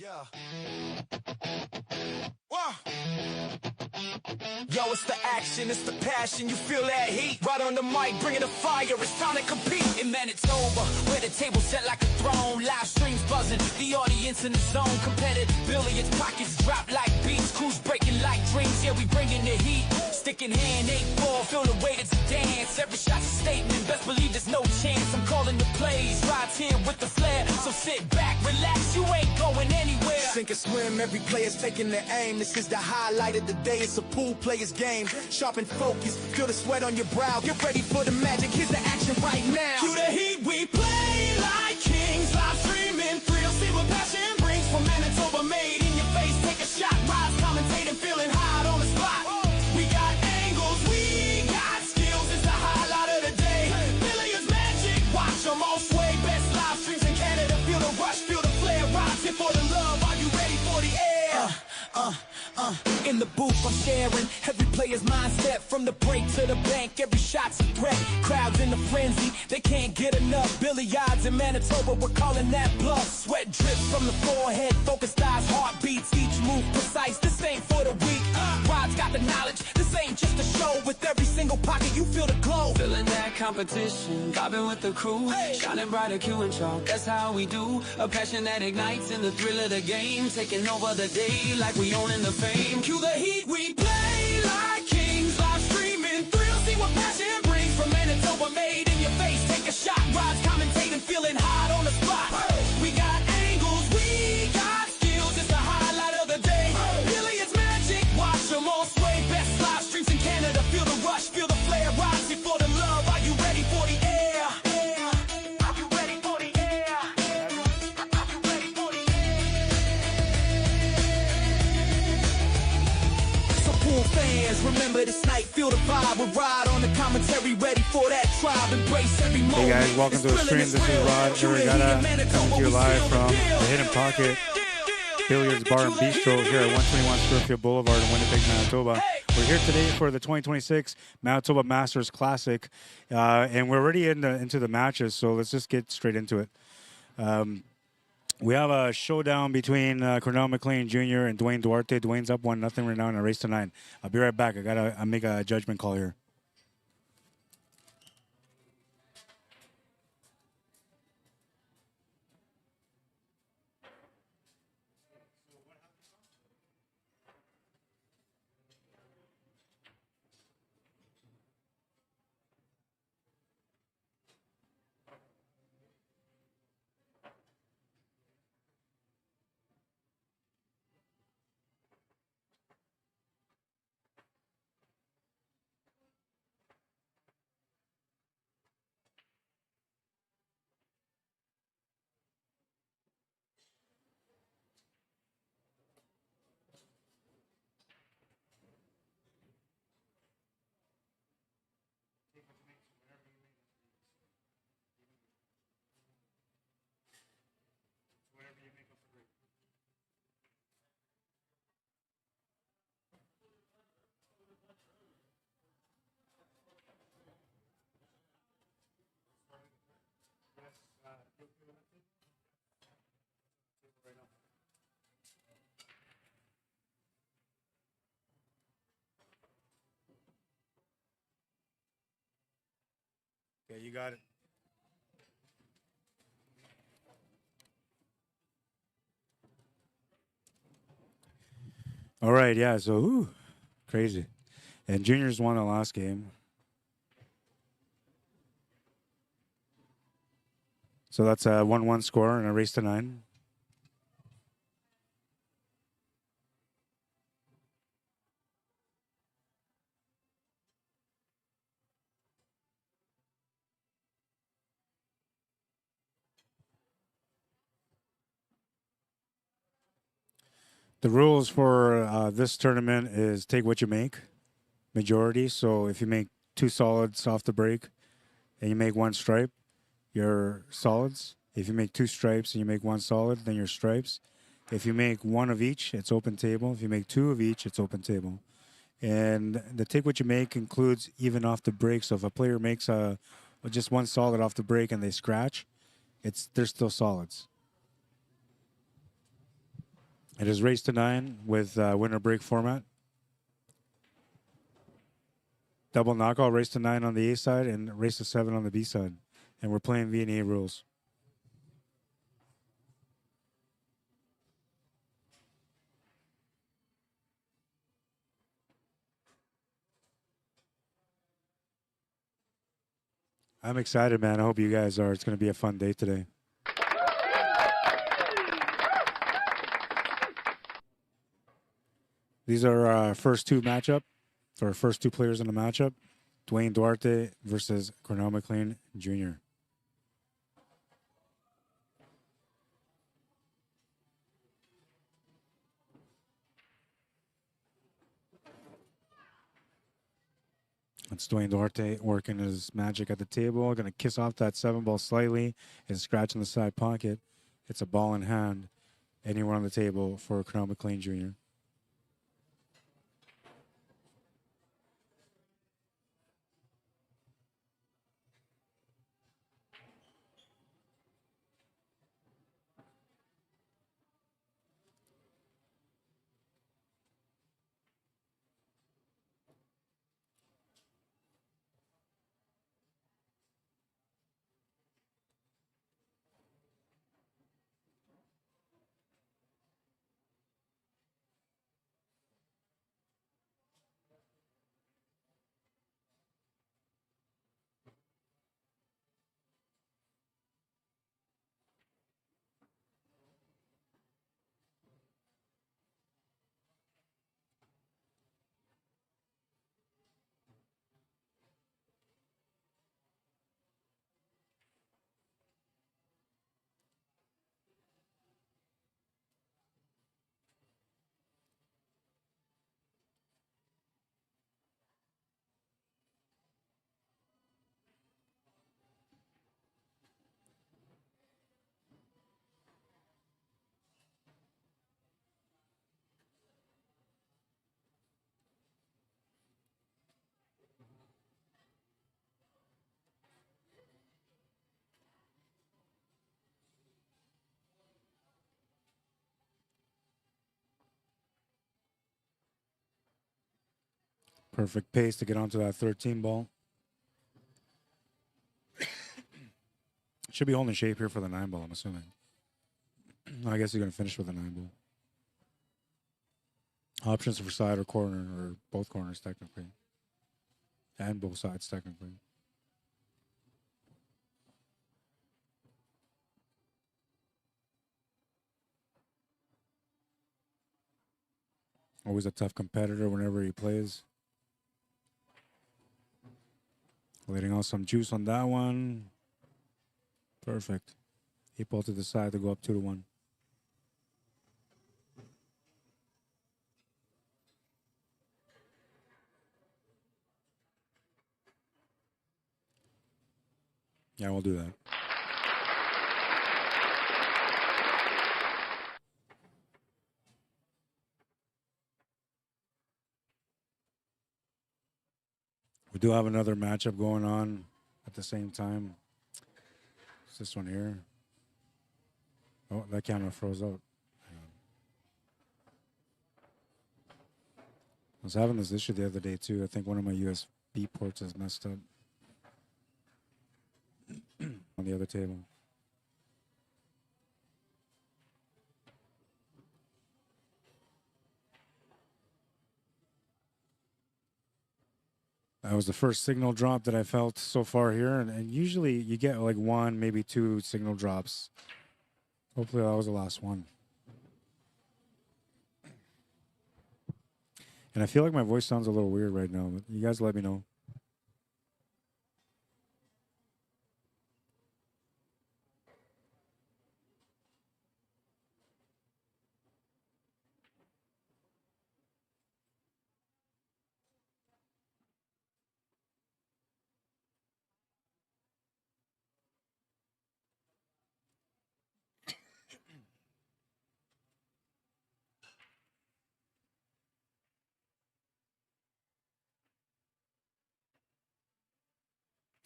Yeah. Whoa. Yo, it's the action, it's the passion, you feel that heat. Right on the mic, bringing the fire, it's time to compete. In Manitoba, where the table set like a throne. Live streams buzzing, the audience in the zone. Competitive billiards, pockets drop like beats. Crews breaking like dreams, yeah, we bringing the heat. Stick in hand, 8-4, feel the weight, it's a dance. Every shot's a statement, best believe there's no chance. I'm calling the plays, rides here with the flair. So sit back, relax, you ain't going anywhere. Sink or swim, every player's taking the aim. This is the highlight of the day, it's a pool player's game. Sharp and focused, feel the sweat on your brow. Get ready for the magic, here's the action right now. Cue the heat, we play like kings. Live streaming, thrill, see what passion brings. From Manitoba, made in your face, take a shot. Rise, commentating, feeling hot on the spot. We got angles, we got skills, it's the highlight of the day. Billiards magic, watch them all sway. Best live streams in Canada, feel the rush, feel the flare. Rise here for the love, are you ready for the air? In the booth I'm sharing every player's mindset. From the break to the bank, every shot's a threat. Crowds in the frenzy, they can't get enough. Billiards in Manitoba, we're calling that bluff. Sweat drips from the forehead, focused eyes, heartbeats. Each move precise, this ain't for the weak. Rod's got the knowledge, this ain't just a show. With every single pocket, you feel the glow. Feeling that competition, vibing with the crew. Shining brighter, Q and chalk, that's how we do. A passion that ignites in the thrill of the game. Taking over the day like we owning the fame. Cue the heat, we play like kings. Live streaming, thrill, see what passion brings. From Manitoba, made in your face, take a shot. Rides, commentating, feeling hot on the spot. We got angles, we got skills, it's the highlight of the day. Billiards magic, watch them all sway. Best live streams in Canada, feel the rush, feel the flare. Rise here for the love, are you ready for the air? Are you ready for the air? Are you ready for the air? So pool fans, remember this night, feel the vibe. We'll ride on the commentary, ready for that tribe. Embrace every moment. Hey guys, welcome to the stream. This is Arriagada coming to you live from the Hidden Pocket Billiards Bar and Bistro here at 121 Scorfield Boulevard in Winnipeg, Manitoba. We're here today for the 2026 Manitoba Masters Classic, and we're already into the matches, so let's just get straight into it. We have a showdown between CORNELL McLean Jr. and Dwayne Duarte. Dwayne's up 1-0 right now in a race to 9. I'll be right back. I gotta make a judgment call here. Okay, you got it. All right, yeah, so crazy. And Juniors won the last game. So that's a 1-1 score in a race to 9. The rules for this tournament is take what you make, majority. So if you make 2 solids off the break and you make 1 stripe, you're solids. If you make 2 stripes and you make 1 solid, then you're stripes. If you make 1 of each, it's open table. If you make 2 of each, it's open table. And the take what you make includes even off the break. So if a player makes just 1 solid off the break and they scratch, they're still solids. It is race to 9 with winner break format. Double knockout, race to 9 on the A side and race to 7 on the B side. And we're playing VNEA rules. I'm excited, man. I hope you guys are. It's going to be a fun day today. These are our first two matchup, or our first two players in the matchup. Dwayne Duarte versus Cornell McLean Jr. It's Dwayne Duarte working his magic at the table. Going to kiss off that 7-ball slightly and scratch in the side pocket. It's a ball in hand. Anywhere on the table for Cornell McLean Jr. Perfect pace to get onto that 13 ball. Should be holding shape here for the 9 ball, I'm assuming. I guess you're going to finish with a 9 ball. Options for side or corner, or both corners technically. And both sides technically. Always a tough competitor whenever he plays. Letting out some juice on that one. Perfect. He pulled to the side to go up 2-1. Yeah, we'll do that. We do have another matchup going on at the same time. It's this one here. Oh, that camera froze out. I was having this issue the other day too. I think one of my USB ports is messed up on the other table. That was the first signal drop that I felt so far here. And usually you get like 1, maybe 2 signal drops. Hopefully that was the last one. And I feel like my voice sounds a little weird right now, but you guys let me know.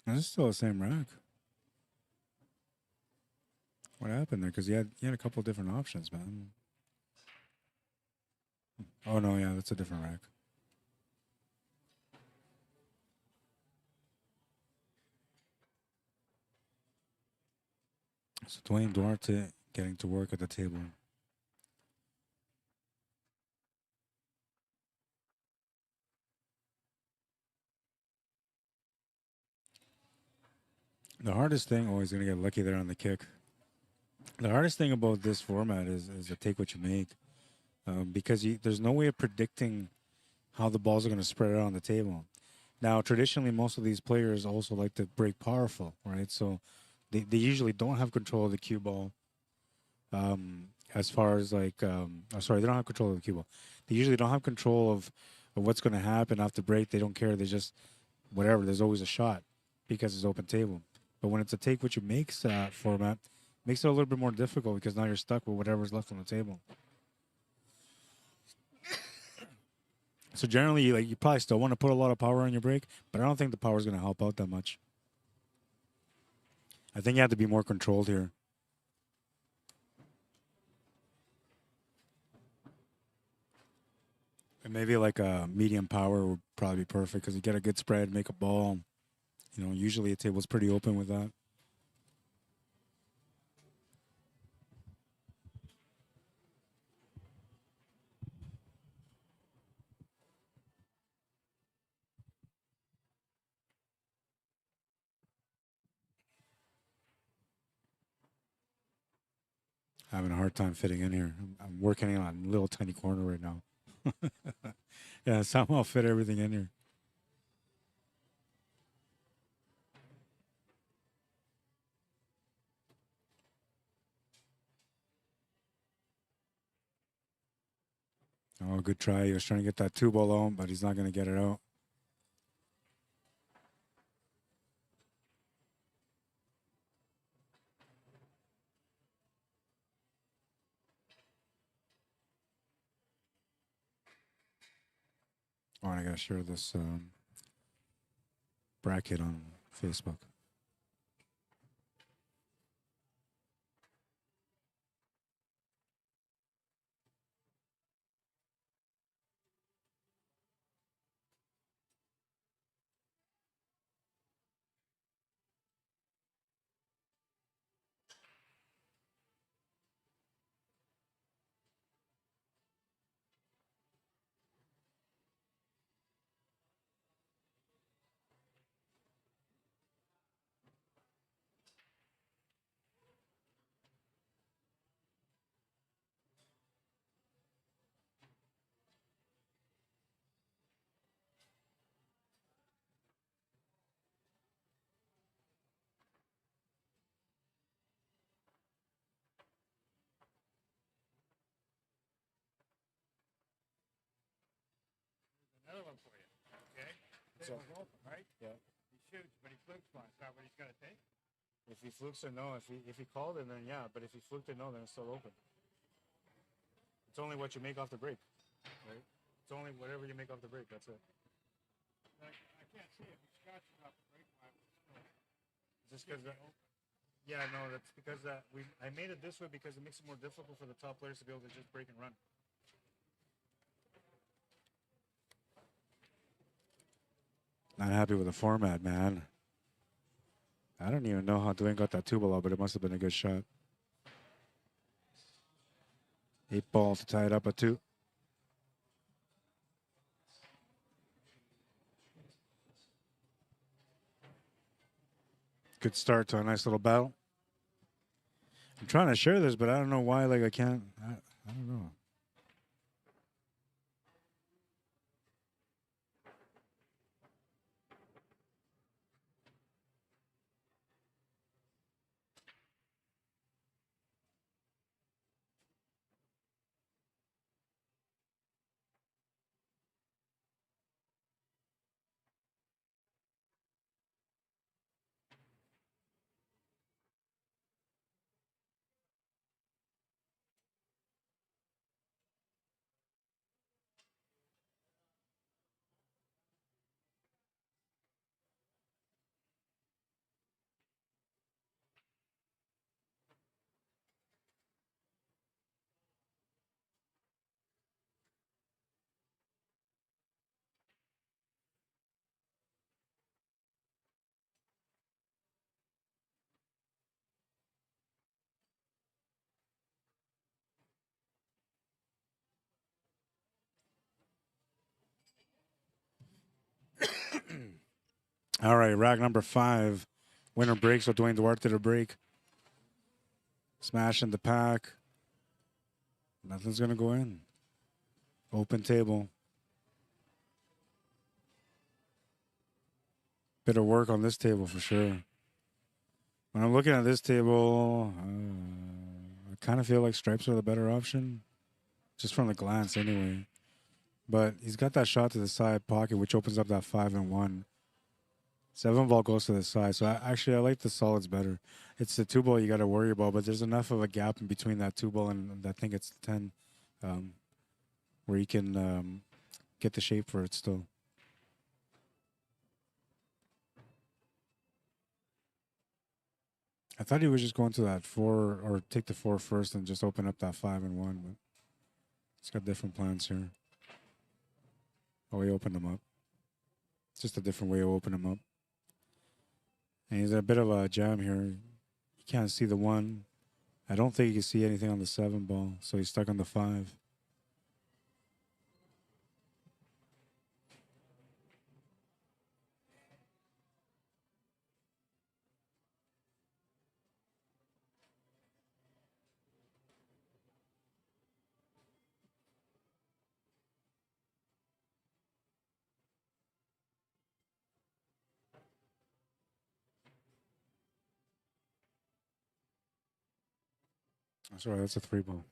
This is still the same rack. What happened there? Because you had a couple different options, man. Oh, no, yeah, that's a different rack. So Dwayne Duarte getting to work at the table. The hardest thing, oh, he's going to get lucky there on the kick. The hardest thing about this format is to take what you make. Because there's no way of predicting how the balls are going to spread out on the table. Now, traditionally, most of these players also like to break powerful, right? So they usually don't have control of the cue ball. As far as like, sorry, they don't have control of the cue ball. They usually don't have control of what's going to happen after break. They don't care. They just, whatever, there's always a shot because it's open table. But when it's a take what you make format, makes it a little bit more difficult because now you're stuck with whatever's left on the table. So generally, like, you probably still want to put a lot of power on your break, but I don't think the power is going to help out that much. I think you have to be more controlled here. And maybe like a medium power would probably be perfect because you get a good spread, make a ball. You know, usually a table's pretty open with that. Having a hard time fitting in here. I'm working on a little tiny corner right now. Yeah, somehow fit everything in here. Oh, good try. He was trying to get that two ball out, but he's not going to get it out. Oh, and I got to share this bracket on Facebook. Another one for you. Okay? Table's open, right? Yeah. He shoots, but he flips one. Is that what he's got to take? If he flukes or no, if he called it, then yeah. But if he fluked it, no, then it's still open. It's only what you make off the break, right? It's only whatever you make off the break. That's it. I can't see if he scratches off the break line. Just because yeah, no, that's because I made it this way because it makes it more difficult for the top players to be able to just break and run. Not happy with the format, man. I don't even know how Dwayne got that two ball out, but it must have been a good shot. 8 ball to tie it up at 2. Good start to a nice little battle. I'm trying to share this, but I don't know why. Like, I can't. I don't know. All right, rack number 5. Winner breaks, so Dwayne Duarte to break. Smashing the pack. Nothing's going to go in. Open table. Bit of work on this table for sure. When I'm looking at this table, I kind of feel like stripes are the better option. Just from the glance anyway. But he's got that shot to the side pocket, which opens up that 5 and 1. 7 ball goes to the side. So I like the solids better. It's the 2 ball you got to worry about, but there's enough of a gap in between that 2 ball and I think it's 10 where you can get the shape for it still. I thought he was just going to that 4 or take the 4 first and just open up that 5 and 1, but he's got different plans here. Oh, he opened them up. It's just a different way to open them up. And he's a bit of a jam here. You can't see the 1. I don't think you can see anything on the 7 ball, so he's stuck on the 5. That's right, that's a 3 ball.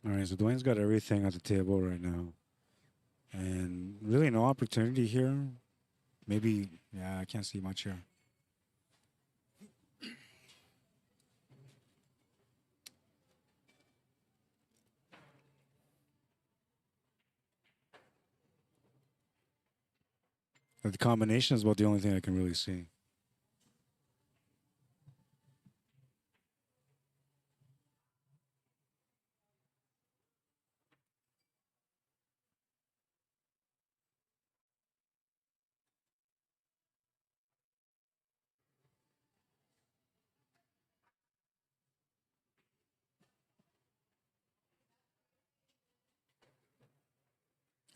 All right, so Dwayne's got everything at the table right now. And really no opportunity here. Maybe, yeah, I can't see much here. But the combination is about the only thing I can really see.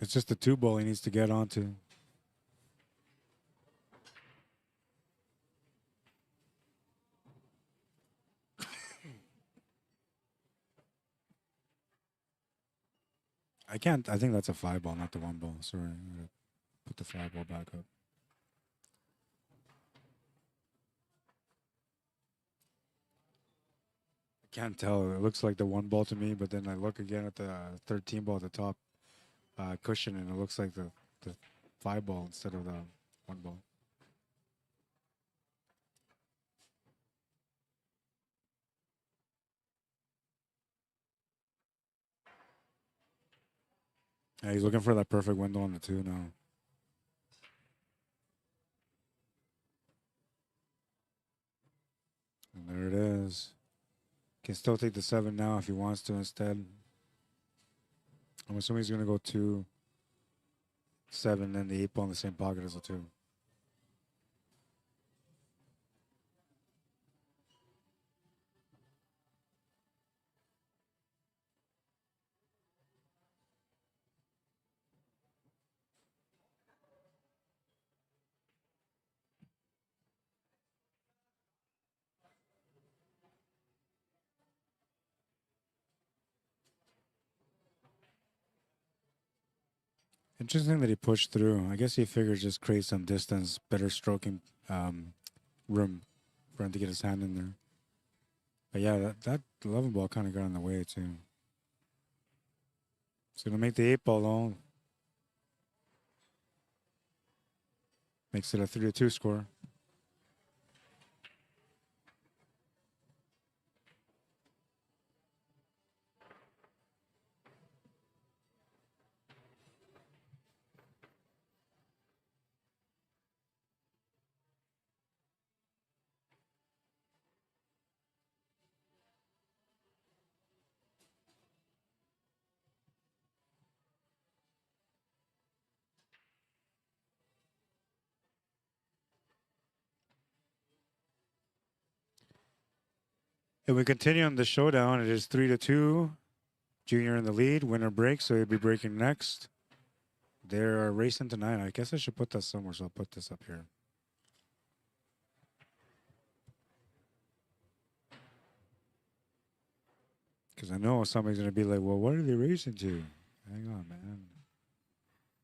It's just the 2 ball he needs to get onto. I can't, I think that's a 5 ball, not the 1 ball. Sorry, I'm gonna put the 5 ball back up. I can't tell. It looks like the 1 ball to me, but then I look again at the 13 ball at the top cushion, and it looks like the 5 ball instead of the 1 ball. Yeah, he's looking for that perfect window on the 2 now. And there it is. Can still take the 7 now if he wants to instead. I'm assuming he's going to go 2, 7, and the 8 ball in the same pocket as the 2. Interesting that he pushed through. I guess he figured just create some distance, better stroking room for him to get his hand in there. But yeah, that 11 ball kind of got in the way too. It's gonna make the 8 ball long. Makes it a 3-2 score. And we continue on the showdown. It is 3-2. Junior in the lead. Winner breaks, so he'll be breaking next. They're racing tonight. I guess I should put that somewhere, so I'll put this up here. Because I know somebody's going to be like, well, what are they racing to? Hang on, man.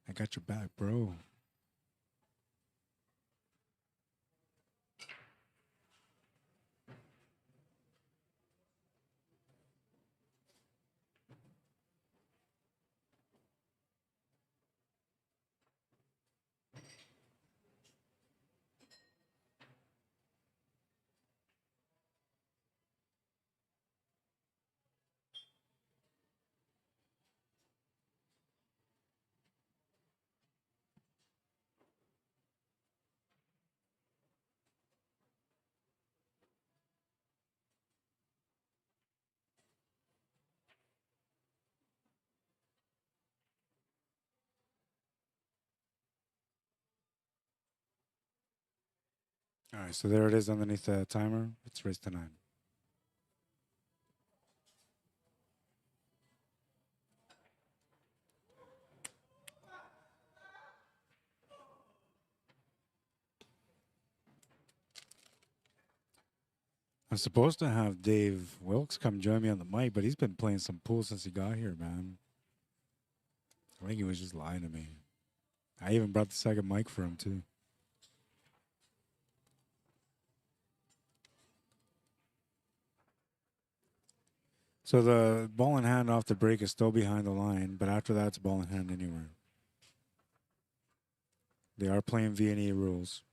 I got your back, bro. All right, so there it is underneath the timer. It's race to 9. I'm supposed to have Dave Wilkes come join me on the mic, but he's been playing some pool since he got here, man. I think he was just lying to me. I even brought the second mic for him, too. So the ball in hand off the break is still behind the line, but after that, it's ball in hand anywhere. They are playing VNEA rules.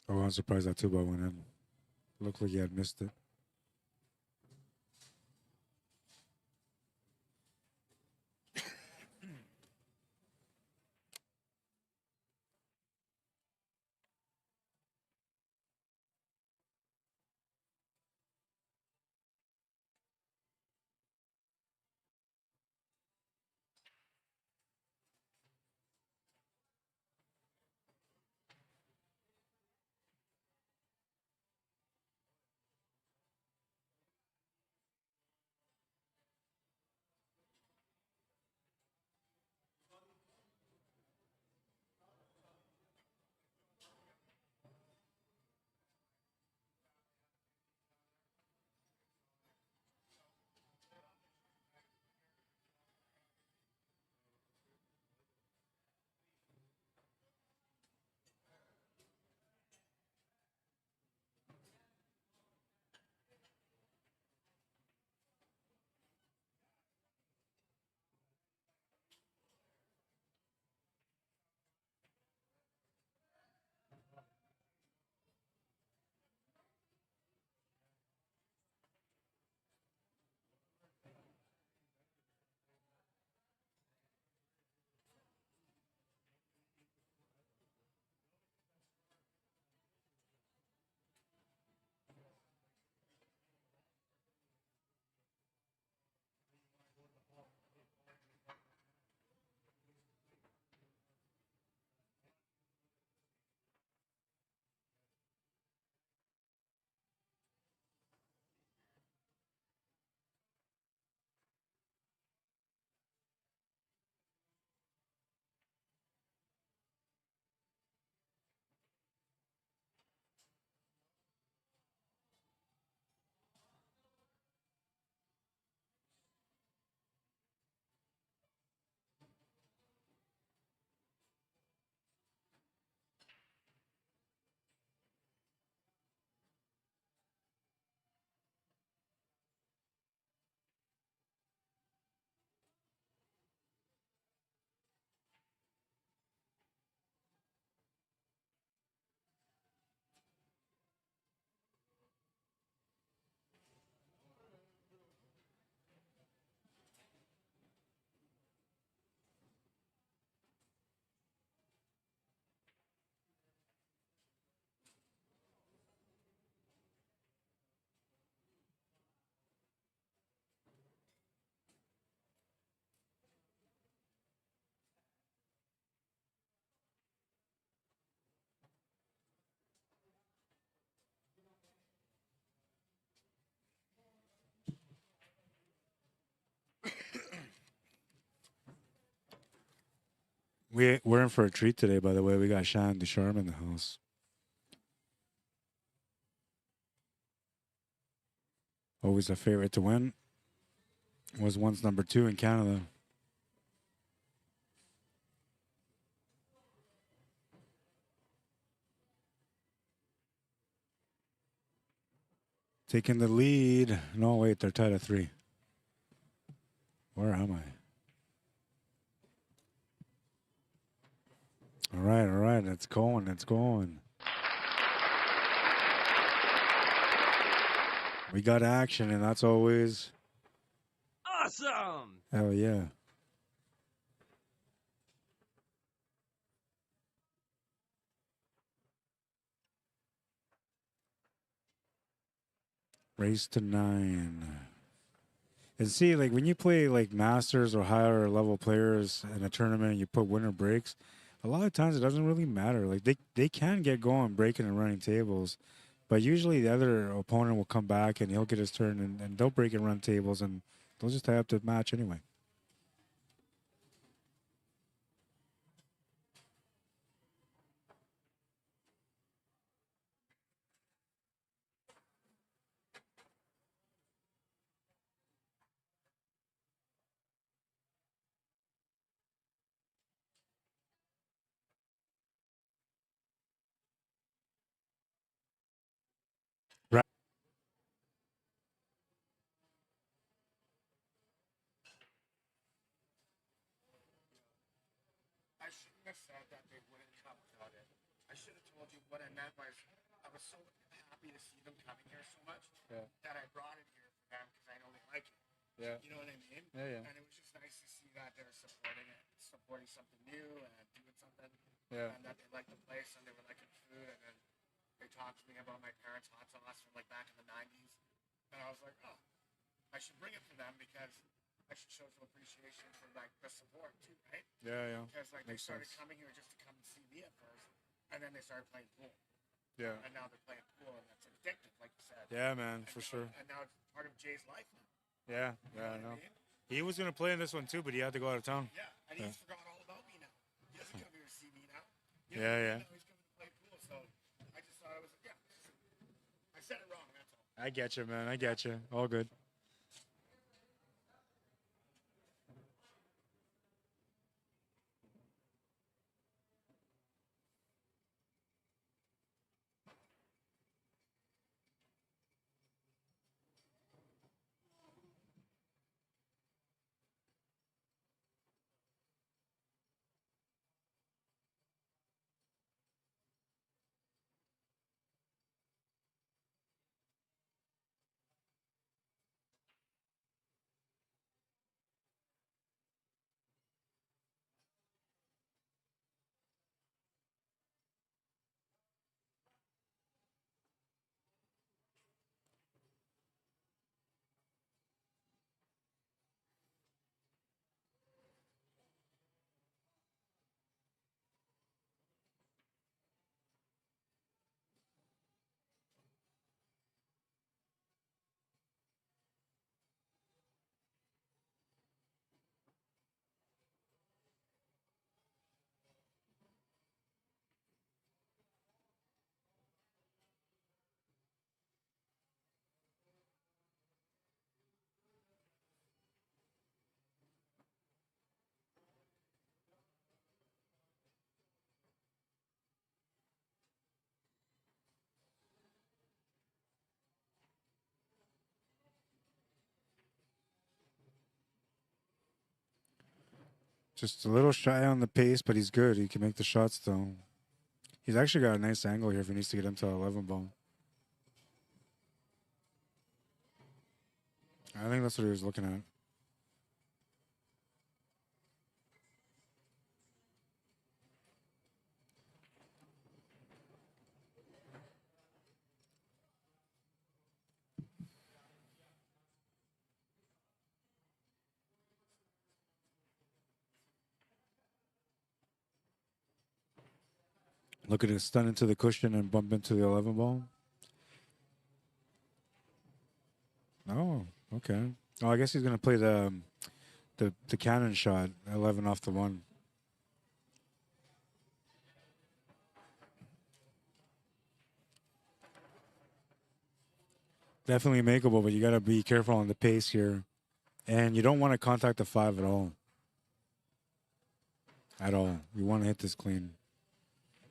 Oh, I'm surprised that 2-ball went in. Looked like he had missed it. We're in for a treat today, by the way. We got Shan Ducharme in the house. Always a favorite to win. Was once number 2 in Canada. Taking the lead. No, wait, they're tied at 3. Where am I? All right, it's going, it's going. We got action, and that's always Awesome! hell yeah. Race to 9. And see, like when you play like masters or higher level players in a tournament and you put winner breaks, a lot of times it doesn't really matter. Like they can get going breaking and running tables, but usually the other opponent will come back and he'll get his turn and they'll break and run tables and they'll just tie up the match anyway. Right. I shouldn't have said that they wouldn't come without it. I should have told you what I meant was I was so happy to see them coming here so much that I brought it here for them because I know they like it. Yeah. You know what I mean? Yeah. And it was just nice to see that they're supporting it, supporting something new and doing something. Yeah. And that they like the place and they were liking food. And then they talked to me about my parents' hot sauce from like back in the 90s. And I was like, oh, I should bring it for them because I should show some appreciation for like the support too, right? Yeah. Because like Makes they started sense. coming here just to come and see me at first, and then they started playing pool, Yeah. and now they're playing pool, and that's addictive, like you said. Yeah, man, And for now- sure. And now it's part of Jay's life now. Yeah, You I know know. what I mean? He was gonna play in this one too, but he had to go out of town. Yeah, and he's forgot all about me now. He doesn't come here to see me now. You Yeah, what I mean? yeah. Now he's coming to play pool, so I just thought I was I said it wrong. That's all. I get you, man. I get you. All good. Just a little shy on the pace, but he's good. He can make the shots though. He's actually got a nice angle here if he needs to get into 11 ball. I think that's what he was looking at. Looking to stun into the cushion and bump into the 11 ball. Oh, okay. Oh, I guess he's gonna play the cannon shot, 11 off the 1. Definitely makeable, but you got to be careful on the pace here. And you don't want to contact the 5 at all. At all. You want to hit this clean.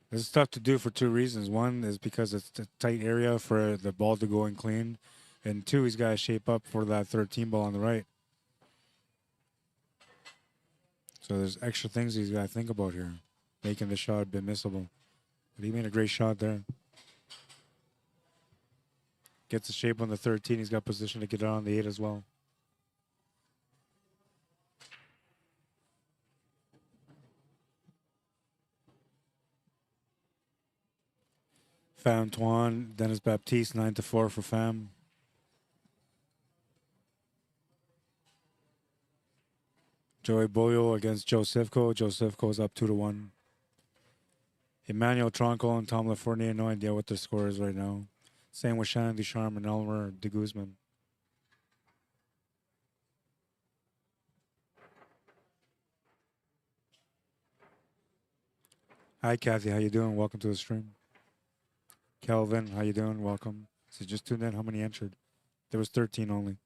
This is tough to do for 2 reasons. One is because it's a tight area for the ball to go in clean. And 2, he's got to shape up for that 13 ball on the right. So there's extra things he's got to think about here. Making the shot a bit missable. But he made a great shot there. Gets the shape on the 13. He's got position to get it on the 8 as well. Fam Tuan, Dennis Baptiste, 9-4 for Fam. Joey Boyo against Joe Sivko. Joe Sivko is up 2-1. Emmanuel Tronco and Tom Lafournier, no idea what their score is right now. Same with Shannon Ducharme and Elmer de Guzman. Hi, Kathy. How you doing? Welcome to the stream. Kelvin, how you doing? Welcome. So just tuned in. How many entered? There was 13 only.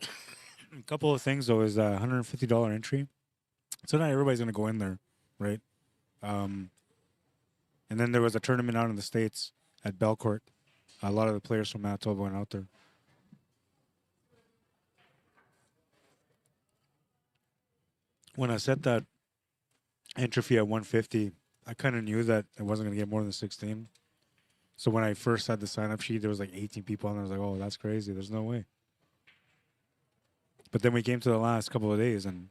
A couple of things, though, is a $150 entry. So not everybody's going to go in there, right? And then there was a tournament out in the States at Belcourt. A lot of the players from Manitoba went out there. When I set that entry fee at 150, I kind of knew that I wasn't going to get more than 16. So when I first had the sign-up sheet, there was like 18 people, and I was like, oh, that's crazy. There's no way. But then we came to the last couple of days, and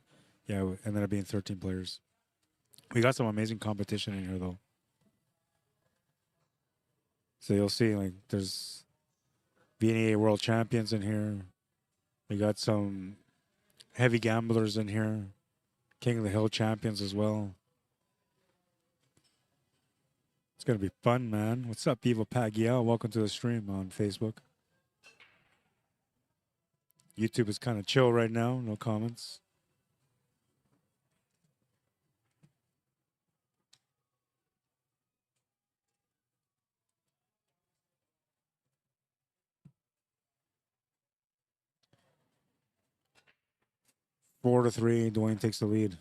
yeah, it ended up being 13 players. We got some amazing competition in here, though. So you'll see, like, there's VNEA World Champions in here. We got some heavy gamblers in here. King of the Hill champions as well. It's going to be fun, man. What's up, Evo Pagiel? Welcome to the stream on Facebook. YouTube is kind of chill right now. No comments. Four to three. Dwayne takes the lead.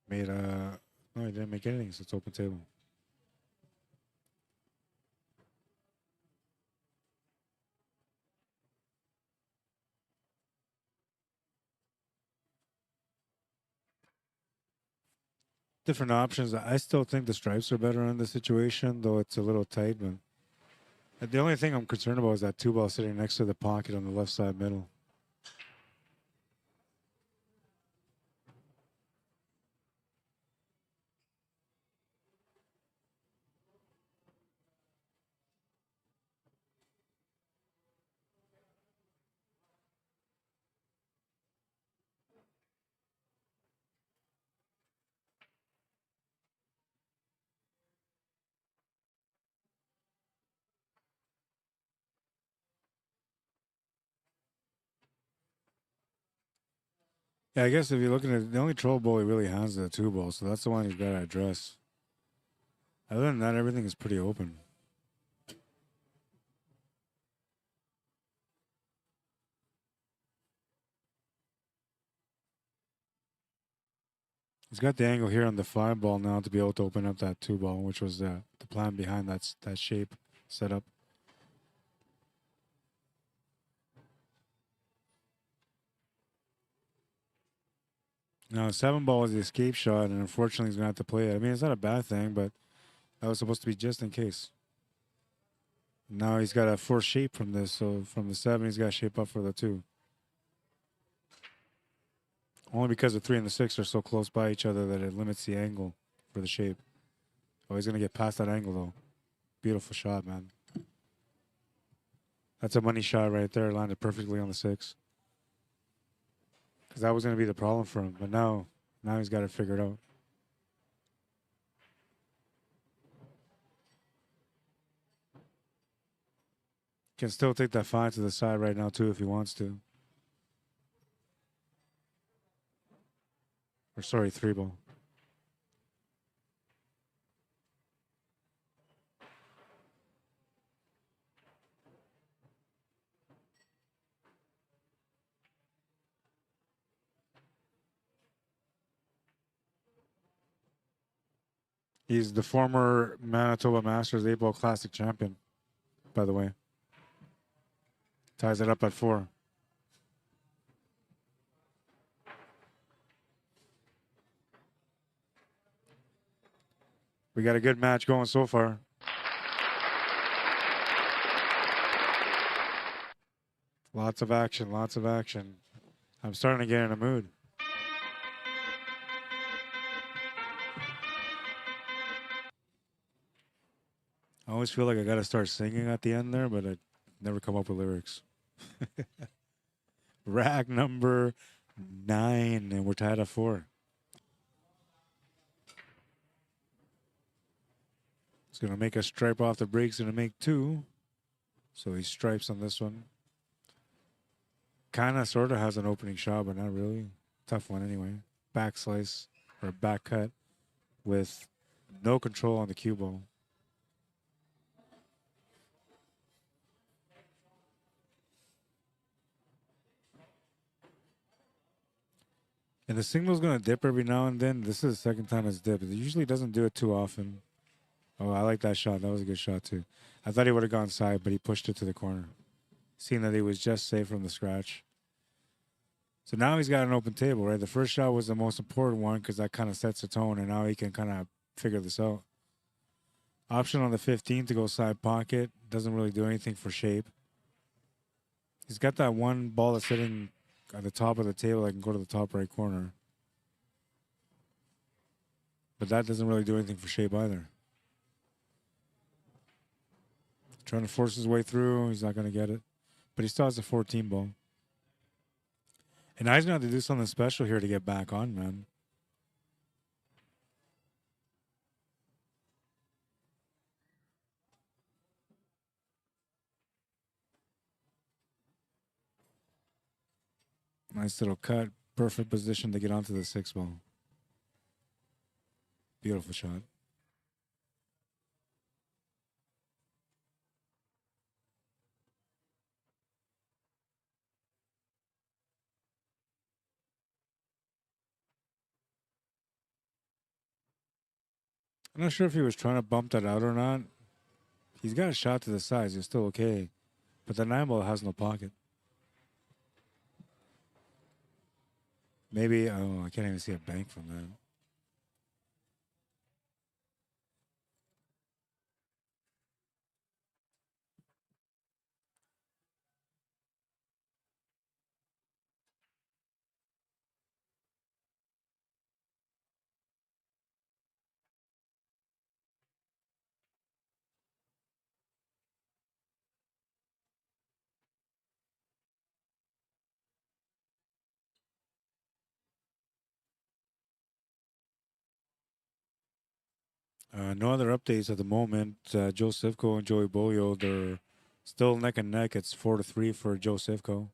Made a... No, he didn't make anything, so it's open table. Different options. I still think the stripes are better in this situation, though it's a little tight. But the only thing I'm concerned about is that 2-ball sitting next to the pocket on the left side middle. Yeah, I guess if you're looking at the only troll ball he really has is the 2-ball, so that's the one he's got to address. Other than that, everything is pretty open. He's got the angle here on the 5-ball now to be able to open up that 2-ball, which was the plan behind that shape setup. Now, 7-ball is the escape shot, and unfortunately, he's going to have to play it. I mean, it's not a bad thing, but that was supposed to be just in case. Now he's got a forced shape from this, so from the 7, he's got to shape up for the 2. Only because the 3 and the 6 are so close by each other that it limits the angle for the shape. Oh, he's going to get past that angle, though. Beautiful shot, man. That's a money shot right there. Landed perfectly on the 6. Because that was going to be the problem for him. But now he's got it figured out. Can still take that 5 to the side right now, too, if he wants to. Or sorry, 3 ball. He's the former Manitoba Masters 8-ball Classic champion, by the way. Ties it up at 4. We got a good match going so far. Lots of action, lots of action. I'm starting to get in a mood. I always feel like I gotta start singing at the end there, but I never come up with lyrics. Rack number 9, and we're tied at 4. He's gonna make a stripe off the breaks, gonna make 2. So he stripes on this one. Kinda sorta has an opening shot, but not really. Tough one anyway. Back slice or back cut with no control on the cue ball. And the signal's gonna dip every now and then. This is the second time it's dipped. It usually doesn't do it too often. Oh, I like that shot. That was a good shot too. I thought he would have gone side, but he pushed it to the corner. Seeing that he was just safe from the scratch. So now he's got an open table, right? The first shot was the most important one because that kind of sets the tone, and now he can kind of figure this out. Option on the 15 to go side pocket. Doesn't really do anything for shape. He's got that one ball that's sitting at the top of the table that can go to the top right corner. But that doesn't really do anything for shape either. Trying to force his way through. He's not going to get it. But he still has a 14 ball. And now he's going to have to do something special here to get back on, man. Nice little cut. Perfect position to get onto the 6 ball. Beautiful shot. I'm not sure if he was trying to bump that out or not. He's got a shot to the sides. He's still okay. But the 9 ball has no pocket. Maybe, oh, I can't even see a bank from that. No other updates at the moment. Joe Sivko and Joey Bolio, they're still neck and neck. It's 4-3 for Joe Sivko.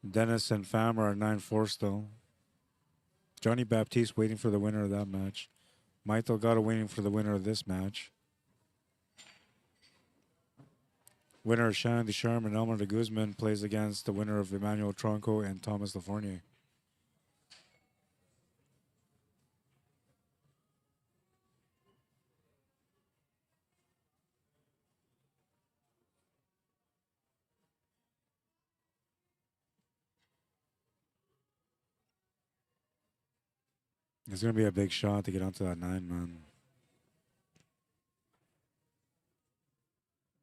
Dennis and Pham are at 9-4 still. Johnny Baptiste waiting for the winner of that match. Mike Delgado waiting for the winner of this match. Winner of Shannon Ducharme and Elmer de Guzman plays against the winner of Emmanuel Tronco and Thomas Lafournier. It's going to be a big shot to get onto that 9, man.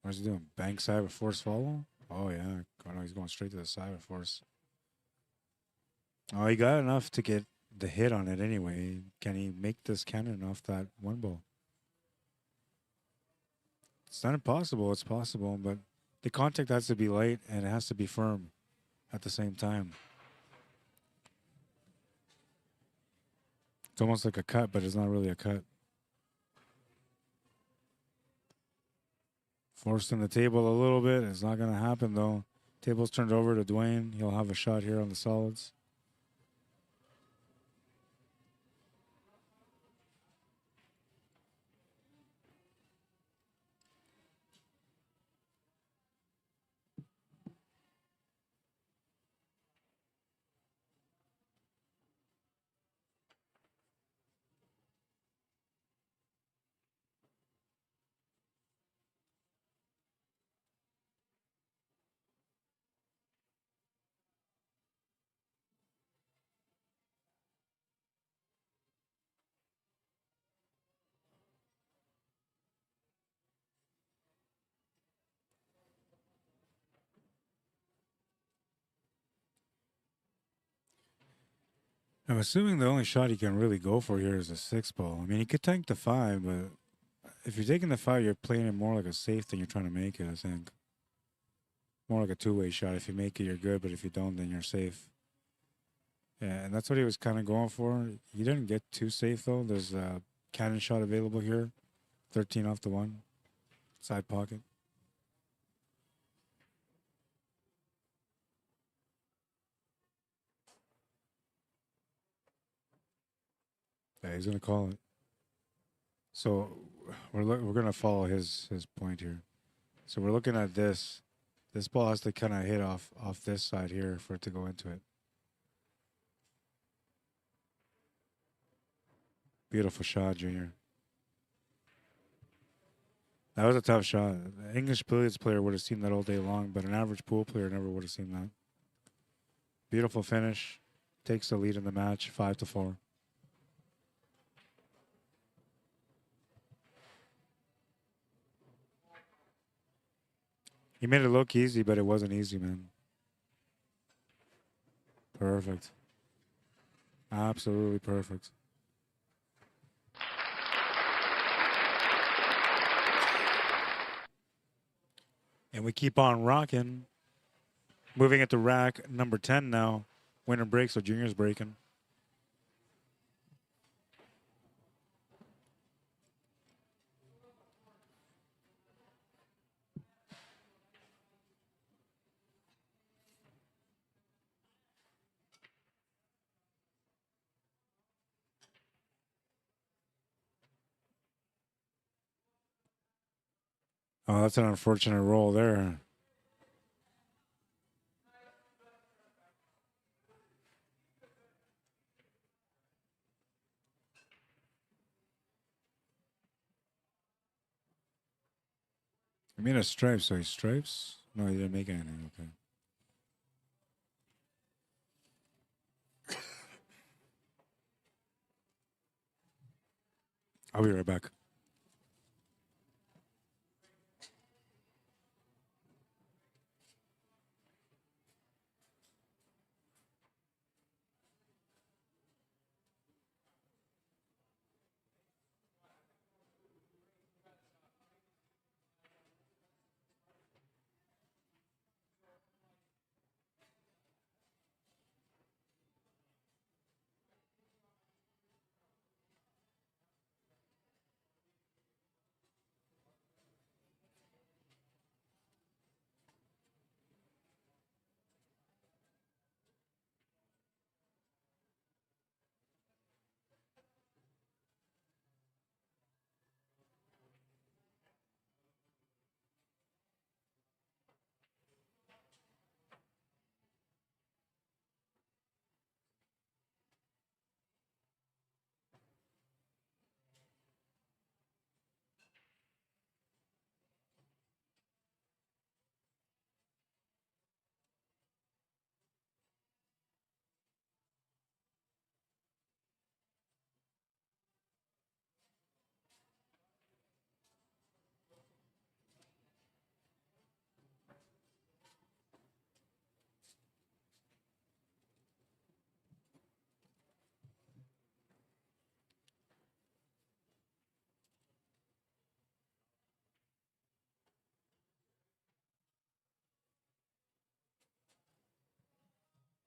What's he doing? Bank side with force follow? Oh, yeah. Oh, no, he's going straight to the side with force. Oh, he got enough to get the hit on it anyway. Can he make this cannon off that 1 ball? It's not impossible. It's possible, but the contact has to be light and it has to be firm at the same time. It's almost like a cut, but it's not really a cut. Forcing the table a little bit. It's not going to happen, though. Table's turned over to Dwayne. He'll have a shot here on the solids. I'm assuming the only shot he can really go for here is a 6 ball. I mean, he could tank the 5, but if you're taking the 5, you're playing it more like a safe than you're trying to make it, I think. More like a two-way shot. If you make it, you're good, but if you don't, then you're safe. Yeah, and that's what he was kind of going for. He didn't get too safe, though. There's a cannon shot available here. 13 off the 1. Side pocket. Yeah, he's going to call it. So we're going to follow his point here. So we're looking at this. This ball has to kind of hit off this side here for it to go into it. Beautiful shot, Junior. That was a tough shot. An English billiards player would have seen that all day long, but an average pool player never would have seen that. Beautiful finish. Takes the lead in the match, 5-4. He made it look easy, but it wasn't easy, man. Perfect. Absolutely perfect. And we keep on rocking. Moving it to rack number 10 now. Winner breaks, so Junior's breaking. Oh, that's an unfortunate roll there. I made a stripe, so he stripes? No, he didn't make anything. Okay. I'll be right back.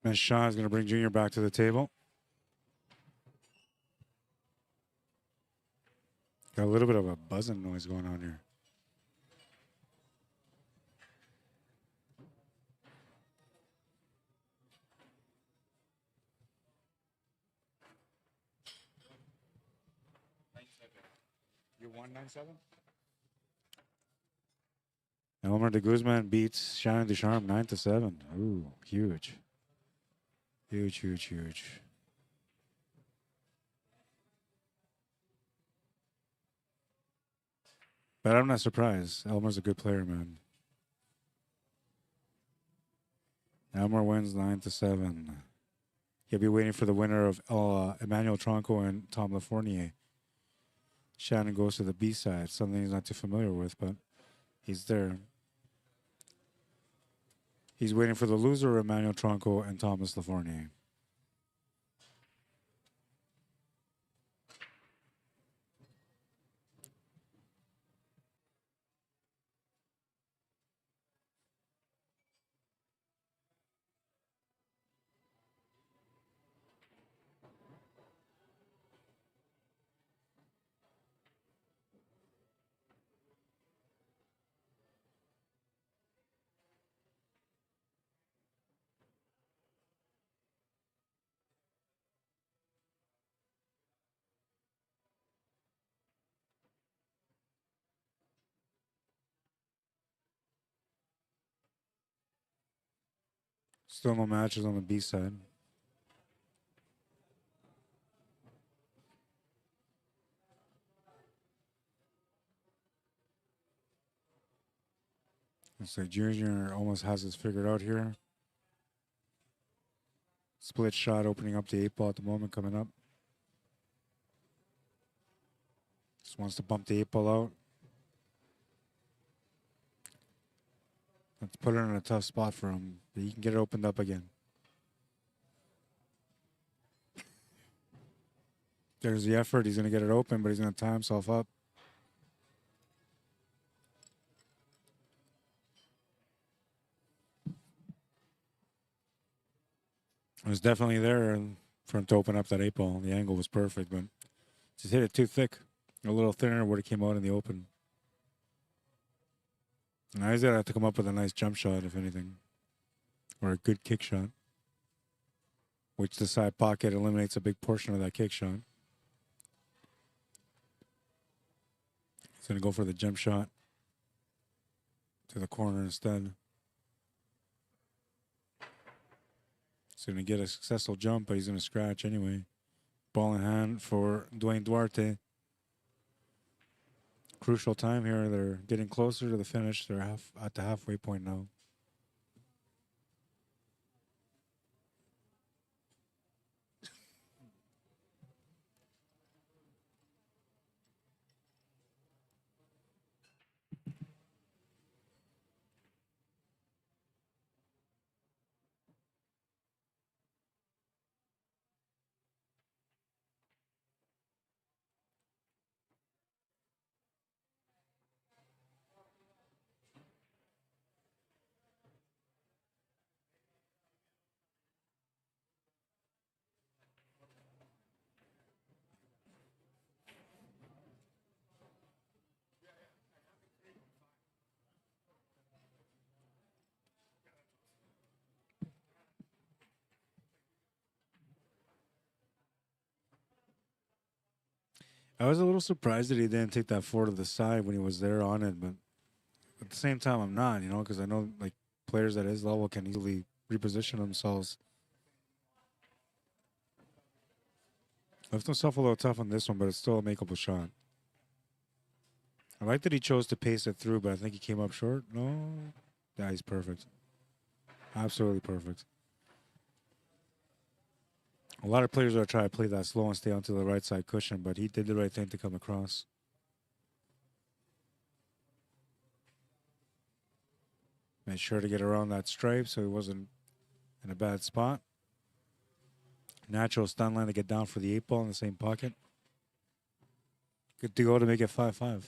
And Sean is going to bring Junior back to the table. Got a little bit of a buzzing noise going on here. You 197? Elmer de Guzman beats Shannon Ducharme 9-7. Ooh, huge. Huge, huge, huge. But I'm not surprised. Elmer's a good player, man. Elmer wins 9-7. He'll be waiting for the winner of Emmanuel Tronco and Tom Lafournier. Shannon goes to the B side, something he's not too familiar with, but he's there. He's waiting for the loser of Emmanuel Tronco and Thomas Lafournier. Still no matches on the B side. Looks like Junior almost has this figured out here. Split shot opening up the 8-ball at the moment coming up. Just wants to bump the 8-ball out. Let's put it in a tough spot for him. But he can get it opened up again. There's the effort. He's going to get it open, but he's going to tie himself up. It was definitely there for him to open up that 8-ball. The angle was perfect, but just hit it too thick. A little thinner where it came out in the open. Now he's going to have to come up with a nice jump shot, if anything. Or a good kick shot. Which the side pocket eliminates a big portion of that kick shot. He's going to go for the jump shot to the corner instead. He's going to get a successful jump, but he's going to scratch anyway. Ball in hand for Dwayne Duarte. Crucial time here. They're getting closer to the finish. They're at the halfway point now. I was a little surprised that he didn't take that 4 to the side when he was there on it, but at the same time, I'm not, you know, because I know like players at his level can easily reposition themselves. Left himself a little tough on this one, but it's still a makeable shot. I like that he chose to pace it through, but I think he came up short. No, yeah, he's perfect. Absolutely perfect. A lot of players are trying to play that slow and stay onto the right side cushion, but he did the right thing to come across. Made sure to get around that stripe so he wasn't in a bad spot. Natural stun line to get down for the 8-ball in the same pocket. Good to go to make it 5-5.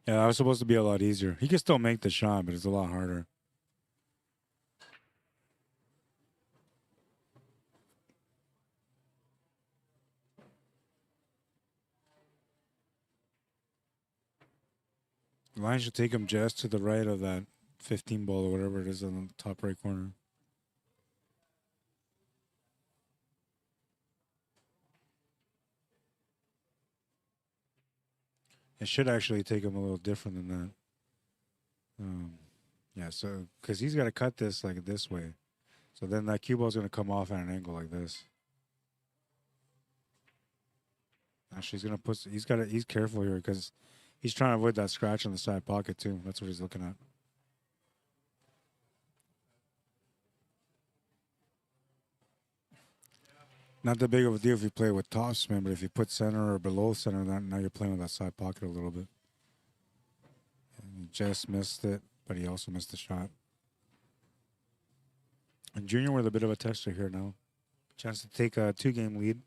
Yeah, that was supposed to be a lot easier. He can still make the shot, but it's a lot harder. The line should take him just to the right of that 15 ball or whatever it is in the top right corner. It should actually take him a little different than that. Yeah, so because he's got to cut this like this way. So then that cue ball is going to come off at an angle like this. Actually, he's going to put, he's careful here because he's trying to avoid that scratch on the side pocket too. That's what he's looking at. Not that big of a deal if you play with top spin, but if you put center or below center, now you're playing with that side pocket a little bit. And he just missed it, but he also missed the shot. And Junior with a bit of a tester here now. Chance to take a 2-game lead.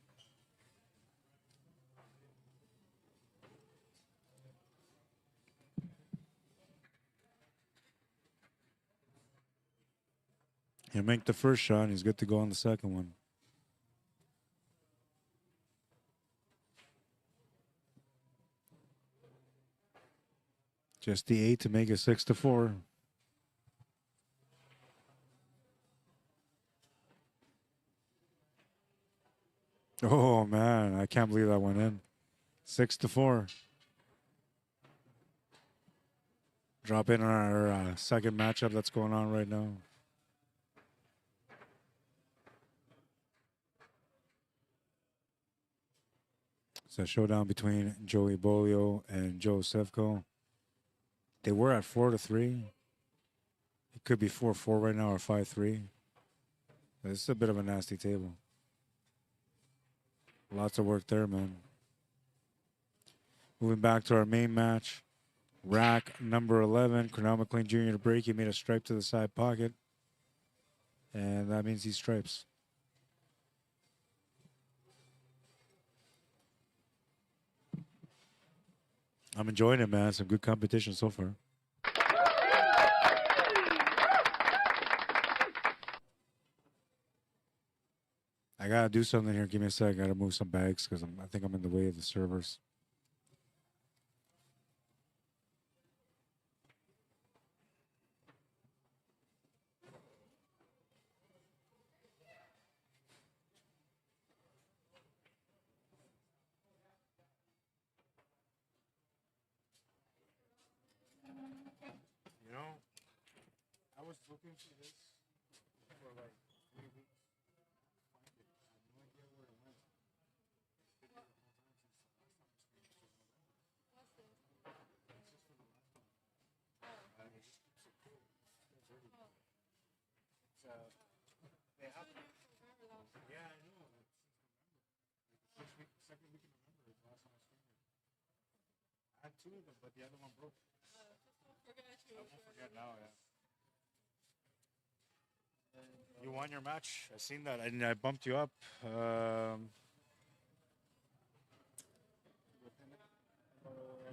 He'll make the first shot, and he's good to go on the second one. Just the 8 to make it 6-4. Oh man, I can't believe that went in. 6-4. Drop in on our second matchup that's going on right now. It's a showdown between Joey Bolio and Joe Sefco. They were at 4-3. It could be 4-4 right now or 5-3. This is a bit of a nasty table. Lots of work there, man. Moving back to our main match. Rack number 11, Cornell McLean Jr. to break. He made a stripe to the side pocket. And that means he stripes. I'm enjoying it, man. Some good competition so far. I gotta do something here. Give me a sec. I gotta move some bags because I think I'm in the way of the servers. You know, I was looking for this for like 3 weeks. They have, yeah, I know. Second week in November is the last time I streamed it. I had 2 of them, but the other one broke. I won't forget now, yeah. You won your match. I seen that. I bumped you up.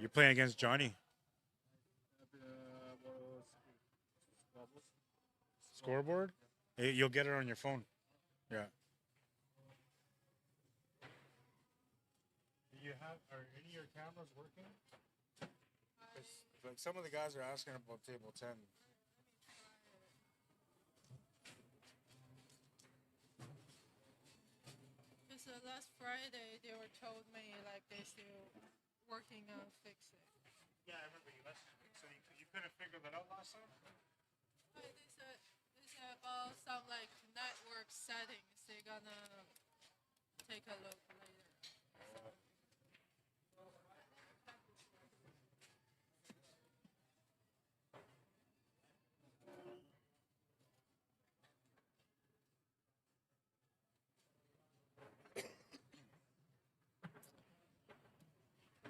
You're playing against Johnny. Scoreboard? You'll get it on your phone. Yeah. Do you have? Are any of your cameras working? 'Cause, like some of the guys are asking about table 10. So last Friday they were told me like they still working on fix it. Yeah, I remember you. So you couldn't figure that out last time? They said about some like network settings. They're gonna take a look later.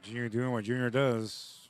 Junior doing what Junior does.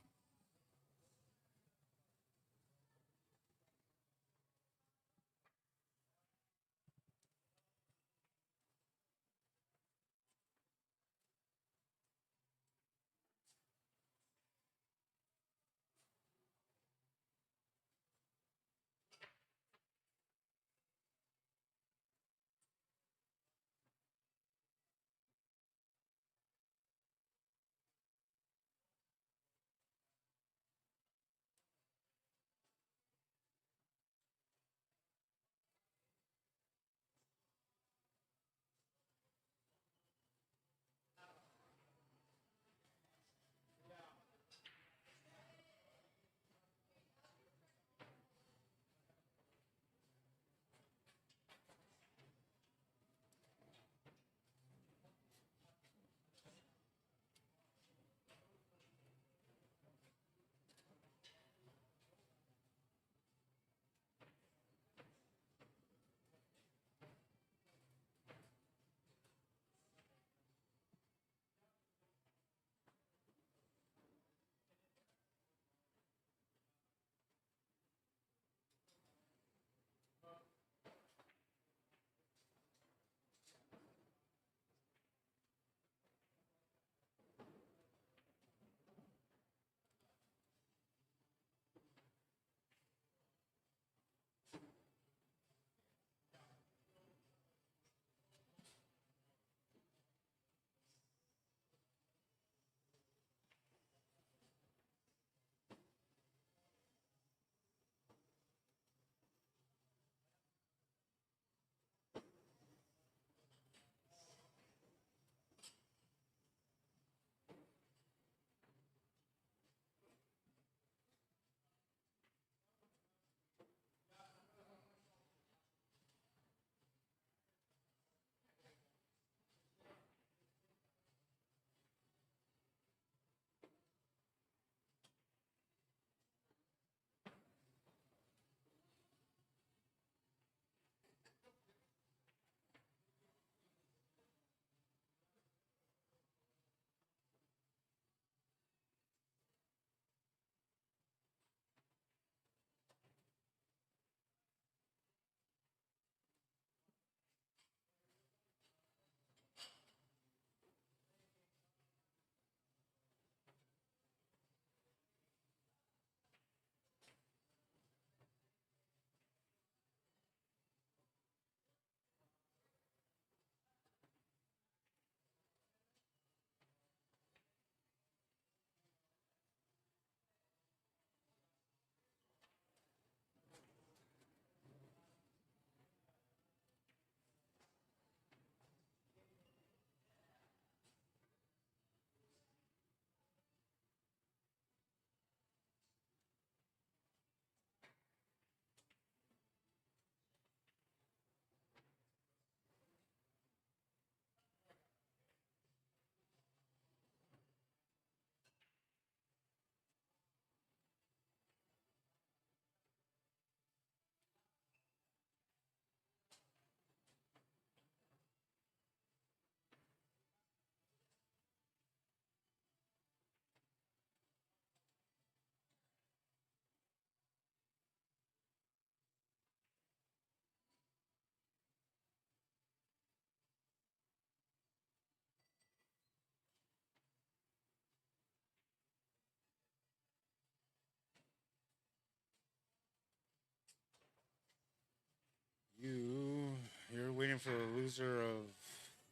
waiting for the loser of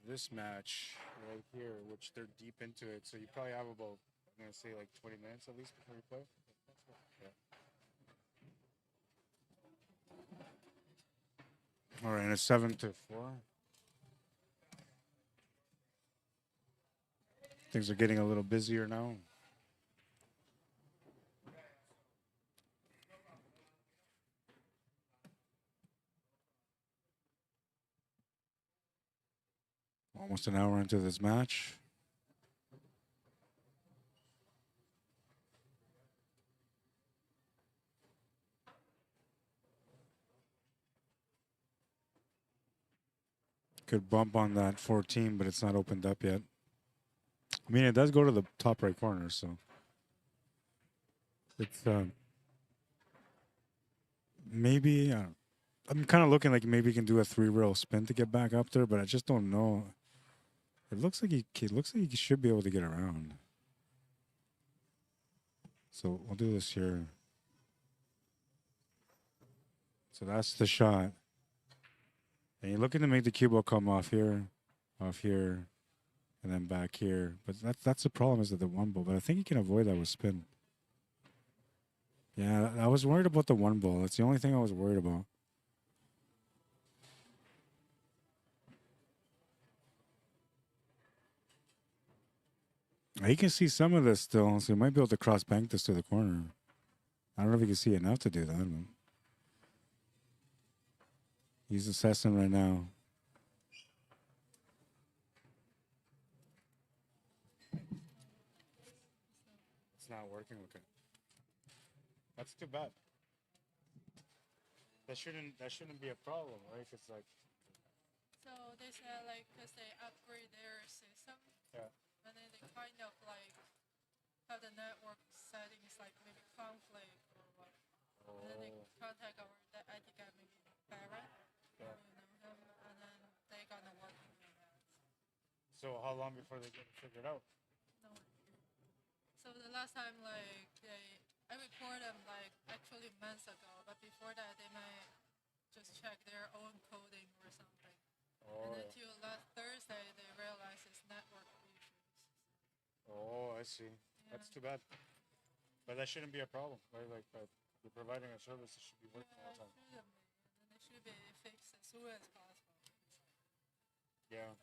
this match right here, which they're deep into it. So you probably have about, I'm going to say like 20 minutes at least before you play. Yeah. All right, and it's 7-4. Things are getting a little busier now. Almost an hour into this match. Could bump on that 14, but it's not opened up yet. I mean, it does go to the top right corner, so it's maybe I'm kind of looking like maybe he can do a 3-rail spin to get back up there, but I just don't know. It looks like he should be able to get around. So we'll do this here. So that's the shot. And you're looking to make the cue ball come off here, and then back here. But that's the problem is that the one ball. But I think he can avoid that with spin. Yeah, I was worried about the one ball. That's the only thing I was worried about. He can see some of this still, so he might be able to cross bank this to the corner. I don't know if he can see enough to do that. But he's assessing right now. It's not working. Okay. That's too bad. That shouldn't be a problem, right? It's like. So they said like because they upgrade their system, Yeah. and then they kind of like have the network settings like maybe conflict or what, and then they contact our the IT guy maybe Barrett, Yeah. you know him, and then they gonna work on that. So how long before they get it figured out? No. So the last time like I reported them like actually months ago, but before that they might just check their own coding or something. Oh. And until last Thursday, they realized it's network issues. Oh, I see. Yeah. That's too bad. But that shouldn't be a problem, right? Like, you're providing a service that should be working all the time. Shouldn't be. And it should be fixed as soon as possible. Yeah.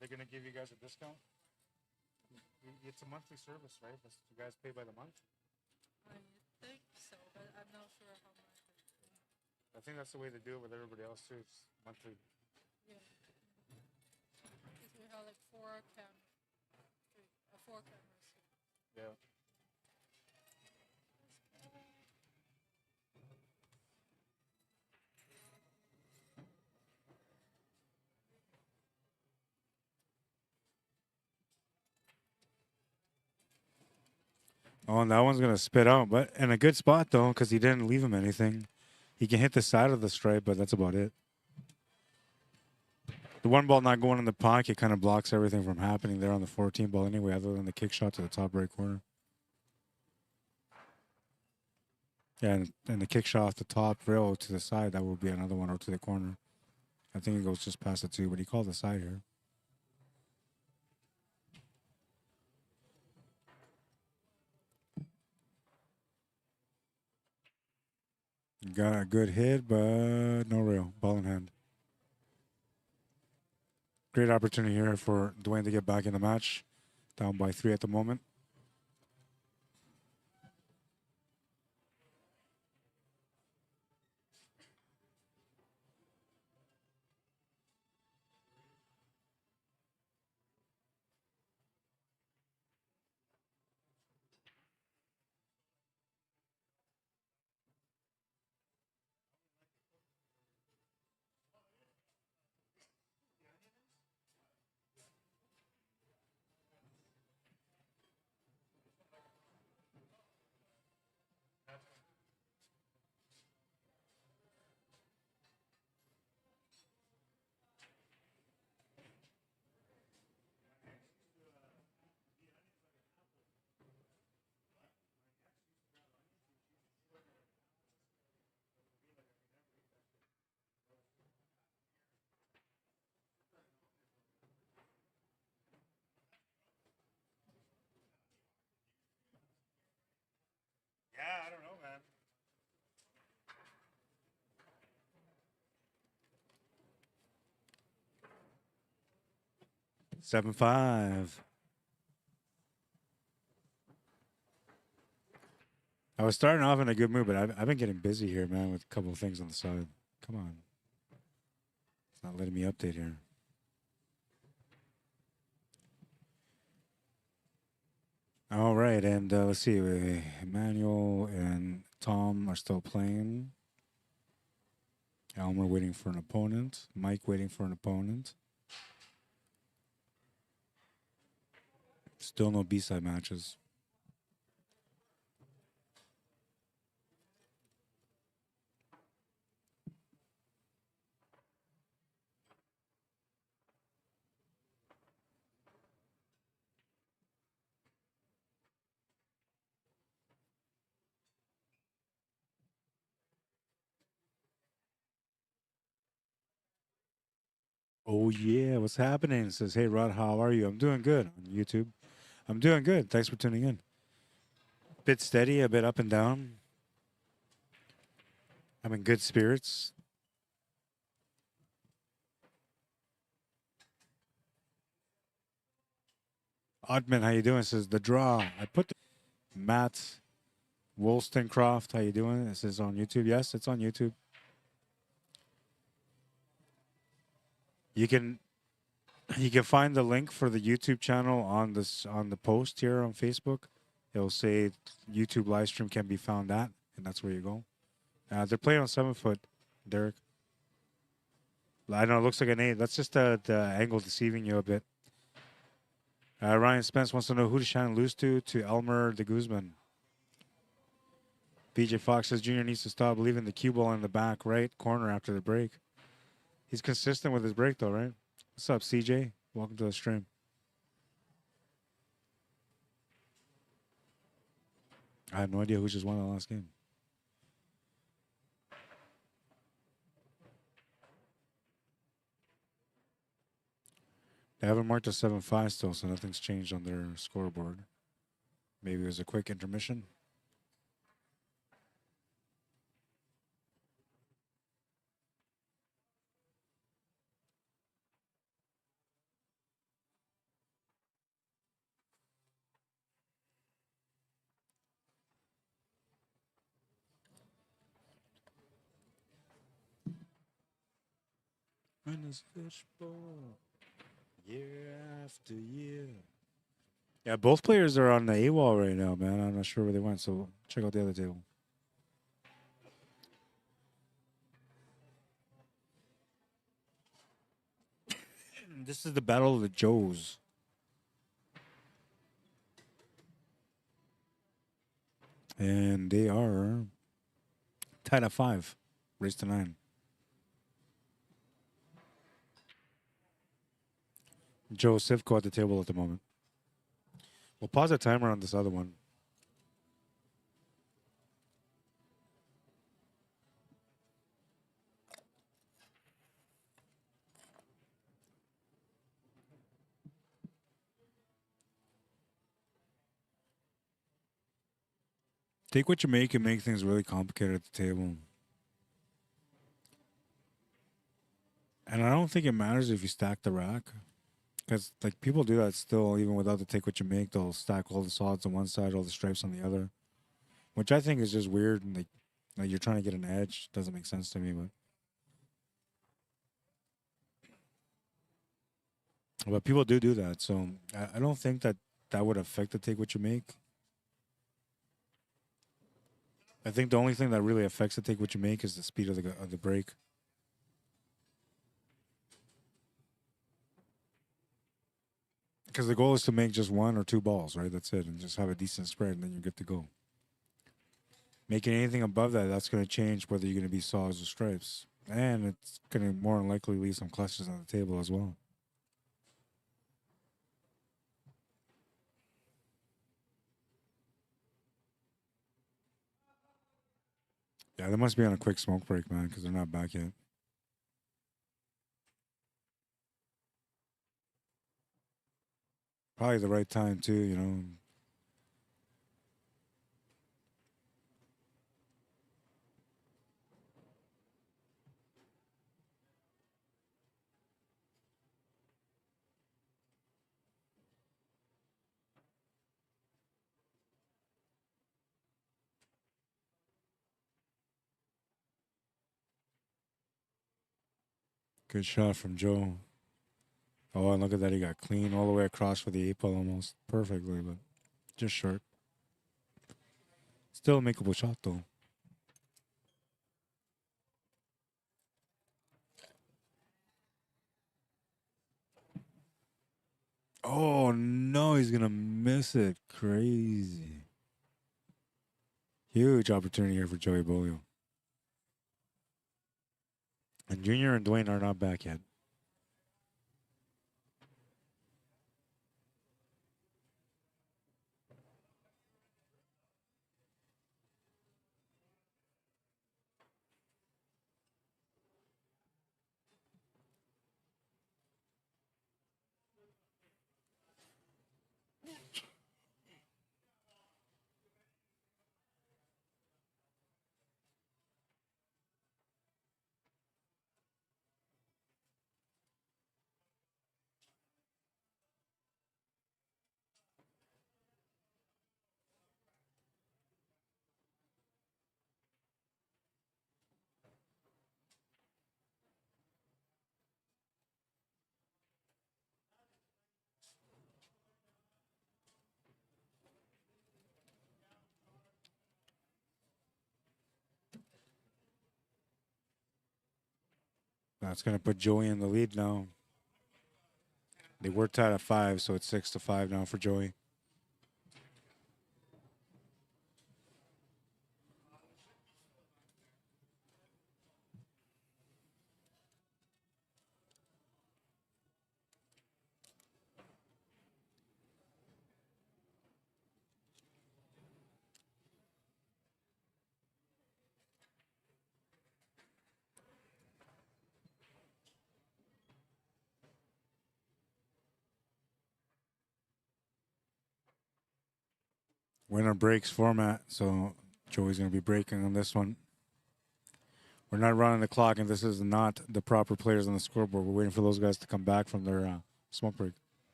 They're gonna give you guys a discount. It's a monthly service, right? You guys pay by the month. I think so, but I'm not sure how much. I think that's the way they do it with everybody else too. It's monthly. Yeah. Because we have like four cameras. Yeah. Oh, and that one's gonna spit out, but in a good spot though, because he didn't leave him anything. He can hit the side of the stripe, but that's about it. The one ball not going in the pocket kind of blocks everything from happening there on the 14 ball anyway, other than the kick shot to the top right corner. Yeah, and the kick shot off the top rail to the side, that will be another one, or to the corner. I think it goes just past the 2, but he called the side here. Got a good hit, but no rail. Ball in hand. Great opportunity here for Dwayne to get back in the match. Down by 3 at the moment. I don't know, man. Seven five. I was starting off in a good mood, but I've been getting busy here, man, with a couple of things on the side. Come on. It's not letting me update here. All right, and let's see. Emmanuel and Tom are still playing. Elmer waiting for an opponent. Mike waiting for an opponent. Still no B-side matches. Oh, yeah. What's happening? It says, hey, Rod, how are you? I'm doing good on YouTube. I'm doing good. Thanks for tuning in. Bit steady, a bit up and down. I'm in good spirits. Oddman, how you doing? It says, the draw. I put the Matt Wollstonecroft, how you doing? This is on YouTube. Yes, it's on YouTube. You can find the link for the YouTube channel on the post here on Facebook. It'll say YouTube live stream can be found at, and that's where you go. They're playing on 7 foot, Derek. I know it looks like an 8. That's just the angle deceiving you a bit. Ryan Spence wants to know who to Shannon lose to Elmer de Guzman. BJ Fox says Junior needs to stop leaving the cue ball in the back right corner after the break. He's consistent with his break though, right? What's up, CJ? Welcome to the stream. I have no idea who just won the last game. They haven't marked a 7-5 still, so nothing's changed on their scoreboard. Maybe it was a quick intermission. Winners fishbowl, year after year. Yeah, both players are on the AWOL right now, man. I'm not sure where they went, so check out the other table. This is the Battle of the Joes. And they are tied at 5, race to 9. Joe Sivko at the table at the moment. We'll pause the timer on this other one. Take what you make and make things really complicated at the table. And I don't think it matters if you stack the rack. Because like people do that still, even without the take what you make, they'll stack all the solids on one side, all the stripes on the other. Which I think is just weird, and like you're trying to get an edge. Doesn't make sense to me, but people do that. So I don't think that would affect the take what you make. I think the only thing that really affects the take what you make is the speed of the break. Because the goal is to make just 1 or 2 balls, right? That's it, and just have a decent spread, and then you're good to go. Making anything above that, that's going to change whether you're going to be solids or stripes. And it's going to more than likely leave some clutches on the table as well. Yeah, they must be on a quick smoke break, man, because they're not back yet. Probably the right time, too, you know. Good shot from Joe. Oh, and look at that. He got clean all the way across for the 8-ball almost perfectly, but just short. Still a makeable shot, though. Oh, no. He's going to miss it. Crazy. Huge opportunity here for Joey Bolio. And Junior and Dwayne are not back yet. That's going to put Joey in the lead now. They were tied at 5, so it's 6-5 now for Joey. Winner breaks format, so Joey's going to be breaking on this one. We're not running the clock, and this is not the proper players on the scoreboard. We're waiting for those guys to come back from their smoke break.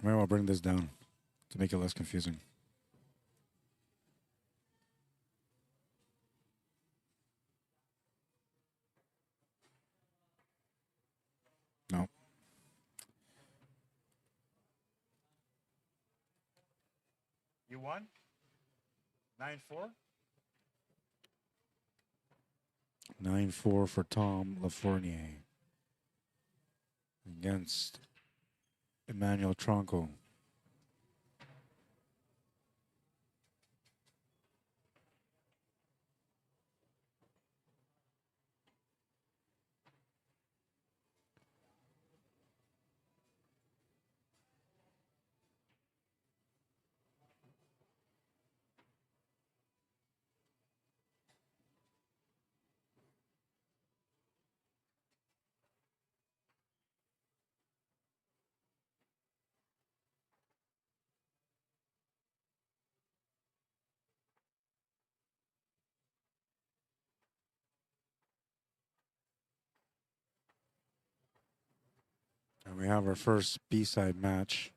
Maybe I'll bring this down to make it less confusing. No. You won? 9-4? 9-4 for Tom Lafournier against Emmanuel Tronco. And we have our first B-side match.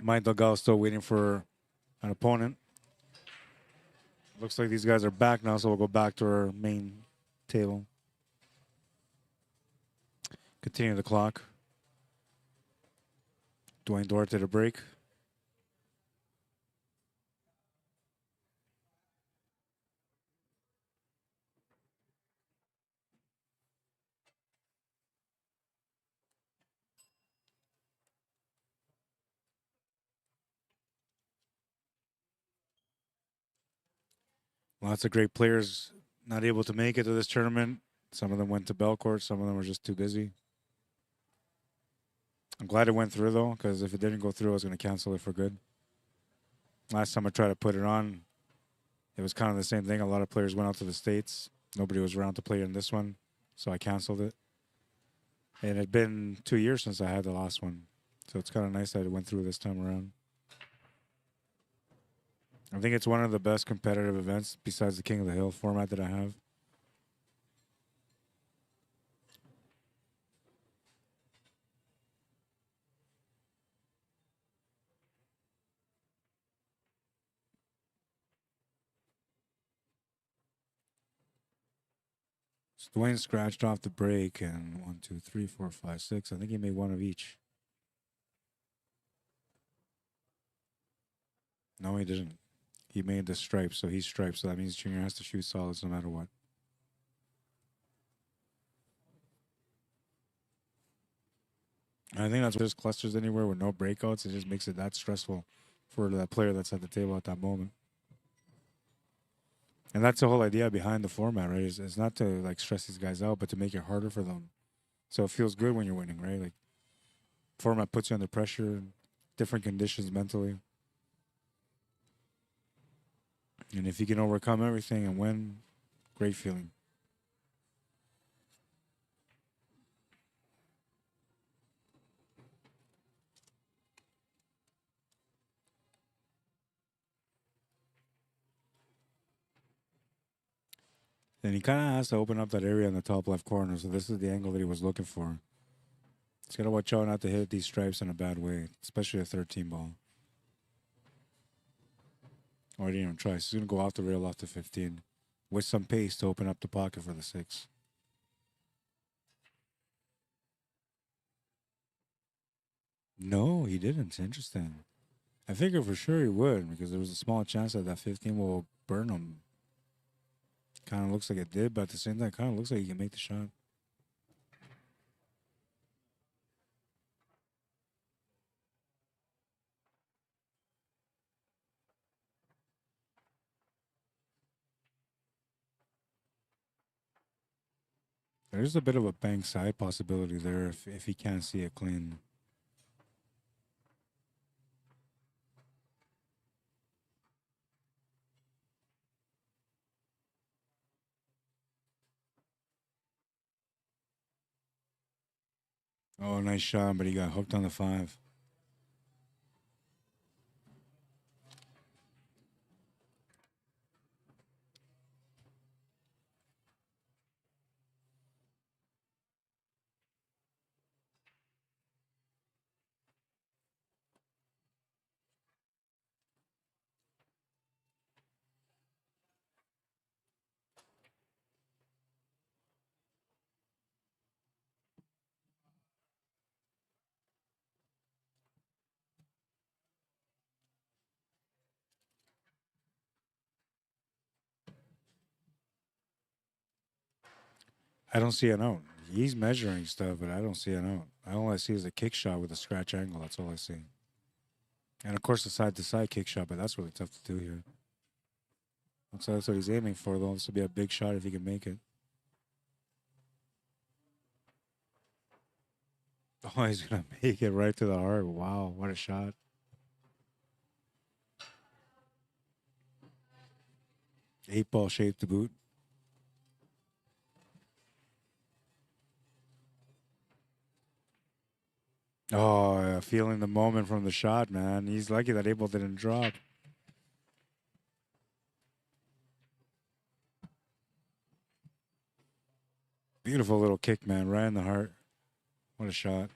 Mike Delgado still waiting for an opponent. Looks like these guys are back now, so we'll go back to our main table. Continue the clock. Dwayne Duarte to break. Lots of great players not able to make it to this tournament. Some of them went to Belcourt. Some of them were just too busy. I'm glad it went through, though, because if it didn't go through, I was going to cancel it for good. Last time I tried to put it on, it was kind of the same thing. A lot of players went out to the States. Nobody was around to play in this one, so I canceled it. And it had been 2 years since I had the last one, so it's kind of nice that it went through this time around. I think it's one of the best competitive events besides the King of the Hill format that I have. So Dwayne scratched off the break, and 1, 2, 3, 4, 5, 6. I think he made one of each. No, he didn't. He made the stripe, so he's striped. So that means Junior has to shoot solids no matter what. And I think that's what just clusters anywhere with no breakouts. It just makes it that stressful for that player that's at the table at that moment. And that's the whole idea behind the format, right? It's not to like stress these guys out, but to make it harder for them. So it feels good when you're winning, right? Like format puts you under pressure, different conditions mentally. And if you can overcome everything and win, great feeling. And he kind of has to open up that area in the top left corner. So this is the angle that he was looking for. He's got to watch out not to hit these stripes in a bad way, especially a 13 ball. Or he didn't even try. He's going to go off the rail off the 15 with some pace to open up the pocket for the 6. No, he didn't. Interesting. I figured for sure he would because there was a small chance that that 15 will burn him. Kind of looks like it did, but at the same time, kind of looks like he can make the shot. There's a bit of a bank side possibility there if he can't see it clean. Oh, nice shot, but he got hooked on the 5. I don't see an out. He's measuring stuff, but I don't see an out. All I see is a kick shot with a scratch angle. That's all I see. And of course, the side-to-side kick shot, but that's really tough to do here. So that's what he's aiming for, though. This will be a big shot if he can make it. Oh, he's going to make it right to the heart. Wow, what a shot. Eight-ball shape to boot. Oh, feeling the moment from the shot, man. He's lucky that 8-ball didn't drop. Beautiful little kick, man. Right in the heart. What a shot.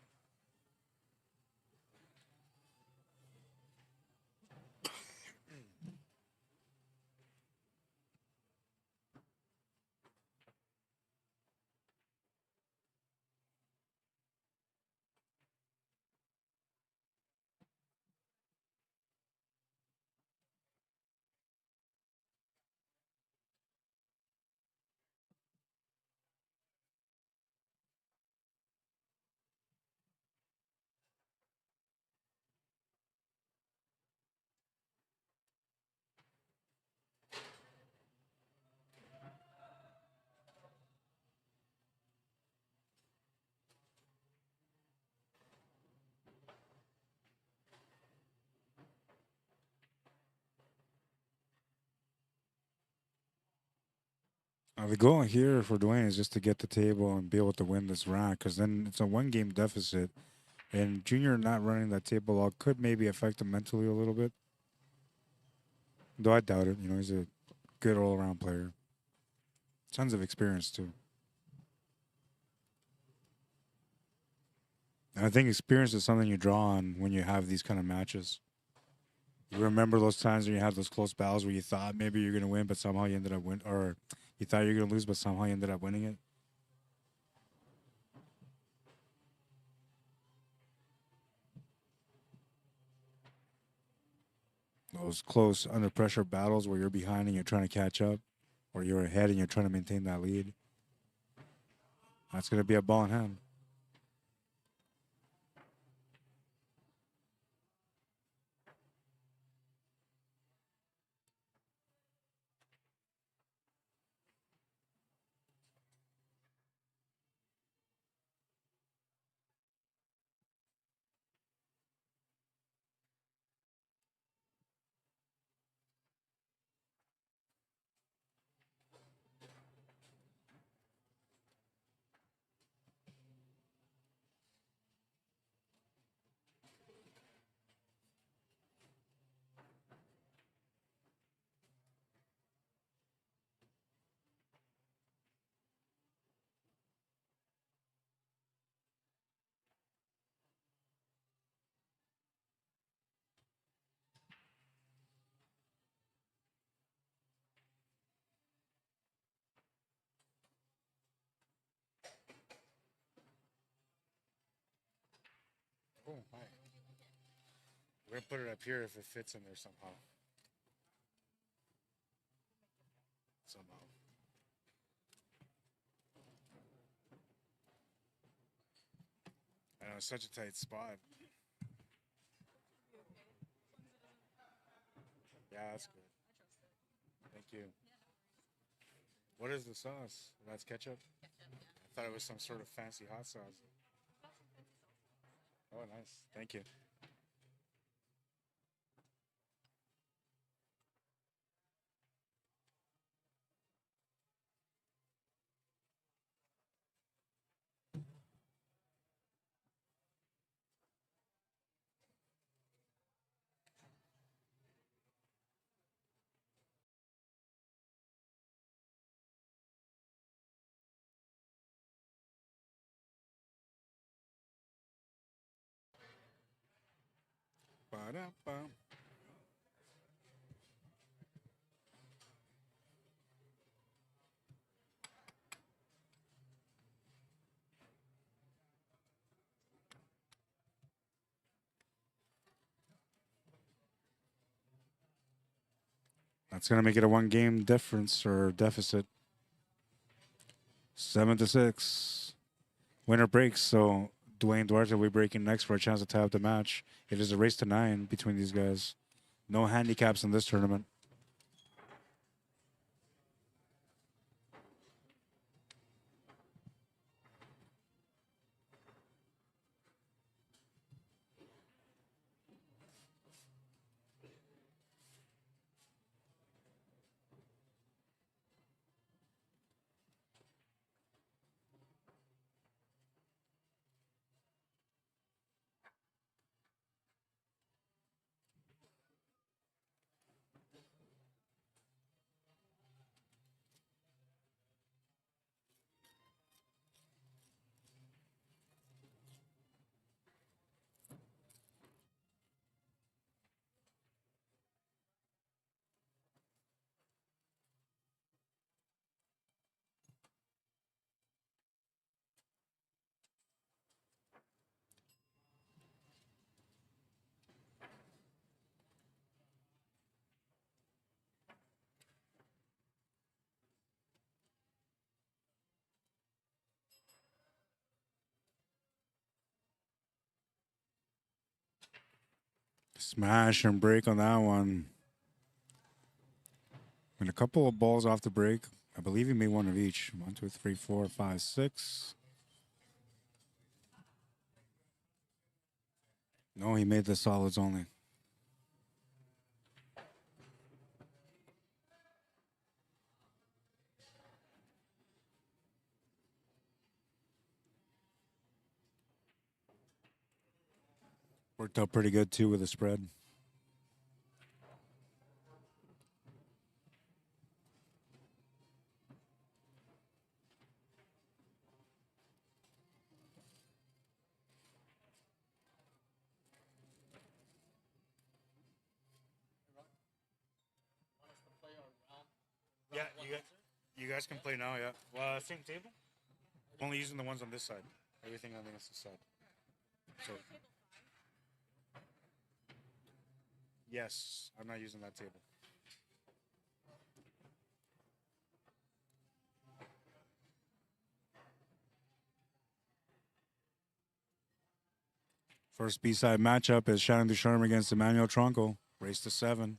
The goal here for Dwayne is just to get the table and be able to win this round, because then it's a 1-game deficit. And Junior not running that table out could maybe affect him mentally a little bit. Though I doubt it. You know, he's a good all-around player. Tons of experience, too. And I think experience is something you draw on when you have these kind of matches. You remember those times when you had those close battles where you thought maybe you're going to win, but somehow you ended up winning, or you thought you were going to lose, but somehow you ended up winning it. Those close under pressure battles where you're behind and you're trying to catch up, or you're ahead and you're trying to maintain that lead. That's going to be a ball in hand. Oh, hi. We're going to put it up here if it fits in there somehow. Somehow. I know, it's such a tight spot. Yeah, that's good. Thank you. What is the sauce? That's ketchup? I thought it was some sort of fancy hot sauce. Oh, nice. Thank you. Ba-da-ba. That's gonna make it a one-game difference or deficit. 7-6. Winner breaks. So Dwayne Duarte will be breaking next for a chance to tie up the match. It is a race to 9 between these guys. No handicaps in this tournament. Smash and break on that one. And a couple of balls off the break. I believe he made one of each. 1, 2, 3, 4, 5, 6. No, he made the solids only. Worked out pretty good too with the spread. You guys can play now, yeah. Same table? I'm only using the ones on this side. Everything on this side. So. Yes, I'm not using that table. First B-side matchup is Shannon Ducharme against Emmanuel Tronco. Race to 7.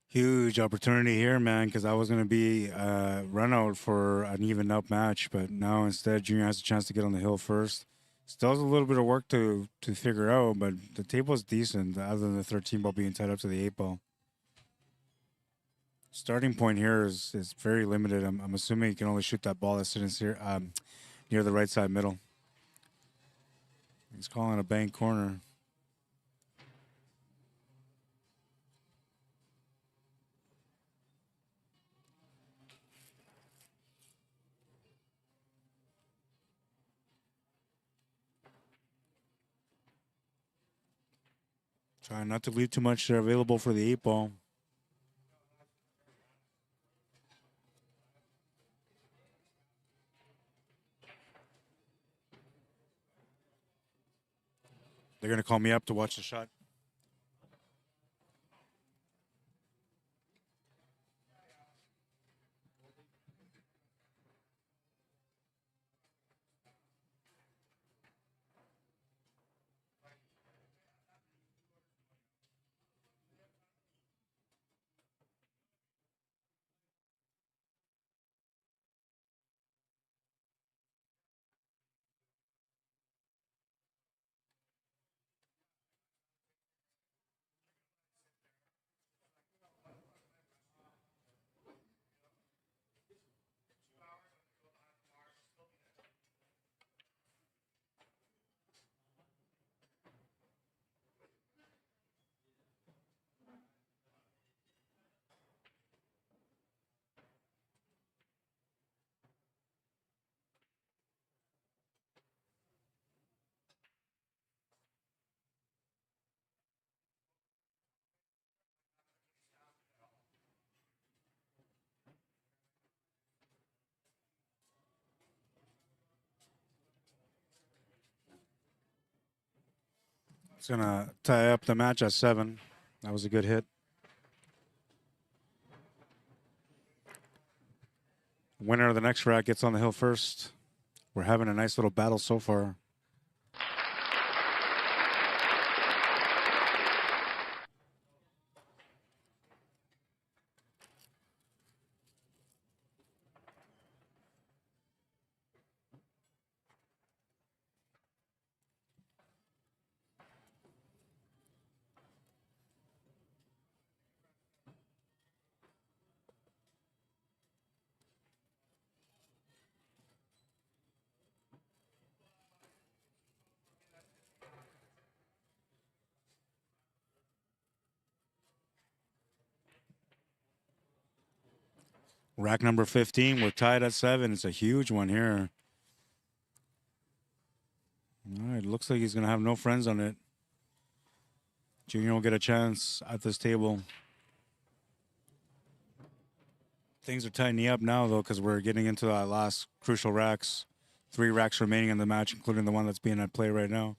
Huge opportunity here, man, because I was going to be run out for an even up match, but now instead Junior has a chance to get on the hill first. Still has a little bit of work to figure out, but the table is decent, other than the 13 ball being tied up to the 8 ball. Starting point here is very limited. I'm assuming he can only shoot that ball that's sitting here, near the right side middle. He's calling a bank corner. Trying not to leave too much available for the 8 ball. They're going to call me up to watch the shot. It's going to tie up the match at 7. That was a good hit. Winner of the next rack gets on the hill first. We're having a nice little battle so far. Rack number 15. We're tied at 7. It's a huge one here. All right, looks like he's going to have no friends on it. Junior will get a chance at this table. Things are tightening up now, though, because we're getting into the last crucial racks. 3 racks remaining in the match, including the one that's being at play right now.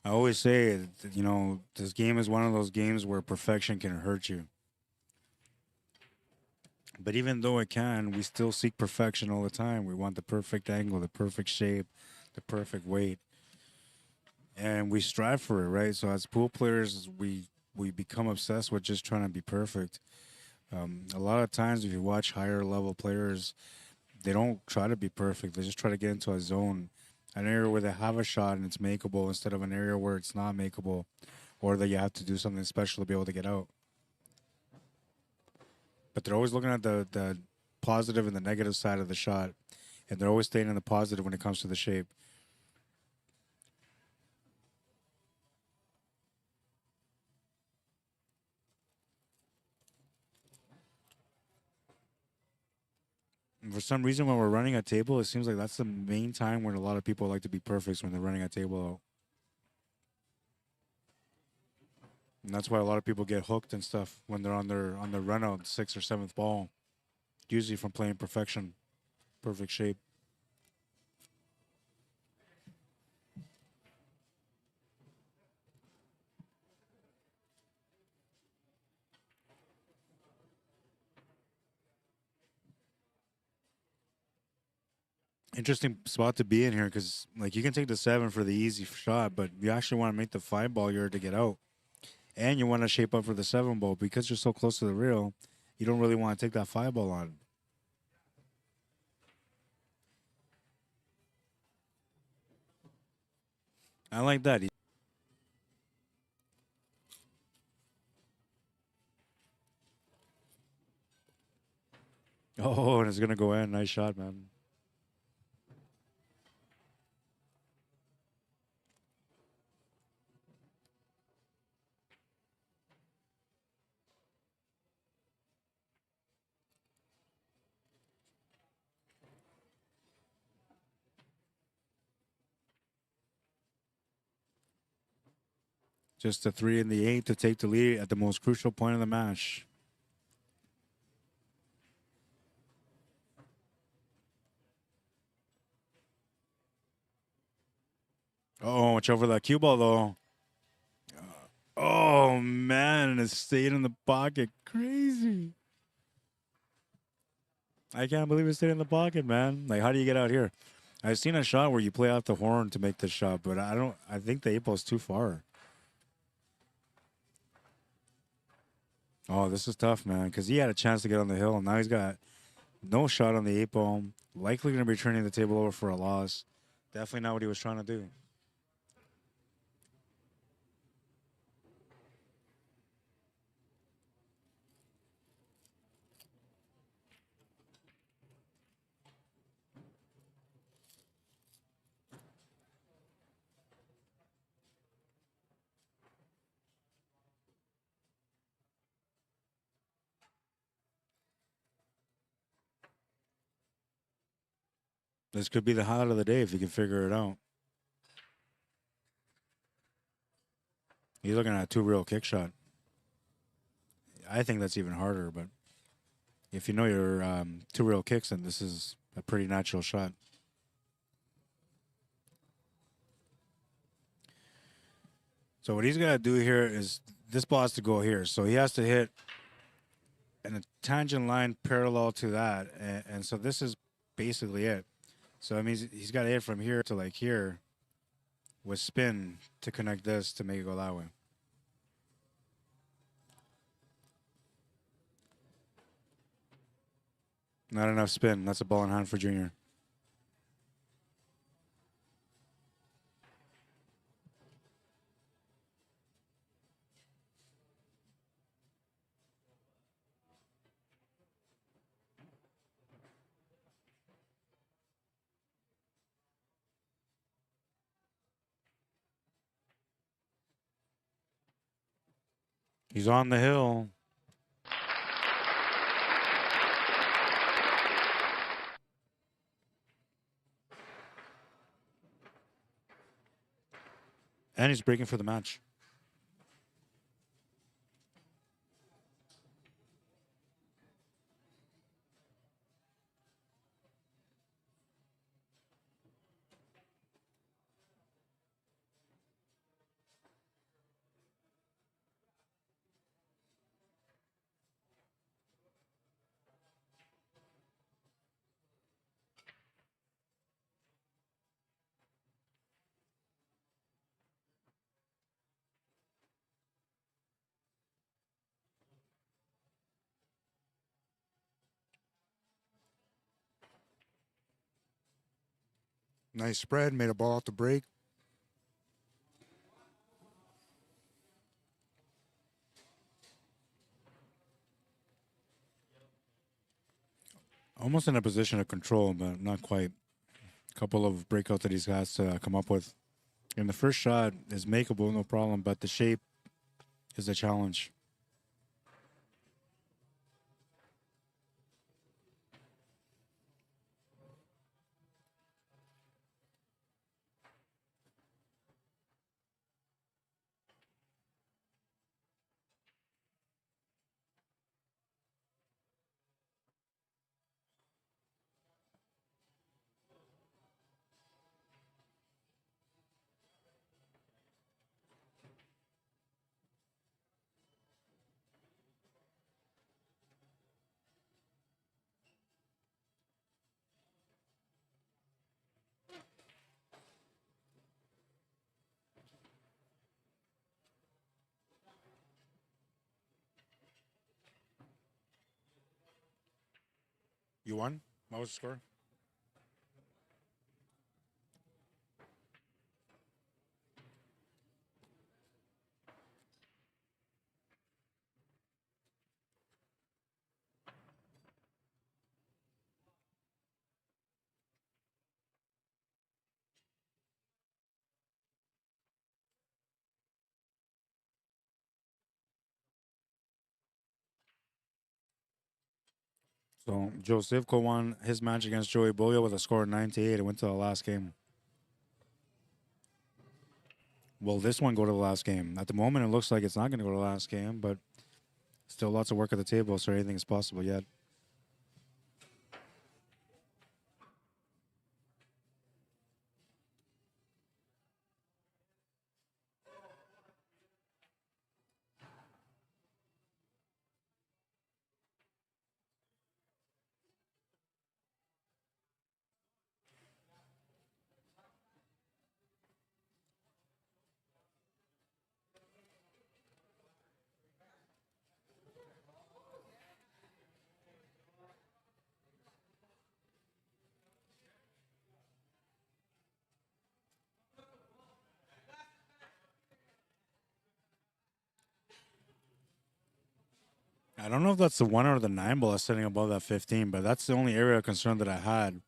I always say, that, you know, this game is one of those games where perfection can hurt you. But even though it can, we still seek perfection all the time. We want the perfect angle, the perfect shape, the perfect weight. And we strive for it, right? So as pool players, we become obsessed with just trying to be perfect. A lot of times, if you watch higher level players, they don't try to be perfect. They just try to get into a zone, an area where they have a shot and it's makeable instead of an area where it's not makeable or that you have to do something special to be able to get out. But they're always looking at the positive and the negative side of the shot, and they're always staying in the positive when it comes to the shape. And for some reason, when we're running a table, it seems like that's the main time when a lot of people like to be perfect when they're running a table out. And that's why a lot of people get hooked and stuff when they're on their run out, 6th or 7th ball. Usually from playing perfection, perfect shape. Interesting spot to be in here because, like, you can take the 7 for the easy shot, but you actually want to make the 5 ball yard to get out. And you want to shape up for the 7 ball because you're so close to the rail. You don't really want to take that 5 ball on. I like that. Oh, and it's going to go in. Nice shot, man. Just a 3 in the 8 to take the lead at the most crucial point of the match. Oh, watch over that cue ball, though. Oh, man. It stayed in the pocket. Crazy. I can't believe it stayed in the pocket, man. Like, how do you get out here? I've seen a shot where you play out the horn to make the shot, but I think the 8-ball's too far. Oh, this is tough, man, because he had a chance to get on the hill, and now he's got no shot on the 8-ball. Likely going to be turning the table over for a loss. Definitely not what he was trying to do. This could be the highlight of the day if he can figure it out. He's looking at a 2-reel kick shot. I think that's even harder, but if you know your 2-reel kicks, then this is a pretty natural shot. So what he's got to do here is this ball has to go here. So he has to hit a tangent line parallel to that. And so this is basically it. So that means he's got to hit from here to like here with spin to connect this to make it go that way. Not enough spin. That's a ball in hand for Junior. He's on the hill. And he's breaking for the match. Nice spread, made a ball off the break. Almost in a position of control, but not quite. A couple of breakouts that he's got to come up with. And the first shot is makeable, no problem, but the shape is a challenge. You won? What was the score? So Joe Sivko won his match against Joey Boya with a score of 9-8 and went to the last game. Will this one go to the last game? At the moment, it looks like it's not going to go to the last game, but still lots of work at the table, so anything is possible yet. I don't know if that's the 1 or the 9 ball that's sitting above that 15, but that's the only area of concern that I had.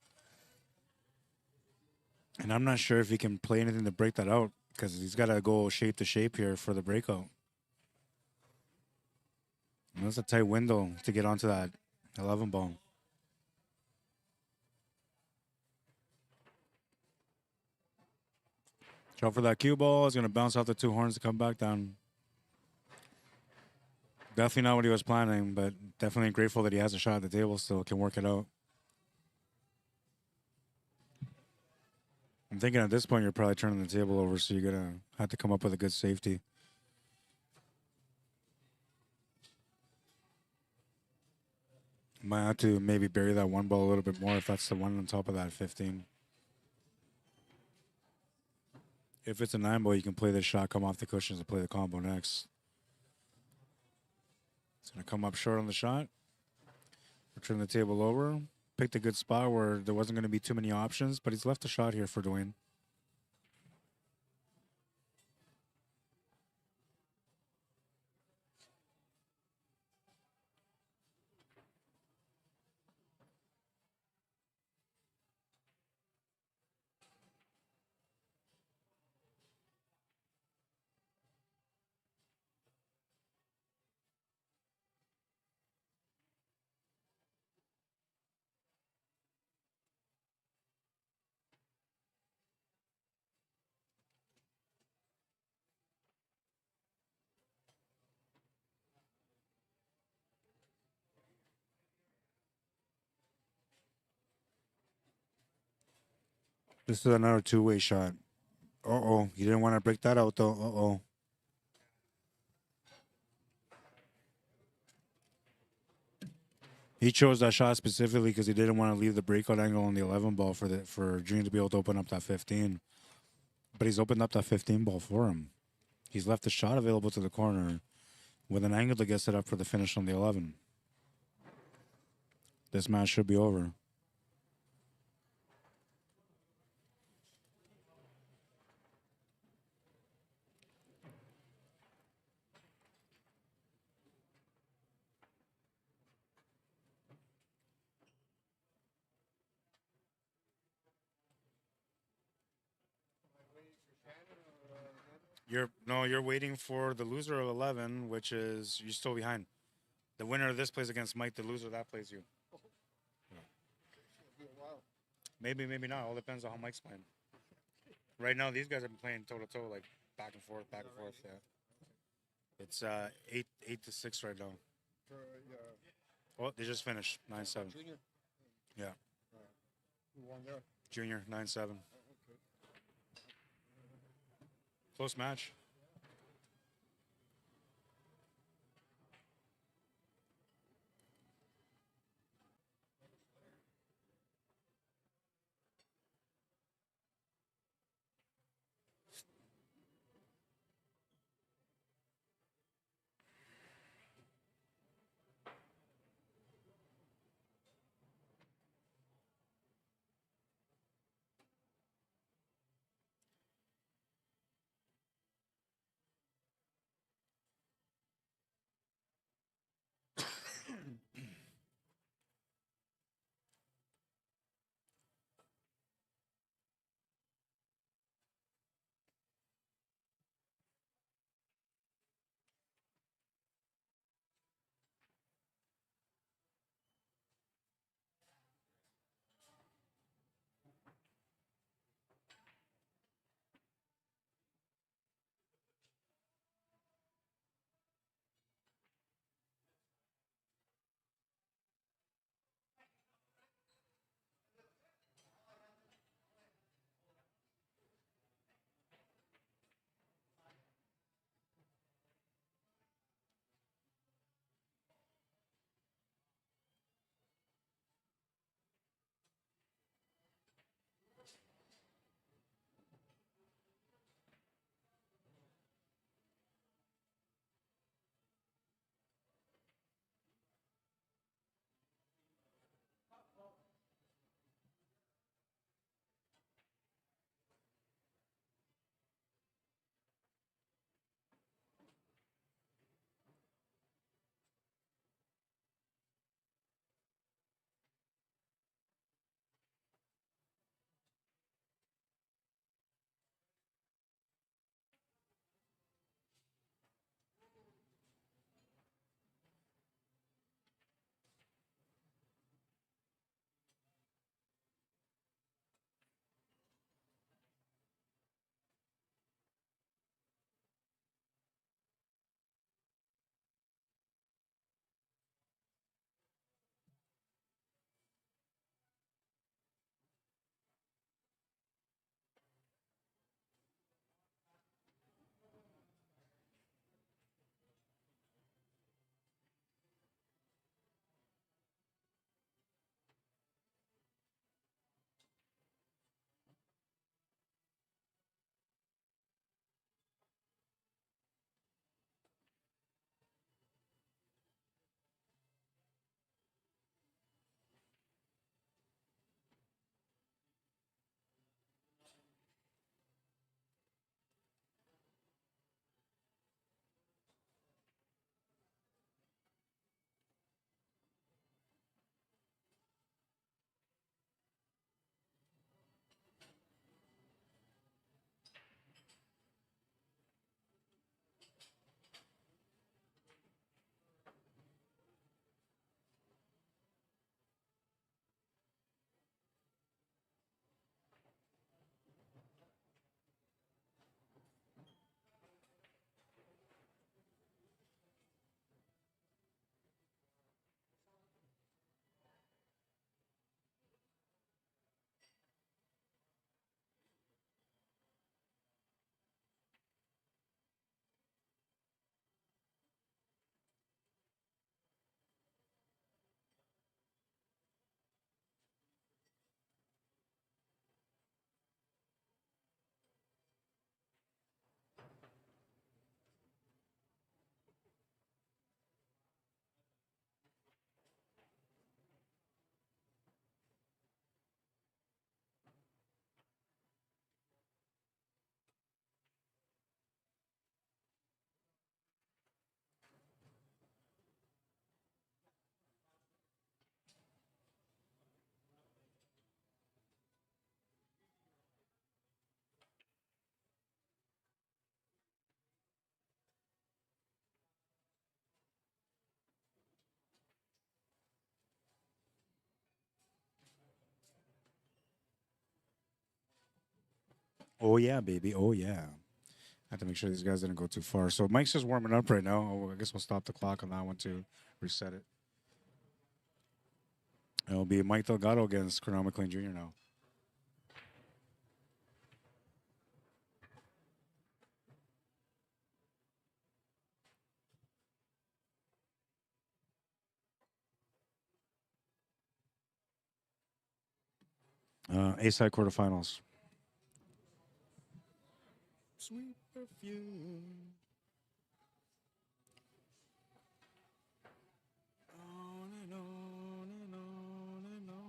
And I'm not sure if he can play anything to break that out because he's got to go shape to shape here for the breakout. And that's a tight window to get onto that 11 ball. Draw for that cue ball. He's going to bounce off the 2 horns to come back down. Definitely not what he was planning, but definitely grateful that he has a shot at the table still, can work it out. I'm thinking at this point you're probably turning the table over, so you're going to have to come up with a good safety. Might have to maybe bury that 1 ball a little bit more if that's the one on top of that 15. If it's a 9 ball, you can play this shot, come off the cushions, and play the combo next. It's going to come up short on the shot. Turn the table over. Picked a good spot where there wasn't going to be too many options, but he's left a shot here for Dwayne. This is another 2-way shot. Uh-oh. You didn't want to break that out, though. Uh-oh. He chose that shot specifically because he didn't want to leave the breakout angle on the 11 ball for Junior to be able to open up that 15. But he's opened up that 15 ball for him. He's left the shot available to the corner with an angle to get set up for the finish on the 11. This match should be over. You're waiting for the loser of 11, which is you're still behind. The winner of this plays against Mike. The loser of that plays you. Maybe, maybe not. All depends on how Mike's playing. Right now, these guys have been playing toe to toe, like back and forth, back and forth. Yeah. It's 8-6 right now. Oh, they just finished 9-7. Junior? Yeah. Who won there? Junior 9-7. Close match. Oh yeah, baby. Oh yeah. I have to make sure these guys didn't go too far. So Mike's just warming up right now. Oh, I guess we'll stop the clock on that one to reset it. It'll be Mike Delgado against Cornell McLean Jr. now. A-side quarterfinals. Sweet perfume. On and on and on and on.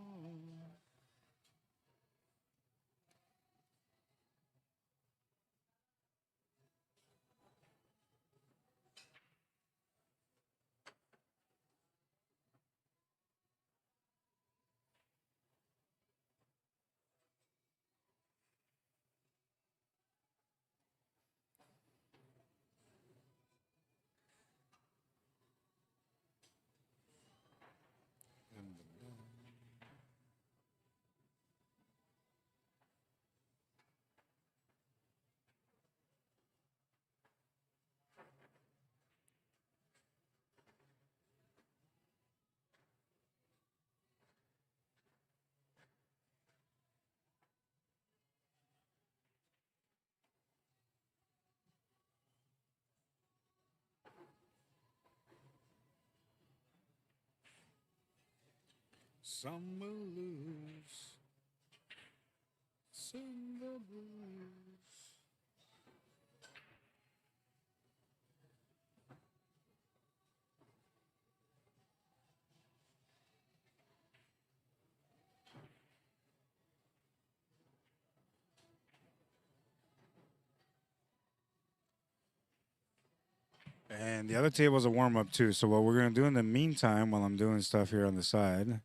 Some will lose, some will lose. And the other table's a warm-up too. So what we're gonna do in the meantime, while I'm doing stuff here on the side,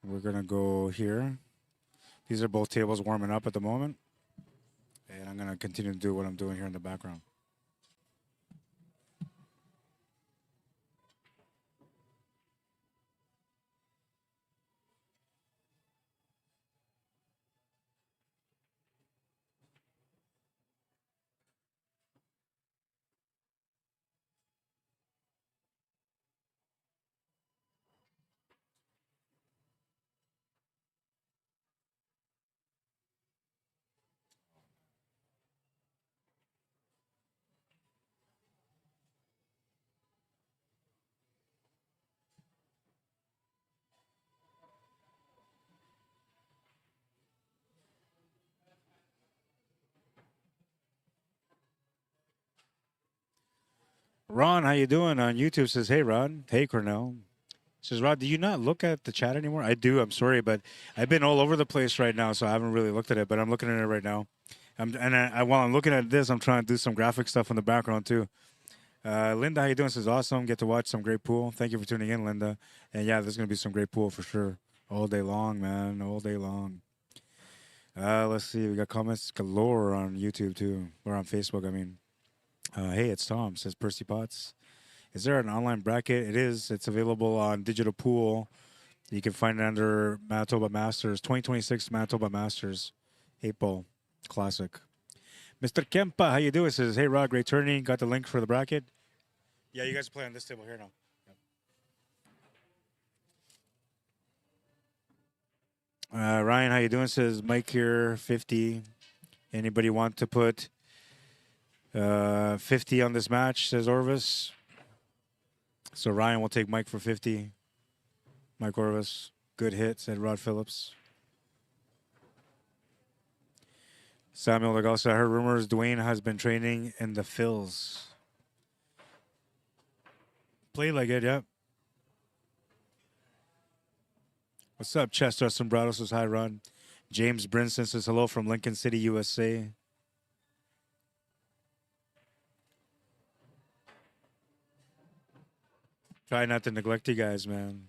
we're gonna go here. These are both tables warming up at the moment. And I'm gonna continue to do what I'm doing here in the background. Ron, how you doing on YouTube? Says, hey, Ron. Hey, Cornell. Says, Rod, do you not look at the chat anymore? I do. I'm sorry, but I've been all over the place right now, so I haven't really looked at it, but I'm looking at it right now. While I'm looking at this, I'm trying to do some graphic stuff in the background, too. Linda, how you doing? Says, awesome. Get to watch some great pool. Thank you for tuning in, Linda. And, yeah, there's going to be some great pool for sure. All day long, man. All day long. Let's see. We got comments galore on YouTube, too. Or on Facebook, I mean. Hey, it's Tom, says Percy Potts. Is there an online bracket? It is. It's available on Digital Pool. You can find it under Manitoba Masters, 2026 Manitoba Masters, 8-ball classic. Mr. Kempa, how you doing? Says, hey, Rod, great turning. Got the link for the bracket? Yeah, you guys play on this table here now. Yep. Ryan, how you doing? Says, Mike here, 50. Anybody want to put 50 on this match, says Orvis. So Ryan will take Mike for 50. Mike Orvis. Good hit, said Rod Phillips. Samuel Legalsa, I heard rumors Dwayne has been training in the Phils. Play like it, yep. What's up, Chester Sombrado says hi, Ron. James Brinson says hello from Lincoln City, USA. Try not to neglect you guys, man.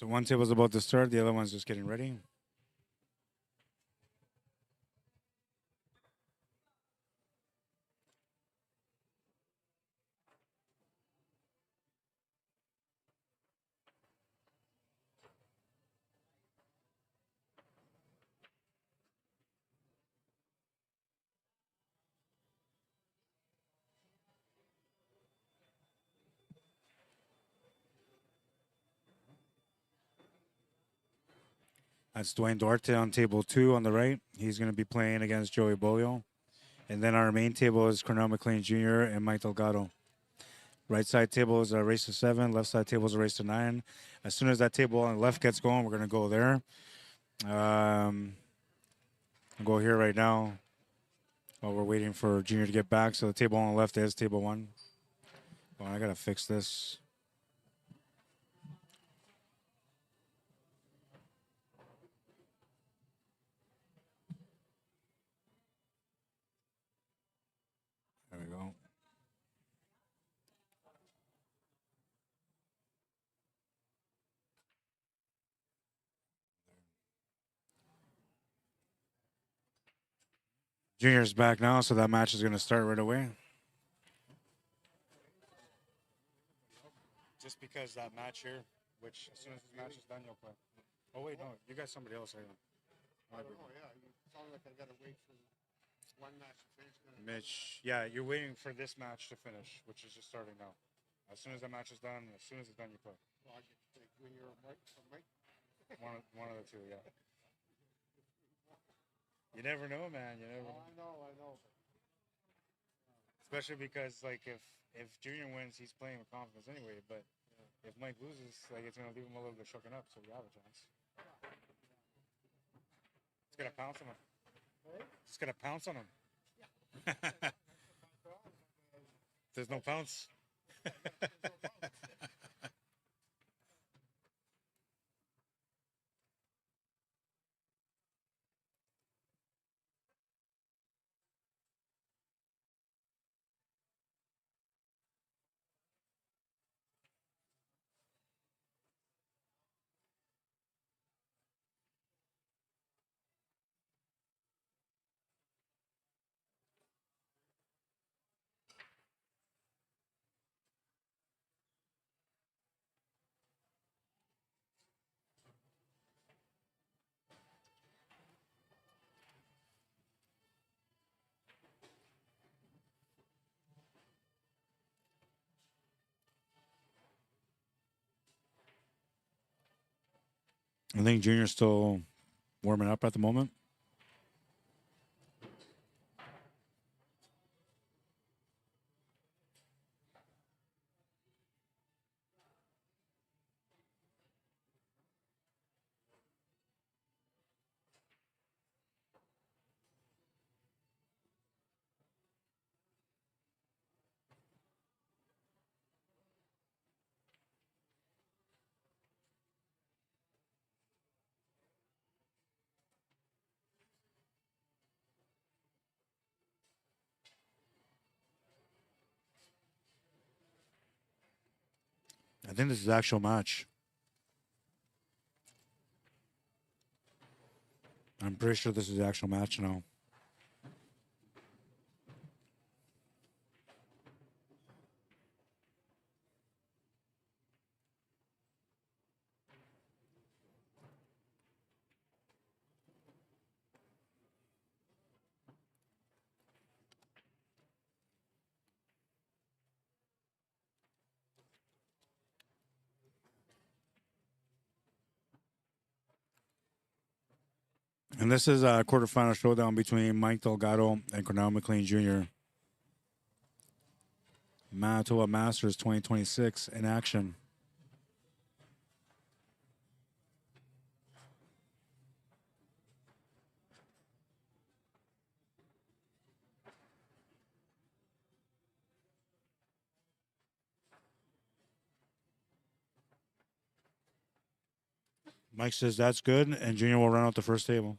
So one table's about to start, the other one's just getting ready. That's Dwayne Duarte on table 2 on the right. He's going to be playing against Joey Bolio. And then our main table is Cornell McLean Jr. and Mike Delgado. Right side table is a race to 7. Left side table is a race to 9. As soon as that table on the left gets going, we're going to go there. I'll go here right now while we're waiting for Junior to get back. So the table on the left is table 1. Oh, I got to fix this. There we go. Junior's back now, so that match is going to start right away. Just because that match here, which as soon as this match is done, you'll play. Oh, wait, no, you got somebody else here. I don't know, yeah. You sound like I gotta wait for one match to finish. Mitch, yeah, you're waiting for this match to finish, which is just starting now. As soon as that match is done, as soon as it's done, you play. Well, I get to take when you're Mike. One of the two, yeah. You never know, man. You never. Oh, I know. Especially because, like, if Junior wins, he's playing with confidence anyway. But if Mike loses, like, it's gonna leave him a little bit shooken up. So we have a chance. Just gotta pounce on him. Just gotta pounce on him. There's no pounce. I think Junior's still warming up at the moment. I think this is the actual match. I'm pretty sure this is the actual match now. And this is a quarterfinal showdown between Mike Delgado and Cornell McLean Jr. Manitoba Masters 2026 in action. Mike says that's good, and Junior will run out the first table.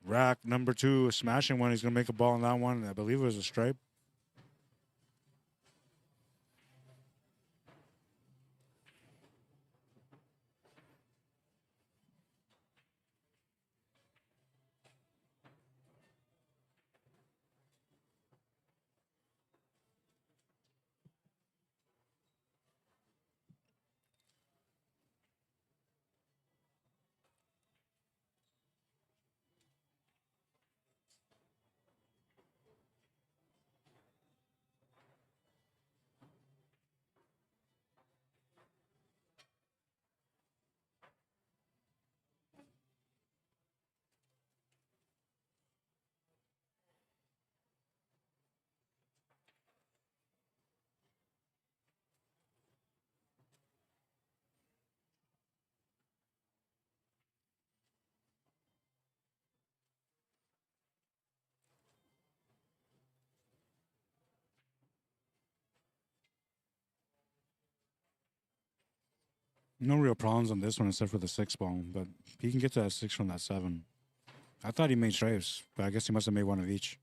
Rack number 2, smashing one. He's going to make a ball on that one. I believe it was a stripe. No real problems on this one except for the 6 ball, but he can get to that 6 from that 7. I thought he made stripes, but I guess he must have made one of each.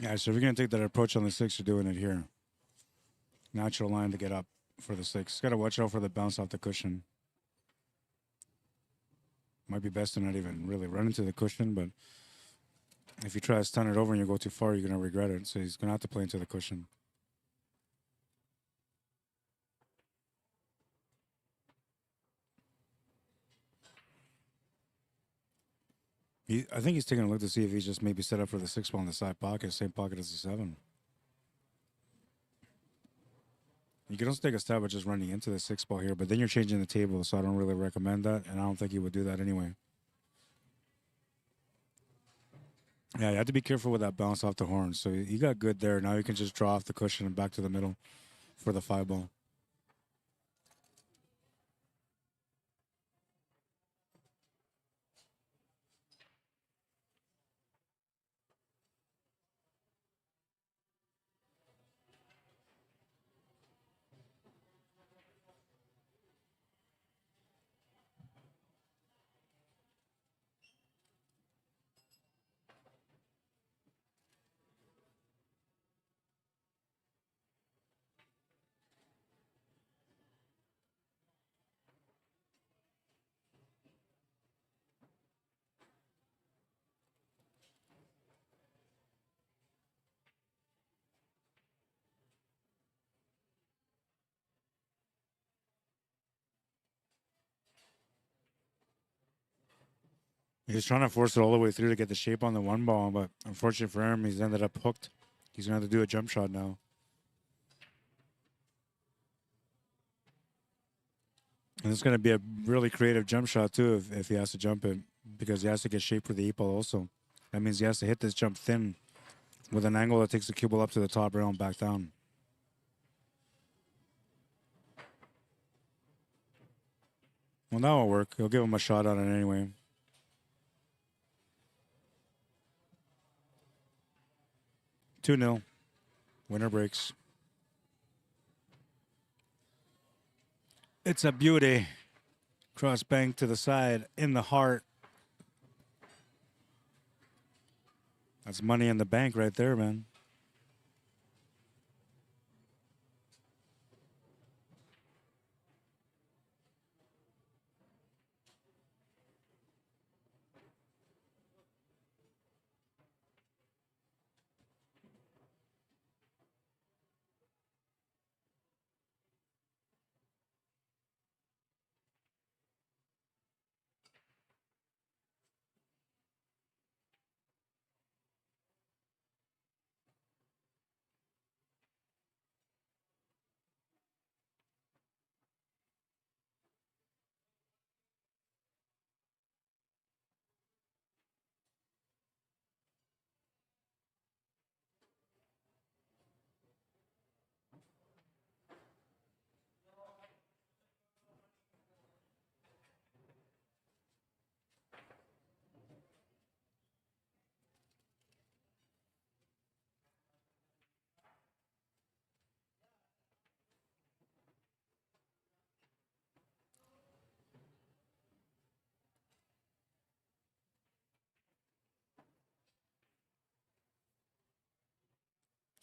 Yeah, so if you're going to take that approach on the 6, you're doing it here. Natural line to get up for the 6. Got to watch out for the bounce off the cushion. Might be best to not even really run into the cushion, but if you try to stun it over and you go too far, you're going to regret it. So he's going to have to play into the cushion. I think he's taking a look to see if he's just maybe set up for the 6 ball in the side pocket, same pocket as the 7. You can also take a stab at just running into the 6 ball here, but then you're changing the table, so I don't really recommend that, and I don't think he would do that anyway. Yeah, you have to be careful with that bounce off the horn. So you got good there. Now you can just draw off the cushion and back to the middle for the 5 ball. He's trying to force it all the way through to get the shape on the 1 ball, but unfortunately for him, he's ended up hooked. He's going to have to do a jump shot now. And it's going to be a really creative jump shot, too, if he has to jump it, because he has to get shape for the 8 ball also. That means he has to hit this jump thin with an angle that takes the cue ball up to the top rail and back down. Well, that will work. He'll give him a shot on it anyway. Two-0. Winner breaks. It's a beauty. Cross bank to the side, in the heart. That's money in the bank right there, man.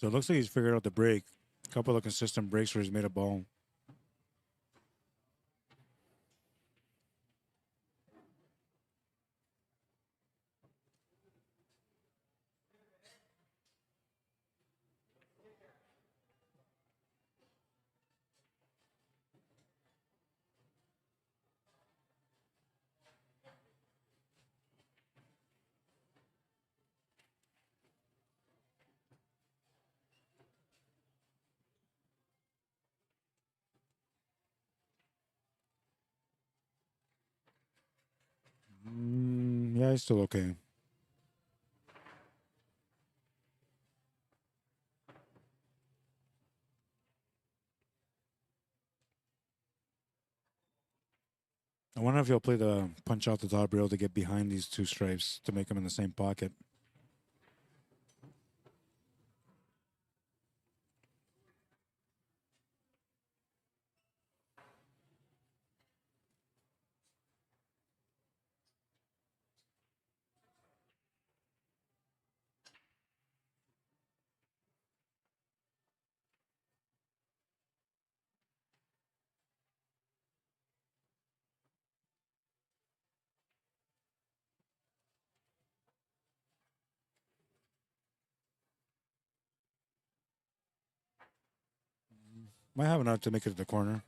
So it looks like he's figured out the break. A couple of consistent breaks where he's made a ball. Yeah, he's still okay. I wonder if he'll play the punch out the top rail to get behind these two stripes to make them in the same pocket. Might have enough to make it to the corner.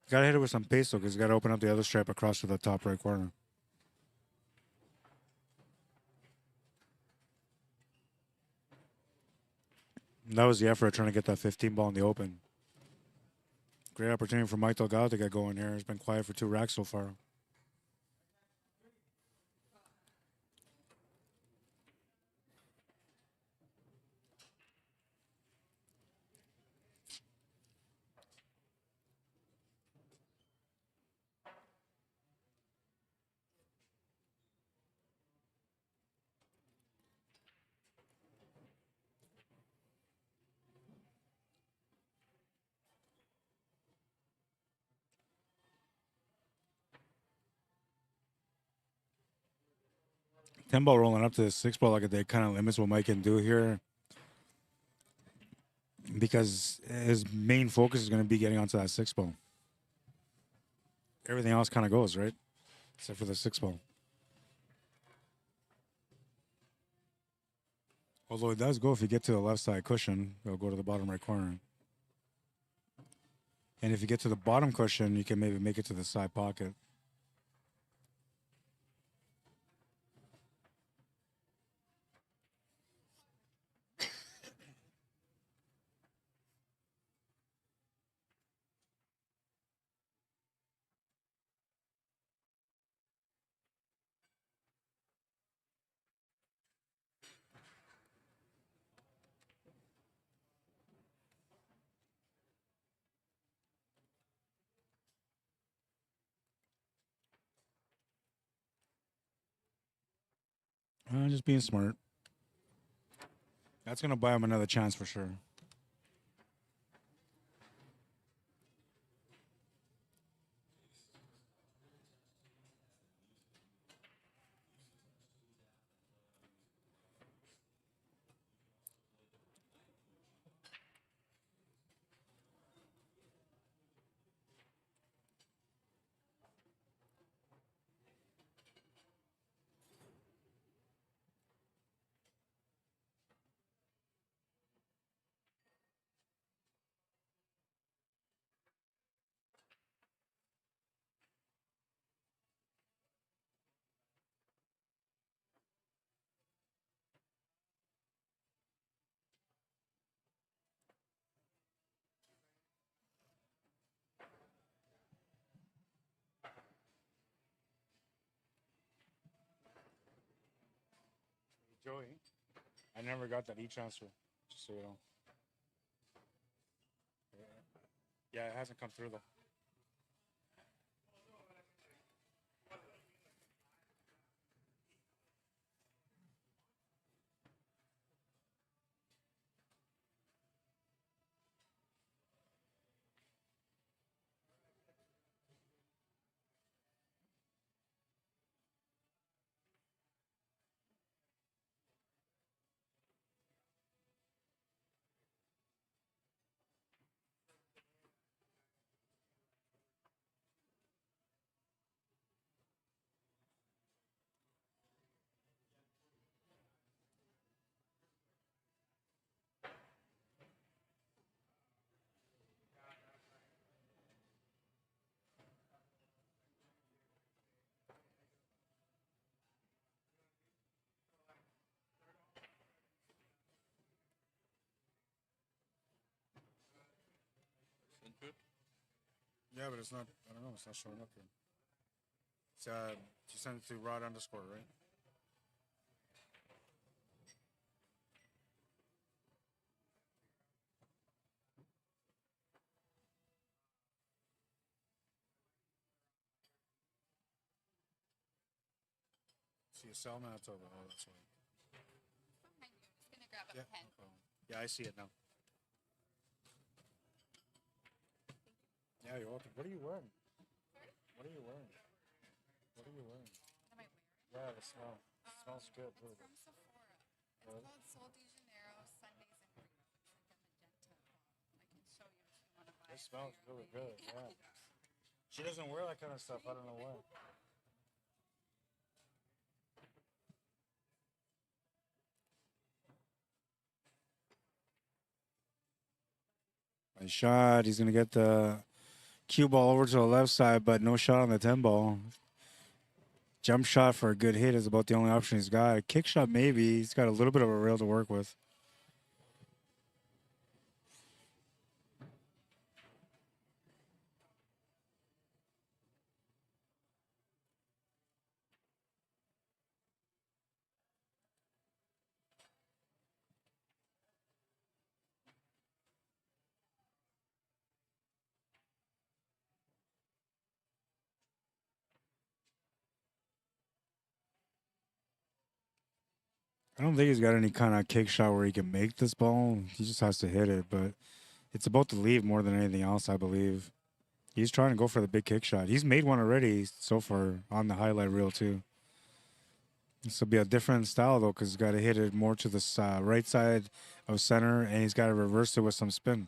Gotta hit it with some pace though, because you gotta open up the other stripe across to the top right corner. And that was the effort trying to get that 15 ball in the open. Great opportunity for Mike Delgado to get going here. He's been quiet for 2 racks so far. Ten ball rolling up to the 6 ball like a day kind of limits what Mike can do here, because his main focus is going to be getting onto that 6 ball. Everything else kind of goes, right? Except for the 6 ball. Although it does go if you get to the left side cushion, it'll go to the bottom right corner. And if you get to the bottom cushion, you can maybe make it to the side pocket. Just being smart. That's going to buy him another chance for sure. Joey, I never got that e-transfer, just so you know. Yeah, it hasn't come through though. input? Yeah, but it's not. I don't know. It's not showing up here. It's you sent it to Rod underscore, right? CSL Manitoba. Oh, that's right. Behind you. I'm just gonna grab a Yeah. pen. No problem. Yeah, I see it now. Yeah, you're welcome. What are you wearing? What are you wearing? What are you wearing? What am I wearing? Yeah, the smell. It smells good too. It's from Sephora. It's Really? called Sol de Janeiro Sundays in Rio. It's like a magenta bottle. I can show you if you want to buy It it. smells really good. Yeah. She doesn't wear that kind of stuff. I don't know why. Nice shot. He's gonna get the cue ball over to the left side, but no shot on the 10 ball. Jump shot for a good hit is about the only option he's got. A kick shot, maybe. He's got a little bit of a rail to work with. I don't think he's got any kind of kick shot where he can make this ball. He just has to hit it, but it's about to leave more than anything else, I believe. He's trying to go for the big kick shot. He's made one already so far on the highlight reel, too. This will be a different style, though, because he's got to hit it more to the right side of center, and he's got to reverse it with some spin.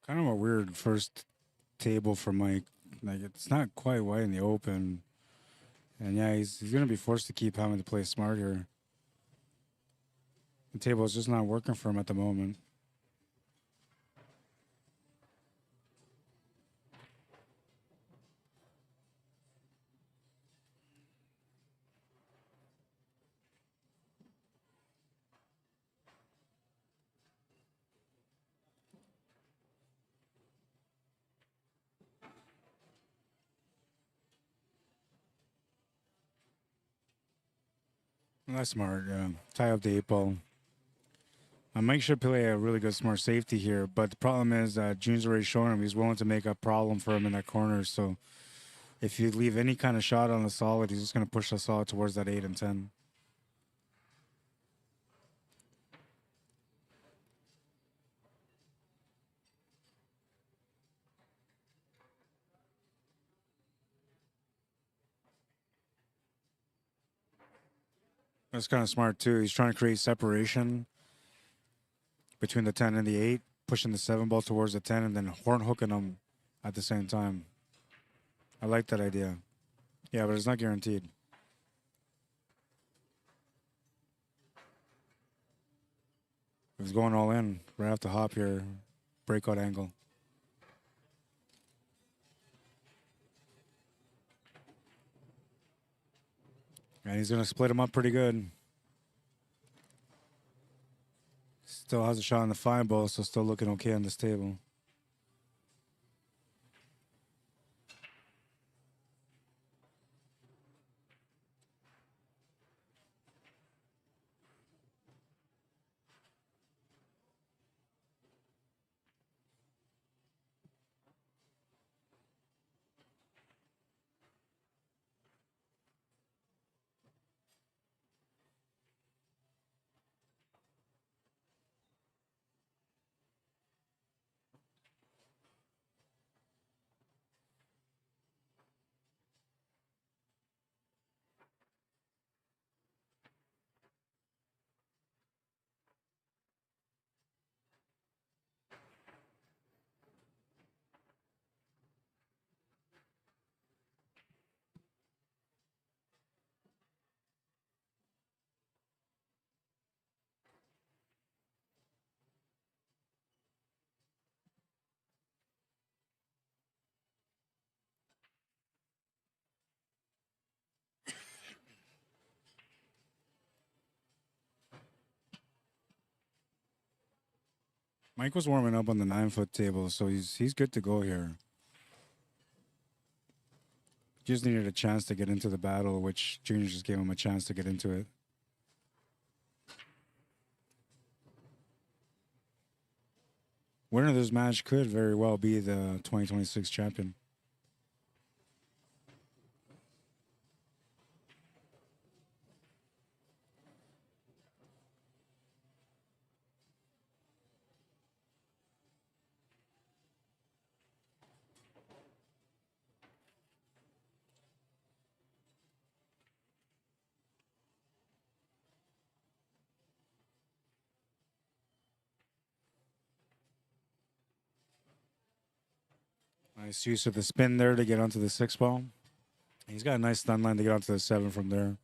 Kind of a weird first table for Mike. Like, it's not quite wide in the open. And yeah, he's going to be forced to keep having to play smart here. The table is just not working for him at the moment. That's smart, yeah. Tie up the 8 ball. Mike should play a really good smart safety here, but the problem is that June's already shown him he's willing to make a problem for him in that corner. So if you leave any kind of shot on the solid, he's just going to push the solid towards that 8 and 10. That's kind of smart too. He's trying to create separation between the 10 and the 8, pushing the 7 ball towards the 10 and then horn hooking them at the same time. I like that idea. Yeah, but it's not guaranteed. He's going all in right off the hop here. Breakout angle. And he's going to split him up pretty good. Still has a shot on the 5 ball, so still looking okay on this table. Mike was warming up on the 9-foot table, so he's good to go here. Just needed a chance to get into the battle, which Junior just gave him a chance to get into it. Winner of this match could very well be the 2026 champion. Nice use of the spin there to get onto the 6 ball. He's got a nice stun line to get onto the 7 from there.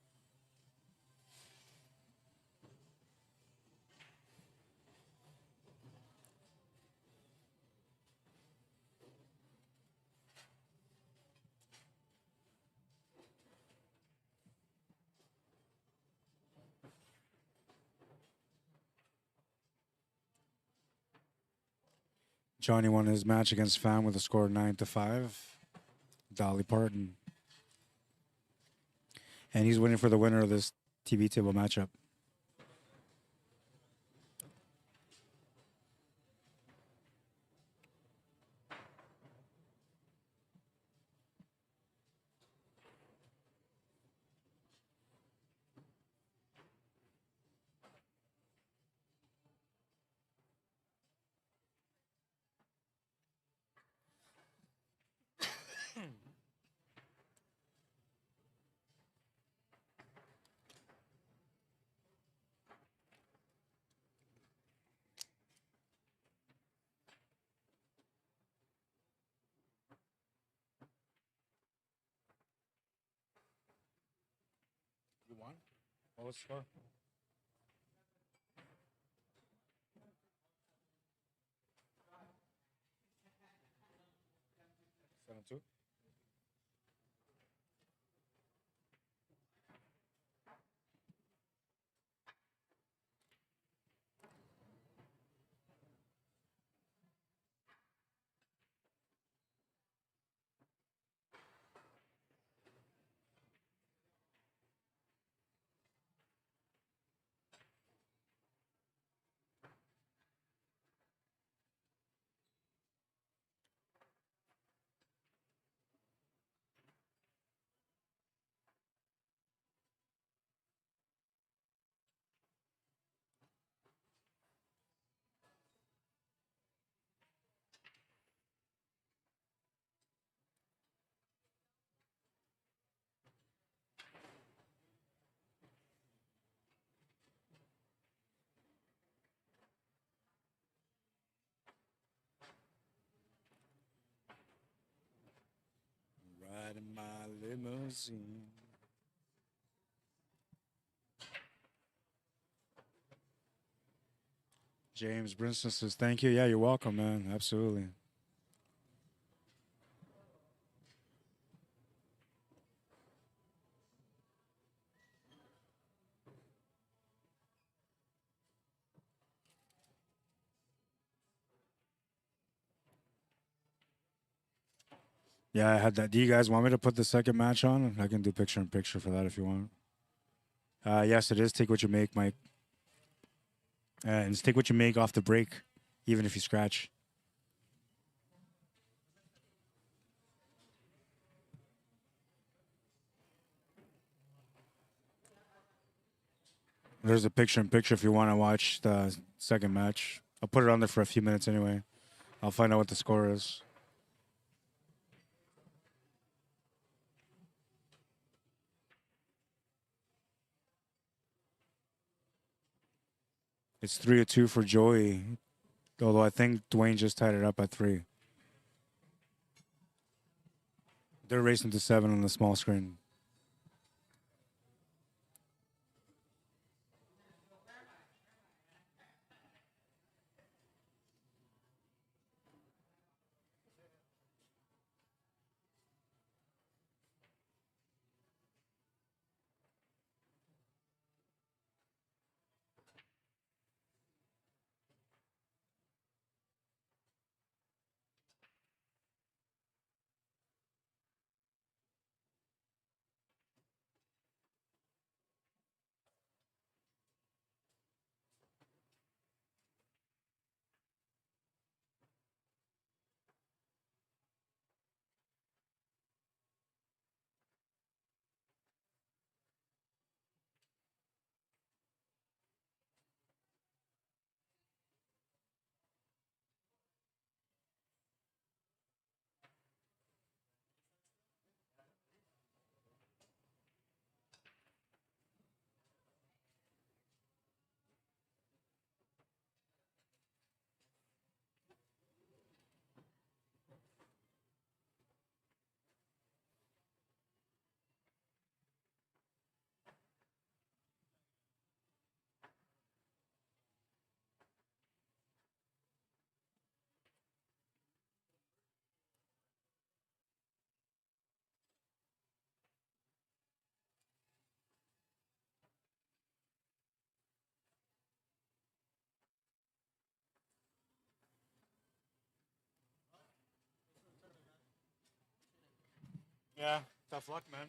Johnny won his match against Fam with a score of 9-5. Dolly Parton. And he's winning for the winner of this TV table matchup. You won? What was the score? 7-2. Riding my limousine. James Brinston says, thank you. Yeah, you're welcome, man. Absolutely. Yeah, I had that. Do you guys want me to put the second match on? I can do picture in picture for that if you want. Yes, it is. Take what you make, Mike. And it's take what you make off the break, even if you scratch. There's a picture in picture if you want to watch the second match. I'll put it on there for a few minutes anyway. I'll find out what the score is. It's 3-2 for Joey, although I think Dwayne just tied it up at 3. They're racing to 7 on the small screen. Yeah, tough luck, man.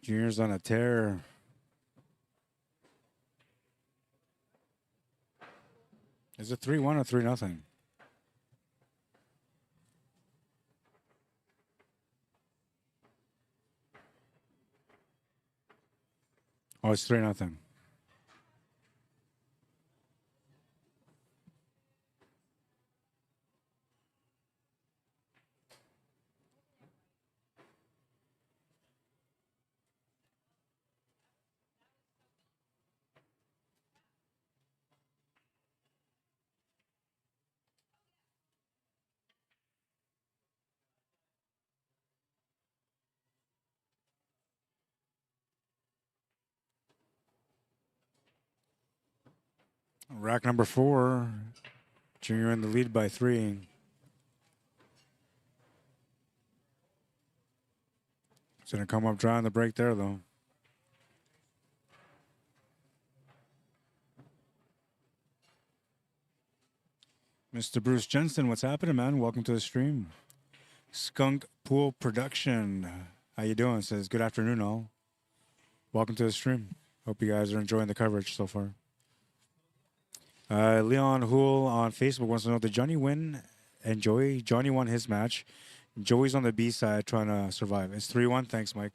Junior's on a tear. Is it 3-1 or 3-0? Oh, it's 3-0. Rack number 4. Junior in the lead by 3. It's going to come up dry on the break there, though. Mr. Bruce Jensen, what's happening, man? Welcome to the stream. Skunk Pool Production. How you doing? Says, good afternoon, all. Welcome to the stream. Hope you guys are enjoying the coverage so far. Leon Hool on Facebook wants to know, did Johnny win and Joey? Johnny won his match. Joey's on the B side trying to survive. It's 3-1. Thanks, Mike.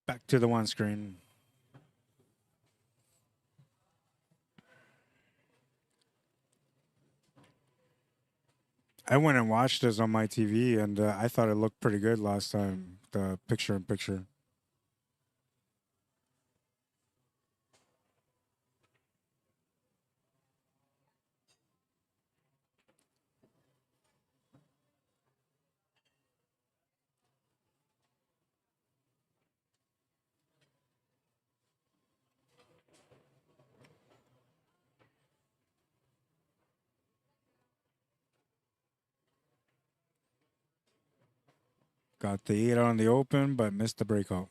Back to the one screen. I went and watched this on my TV, and I thought it looked pretty good last time, the picture in picture. Got the 8 out on the open, but missed the breakout.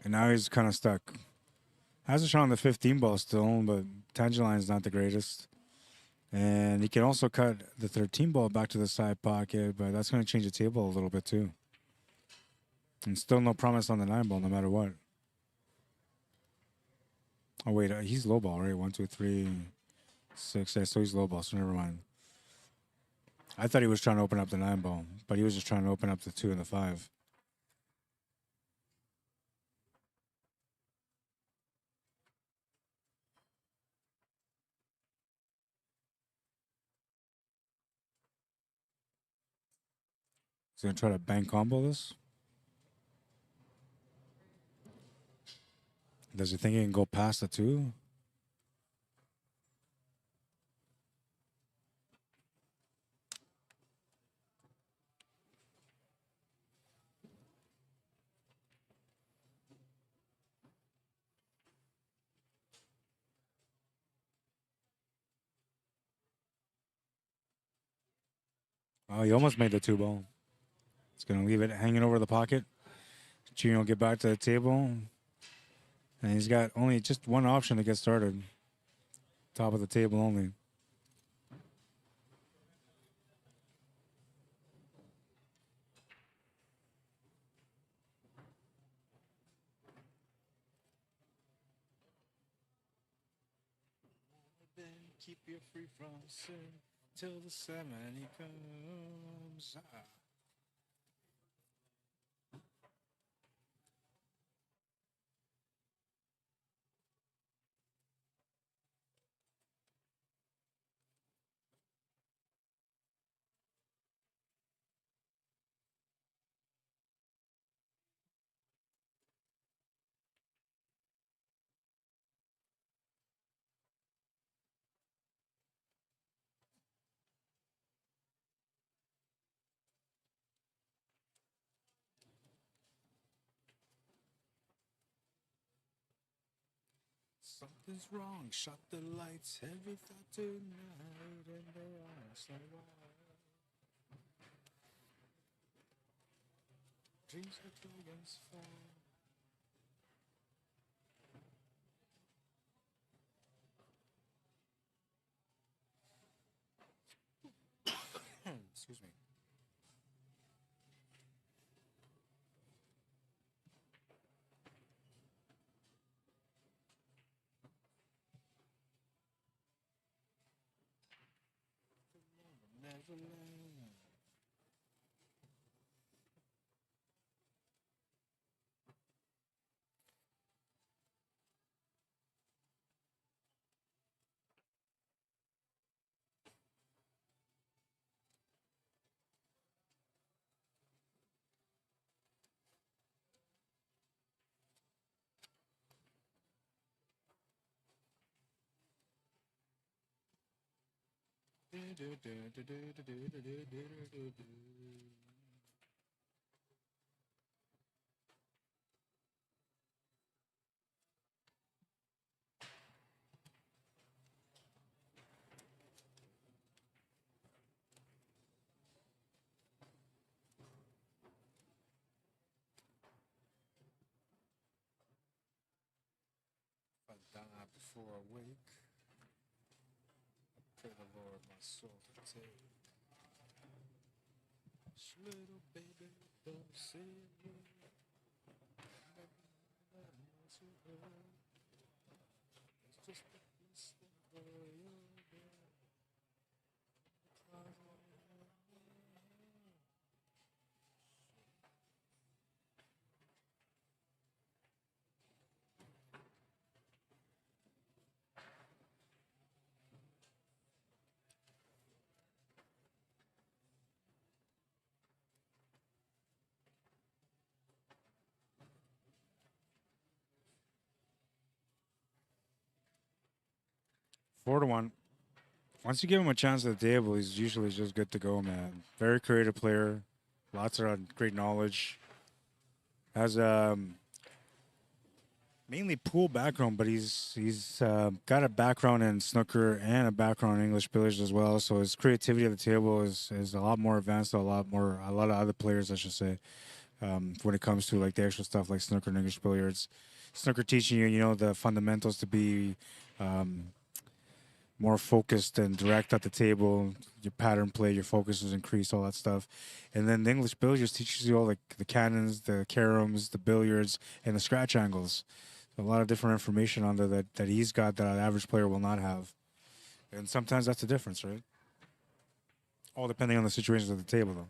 And now he's kind of stuck. Has a shot on the 15 ball still, but tangent line is not the greatest. And he can also cut the 13 ball back to the side pocket, but that's going to change the table a little bit too. And still no promise on the 9 ball, no matter what. Oh wait, he's low ball, right? 1, 2, 3, 6. Yeah, so he's low ball. So never mind. I thought he was trying to open up the 9 ball, but he was just trying to open up the 2 and the 5. He's gonna try to bank combo this. Does he think he can go past the 2? Oh, he almost made the 2 ball. He's gonna leave it hanging over the pocket. Chino get back to the table. And he's got only just one option to get started. Top of the table only. Then keep you free from sin till the ceremony comes. Something's wrong, shut the lights, heavy thought tonight, and the eyes are wide. Dreams of dragons fall. Excuse me. Neverland. If I die before I wake, I pray the Lord my soul to take. This little baby don't say a word. It's just a piece of your bed. Four to one. Once you give him a chance at the table, he's usually just good to go, man. Very creative player, lots of great knowledge. Has Mainly pool background, but he's got a background in snooker and a background in English billiards as well. So his creativity at the table is a lot more advanced than a lot of other players, I should say. When it comes to like the extra stuff like snooker and English billiards, snooker teaching you, you know, the fundamentals to be more focused and direct at the table. Your pattern play, your focus is increased, all that stuff. And then the English billiards teaches you all like the cannons, the caroms, the billiards, and the scratch angles. A lot of different information on there that he's got that an average player will not have. And sometimes that's the difference, right? All depending on the situations at the table, though.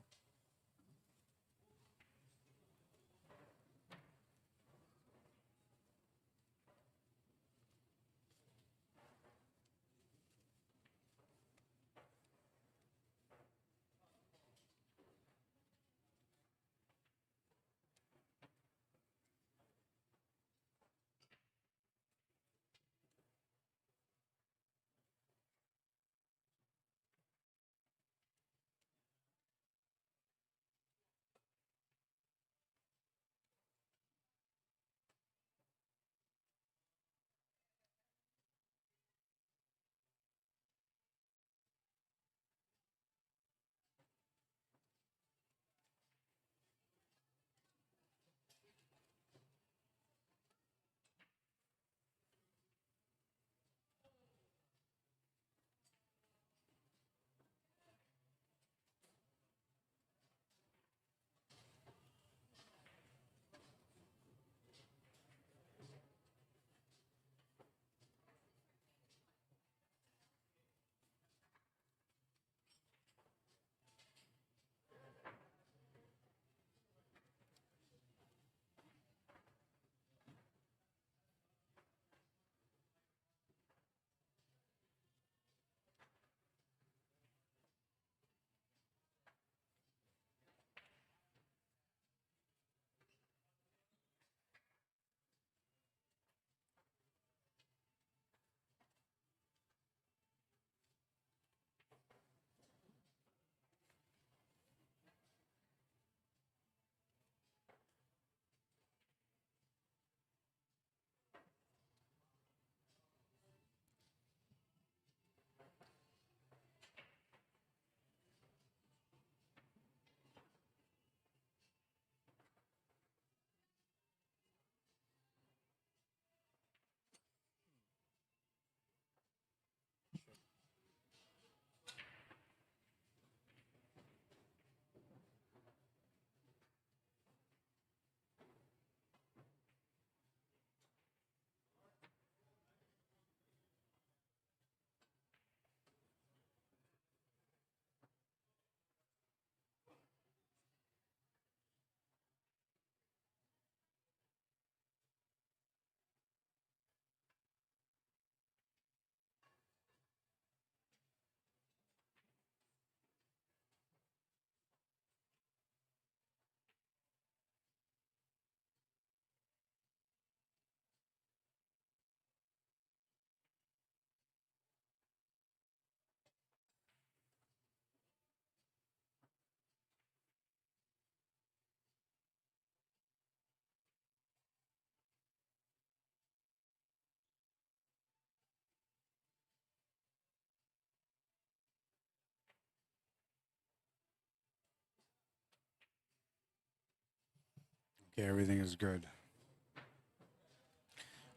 Okay, everything is good.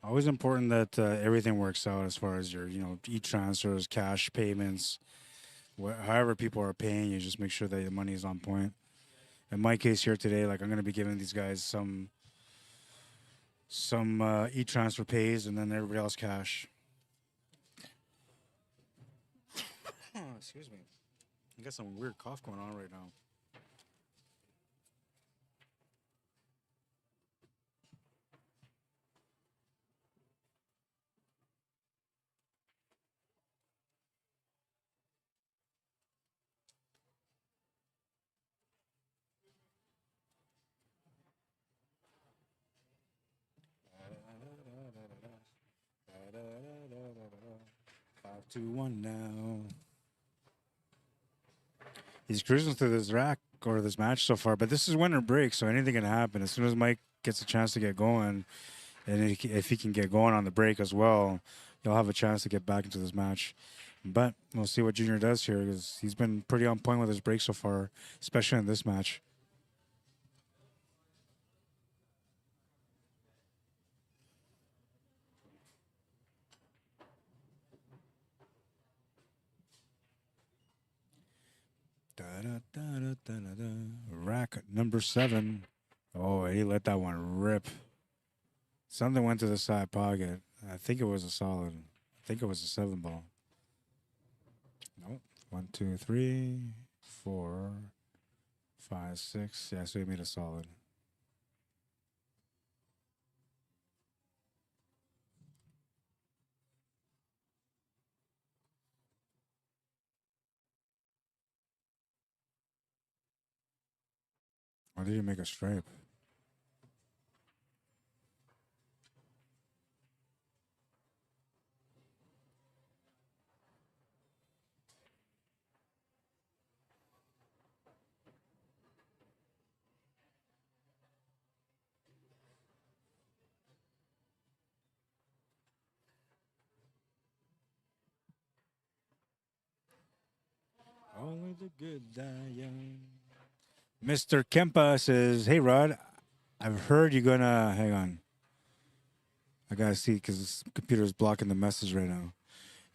Always important that everything works out as far as your, you know, e-transfers, cash payments, however people are paying you, just make sure that your money is on point. In my case here today, like I'm going to be giving these guys some e-transfer pays and then everybody else cash. Excuse me. I got some weird cough going on right now. Five, two, one now. He's cruising through this rack or this match so far, but this is winter break, so anything can happen. As soon as Mike gets a chance to get going, And if he can get going on the break as well, he'll have a chance to get back into this match. But we'll see what Junior does here, because he's been pretty on point with his break so far, especially in this match. Rack number 7. Oh, he let that one rip. Something went to the side pocket. I think it was a solid. I think it was a 7 ball. Nope. 1, 2, 3, 4, 5, 6. Yeah, so he made a solid. Or did he make a stripe? Only the good die young. Mr. Kempa says, "Hey Rod, I've heard you're gonna hang on. I gotta see because this computer's blocking the message right now.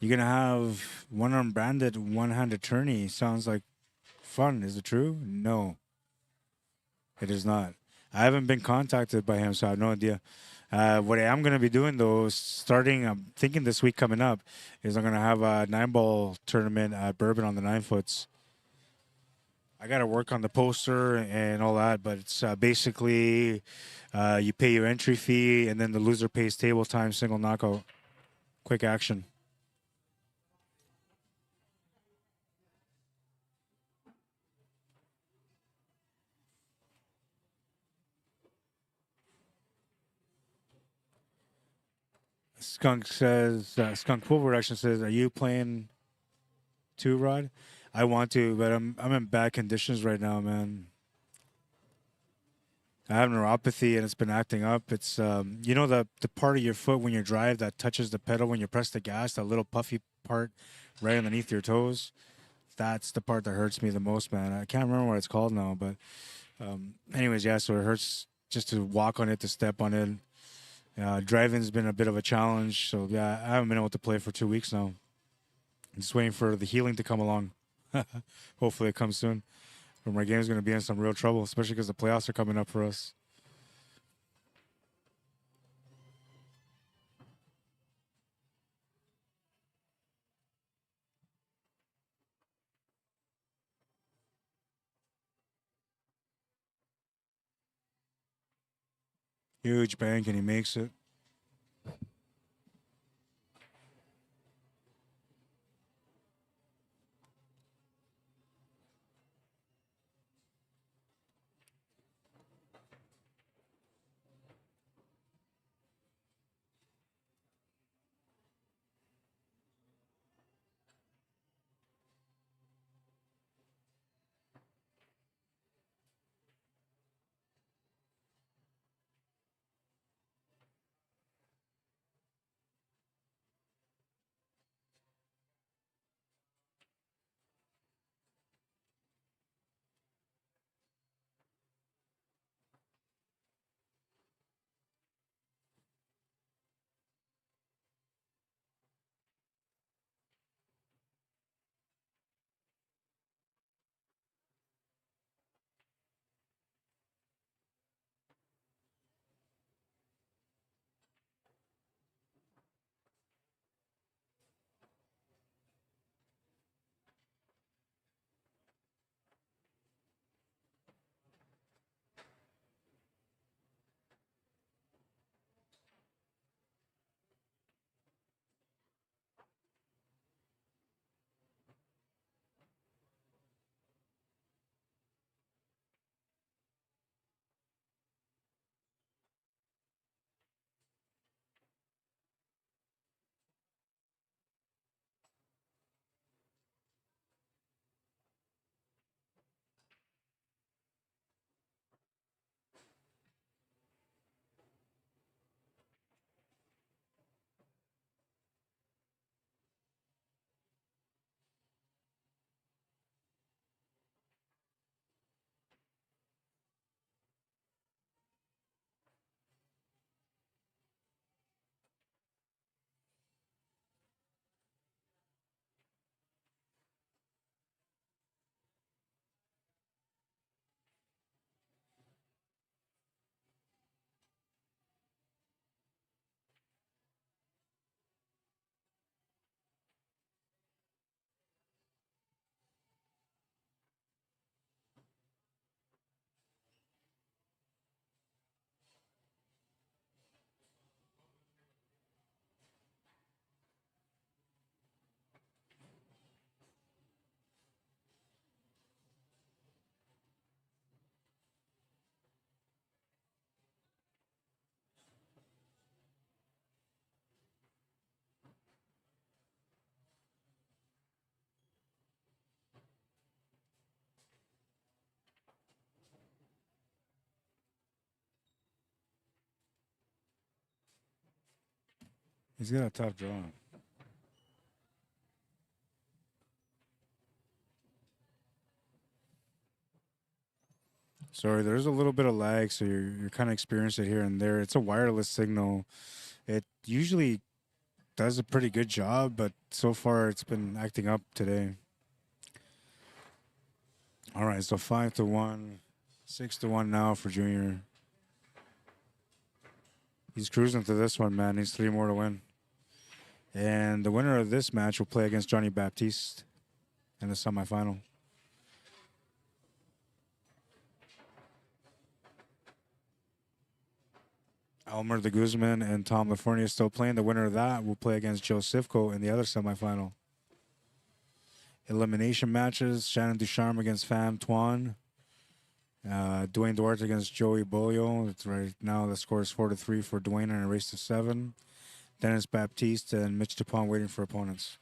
You're gonna have one-arm branded, one-hand attorney. Sounds like fun. Is it true? No, it is not. I haven't been contacted by him, so I have no idea. What I am gonna be doing though, starting, I'm thinking this week coming up, is I'm gonna have a 9-ball tournament at Bourbon on the 9-foots. I got to work on the poster and all that, but it's basically you pay your entry fee, and then the loser pays table time, single knockout, quick action. Skunk says, Skunk Pool Production says, "Are you playing too, Rod?" I want to, but I'm in bad conditions right now, man. I have neuropathy and it's been acting up. It's you know the part of your foot when you drive that touches the pedal when you press the gas, that little puffy part right underneath your toes. That's the part that hurts me the most, man. I can't remember what it's called now, but anyways, yeah. So it hurts just to walk on it, to step on it. Driving's been a bit of a challenge, so yeah, I haven't been able to play for 2 weeks now. I'm just waiting for the healing to come along. Hopefully, it comes soon. Or my game's going to be in some real trouble, especially because the playoffs are coming up for us. Huge bank, and he makes it. He's got a tough draw. Sorry, there's a little bit of lag, so you're kind of experiencing it here and there. It's a wireless signal. It usually does a pretty good job, but so far it's been acting up today. All right, so 5-1, 6-1 now for Junior. He's cruising to this one, man. He's 3 more to win. And the winner of this match will play against Johnny Baptiste in the semifinal. Elmer de Guzman and Tom Lafournier still playing. The winner of that will play against Joe Sivko in the other semifinal. Elimination matches: Shannon Ducharme against Pham Tuan. Dwayne Duarte against Joey Bolio. It's right now the score is 4-3 for Dwayne in a race to 7. Dennis Baptiste and Mitch Dupont waiting for opponents.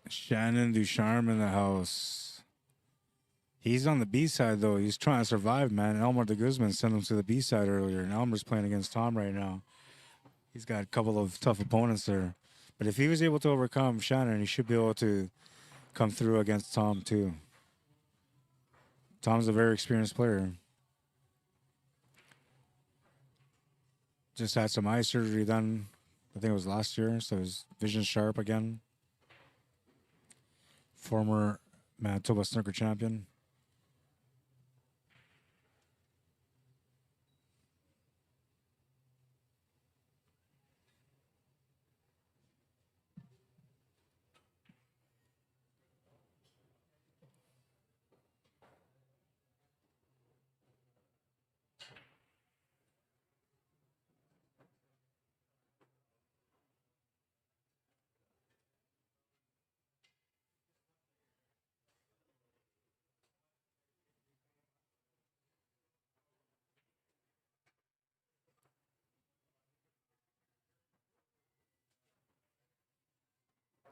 Shannon Ducharme in the house. He's on the B side, though. He's trying to survive, man. Elmer de Guzman sent him to the B side earlier, and Elmer's playing against Tom right now. He's got a couple of tough opponents there. But if he was able to overcome Shannon, he should be able to come through against Tom, too. Tom's a very experienced player. Just had some eye surgery done, I think it was last year, so his vision's sharp again. Former Manitoba snooker champion.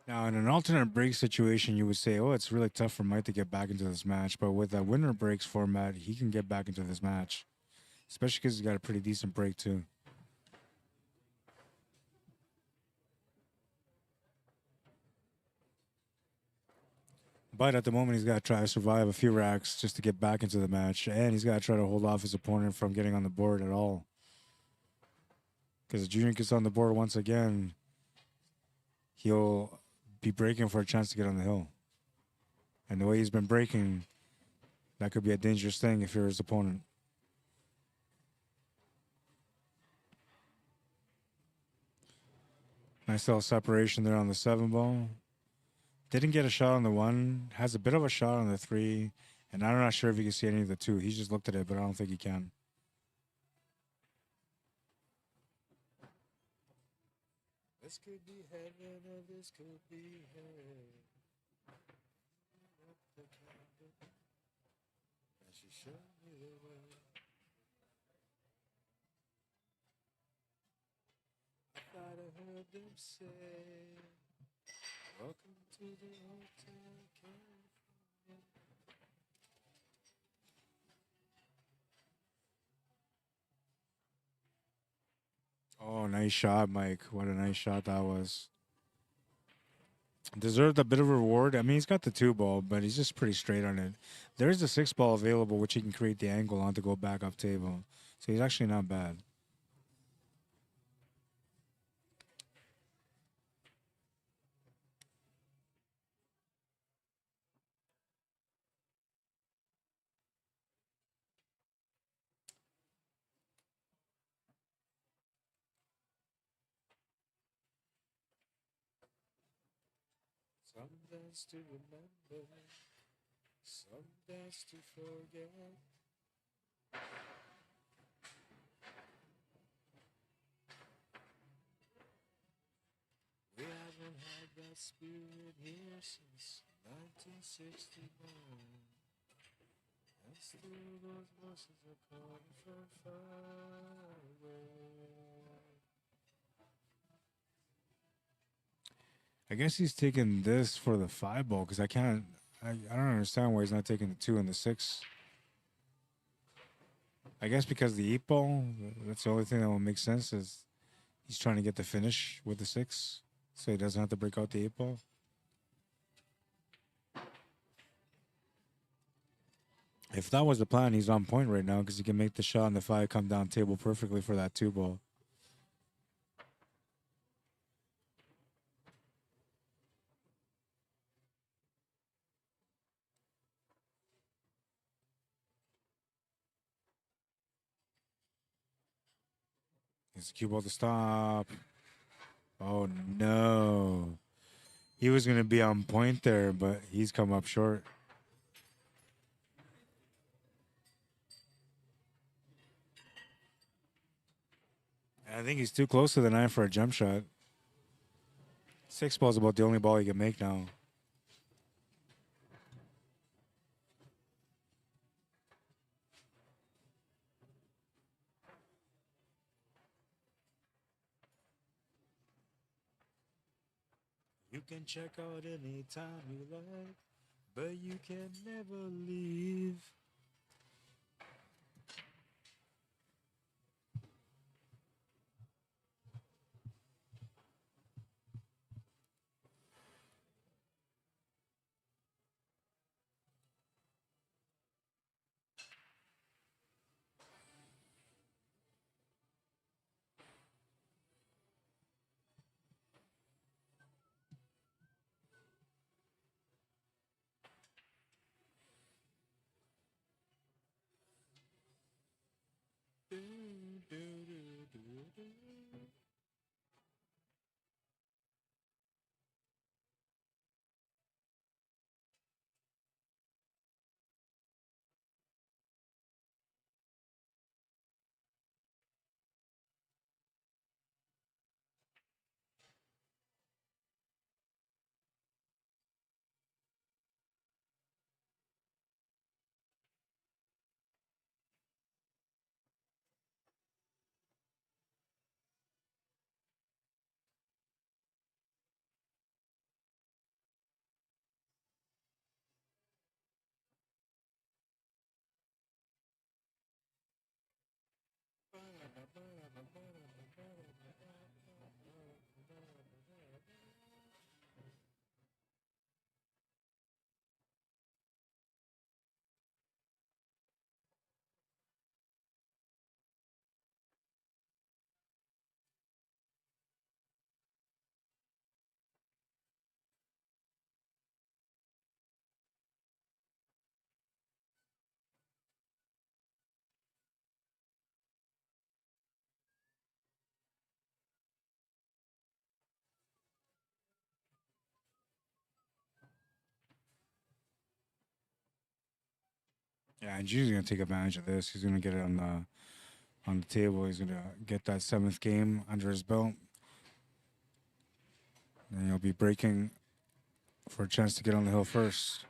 Now, in an alternate break situation, you would say, oh, it's really tough for Mike to get back into this match. But with a winner breaks format, he can get back into this match, especially because he's got a pretty decent break, too. But at the moment, he's got to try to survive a few racks just to get back into the match. And he's got to try to hold off his opponent from getting on the board at all. Because if Junior gets on the board once again, he'll be breaking for a chance to get on the hill. And the way he's been breaking, that could be a dangerous thing if you're his opponent. Nice little separation there on the 7 ball. Didn't get a shot on the 1. Has a bit of a shot on the 3. And I'm not sure if you can see any of the 2. He just looked at it, but I don't think he can. This could be heaven or this could be hell. She showed me the way. I thought I heard them say, welcome to the Hotel California. Oh, nice shot, Mike. What a nice shot that was. Deserved a bit of a reward. I mean, he's got the 2 ball, but he's just pretty straight on it. There's the 6 ball available, which he can create the angle on to go back up table. So he's actually not bad. Some dance to remember, some dance to forget. We haven't had that spirit here since 1969. And still those voices are calling from far away. I guess he's taking this for the 5 ball because I don't understand why he's not taking the 2 and the 6. I guess because the 8 ball, that's the only thing that will make sense is he's trying to get the finish with the 6 so he doesn't have to break out the 8 ball. If that was the plan, he's on point right now because he can make the shot on the 5 come down table perfectly for that 2 ball. It's a cue ball to stop. Oh no. He was going to be on point there, but he's come up short. I think he's too close to the 9 for a jump shot. 6 ball's about the only ball he can make now. You can check out any time you like, but you can never leave. Yeah, and G's gonna take advantage of this. He's gonna get it on the table. He's gonna get that 7th game under his belt. And he'll be breaking for a chance to get on the hill first.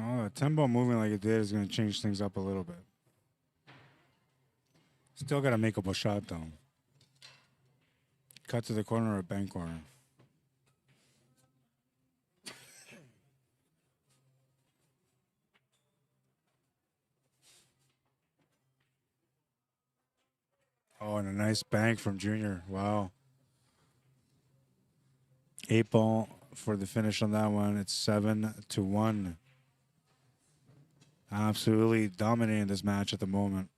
Oh, a 10 ball moving like it did is going to change things up a little bit. Still got to make up a shot, though. Cut to the corner or bank corner. Oh, and a nice bank from Junior. Wow. 8-ball for the finish on that one. It's 7-1. Absolutely dominating this match at the moment.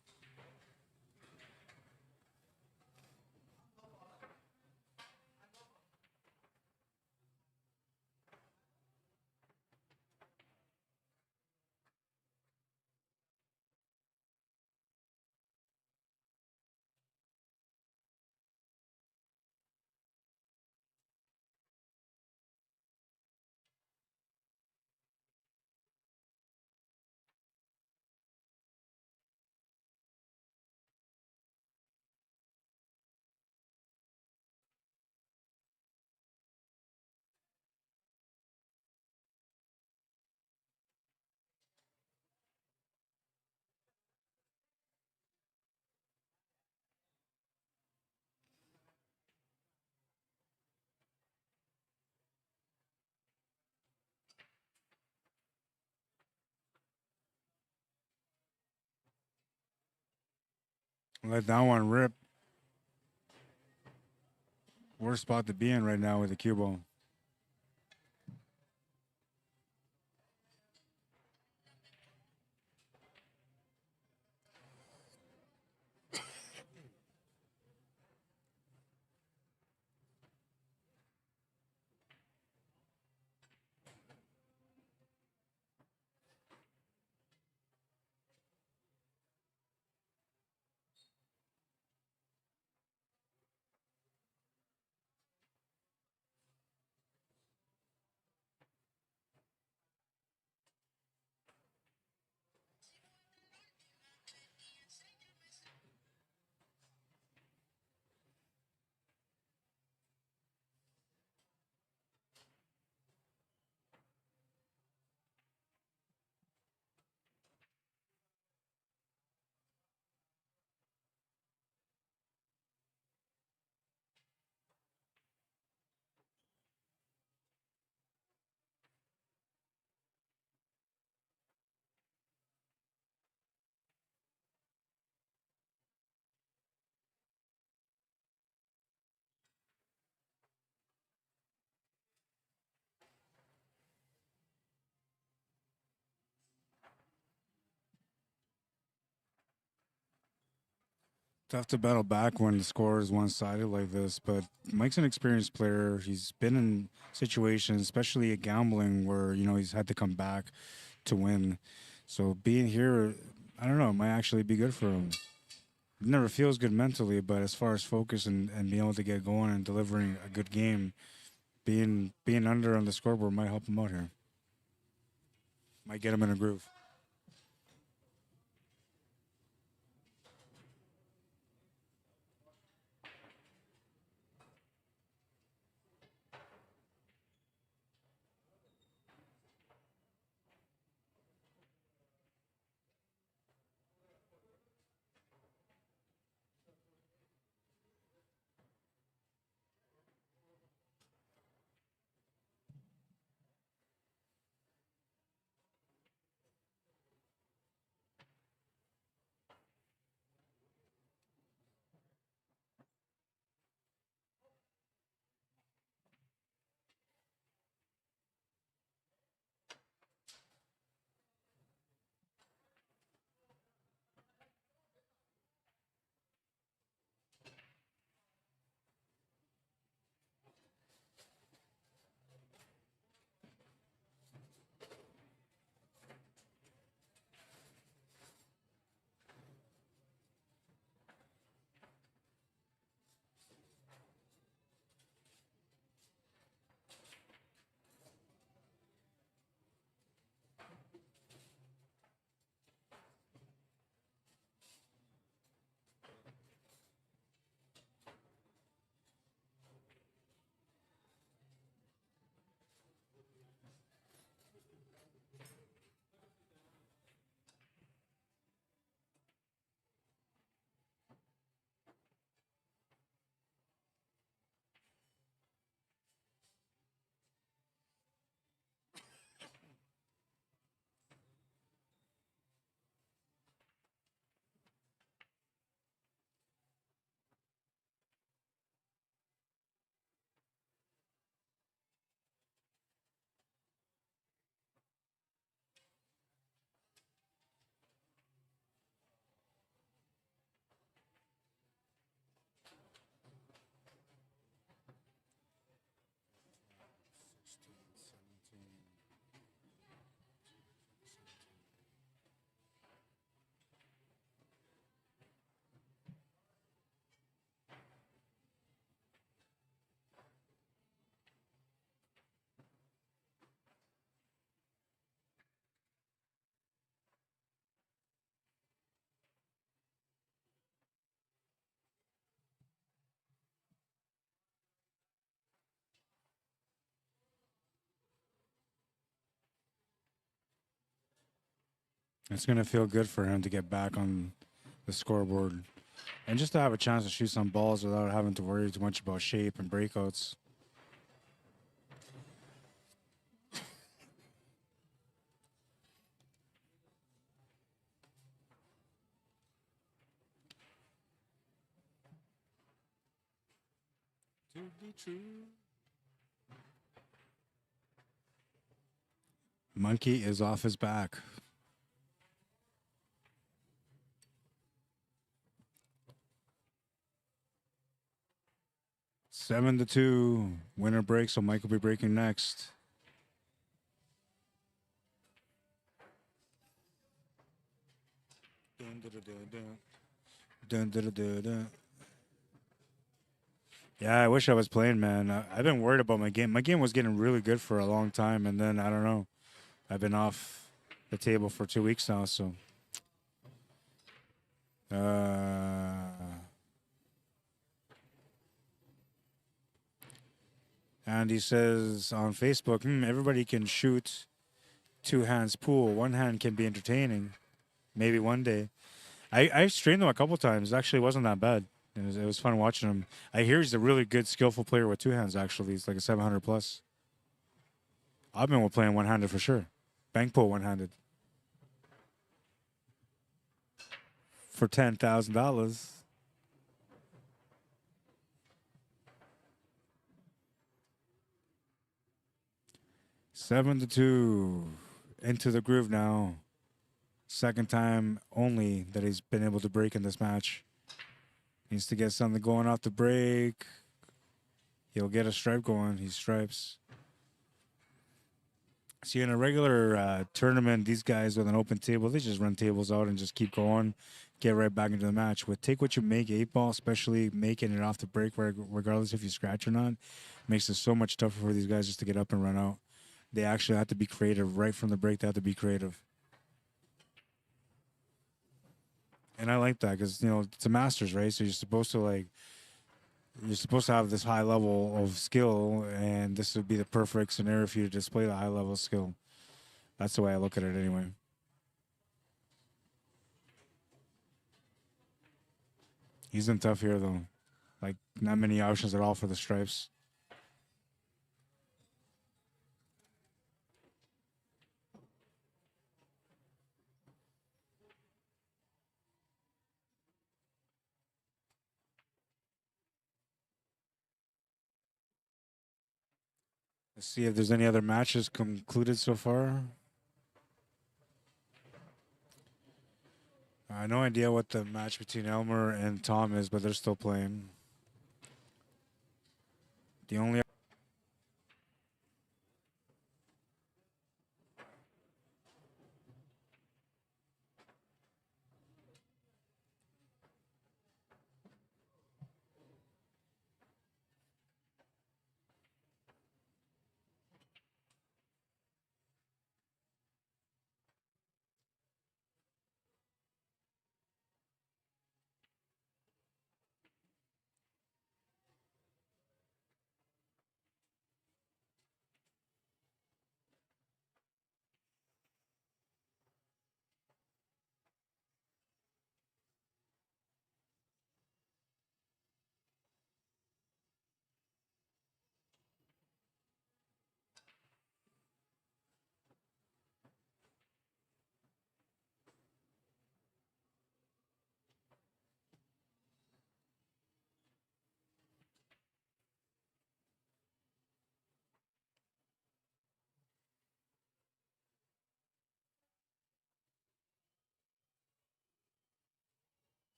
Let that one rip. Worst spot to be in right now with the cue ball. Tough to battle back when the score is one-sided like this, but Mike's an experienced player. He's been in situations, especially at gambling, where he's had to come back to win. So being here, I don't know, it might actually be good for him. It never feels good mentally, but as far as focus and being able to get going and delivering a good game, being under on the scoreboard might help him out here. Might get him in a groove. It's going to feel good for him to get back on the scoreboard and just to have a chance to shoot some balls without having to worry too much about shape and breakouts. To be true. Monkey is off his back. Seven to 2. Winner breaks, so Mike will be breaking next. Dun, dun, dun, dun. Dun, dun, dun, dun. Yeah, I wish I was playing, man. I've been worried about my game. My game was getting really good for a long time, and then I don't know. I've been off the table for 2 weeks now, so. And he says on Facebook, everybody can shoot two hands pool. One hand can be entertaining. Maybe one day. I streamed him a couple times. It actually wasn't that bad. It was fun watching him. I hear he's a really good, skillful player with two hands, actually. He's like a 700 plus. I've been playing one-handed for sure. Bank pull one-handed. For $10,000. Seven to 2. Into the groove now. Second time only that he's been able to break in this match. Needs to get something going off the break. He'll get a stripe going. He stripes. See, in a regular tournament, these guys with an open table, they just run tables out and just keep going, get right back into the match. With take what you make, 8-ball, especially making it off the break, regardless if you scratch or not, makes it so much tougher for these guys just to get up and run out. They actually have to be creative right from the break. They have to be creative. And I like that because, you know, it's a Masters, right? So you're supposed to have this high level of skill, and this would be the perfect scenario for you to display the high level skill. That's the way I look at it anyway. He's in tough here, though. Like, not many options at all for the stripes. Let's see if there's any other matches concluded so far. No idea what the match between Elmer and Tom is, but they're still playing. The only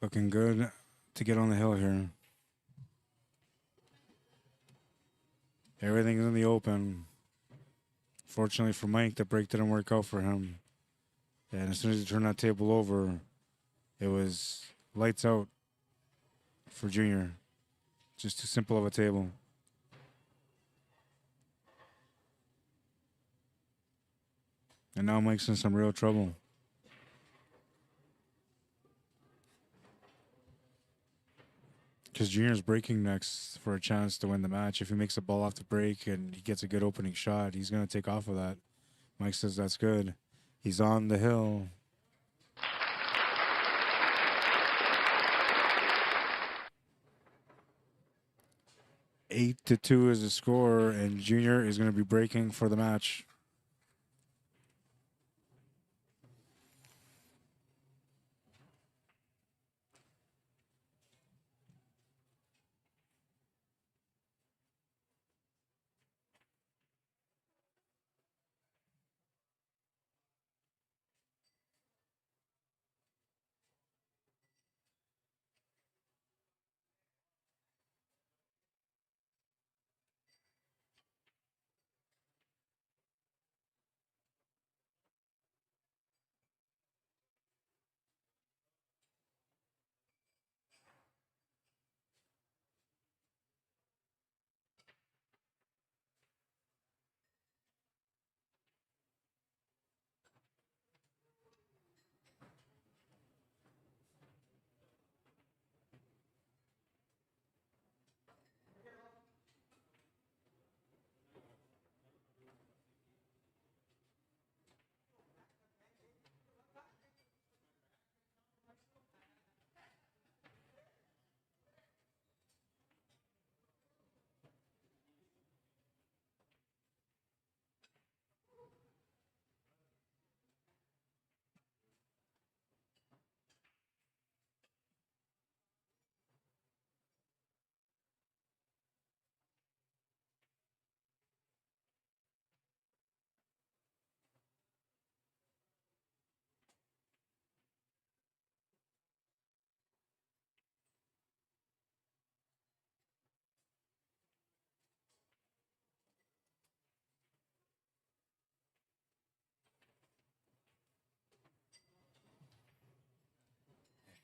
looking good to get on the hill here. Everything's in the open. Fortunately for Mike, the break didn't work out for him. And as soon as he turned that table over, it was lights out for Junior. Just too simple of a table. And now Mike's in some real trouble. Because Junior's breaking next for a chance to win the match. If he makes a ball off the break and he gets a good opening shot, he's going to take off of that. Mike says that's good. He's on the hill. Eight to 2 is the score, and Junior is going to be breaking for the match.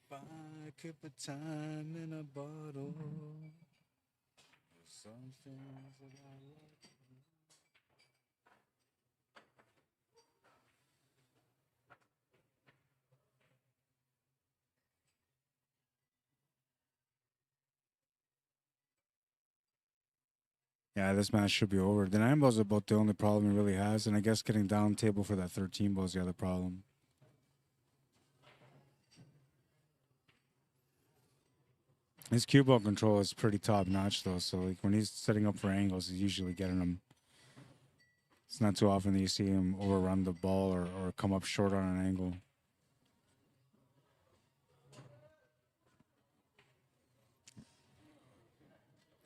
If I could put time in a bottle, some things that I like. Yeah, this match should be over. The 9 ball is about the only problem he really has, and I guess getting down table for that 13 ball is the other problem. His cue ball control is pretty top notch though, so like when he's setting up for angles, he's usually getting them. It's not too often that you see him overrun the ball or come up short on an angle.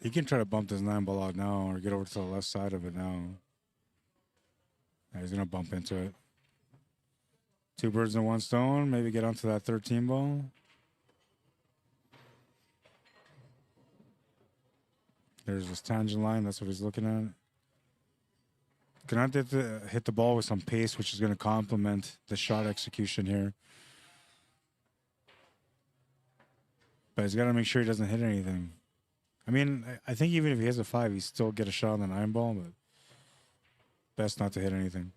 He can try to bump this 9 ball out now or get over to the left side of it now. Yeah, he's gonna bump into it. 2 birds in 1 stone, maybe get onto that 13 ball. There's this tangent line, that's what he's looking at. Gonna have to hit the ball with some pace, which is gonna complement the shot execution here. But he's gotta make sure he doesn't hit anything. I mean, I think even if he has a 5, he still get a shot on the 9 ball, but best not to hit anything.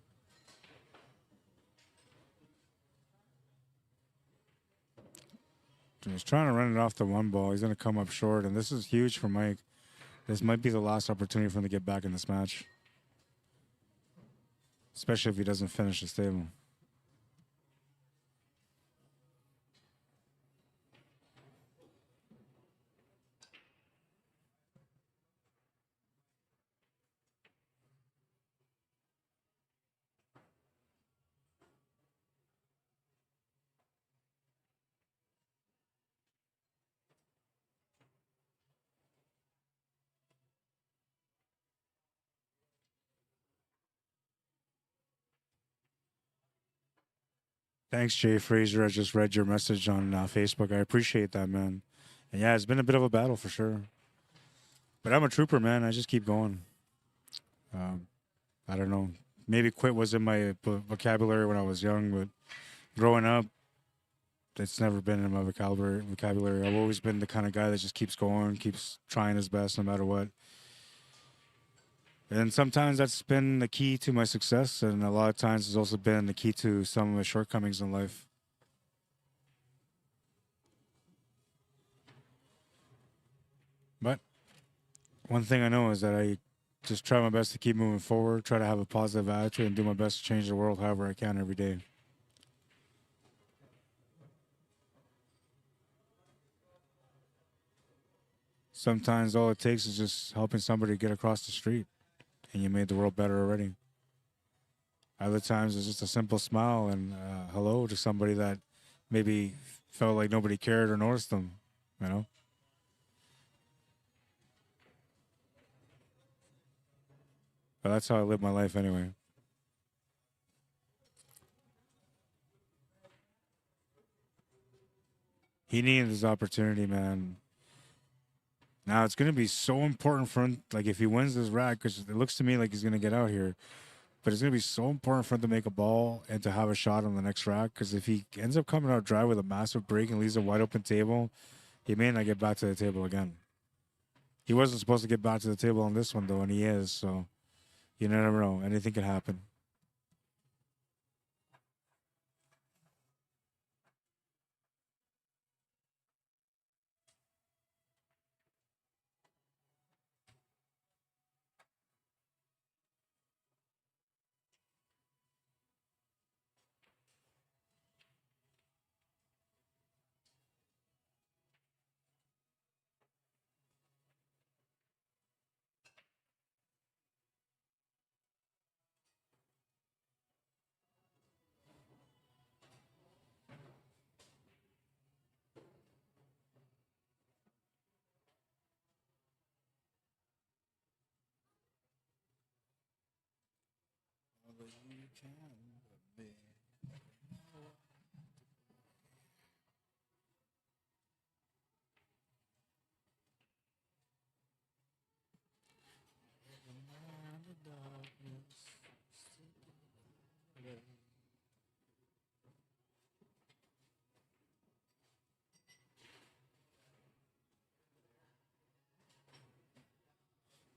He's trying to run it off the 1 ball. He's gonna come up short, and this is huge for Mike. This might be the last opportunity for him to get back in this match. Especially if he doesn't finish this table. Thanks, Jay Fraser. I just read your message on Facebook. I appreciate that, man. And yeah, it's been a bit of a battle for sure. But I'm a trooper, man. I just keep going. I don't know. Maybe quit was in my vocabulary when I was young, but growing up, it's never been in my vocabulary. I've always been the kind of guy that just keeps going, keeps trying his best no matter what. And sometimes that's been the key to my success, and a lot of times it's also been the key to some of my shortcomings in life. But one thing I know is that I just try my best to keep moving forward, try to have a positive attitude, and do my best to change the world however I can every day. Sometimes all it takes is just helping somebody get across the street, and you made the world better already. Other times it's just a simple smile and hello to somebody that maybe felt like nobody cared or noticed them, you know? But that's how I live my life anyway. He needed this opportunity, man. Now it's going to be so important for him, like if he wins this rack, because it looks to me like he's going to get out here. But it's going to be so important for him to make a ball and to have a shot on the next rack, because if he ends up coming out dry with a massive break and leaves a wide open table, he may not get back to the table again. He wasn't supposed to get back to the table on this one, though, and he is, so you never know. Anything can happen.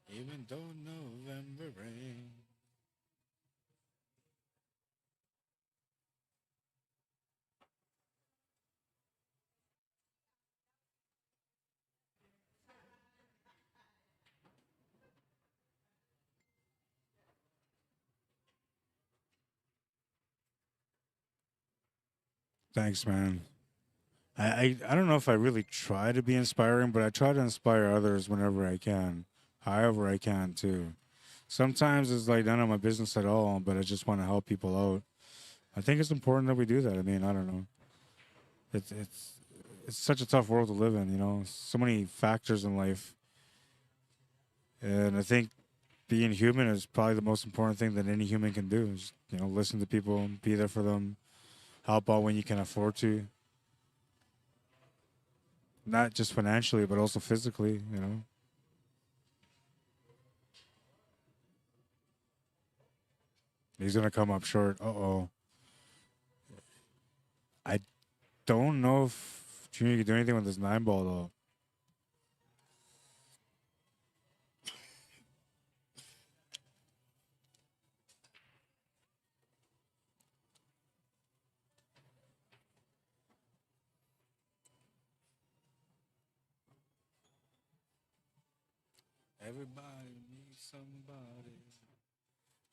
Even though November rain. Thanks, man. I don't know if I really try to be inspiring, but I try to inspire others whenever I can, however I can too. Sometimes it's like none of my business at all, but I just want to help people out. I think it's important that we do that. I mean, I don't know. It's such a tough world to live in, you know. So many factors in life, and I think being human is probably the most important thing that any human can do. Is, you know, listen to people, be there for them, help out when you can afford to. Not just financially, but also physically, you know. He's going to come up short. Uh-oh. I don't know if Junior can do anything with this 9-ball, though. Everybody needs somebody.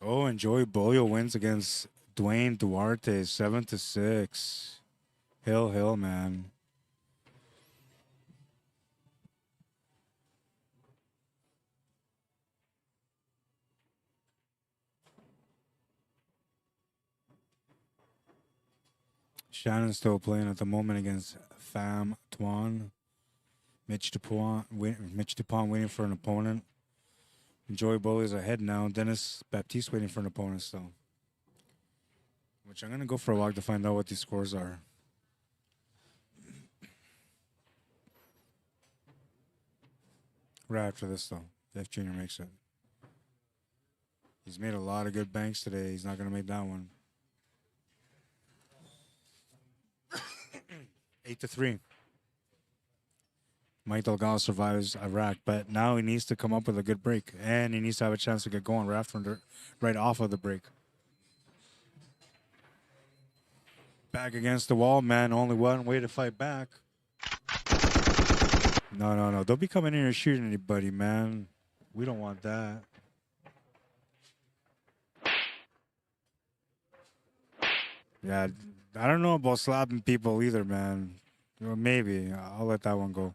Oh, and Joey Bolio wins against Dwayne Duarte, 7-6. Hill, man. Shannon's still playing at the moment against Pham Tuan. Mitch Dupont waiting for an opponent. Joey Bolio's ahead now. Dennis Baptiste waiting for an opponent still. Which I'm going to go for a walk to find out what these scores are. Right after this, though, if Junior makes it. He's made a lot of good banks today. He's not going to make that one. 8-3. Mike Delgado survives a rack, but now he needs to come up with a good break, and he needs to have a chance to get going right off of the break. Back against the wall, man. Only one way to fight back. No. Don't be coming in here shooting anybody, man. We don't want that. Yeah, I don't know about slapping people either, man. Well, maybe. I'll let that one go.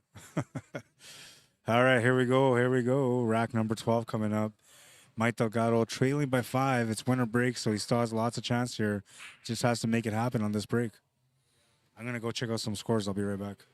All right, here we go. Rack number 12 coming up. Mike Delgado trailing by 5. It's winner break, so he still has lots of chance here. Just has to make it happen on this break. I'm going to go check out some scores. I'll be right back.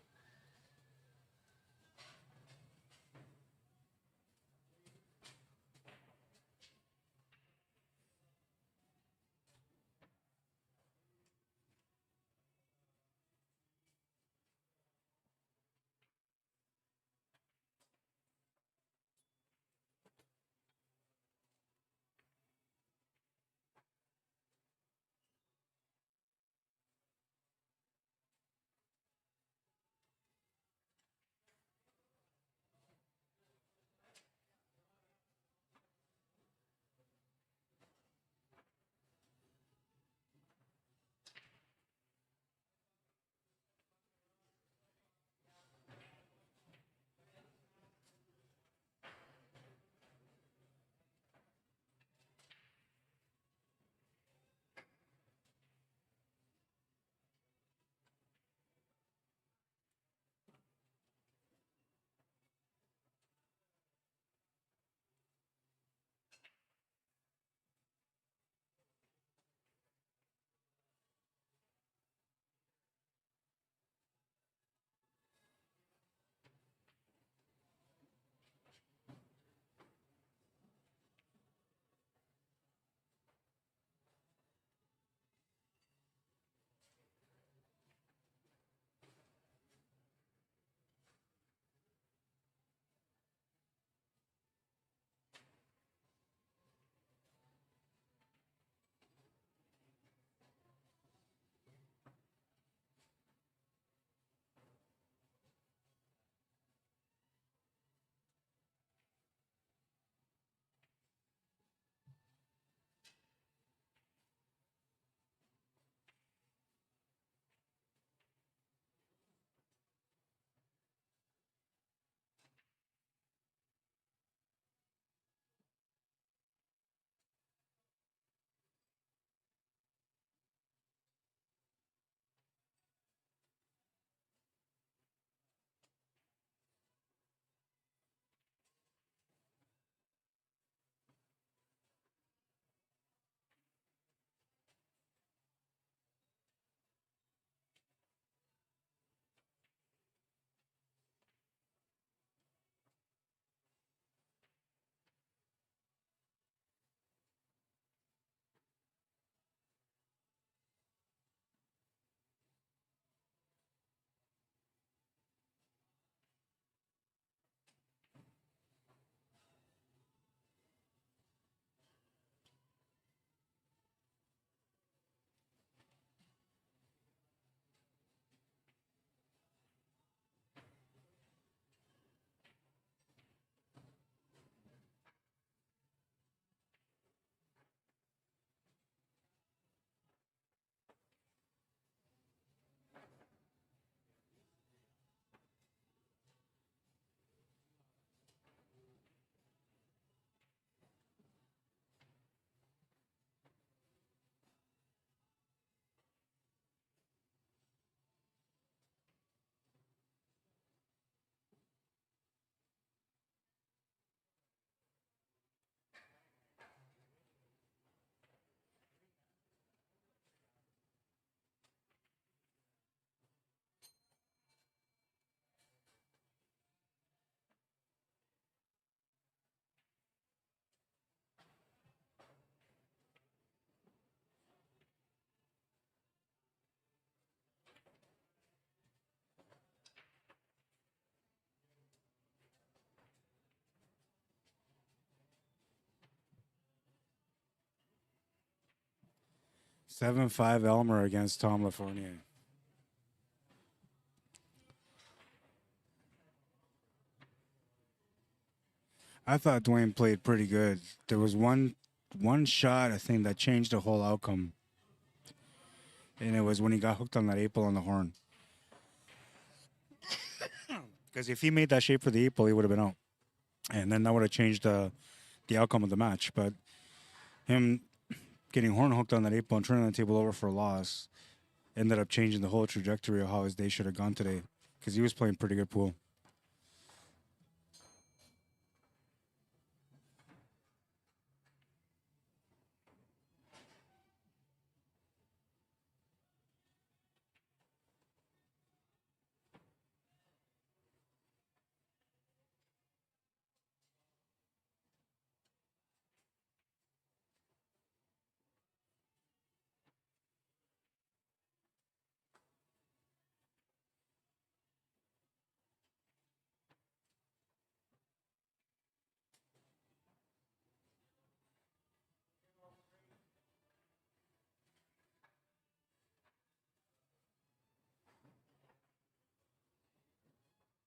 Seven-five Elmer against Tom LaFournier. I thought Dwayne played pretty good. There was one shot I think that changed the whole outcome, and it was when he got hooked on that 8 ball on the horn. Because if he made that shape for the 8 ball, he would have been out, and then that would have changed the outcome of the match. But him getting horn hooked on that 8 ball and turning the table over for a loss ended up changing the whole trajectory of how his day should have gone today, because he was playing pretty good pool.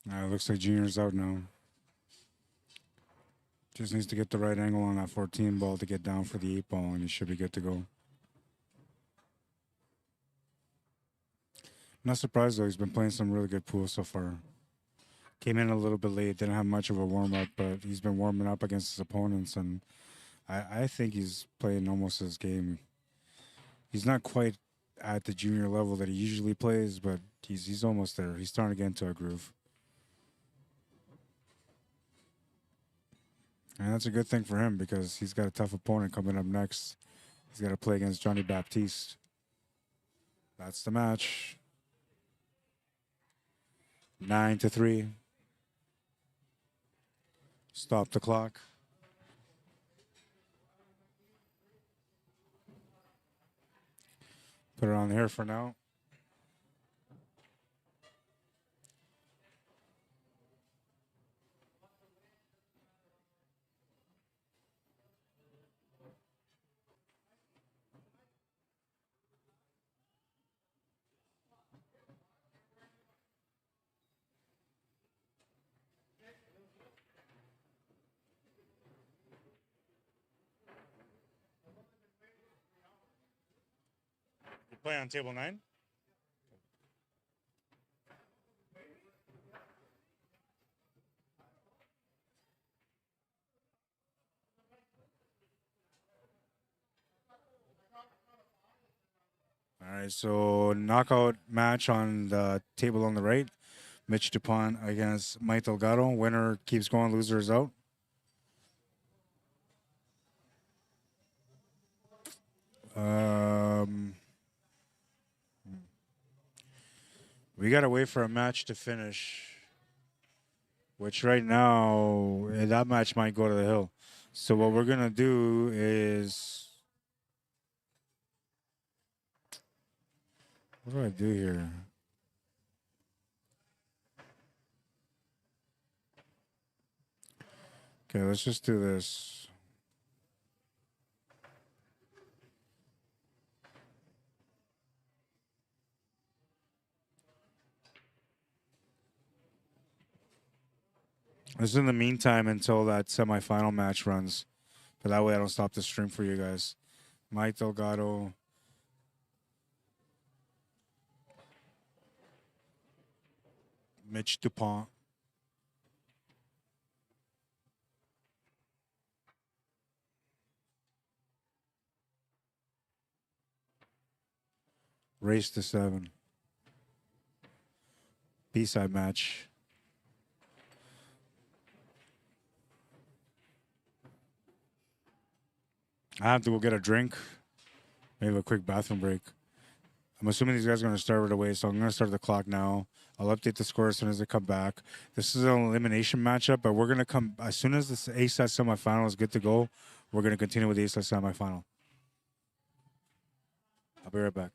It looks like Junior's out now. Just needs to get the right angle on that 14 ball to get down for the 8 ball, and he should be good to go. Not surprised though, he's been playing some really good pool so far. Came in a little bit late, didn't have much of a warm up, but he's been warming up against his opponents, and I think he's playing almost his game. He's not quite at the junior level that he usually plays, but he's almost there. He's starting to get into a groove. And that's a good thing for him because he's got a tough opponent coming up next. He's got to play against Johnny Baptiste. That's the match. 9-3. Stop the clock. Put it on here for now. You play on table 9? All right, so knockout match on the table on the right. Mitch DuPont against Mike Delgado. Winner keeps going, loser is out. We got to wait for a match to finish, which right now, that match might go to the hill. So what we're going to do is... What do I do here? Okay, let's just do this. This is in the meantime until that semifinal match runs. But that way I don't stop the stream for you guys. Mike Delgado. Mitch DuPont. Race to 7. B-side match. I have to go get a drink. Maybe a quick bathroom break. I'm assuming these guys are going to start right away, so I'm going to start the clock now. I'll update the score as soon as they come back. This is an elimination matchup, but we're going to come as soon as this A-side semifinal is good to go. We're going to continue with the A-side semifinal. I'll be right back.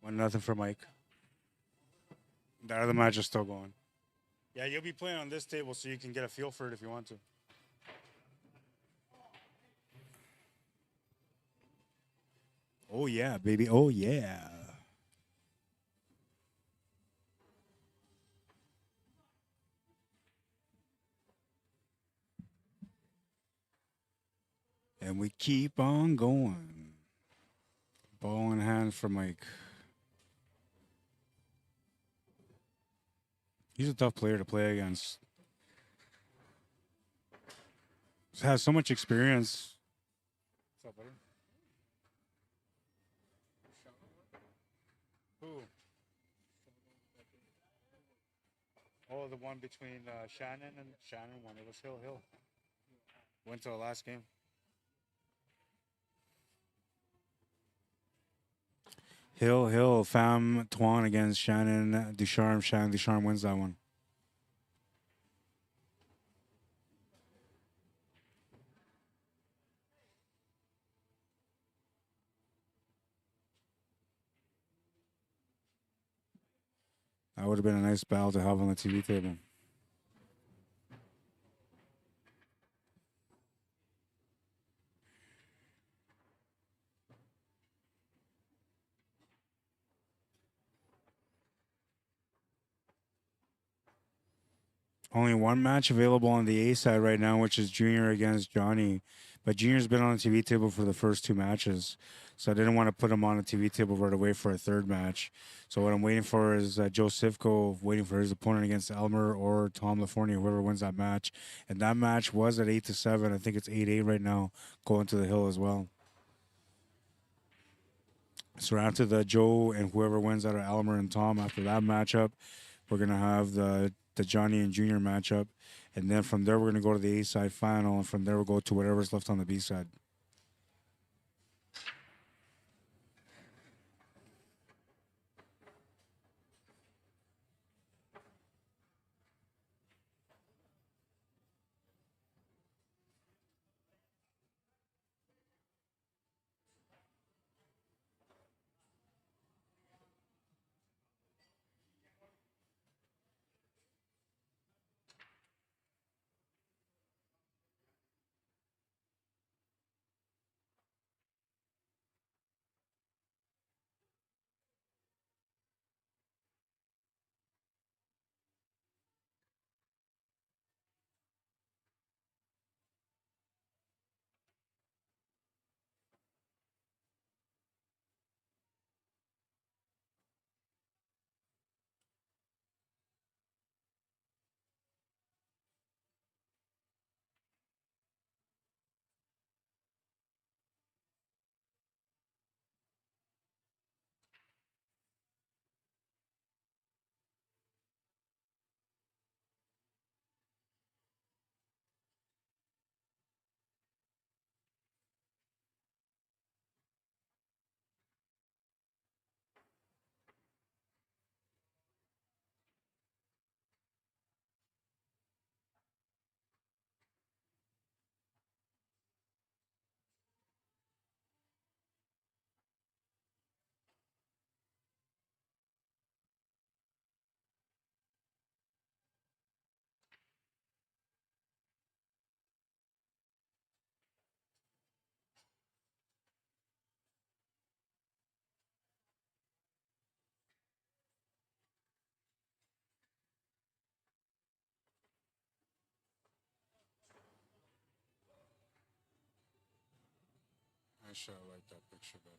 1-0 for Mike. That other match is still going. Yeah, you'll be playing on this table so you can get a feel for it if you want to. Oh, yeah, baby. Oh, yeah. And we keep on going. Ball in hand for Mike. He's a tough player to play against. He has so much experience. What's up, buddy? Who? Oh, the one between Shannon and Shannon won. It was Hill. Went to the last game. Hill, Fam Tuan against Shannon Ducharme. Shannon Ducharme wins that one. That would have been a nice battle to have on the TV table. Only one match available on the A side right now, which is Junior against Johnny. But Junior's been on the TV table for the first two matches. So I didn't want to put him on the TV table right away for a third match. So what I'm waiting for is Joe Sivko waiting for his opponent against Elmer or Tom LaFornia, whoever wins that match. And that match was at 8-7. I think it's 8-8 right now, going to the Hill as well. So after the Joe and whoever wins out of Elmer and Tom, after that matchup, we're going to have the Johnny and Junior matchup. And then from there, we're going to go to the A side final. And from there, we'll go to whatever's left on the B side. I should have liked that picture better.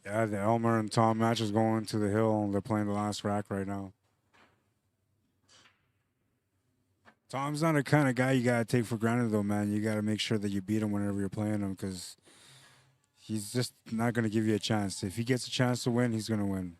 Yeah, the Elmer and Tom match is going to the hill. They're playing the last rack right now. Tom's not the kind of guy you gotta take for granted, though, man. You gotta make sure that you beat him whenever you're playing him, because he's just not gonna give you a chance. If he gets a chance to win, he's gonna win.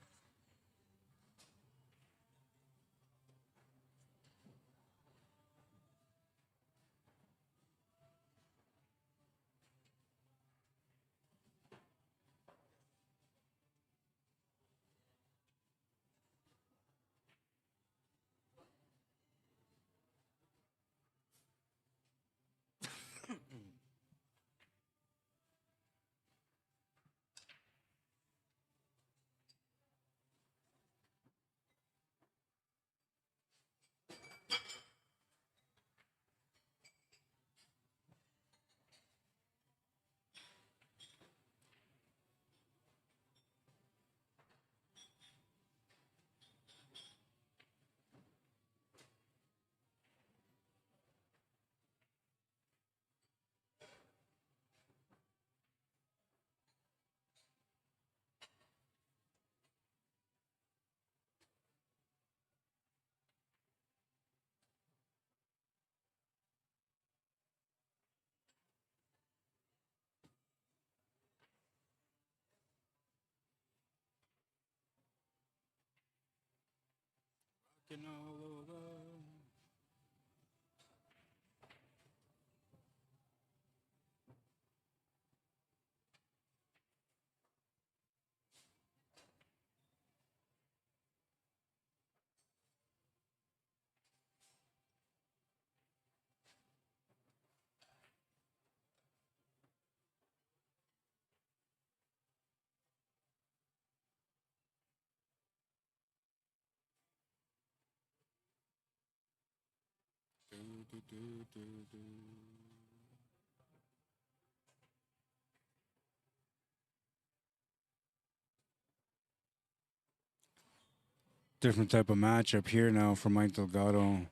Different type of matchup here now for Mike Delgado.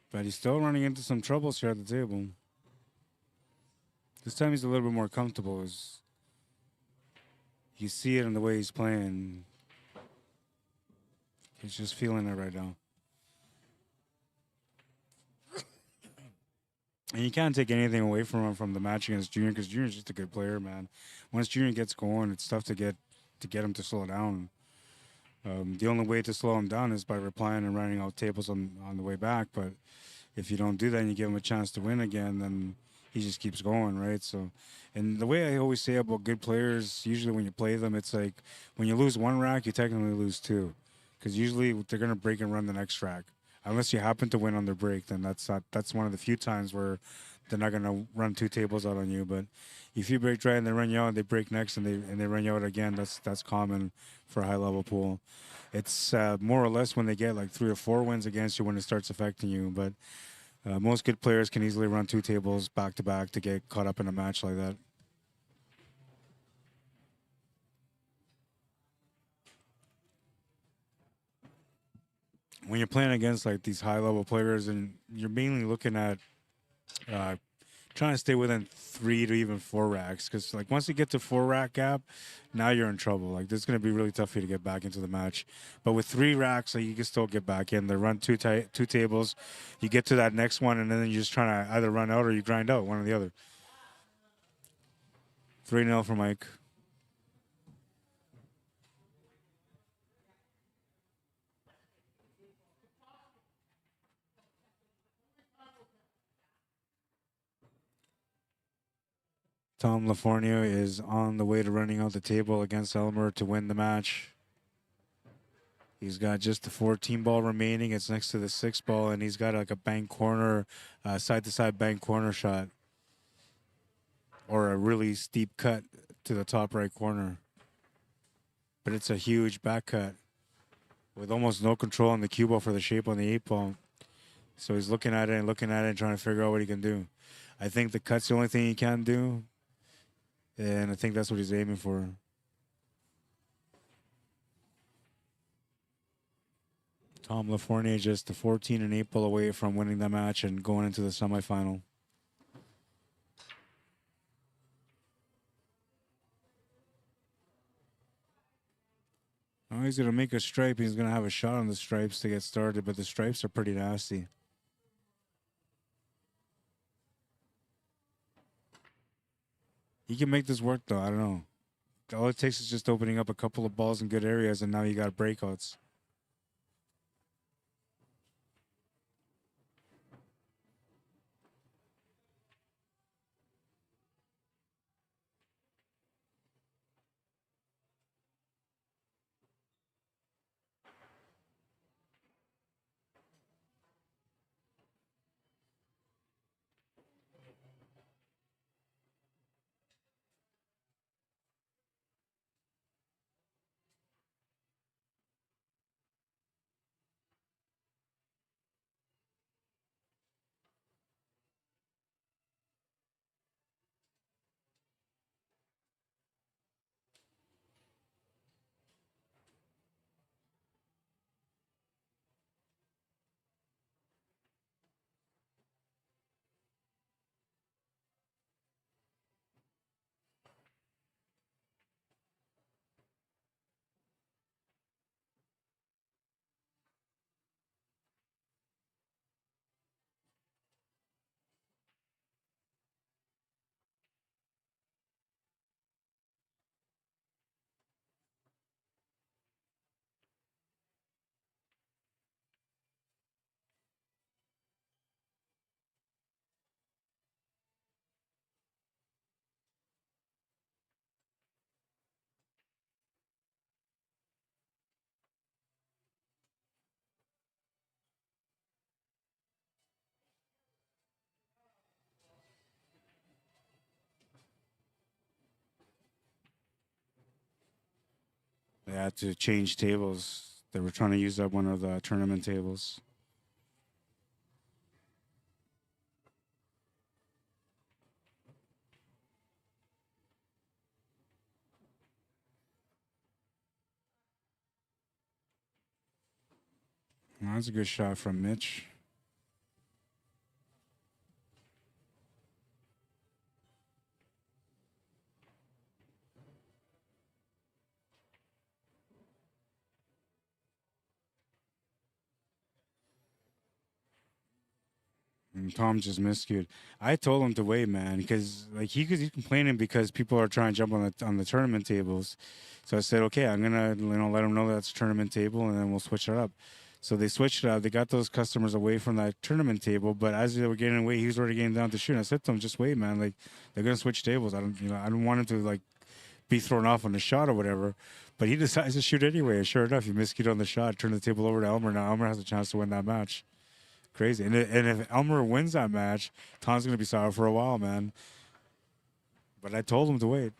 But he's still running into some troubles here at the table. This time he's a little bit more comfortable. You see it in the way he's playing. He's just feeling it right now. And you can't take anything away from him from the match against Junior, because Junior's just a good player, man. Once Junior gets going, it's tough to get him to slow down. The only way to slow him down is by replying and running out tables on the way back. But if you don't do that and you give him a chance to win again, then he just keeps going, right? So, and the way I always say about good players, usually when you play them, it's like when you lose one rack, you technically lose two, because usually they're gonna break and run the next rack. Unless you happen to win on their break, then that's one of the few times where they're not gonna run two tables out on you. But if you break dry and they run you out, and they break next and they run you out again, that's common for a high level pool. It's more or less when they get like 3 or 4 wins against you when it starts affecting you. But most good players can easily run 2 tables back to back to get caught up in a match like that. When you're playing against like these high level players, and you're mainly looking at trying to stay within 3 to even 4 racks, because like once you get to 4 rack gap, now you're in trouble. Like this is going to be really tough for you to get back into the match. But with 3 racks, like, you can still get back in. They run 2 tables, you get to that next one, and then you're just trying to either run out or you grind out, one or the other. 3-0 for Mike. Tom LaFornia is on the way to running out the table against Elmer to win the match. He's got just the 14 ball remaining. It's next to the 6 ball, and he's got like a bank corner, side-to-side bank corner shot, or a really steep cut to the top right corner. But it's a huge back cut with almost no control on the cue ball for the shape on the 8 ball. So he's looking at it and trying to figure out what he can do. I think the cut's the only thing he can do, and I think that's what he's aiming for. Tom LaFornia just the 14 and 8 ball away from winning the match and going into the semifinal. Now he's gonna make a stripe. He's gonna have a shot on the stripes to get started, but the stripes are pretty nasty. He can make this work though. I don't know. All it takes is just opening up a couple of balls in good areas, and now you got breakouts. They had to change tables. They were trying to use up one of the tournament tables. Well, that's a good shot from Mitch. And Tom just miscued. I told him to wait, man, because like he's complaining because people are trying to jump on the tournament tables. So I said, okay, I'm gonna let him know that's a tournament table, and then we'll switch it up. So they switched it up. They got those customers away from that tournament table, but as they were getting away, he was already getting down to shoot. And I said to him, just wait, man. Like they're gonna switch tables. I don't want him to like be thrown off on the shot or whatever. But he decides to shoot anyway. And sure enough, he miscued on the shot, turned the table over to Elmer. Now Elmer has a chance to win that match. Crazy. And if Elmer wins that match, Tom's going to be sour for a while, man. But I told him to wait.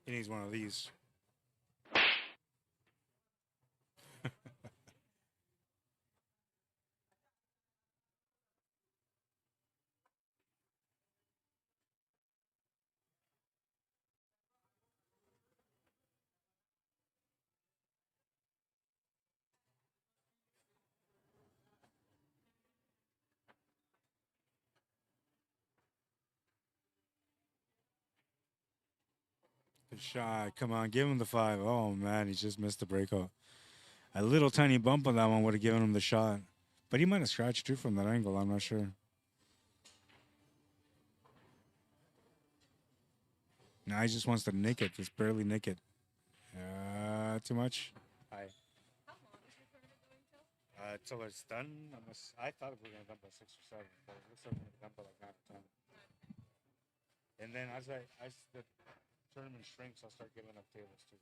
He needs one of these. Good shot. Come on, give him the 5. Oh, man, he just missed the breakout. A little tiny bump on that one would have given him the shot. But he might have scratched too from that angle. I'm not sure. Now he just wants to nick it. Just barely nick it. Too much? Hi. How long is your tournament going till? Till it's done. I thought we were going to done by 6 or 7. But it looks like we're going to done by like 9 or 10. And then as the tournament shrinks, I'll start giving up tables too.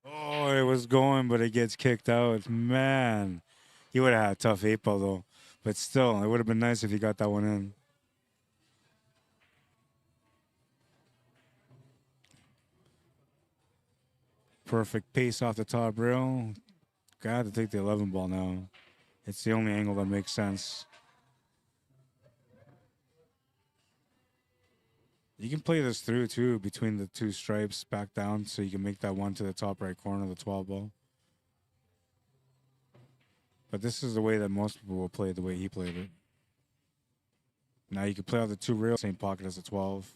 Oh, it was going, but it gets kicked out. Man, he would have had a tough 8-ball though. But still, it would have been nice if he got that one in. Perfect pace off the top rail. Got to take the 11 ball now. It's the only angle that makes sense. You can play this through too between the two stripes back down so you can make that one to the top right corner of the 12 ball. But this is the way that most people will play it, the way he played it. Now you can play out the two rails, same pocket as the 12.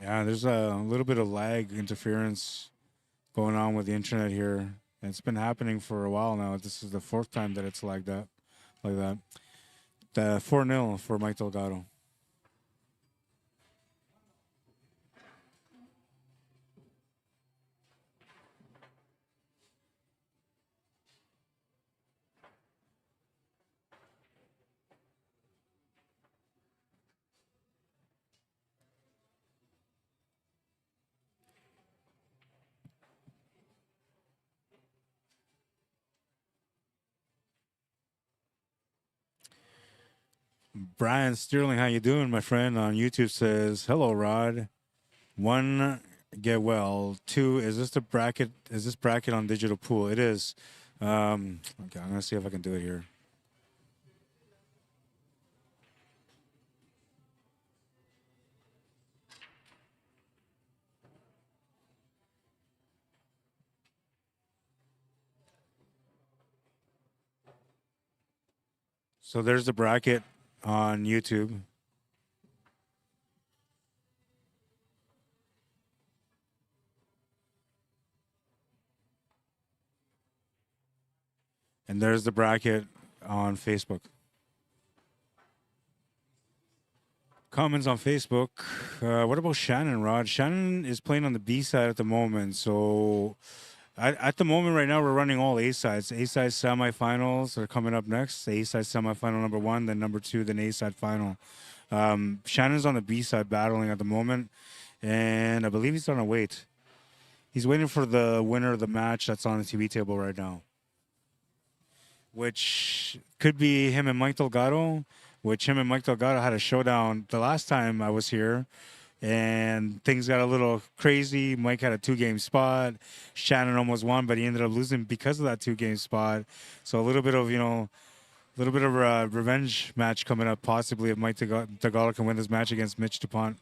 Yeah, there's a little bit of lag interference going on with the internet here. And it's been happening for a while now. This is the fourth time that it's lagged up like that. The 4-0 for Mike Delgado. Brian Sterling, how you doing, my friend? On YouTube says, "Hello, Rod. 1, get well. 2, is this the bracket? Is this bracket on digital pool? It is. Okay, I'm gonna see if I can do it here. So there's the bracket on YouTube. And there's the bracket on Facebook. Comments on Facebook. What about Shannon, Rod? Shannon is playing on the B side at the moment. So at the moment right now, we're running all A sides. A side semifinals are coming up next. A side semifinal number 1, then number 2, then A side final. Shannon's on the B side battling at the moment. And I believe he's on a wait. He's waiting for the winner of the match that's on the TV table right now, which could be him and Mike Delgado, which him and Mike Delgado had a showdown the last time I was here, and things got a little crazy. Mike had a 2-game spot. Shannon almost won, but he ended up losing because of that 2-game spot. So a little bit of, a revenge match coming up, possibly if Mike Delgado can win this match against Mitch DuPont.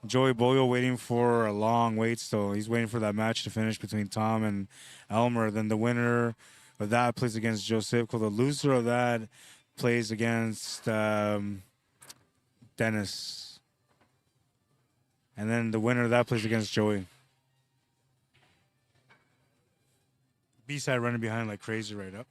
Joey Boyle waiting for a long wait still. He's waiting for that match to finish between Tom and Elmer. Then the winner of that plays against Joe Sivko. The loser of that plays against Dennis. And then the winner of that plays against Joey. B-side running behind like crazy right up.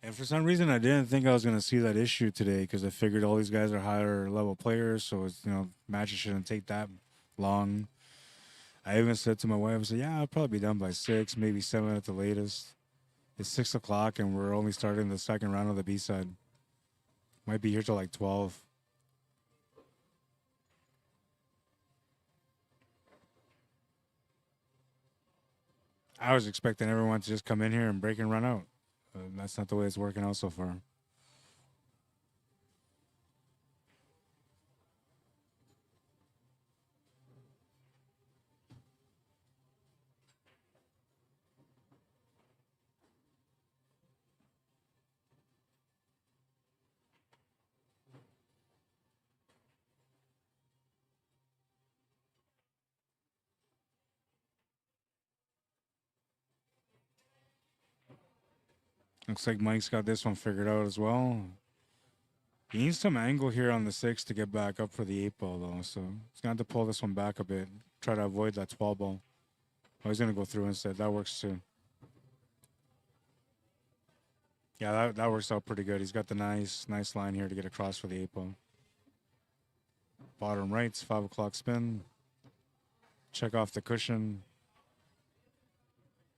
And for some reason, I didn't think I was going to see that issue today because I figured all these guys are higher level players, so it's, matches shouldn't take that long. I even said to my wife, I said, yeah, I'll probably be done by 6, maybe 7 at the latest. It's 6 o'clock, and we're only starting the second round of the B-side. Might be here till like 12. I was expecting everyone to just come in here and break and run out. That's not the way it's working out so far. Looks like Mike's got this one figured out as well. He needs some angle here on the 6 to get back up for the 8 ball, though. So he's going to have to pull this one back a bit. Try to avoid that 12 ball. Oh, he's going to go through instead. That works too. Yeah, that works out pretty good. He's got the nice line here to get across for the 8 ball. Bottom right's 5 o'clock spin. Check off the cushion.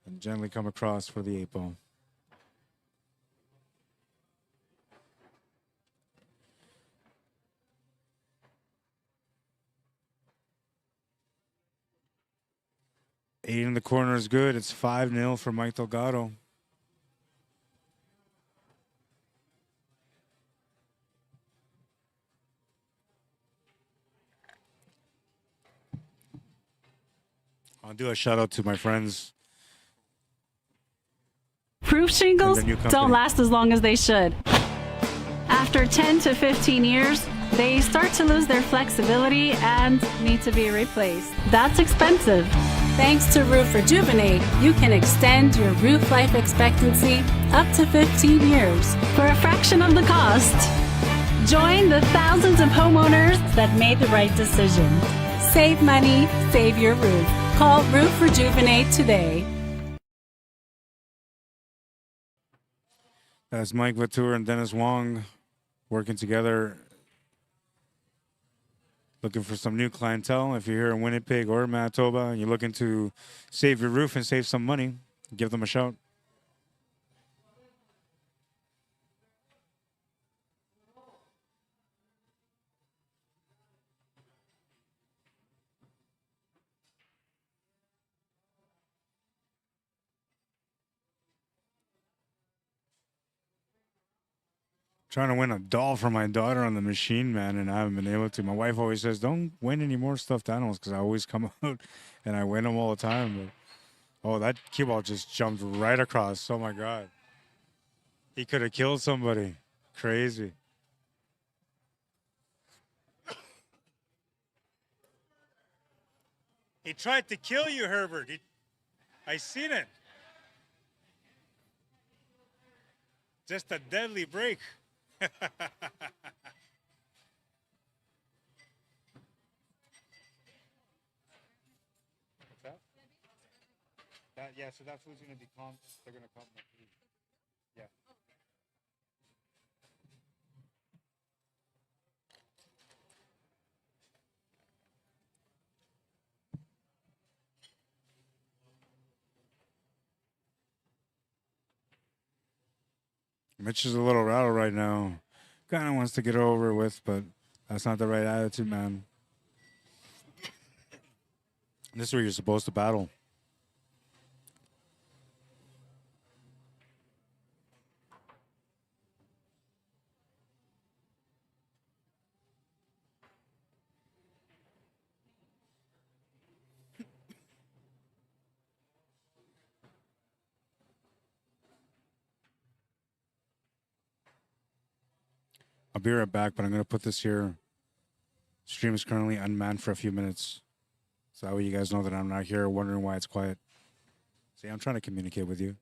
And gently come across for the 8 ball. Aiden corner is good. It's 5-0 for Mike Delgado. I'll do a shout out to my friends. Roof shingles And the new don't company. last as long as they should. After 10 to 15 years, they start to lose their flexibility and need to be replaced. That's expensive. Thanks to Roof Rejuvenate, you can extend your roof life expectancy up to 15 years for a fraction of the cost. Join the thousands of homeowners that made the right decision. Save money, save your roof. Call Roof Rejuvenate today. That's Mike Latour and Dennis Wong working together, looking for some new clientele. If you're here in Winnipeg or Manitoba and you're looking to save your roof and save some money, give them a shout. Trying to win a doll for my daughter on the machine, man, and I haven't been able to. My wife always says, don't win any more stuffed animals, because I always come out and I win them all the time. But, oh, that cue ball just jumped right across. Oh, my God. He could have killed somebody. Crazy. He tried to kill you, Herbert. I seen it. Just a deadly break. What's that? Yeah, so that food's gonna be comped. They're gonna comp my food. Yeah. Mitch is a little rattled right now. Kind of wants to get it over with, but that's not the right attitude, man. This is where you're supposed to battle. I'll be right back, but I'm going to put this here. Stream is currently unmanned for a few minutes. So that way you guys know that I'm not here wondering why it's quiet. See, I'm trying to communicate with you.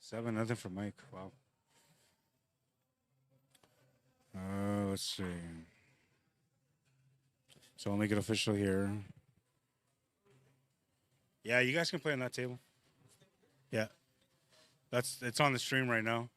7-0 for Mike. Wow. Let's see. So I'll make it official here. Yeah, you guys can play on that table. Yeah. It's on the stream right now.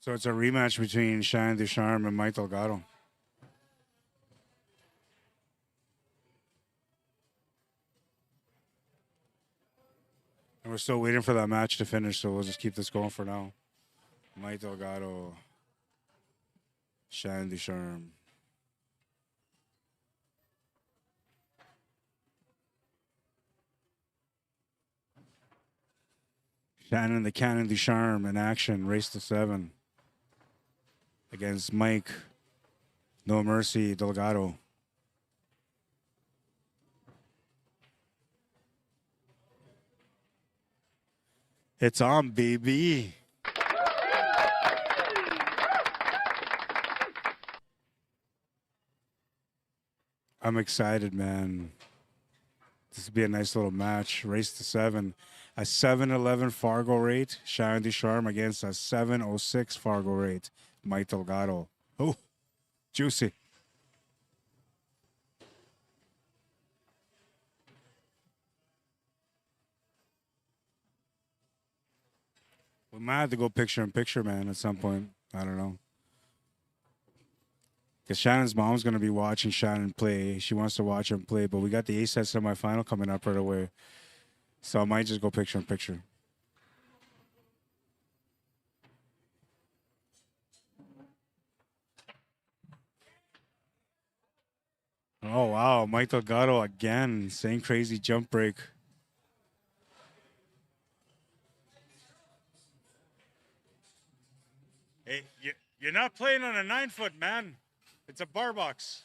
So it's a rematch between Shannon Ducharme and Mike Delgado. And we're still waiting for that match to finish, so we'll just keep this going for now. Mike Delgado, Shannon Ducharme. Shannon the Cannon Ducharme in action, race to 7. Against Mike, No Mercy Delgado. It's on, baby. I'm excited, man. This would be a nice little match. Race to 7. A 7-11 Fargo rate. Shannon Ducharme against a 7-06 Fargo rate. Mike Delgado. Oh, juicy. We might have to go picture in picture, man, at some point. I don't know. Because Shannon's mom's going to be watching Shannon play. She wants to watch him play, but we got the A-set semifinal coming up right away. So I might just go picture in picture. Oh, wow. Mike Delgado again. Same crazy jump break. Hey, you're not playing on a 9-foot, man. It's a bar box.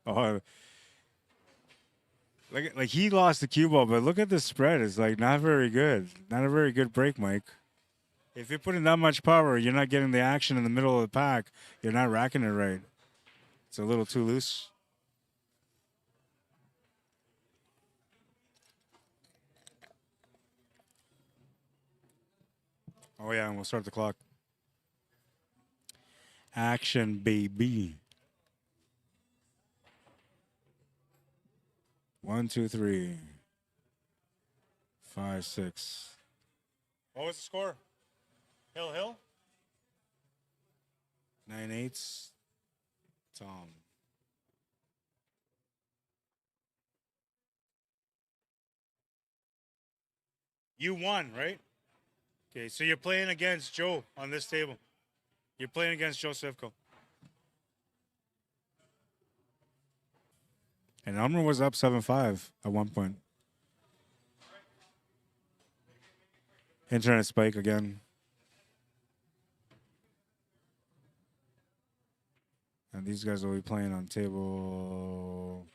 Oh, like he lost the cue ball, but look at the spread. It's like not very good. Not a very good break, Mike. If you're putting that much power, you're not getting the action in the middle of the pack. You're not racking it right. It's a little too loose. Oh yeah, and we'll start the clock. Action, baby. 1, 2, 3, 5, 6. What was the score? Hill? 9-8. Tom. You won, right? Okay, so you're playing against Joe on this table. You're playing against Joe Sivko. And Elmer was up 7-5 at one point. Internet spike again. And these guys will be playing on table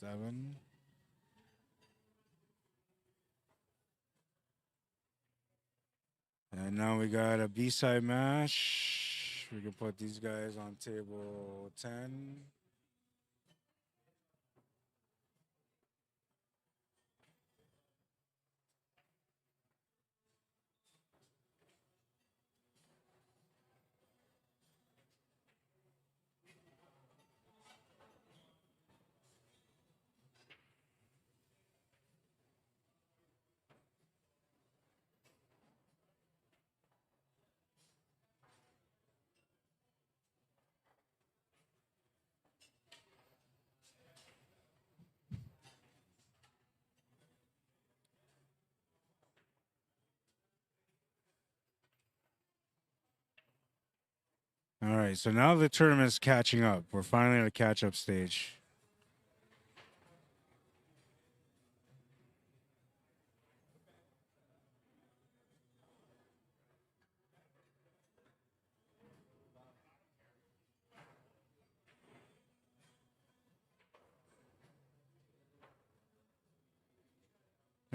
7. And now we got a B-side match. We can put these guys on table 10. All right, so now the tournament's catching up. We're finally at a catch-up stage.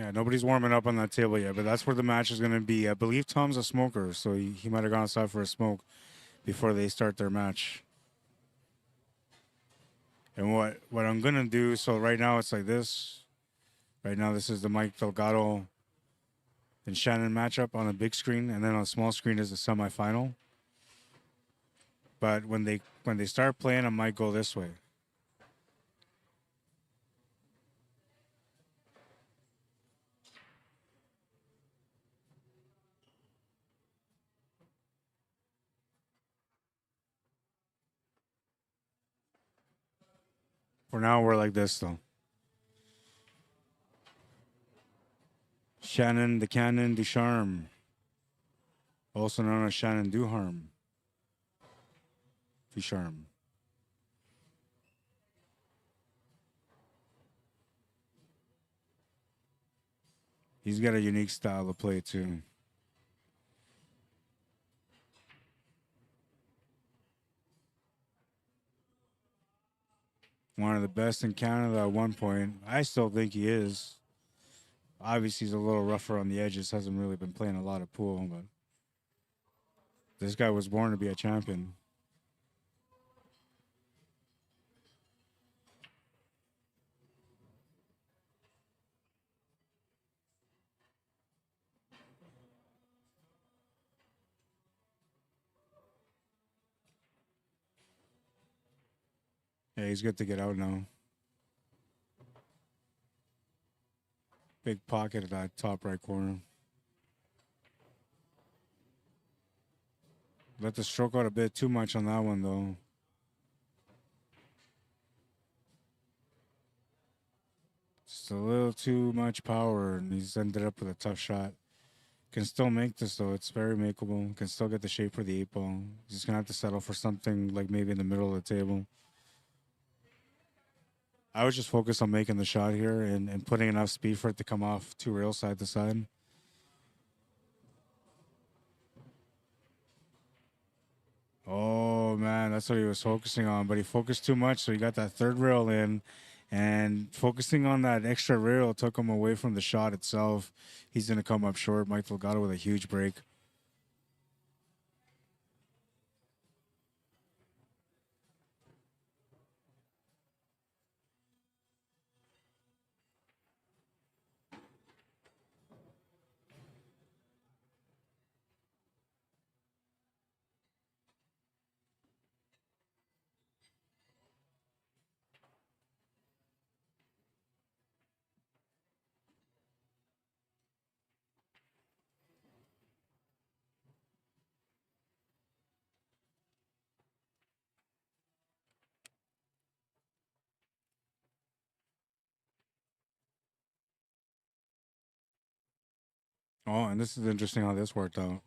Yeah, nobody's warming up on that table yet, but that's where the match is going to be. I believe Tom's a smoker, so he might have gone outside for a smoke before they start their match. And what I'm going to do, so right now it's like this. Right now this is the Mike Delgado and Shannon matchup on a big screen, and then on a small screen is the semifinal. But when they start playing, I might go this way. For now, we're like this, though. Shannon the Cannon Ducharme, also known as Shannon Ducharme. He's got a unique style of play, too. One of the best in Canada at one point. I still think he is. Obviously, he's a little rougher on the edges. Hasn't really been playing a lot of pool, but this guy was born to be a champion. Yeah, he's good to get out now. Big pocket at that top right corner. Let the stroke out a bit too much on that one, though. Just a little too much power, and he's ended up with a tough shot. Can still make this, though. It's very makeable. Can still get the shape for the 8-ball. He's just going to have to settle for something like maybe in the middle of the table. I would just focus on making the shot here and putting enough speed for it to come off 2 rails side to side. Oh, man, that's what he was focusing on, but he focused too much, so he got that 3rd rail in, and focusing on that extra rail took him away from the shot itself. He's going to come up short. Mike Delgado with a huge break. Oh, and this is interesting how this worked out.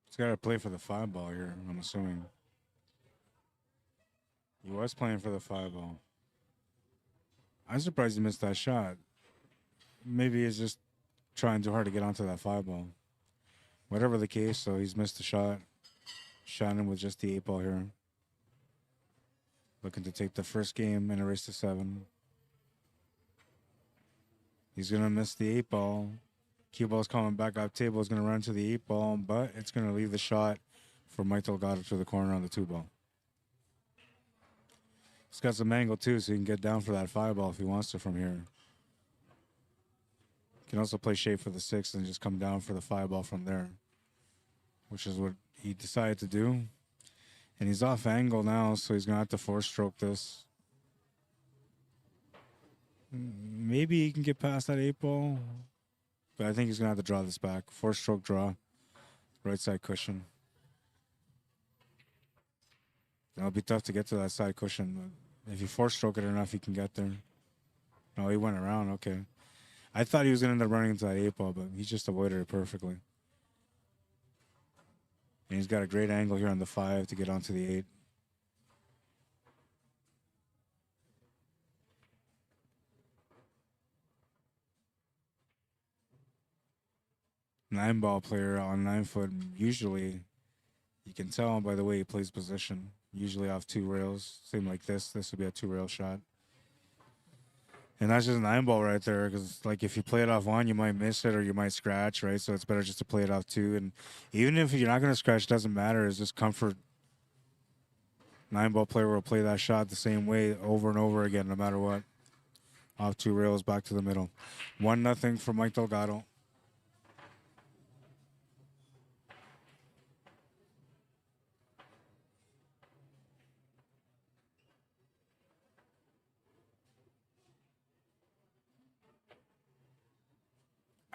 He's got to play for the 5-ball here, I'm assuming. He was playing for the 5-ball. I'm surprised he missed that shot. Maybe he's just trying too hard to get onto that 5-ball. Whatever the case, though, he's missed the shot. Shannon with just the 8-ball here. Looking to take the first game in a race to 7. He's going to miss the 8-ball. Cue ball's coming back up table. Is going to run to the 8-ball, but it's going to leave the shot for Mike Delgado to the corner on the 2-ball. He's got some angle, too, so he can get down for that 5-ball if he wants to from here. Can also play shape for the 6 and just come down for the 5-ball from there, which is what he decided to do. And he's off angle now, so he's going to have to 4-stroke this. Maybe he can get past that 8-ball, but I think he's going to have to draw this back. 4-stroke draw, right side cushion. It'll be tough to get to that side cushion, but if you 4-stroke it enough, he can get there. No, he went around, okay. I thought he was going to end up running into that 8-ball, but he just avoided it perfectly. And he's got a great angle here on the 5 to get onto the 8. Nine-ball player on 9 foot, usually, you can tell by the way he plays position. Usually off 2 rails. Same like this. This would be a 2-rail shot. And that's just 9-ball right there, because like if you play it off 1, you might miss it or you might scratch, right? So it's better just to play it off 2. And even if you're not going to scratch, it doesn't matter. It's just comfort. 9-ball player will play that shot the same way over and over again, no matter what. Off 2 rails, back to the middle. 1-0 for Mike Delgado.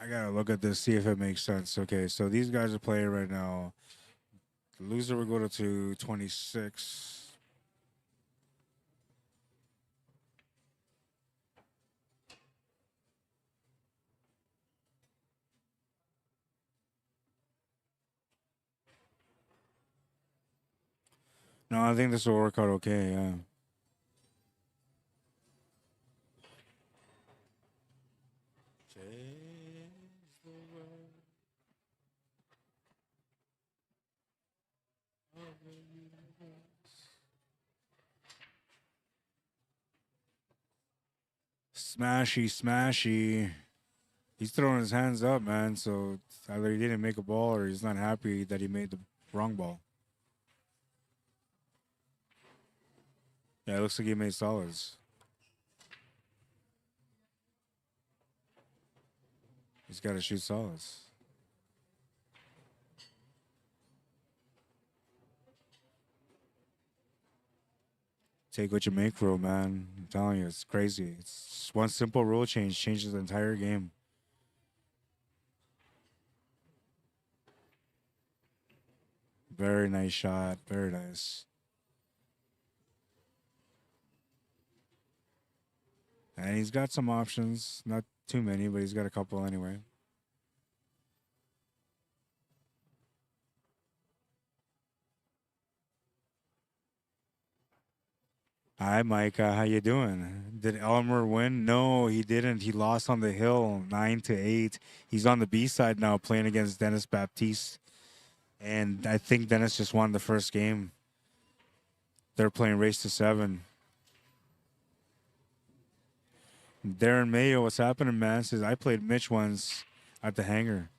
I gotta look at this, see if it makes sense. Okay, so these guys are playing right now. The loser will go to 26. No, I think this will work out okay, yeah. Smashy, smashy. He's throwing his hands up, man. So either he didn't make a ball or he's not happy that he made the wrong ball. Yeah, it looks like he made solids. He's got to shoot solids. Take what you make, bro, man. I'm telling you, it's crazy. It's one simple rule change changes the entire game. Very nice shot. Very nice. And he's got some options. Not too many, but he's got a couple anyway. Hi, Micah. How you doing? Did Elmer win? No, he didn't. He lost on the hill, 9-8. He's on the B side now, playing against Dennis Baptiste. And I think Dennis just won the first game. They're playing race to 7. Darren Mayo, what's happening, man? Says, I played Mitch once at the hangar.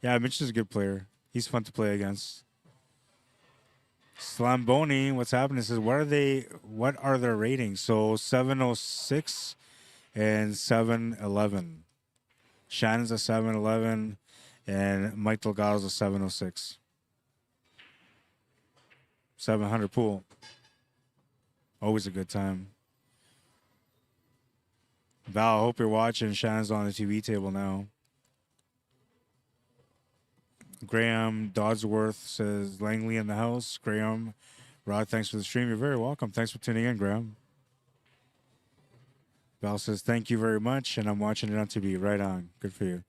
Yeah, Mitch is a good player. He's fun to play against. Slamboni, what's happening? Says, what are their ratings? So 706 and 711. Shannon's a 711 and Mike Delgado's a 706. 700 pool. Always a good time. Val, I hope you're watching. Shannon's on the TV table now. Graham Dodsworth says, Langley in the house. Graham, Rod, thanks for the stream. You're very welcome. Thanks for tuning in, Graham. Val says, thank you very much, and I'm watching it on TV. Right on. Good for you.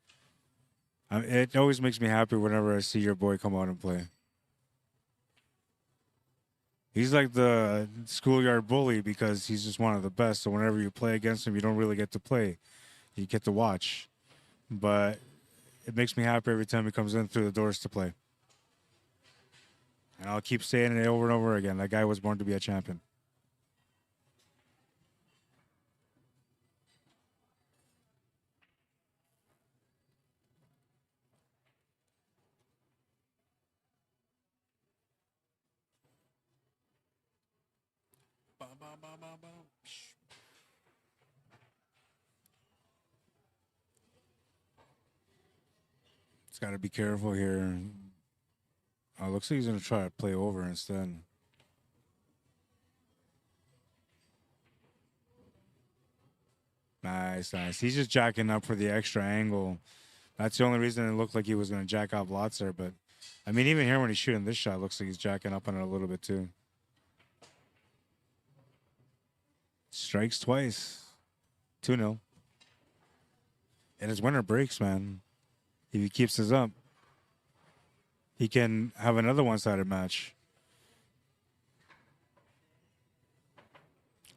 It always makes me happy whenever I see your boy come out and play. He's like the schoolyard bully because he's just one of the best. So whenever you play against him, you don't really get to play. You get to watch. But it makes me happy every time he comes in through the doors to play. And I'll keep saying it over and over again. That guy was born to be a champion. It's got to be careful here. Oh, looks like he's going to try to play over instead. Nice, nice. He's just jacking up for the extra angle. That's the only reason it looked like he was going to jack off lots there. But, I mean, even here when he's shooting this shot, looks like he's jacking up on it a little bit too. Strikes twice. 2-0. And his winner breaks, man. If he keeps this up. he can have another one-sided match.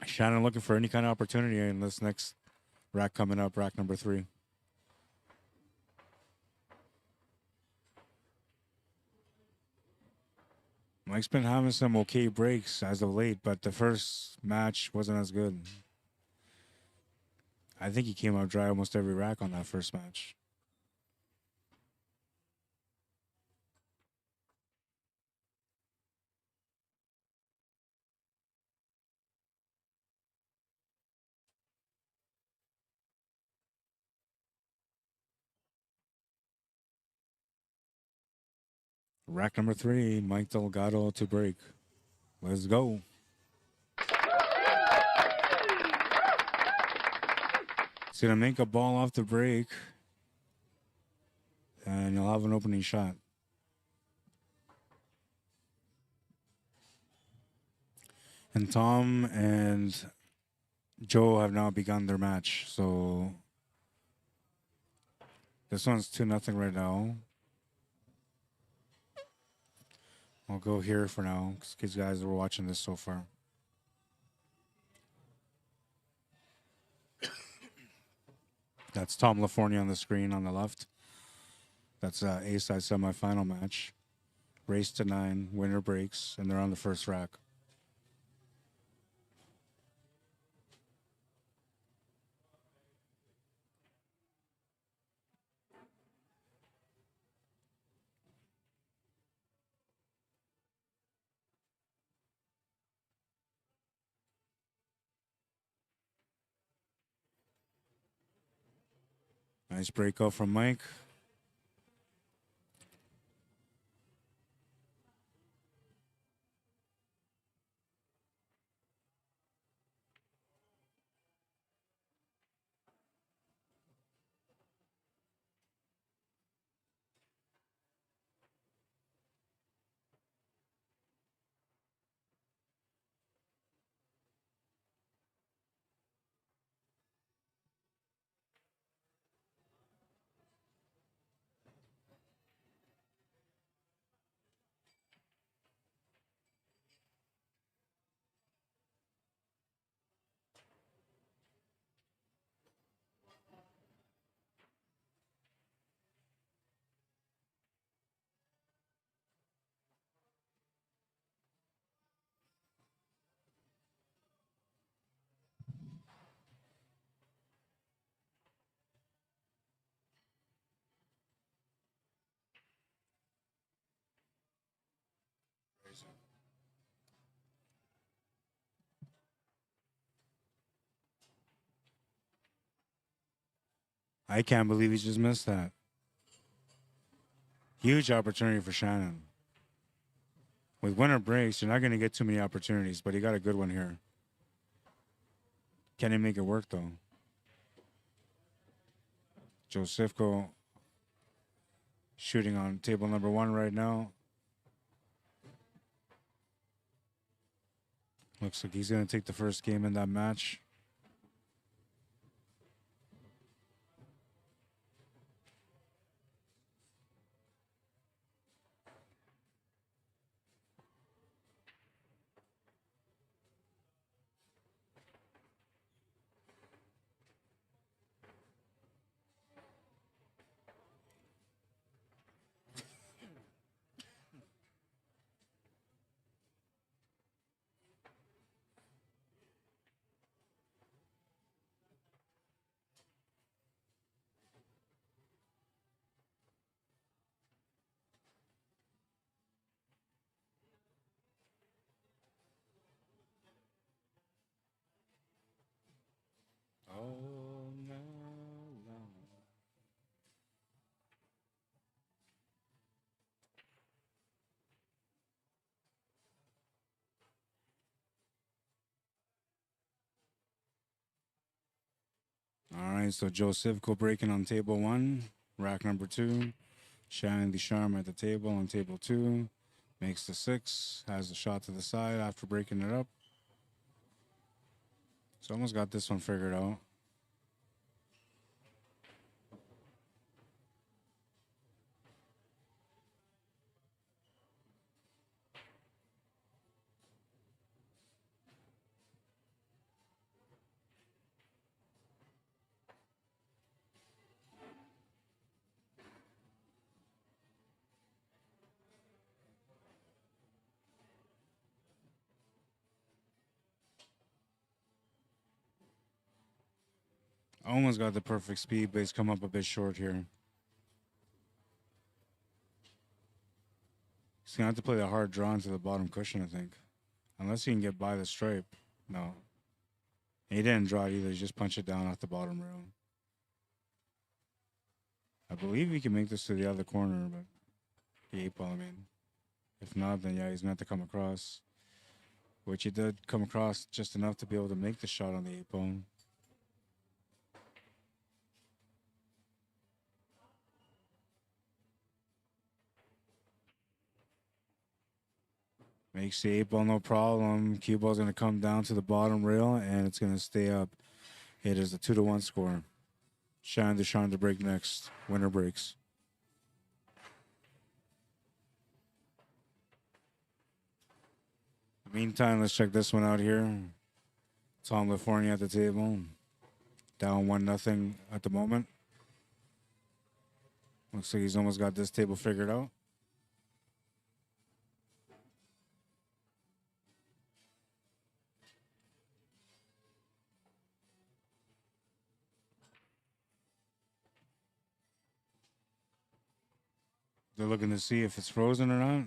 Shannon looking for any kind of opportunity in this next rack coming up, rack number 3. Mike's been having some okay breaks as of late, but the first match wasn't as good. I think he came out dry almost every rack on that first match. Rack number 3, Mike Delgado to break. Let's go. He's gonna make a ball off the break, and he'll have an opening shot. And Tom and Joe have now begun their match. So this one's 2-0 right now. I'll go here for now because these guys are watching this so far. That's Tom LaFornia on the screen on the left. That's A-side semifinal match. Race to 9, winner breaks, and they're on the first rack. Nice breakout from Mike. I can't believe he just missed that. Huge opportunity for Shannon. With winner breaks, you're not going to get too many opportunities, but he got a good one here. Can he make it work, though? Josefko shooting on table number 1 right now. Looks like he's going to take the first game in that match. Oh, no, no. All right, so Josefko breaking on table 1, rack number 2. Shannon Descharme at the table on table 2. Makes the 6, has a shot to the side after breaking it up. So almost got this one figured out. Almost got the perfect speed, but he's come up a bit short here. He's going to have to play the hard draw into the bottom cushion, I think. Unless he can get by the stripe. No. He didn't draw it either. He just punched it down off the bottom rail. I believe he can make this to the other corner, but the 8 ball, I mean. If not, then yeah, he's going to have to come across. Which he did come across just enough to be able to make the shot on the 8 ball. Makes the 8 ball no problem. Cue ball's going to come down to the bottom rail, and it's going to stay up. It is a 2-1 score. Shine to break next. Winner breaks. Meantime, let's check this one out here. Tom California at the table. Down 1-0 at the moment. Looks like he's almost got this table figured out. They're looking to see if it's frozen or not.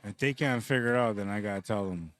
If they can't figure it out, then I gotta tell them.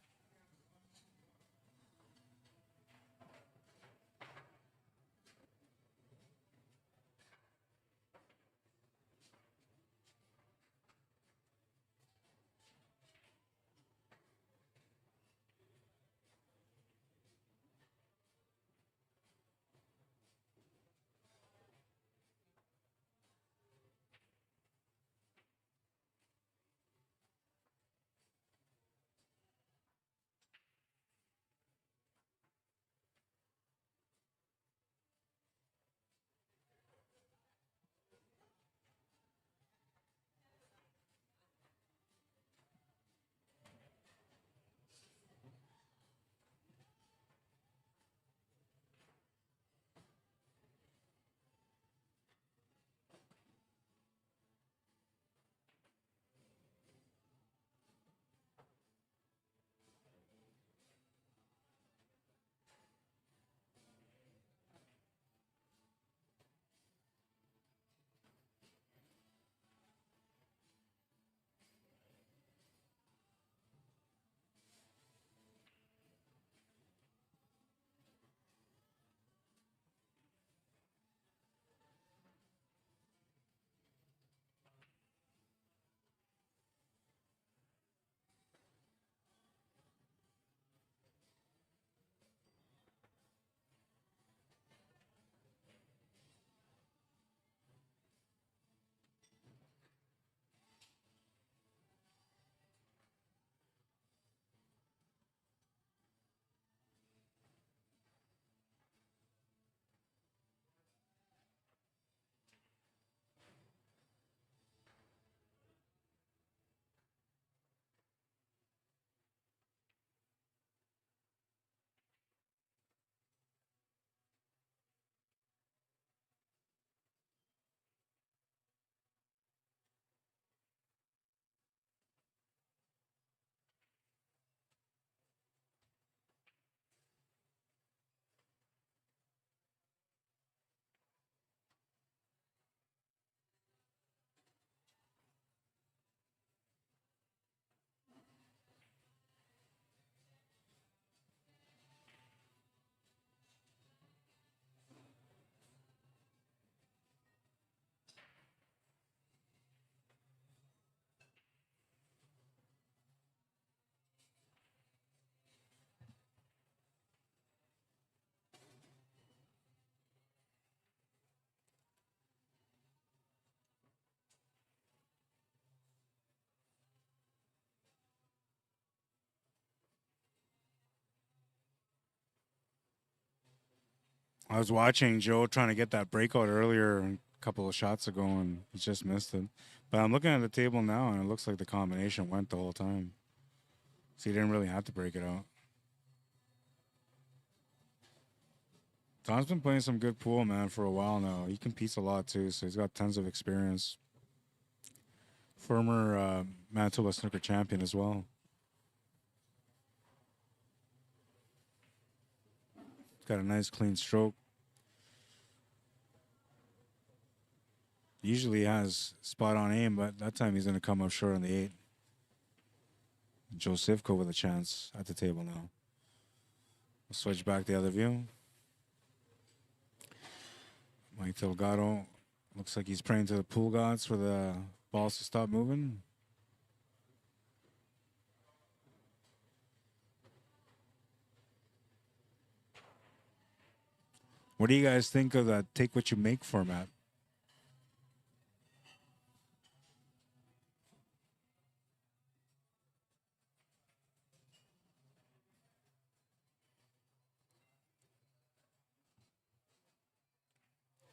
I was watching Joe trying to get that breakout earlier a couple of shots ago, and he just missed it. But I'm looking at the table now, and it looks like the combination went the whole time. So he didn't really have to break it out. Tom's been playing some good pool, man, for a while now. He competes a lot, too, so he's got tons of experience. Former Manitoba snooker champion as well. Got a nice clean stroke. Usually has spot on aim, but that time he's going to come up short on the 8. Joe Sivko with a chance at the table now. We'll switch back the other view. Mike Delgado looks like he's praying to the pool gods for the balls to stop moving. What do you guys think of that take what you make format?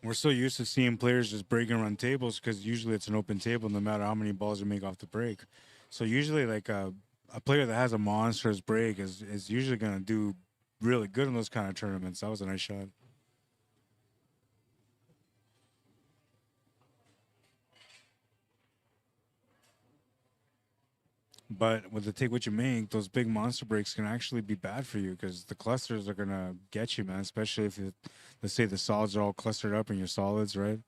We're so used to seeing players just break and run tables because usually it's an open table no matter how many balls you make off the break. So usually like a player that has a monstrous break is usually going to do really good in those kind of tournaments. That was a nice shot. But with the take what you make, those big monster breaks can actually be bad for you because the clusters are going to get you, man, especially if, let's say, the solids are all clustered up in your solids, right?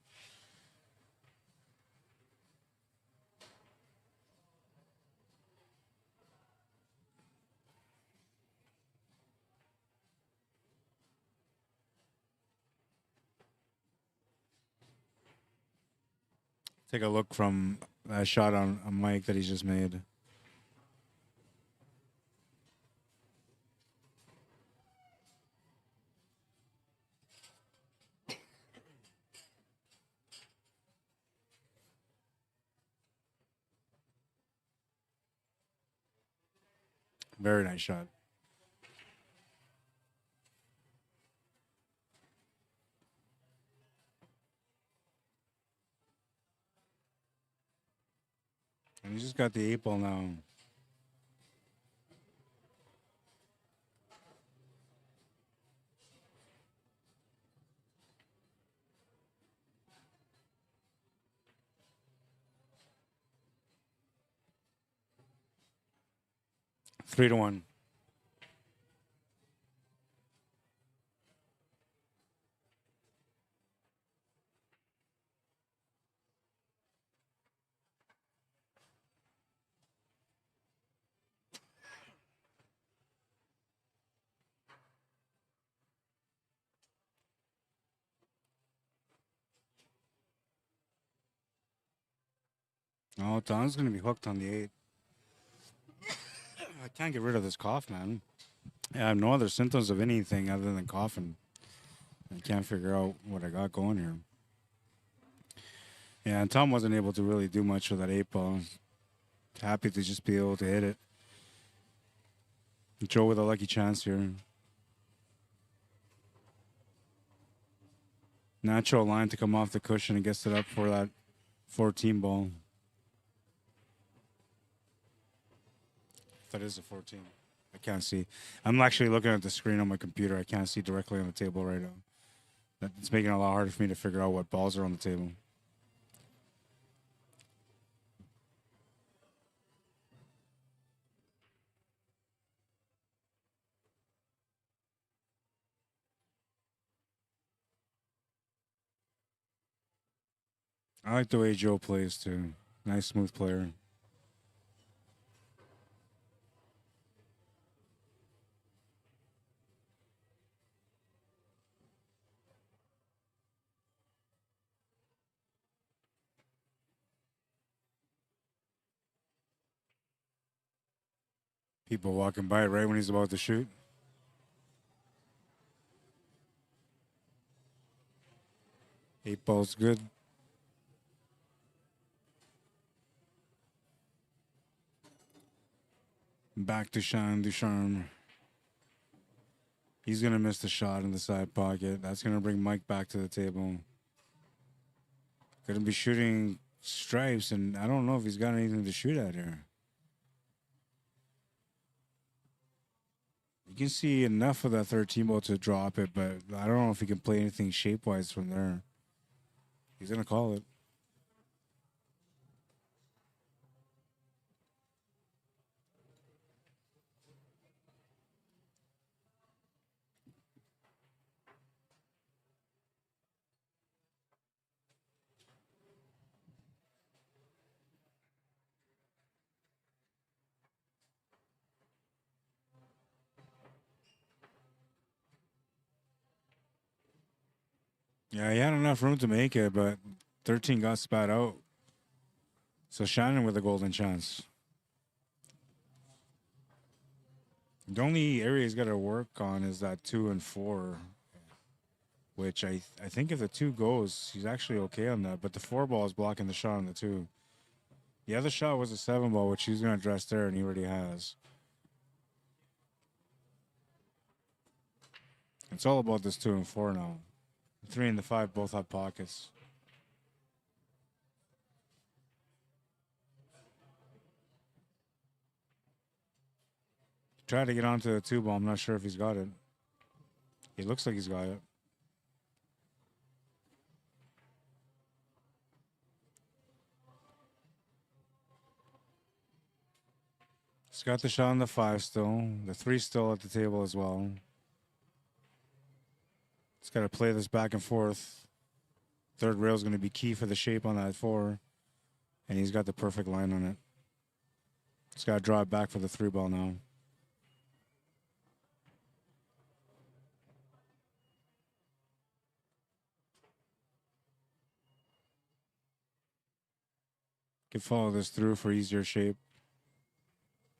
Take a look from that shot on Mike that he just made. Very nice shot. And he just got the 8 ball now. Three to 1. Oh, Don's going to be hooked on the 8. I can't get rid of this cough, man. I have no other symptoms of anything other than coughing. I can't figure out what I got going here. Yeah, and Tom wasn't able to really do much with that 8 ball. Happy to just be able to hit it. Joe with a lucky chance here. Natural line to come off the cushion and gets it up for that 14 ball. That is a 14. I can't see. I'm actually looking at the screen on my computer. I can't see directly on the table right now. It's making it a lot harder for me to figure out what balls are on the table. I like the way Joe plays too. Nice, smooth player. People walking by right when he's about to shoot. Eight ball's good. Back to Sean Ducharme. He's going to miss the shot in the side pocket. That's going to bring Mike back to the table. Going to be shooting stripes, and I don't know if he's got anything to shoot at here. You can see enough of that 13 ball to drop it, but I don't know if he can play anything shape-wise from there. He's going to call it. Yeah, he had enough room to make it, but 13 got spat out. So Shannon with a golden chance. The only area he's got to work on is that 2 and 4, which I think if the 2 goes, he's actually okay on that. But the 4 ball is blocking the shot on the 2. The other shot was a 7 ball, which he's going to address there, and he already has. It's all about this 2 and 4 now. The 3 and the 5 both have pockets. Try to get onto the 2 ball. I'm not sure if he's got it. It looks like he's got it. He's got the shot on the 5 still. The 3 still at the table as well. He's got to play this back and forth. Third rail is going to be key for the shape on that 4. And he's got the perfect line on it. He's got to draw it back for the 3 ball now. Could follow this through for easier shape.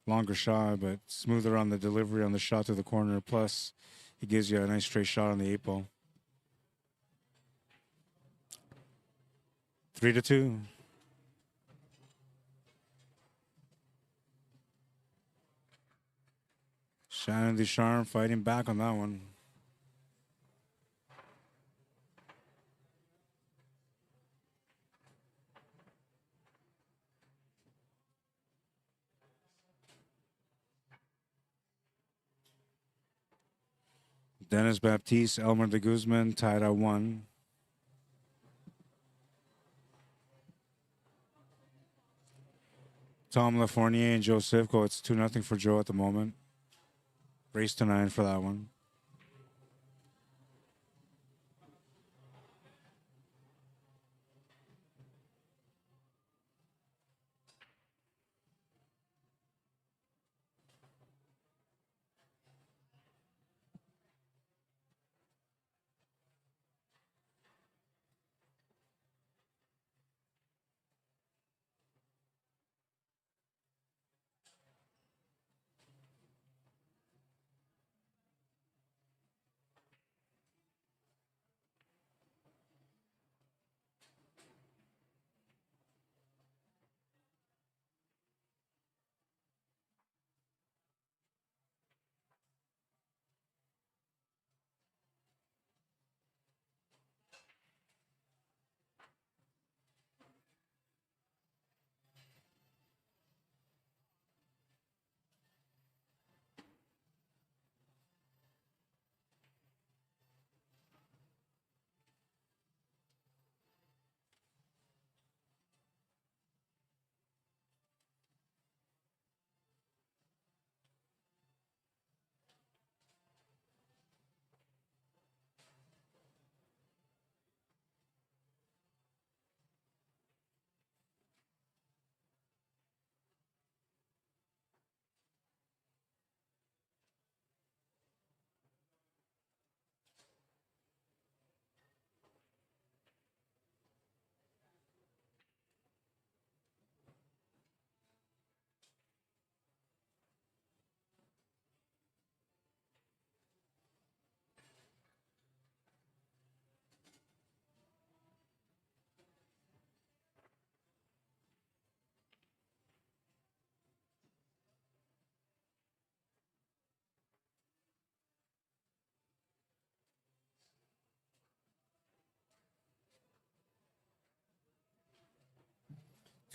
Longer shot, but smoother on the delivery on the shot to the corner. Plus, it gives you a nice straight shot on the 8 ball. 3-2. Shannon Ducharme fighting back on that one. Dennis Baptiste, Elmer de Guzman tied at 1. Tom Lafournier and Joe Sivko. It's 2-0 for Joe at the moment. Race to 9 for that one.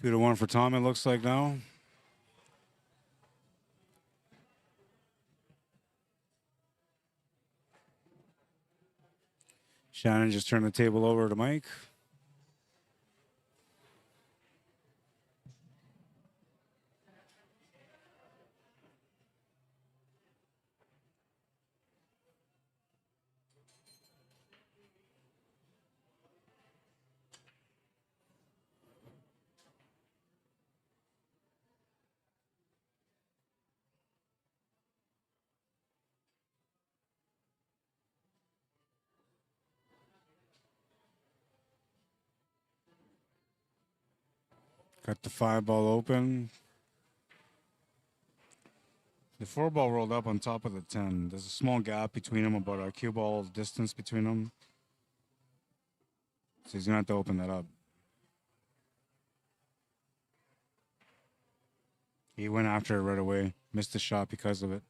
Two to one for Tom, it looks like now. Shannon just turned the table over to Mike. Got the 5 ball open. The 4 ball rolled up on top of the 10. There's a small gap between them, about a cue ball distance between them. So he's gonna have to open that up. He went after it right away. Missed the shot because of it.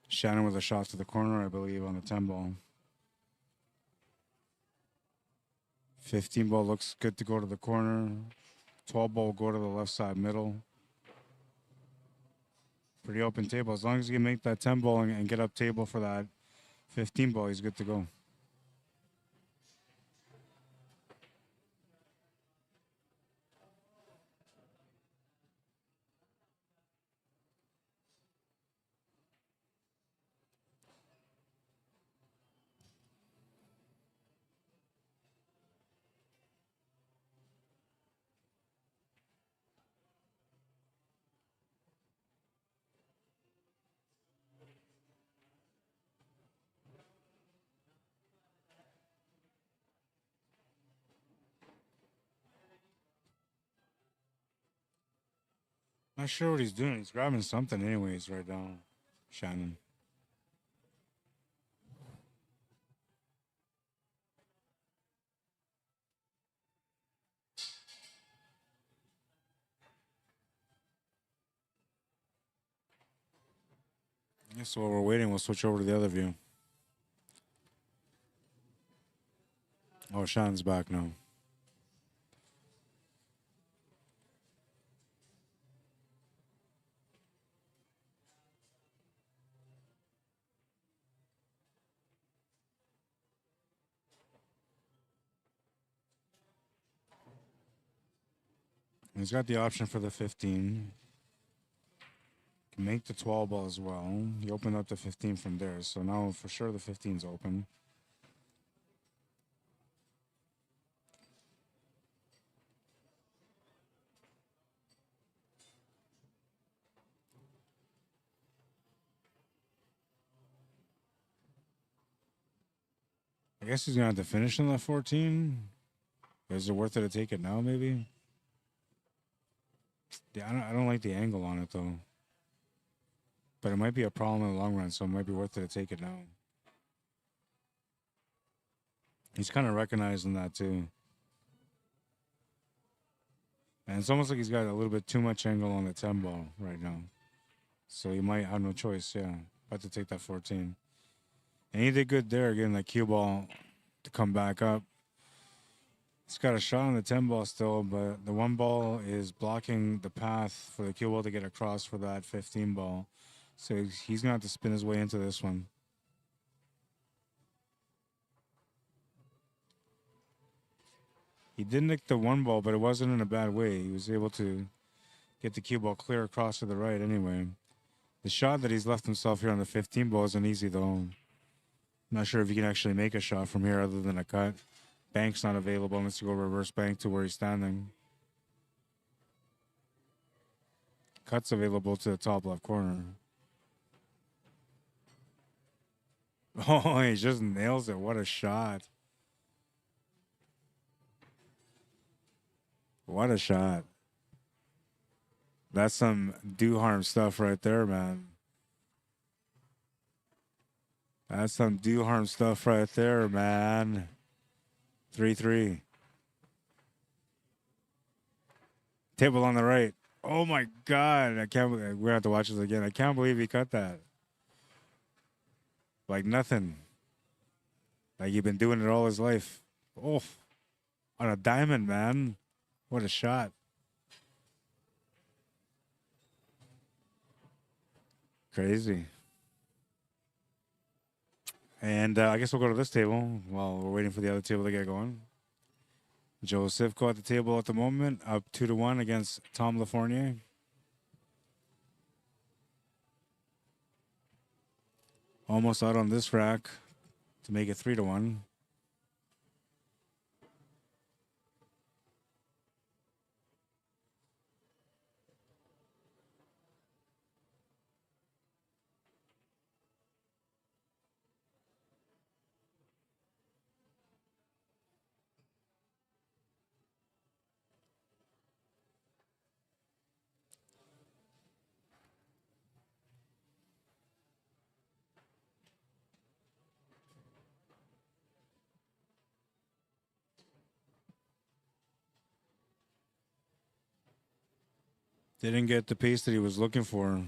Shannon with a shot to the corner, I believe, on the 10 ball. 15 ball looks good to go to the corner. 12 ball will go to the left side middle. Pretty open table. As long as he can make that 10 ball and get up table for that 15 ball, he's good to go. Not sure what he's doing. He's grabbing something anyways right now, Shannon. I guess while we're waiting, we'll switch over to the other view. Oh, Shannon's back now. He's got the option for the 15. Can make the 12 ball as well. He opened up the 15 from there, so now for sure the 15's open. I guess he's gonna have to finish on that 14. Is it worth it to take it now, maybe? Yeah, I don't like the angle on it though. But it might be a problem in the long run, so it might be worth it to take it now. He's kind of recognizing that too. And it's almost like he's got a little bit too much angle on the 10 ball right now. So he might have no choice, yeah. About to take that 14. And he did good there, getting that cue ball to come back up. He's got a shot on the 10 ball still, but the 1 ball is blocking the path for the cue ball to get across for that 15 ball. So he's going to have to spin his way into this one. He did nick the 1 ball, but it wasn't in a bad way. He was able to get the cue ball clear across to the right anyway. The shot that he's left himself here on the 15 ball isn't easy, though. I'm not sure if he can actually make a shot from here other than a cut. Bank's not available unless you go reverse bank to where he's standing. Cut's available to the top left corner. Oh, he just nails it. What a shot. What a shot. That's some do harm stuff right there, man. That's some do harm stuff right there, man. 3-3. Table on the right. Oh my God. I can't believe, we're gonna have to watch this again. I can't believe he cut that. Like nothing. Like he's been doing it all his life. Oh, on a diamond, man. What a shot. Crazy. And I guess we'll go to this table while we're waiting for the other table to get going. Joe Sivko at the table at the moment, up 2-1 against Tom LaFournier. Almost out on this rack to make it 3-1. Didn't get the pace that he was looking for.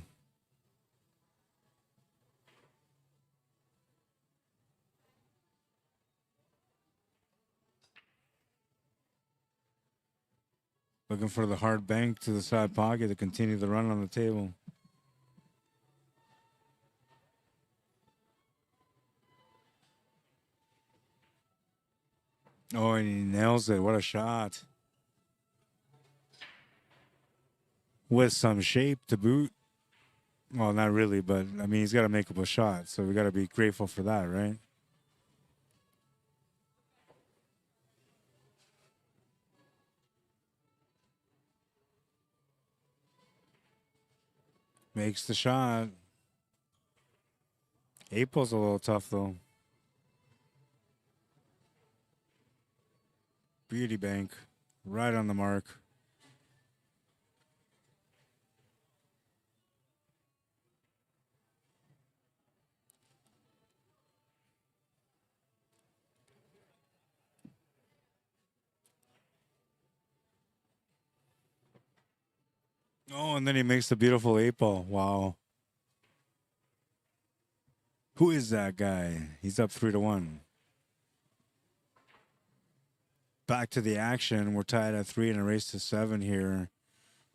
Looking for the hard bank to the side pocket to continue the run on the table. Oh, and he nails it. What a shot. With some shape to boot. Well, not really, but I mean, he's got to make up a shot, so we got to be grateful for that, right? Makes the shot. 8-ball's a little tough, though. Beauty bank. Right on the mark. Oh, and then he makes the beautiful 8-ball. Wow. Who is that guy? He's up 3-1. Back to the action. We're tied at 3 in a race to 7 here.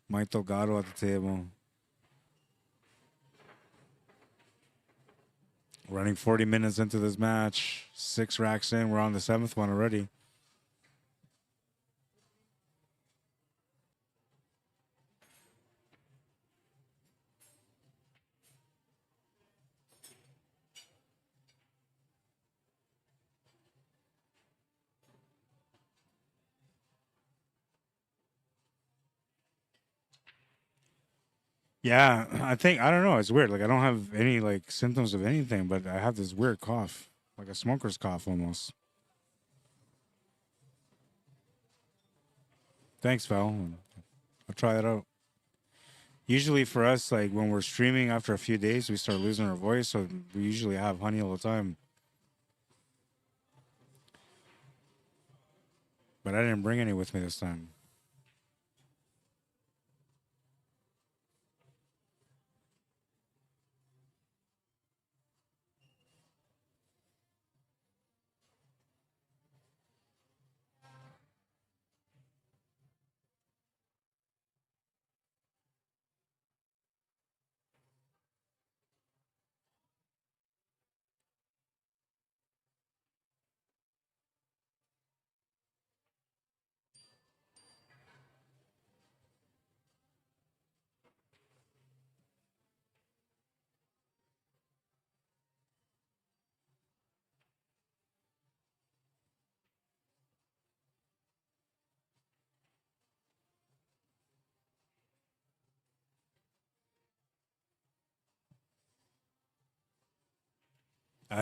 Mike Delgado at the table. Running 40 minutes into this match. 6 racks in. We're on the 7th one already. Yeah, I don't know. It's weird. Like, I don't have any, like, symptoms of anything, but I have this weird cough. Like a smoker's cough almost. Thanks, Val. I'll try it out. Usually for us, like, when we're streaming after a few days, we start losing our voice, so we usually have honey all the time. But I didn't bring any with me this time.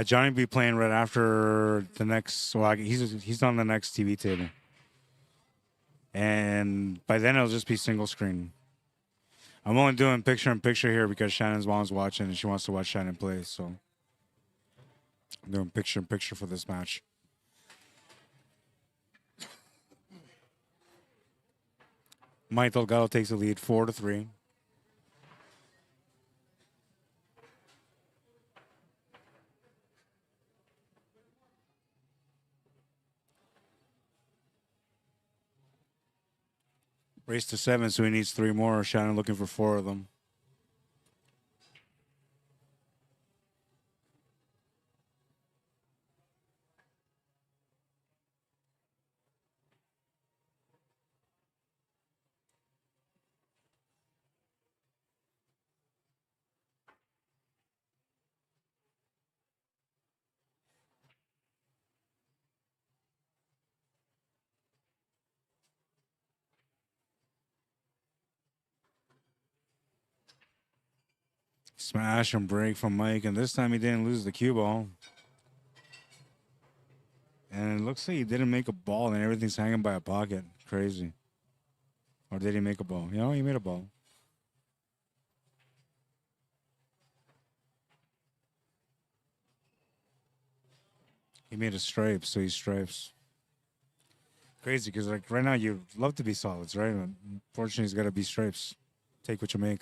Johnny will be playing right after the next. Well, he's on the next TV table, and by then it'll just be single screen. I'm only doing picture in picture here because Shannon's mom's watching and she wants to watch Shannon play. So I'm doing picture in picture for this match. Mike Delgado takes the lead 4-3. Race to 7, so he needs 3 more. Shannon looking for 4 of them. Smash and break from Mike, and this time he didn't lose the cue ball. And it looks like he didn't make a ball, and everything's hanging by a pocket. Crazy. Or did he make a ball? You know, he made a ball. He made a stripe, so he stripes. Crazy, because like right now you'd love to be solids, right? Unfortunately, he's got to be stripes. take what you make.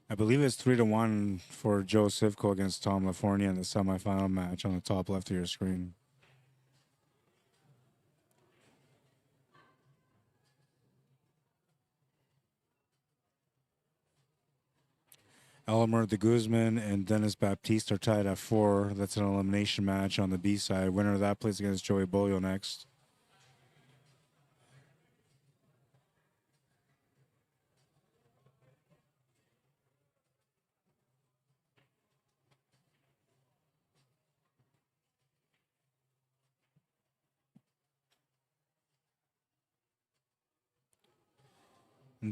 I believe it's 3-1 for Joe Sivko against Tom Lafornia in the semifinal match on the top left of your screen. Elmer de Guzman and Dennis Baptiste are tied at 4. That's an elimination match on the B side. Winner of that plays against Joey Bolio next.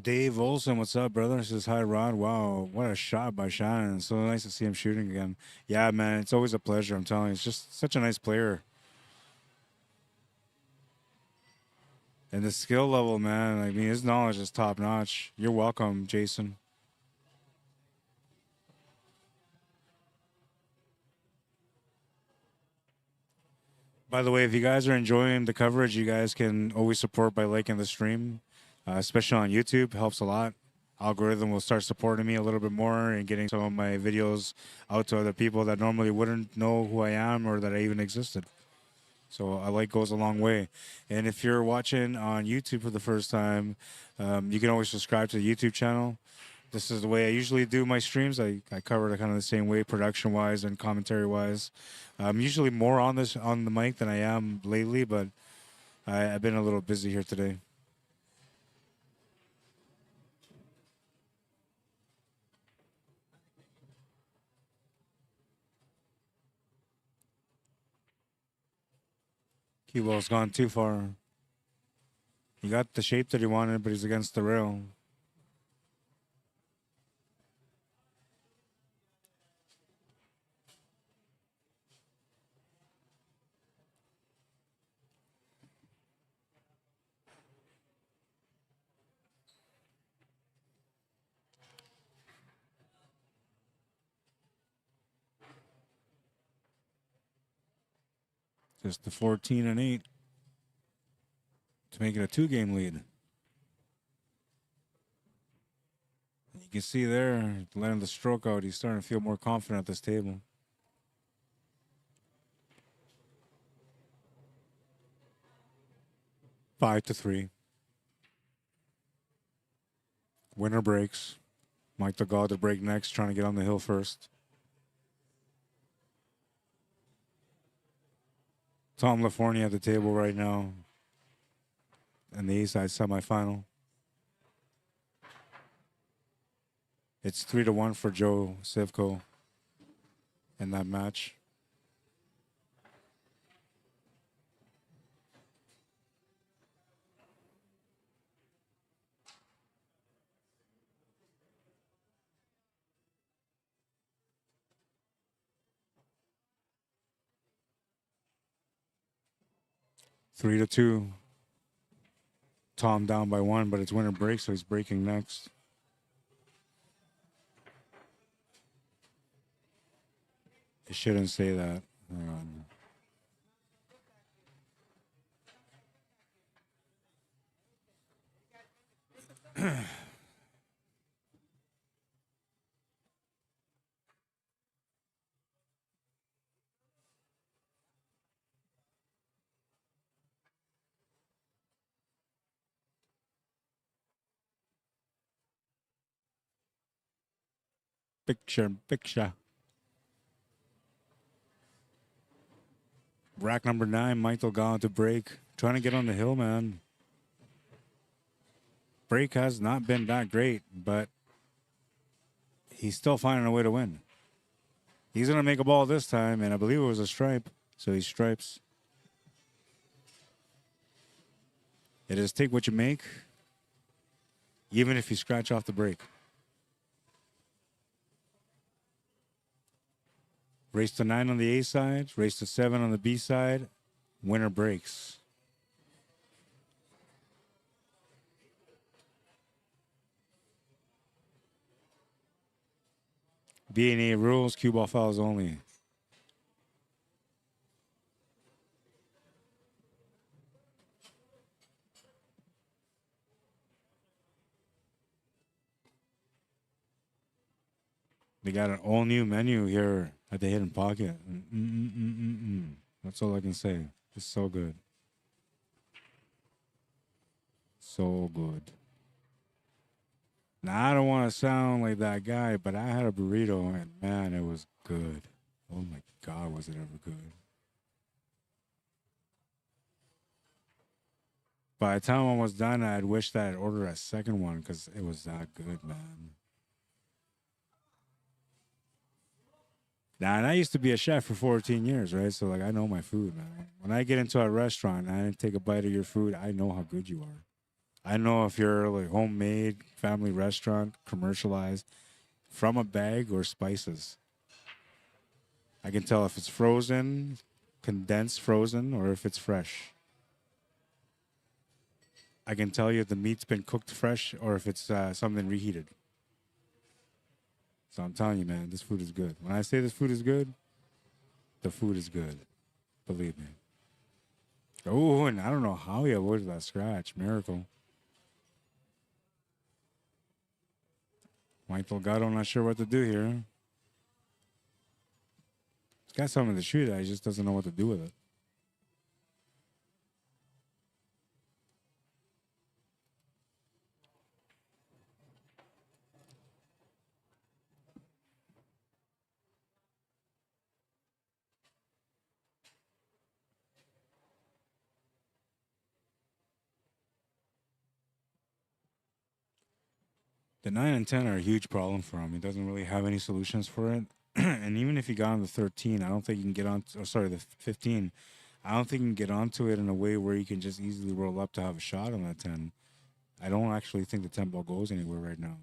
Dave Olson, what's up, brother? Says, hi, Rod. Wow, what a shot by Shannon. So nice to see him shooting again. Yeah, man, it's always a pleasure. I'm telling you, he's just such a nice player. And the skill level, man, I mean, his knowledge is top notch. You're welcome, Jason. By the way, if you guys are enjoying the coverage, you guys can always support by liking the stream, especially on YouTube. Helps a lot. Algorithm will start supporting me a little bit more and getting some of my videos out to other people that normally wouldn't know who I am or that I even existed. So a like goes a long way. And if you're watching on YouTube for the first time, you can always subscribe to the YouTube channel. This is the way I usually do my streams. I cover it kind of the same way, production-wise and commentary-wise. I'm usually more on the mic than I am lately, but I've been a little busy here today. Cue ball's gone too far. He got the shape that he wanted, but he's against the rail. Just the 14-8 to make it a 2-game lead. You can see there, letting the stroke out, he's starting to feel more confident at this table. Five to 3. Winner breaks. Mike Delgado to break next, trying to get on the hill first. Tom Lafornia at the table right now in the A-side semifinal. It's 3-1 for Joe Sivko in that match. Three to 2. Tom down by 1, but it's winner break, so he's breaking next. It shouldn't say that. Picture. Rack number 9, Mike Delgado to break. Trying to get on the hill, man. Break has not been that great, but he's still finding a way to win. He's going to make a ball this time, and I believe it was a stripe, so he stripes. It is take what you make, even if you scratch off the break. Race to 9 on the A side, race to 7 on the B side, winner breaks. VNEA rules, cue ball fouls only. They got an all new menu here at the Hidden Pocket. That's all I can say. It's so good. So good. Now, I don't want to sound like that guy, but I had a burrito, and man, it was good. Oh my God, was it ever good. By the time I was done, I'd wished I had ordered a second one because it was that good, man. Now, and I used to be a chef for 14 years, right? So, like, I know my food, man. When I get into a restaurant and I take a bite of your food, I know how good you are. I know if you're like homemade, family restaurant, commercialized, from a bag or spices. I can tell if it's frozen, condensed frozen, or if it's fresh. I can tell you if the meat's been cooked fresh or if it's something reheated. So I'm telling you, man, this food is good. When I say this food is good, the food is good. Believe me. Oh, and I don't know how he avoided that scratch. Miracle. Mike Delgado, not sure what to do here. He's got something to shoot at. He just doesn't know what to do with it. The 9 and 10 are a huge problem for him. He doesn't really have any solutions for it. And even if he got on the 13, I don't think you can get on, the 15. I don't think you can get onto it in a way where you can just easily roll up to have a shot on that 10. I don't actually think the 10 ball goes anywhere right now.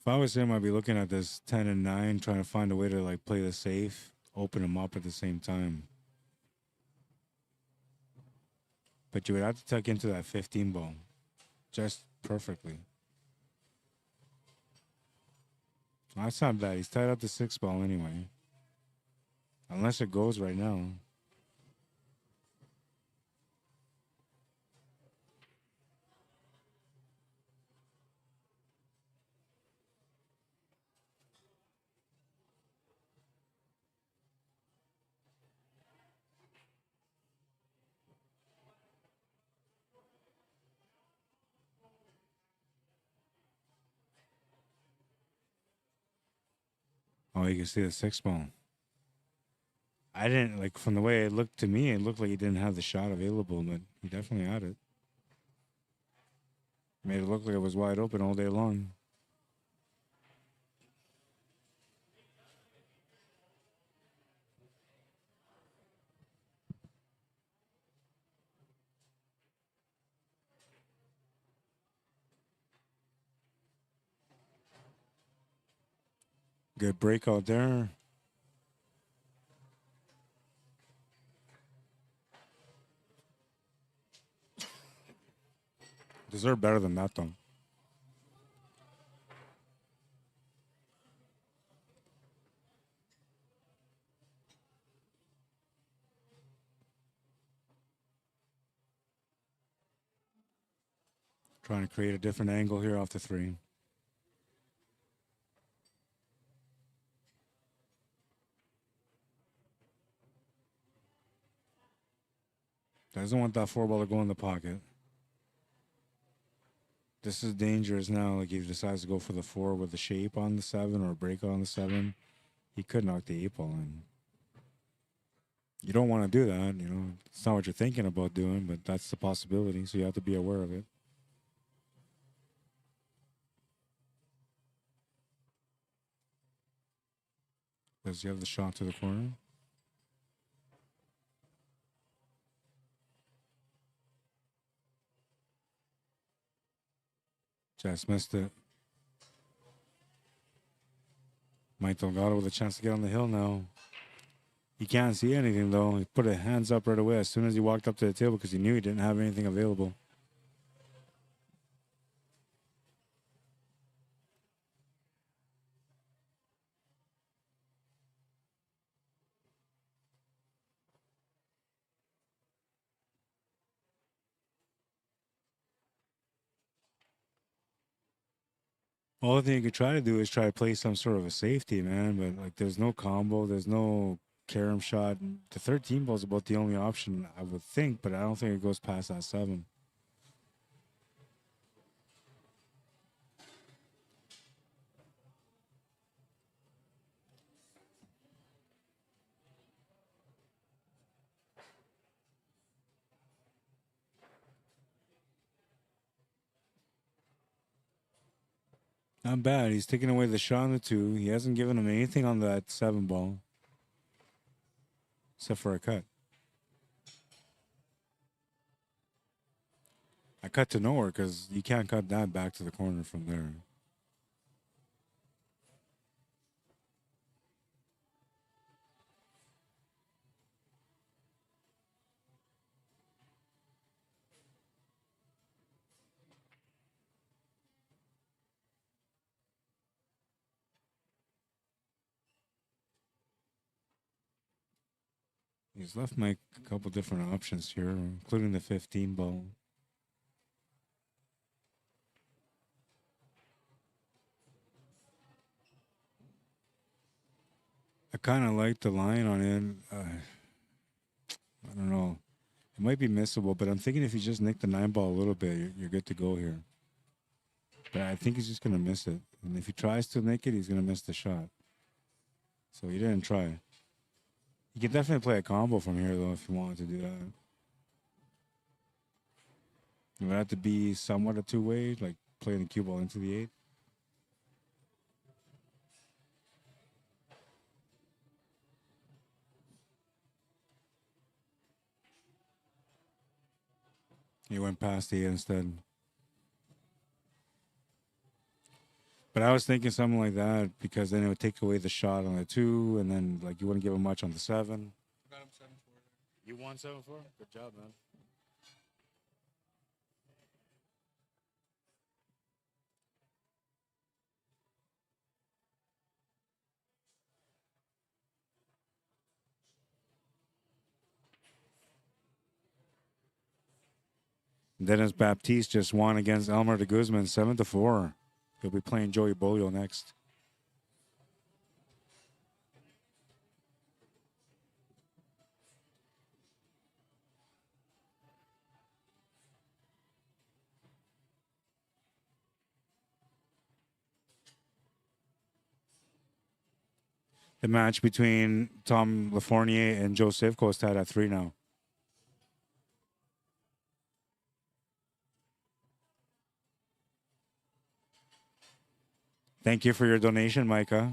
If I was him, I'd be looking at this 10 and 9, trying to find a way to like play the safe, open them up at the same time. But you would have to tuck into that 15 ball just perfectly. That's not bad. He's tied up the 6 ball anyway. Unless it goes right now. Oh, you can see the 6 ball. I didn't, like, from the way it looked to me, it looked like he didn't have the shot available, but he definitely had it. Made it look like it was wide open all day long. Good breakout there. Deserve better than that, though. Trying to create a different angle here off the 3. Doesn't want that 4 ball to go in the pocket. This is dangerous now. Like, he decides to go for the 4 with the shape on the 7 or a break on the 7. he could knock the 8-ball in. You don't want to do that, you know. It's not what you're thinking about doing, but that's the possibility, so you have to be aware of it. Does he have the shot to the corner? Just missed it. Mike Delgado with a chance to get on the hill now. He can't see anything though. He put his hands up right away as soon as he walked up to the table because he knew he didn't have anything available. Only thing you could try to do is try to play some sort of a safety, man. But like, there's no combo, there's no carom shot. The 13 ball is about the only option I would think, but I don't think it goes past that 7. Not bad. He's taking away the shot on the 2. He hasn't given him anything on that 7 ball. Except for a cut. I cut to nowhere because you can't cut that back to the corner from there. He's left Mike a couple different options here, including the 15 ball. I kind of like the line on it. I don't know. It might be missable, but I'm thinking if you just nick the 9 ball a little bit, you're good to go here. But I think he's just going to miss it. And if he tries to nick it, he's going to miss the shot. So he didn't try. You can definitely play a combo from here, though, if you wanted to do that. It would have to be somewhat a two-way, like playing the cue ball into the 8. He went past the 8 instead. But I was thinking something like that because then it would take away the shot on the 2, and then like you wouldn't give him much on the 7. Got him 7-4. You won 7-4? Good job, man. Dennis Baptiste just won against Elmer de Guzman 7-4. He'll be playing Joey Bolio next. The match between Tom Lafournier and Joe Sivko is tied at 3 now. Thank you for your donation, Micah.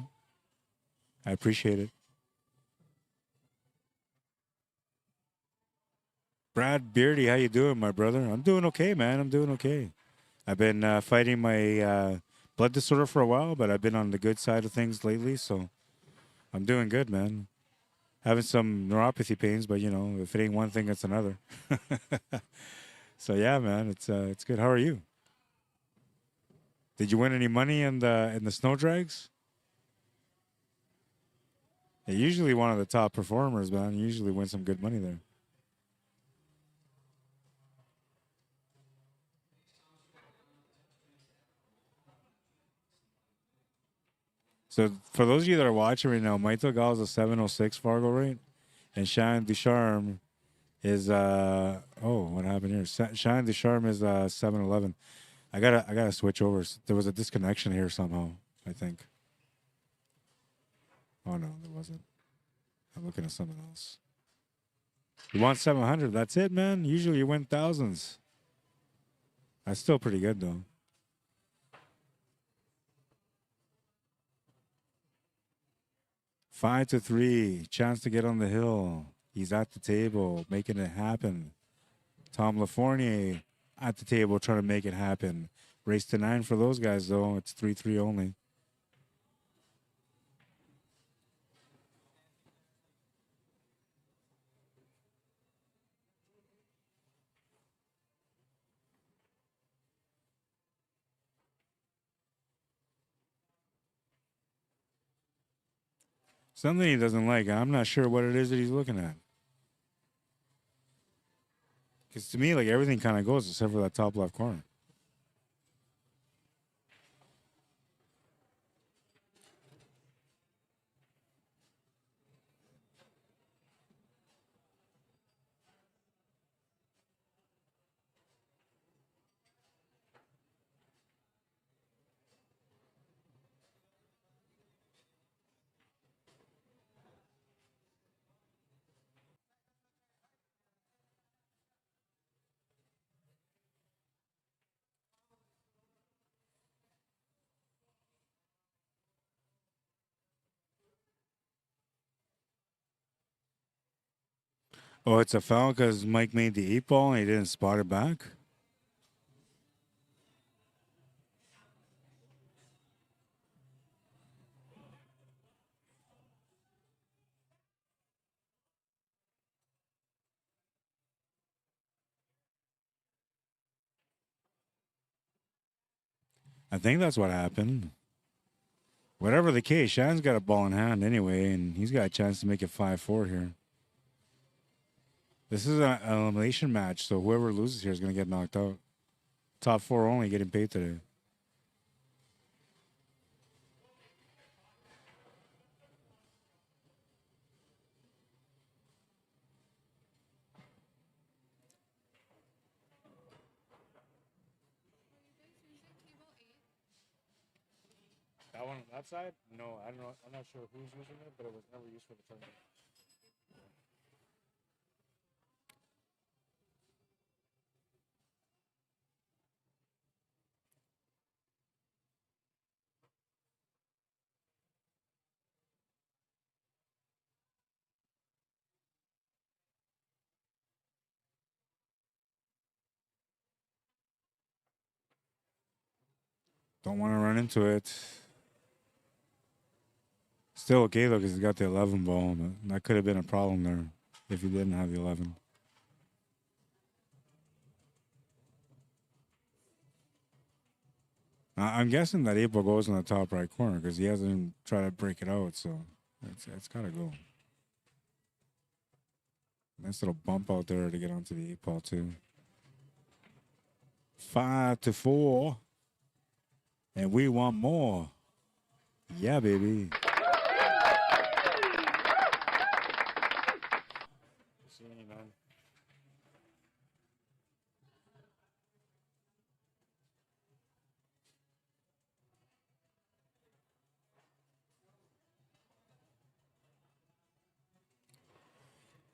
I appreciate it. Brad Beardy, how you doing, my brother? I'm doing okay, man. I'm doing okay. I've been fighting my blood disorder for a while, but I've been on the good side of things lately, so I'm doing good, man. Having some neuropathy pains, but you know, if it ain't one thing, it's another. So yeah, man, it's good. How are you? Did you win any money in the snow drags? You're usually one of the top performers, man. You usually win some good money there. So for those of you that are watching right now, Mike Delgado is a 706 Fargo rate, and Shannon Ducharme is oh, what happened here? Shannon Ducharme is 711. I gotta switch over. There was a disconnection here somehow, I think. Oh no, there wasn't. I'm looking at something else. You want 700? That's it, man. Usually you win thousands. That's still pretty good though. Five to three. Chance to get on the hill. He's at the table, making it happen. Tom LaFournier at the table, trying to make it happen. Race to 9 for those guys, though. It's 3-3 only. Something he doesn't like. I'm not sure what it is that he's looking at. Because to me, like, everything kind of goes except for that top left corner. Oh, it's a foul because Mike made the 8-ball and he didn't spot it back? I think that's what happened. Whatever the case, Shannon's got a ball in hand anyway, and he's got a chance to make it 5-4 here. This is an elimination match, so whoever loses here is going to get knocked out. Top 4 only getting paid today. That one on that side? No, I don't know. I'm not sure who's using it, but it was never used for the tournament. Don't want to run into it. Still okay, though, because he's got the 11 ball. But that could have been a problem there if he didn't have the 11. I'm guessing that 8 ball goes in the top right corner because he hasn't even tried to break it out, so it's got to go. Nice little bump out there to get onto the 8 ball, too. 5-4. And we want more. Yeah, baby. Seeing you, man.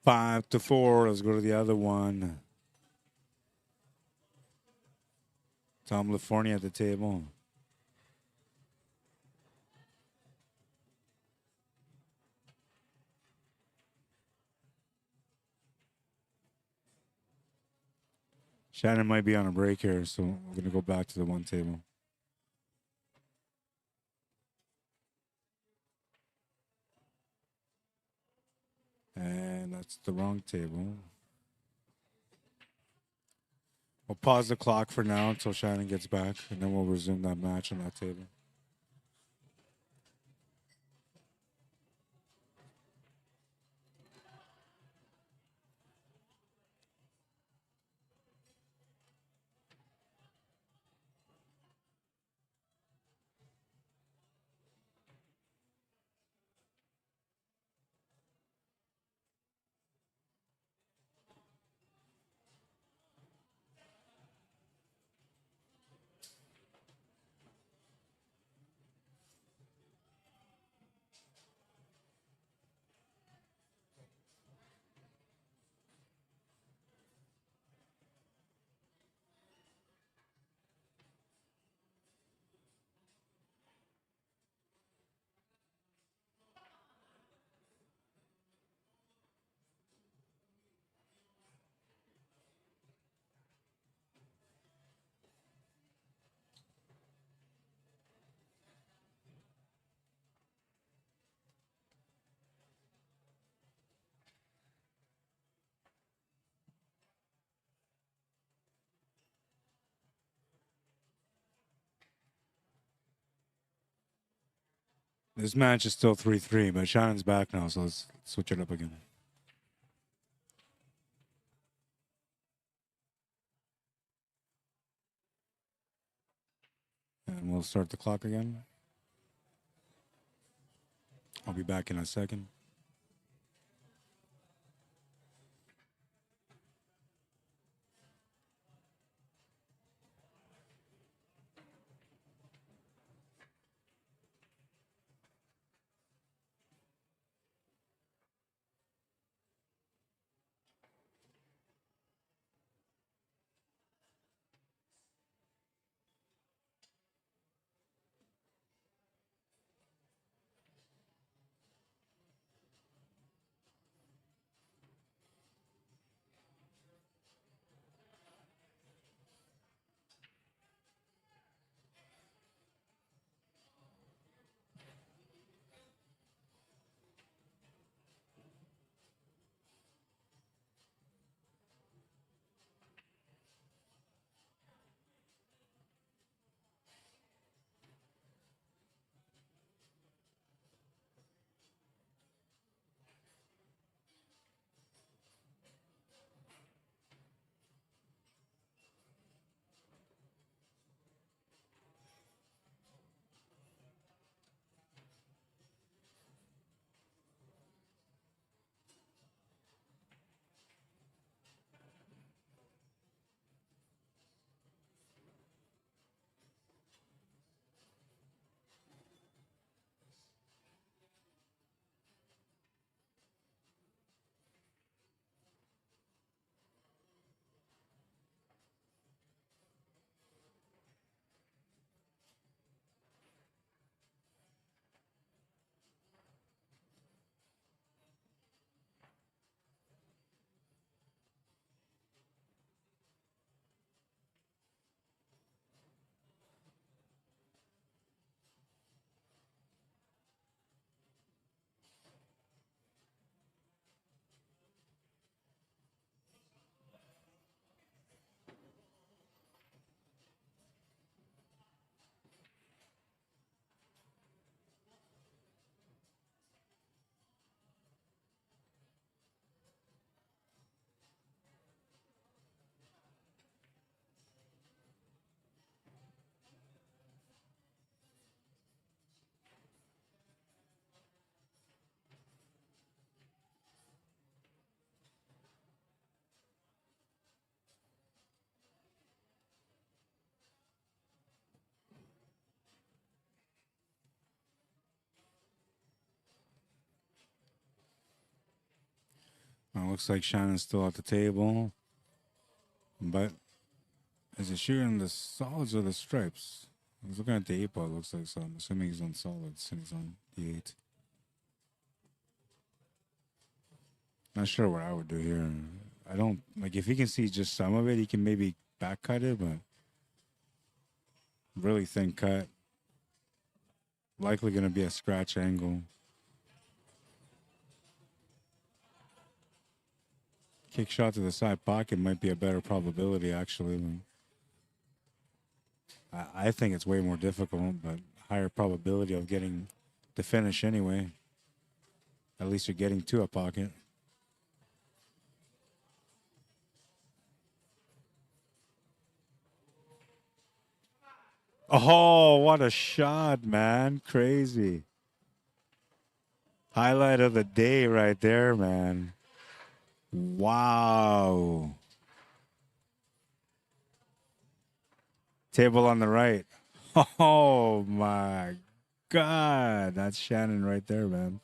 Five to 4. Let's go to the other one. Tom LaFournier at the table. Shannon might be on a break here, so we're going to go back to the one table. And that's the wrong table. We'll pause the clock for now until Shannon gets back, and then we'll resume that match on that table. This match is still 3-3, but Shannon's back now, so let's switch it up again. And we'll start the clock again. I'll be back in a second. Looks like Shannon's still at the table. But is he shooting the solids or the stripes? I was looking at the 8 ball. Looks like so. I'm assuming he's on solids and he's on the 8. Not sure what I would do here. I don't like if he can see just some of it, he can maybe back cut it, but really thin cut. Likely going to be a scratch angle. Kick shot to the side pocket might be a better probability, actually. I think it's way more difficult, but higher probability of getting the finish anyway. At least you're getting to a pocket. Oh, what a shot, man. Crazy. Highlight of the day right there, man. Wow. Table on the right. Oh, my God. That's Shannon right there, man.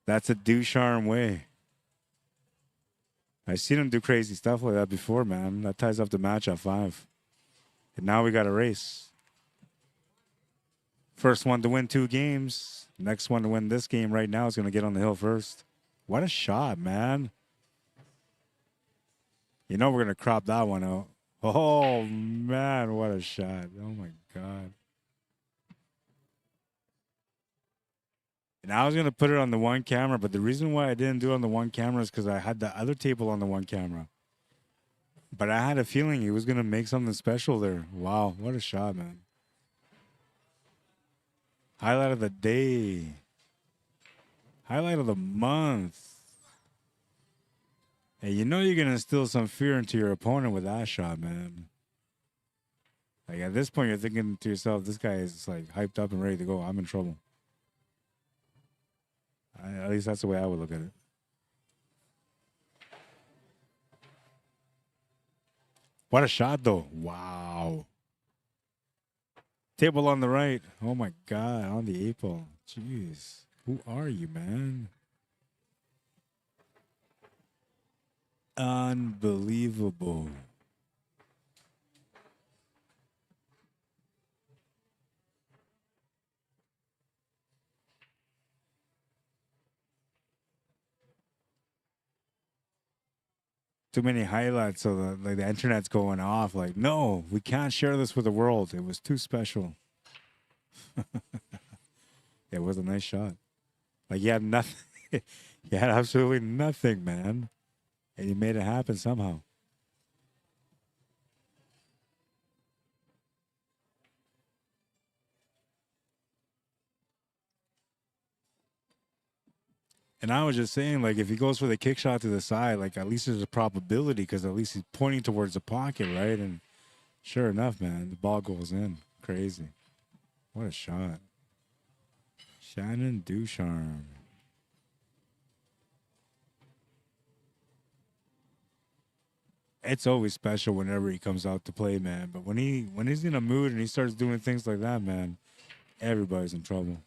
That's a Ducharme way. I've seen him do crazy stuff like that before, man. That ties up the match at 5. And now we got a race. First one to win 2 games. Next one to win this game right now is going to get on the hill first. What a shot, man. You know we're going to crop that one out. Oh, man, what a shot. Oh, my God. And I was going to put it on the one camera, but the reason why I didn't do it on the one camera is because I had the other table on the one camera. But I had a feeling he was going to make something special there. Wow, what a shot, man. Highlight of the day. Highlight of the month. Hey, you know you're going to instill some fear into your opponent with that shot, man. Like, at this point, you're thinking to yourself, this guy is, like, hyped up and ready to go. I'm in trouble. At least that's the way I would look at it. What a shot, though. Wow. Table on the right. Oh, my God. On the 8-ball. Jeez. Who are you, man? Unbelievable. Too many highlights, so the internet's going off. Like, no, we can't share this with the world. It was too special. It was a nice shot. Like, you had nothing. You had absolutely nothing, man. And you made it happen somehow. And I was just saying, like, if he goes for the kick shot to the side, like, at least there's a probability because at least he's pointing towards the pocket, right? And sure enough, man, the ball goes in. Crazy. What a shot. Shannon Ducharme. It's always special whenever he comes out to play, man. But when he's in a mood and he starts doing things like that, man, everybody's in trouble.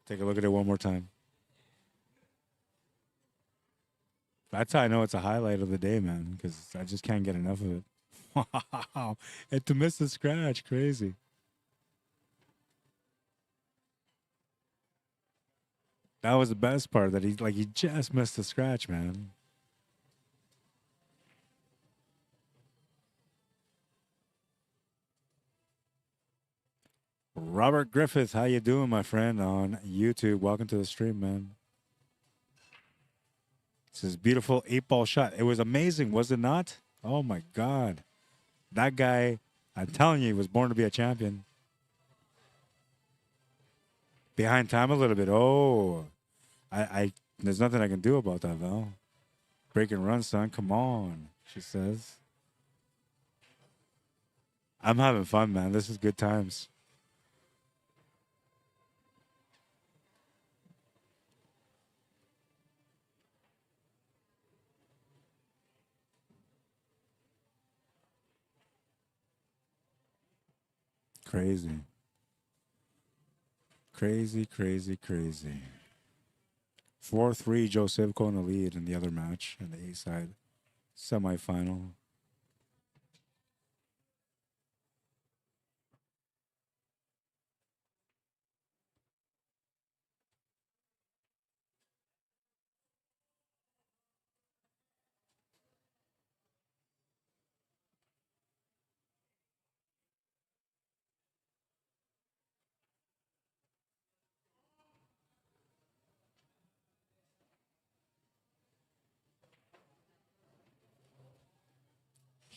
Take a look at it one more time. That's how I know it's a highlight of the day, man, because I just can't get enough of it. Wow. And to miss the scratch, crazy. That was the best part, that he just missed the scratch, man. Robert Griffith, how you doing, my friend, on YouTube? Welcome to the stream, man. This is beautiful 8-ball shot. It was amazing, was it not? Oh, my God. That guy, I'm telling you, he was born to be a champion. Behind time a little bit. Oh, there's nothing I can do about that, Val. Break and run, son. Come on, she says. I'm having fun, man. This is good times. Crazy. Crazy, crazy, crazy. 4-3, Joe Sivko in the lead in the other match in the A side semifinal.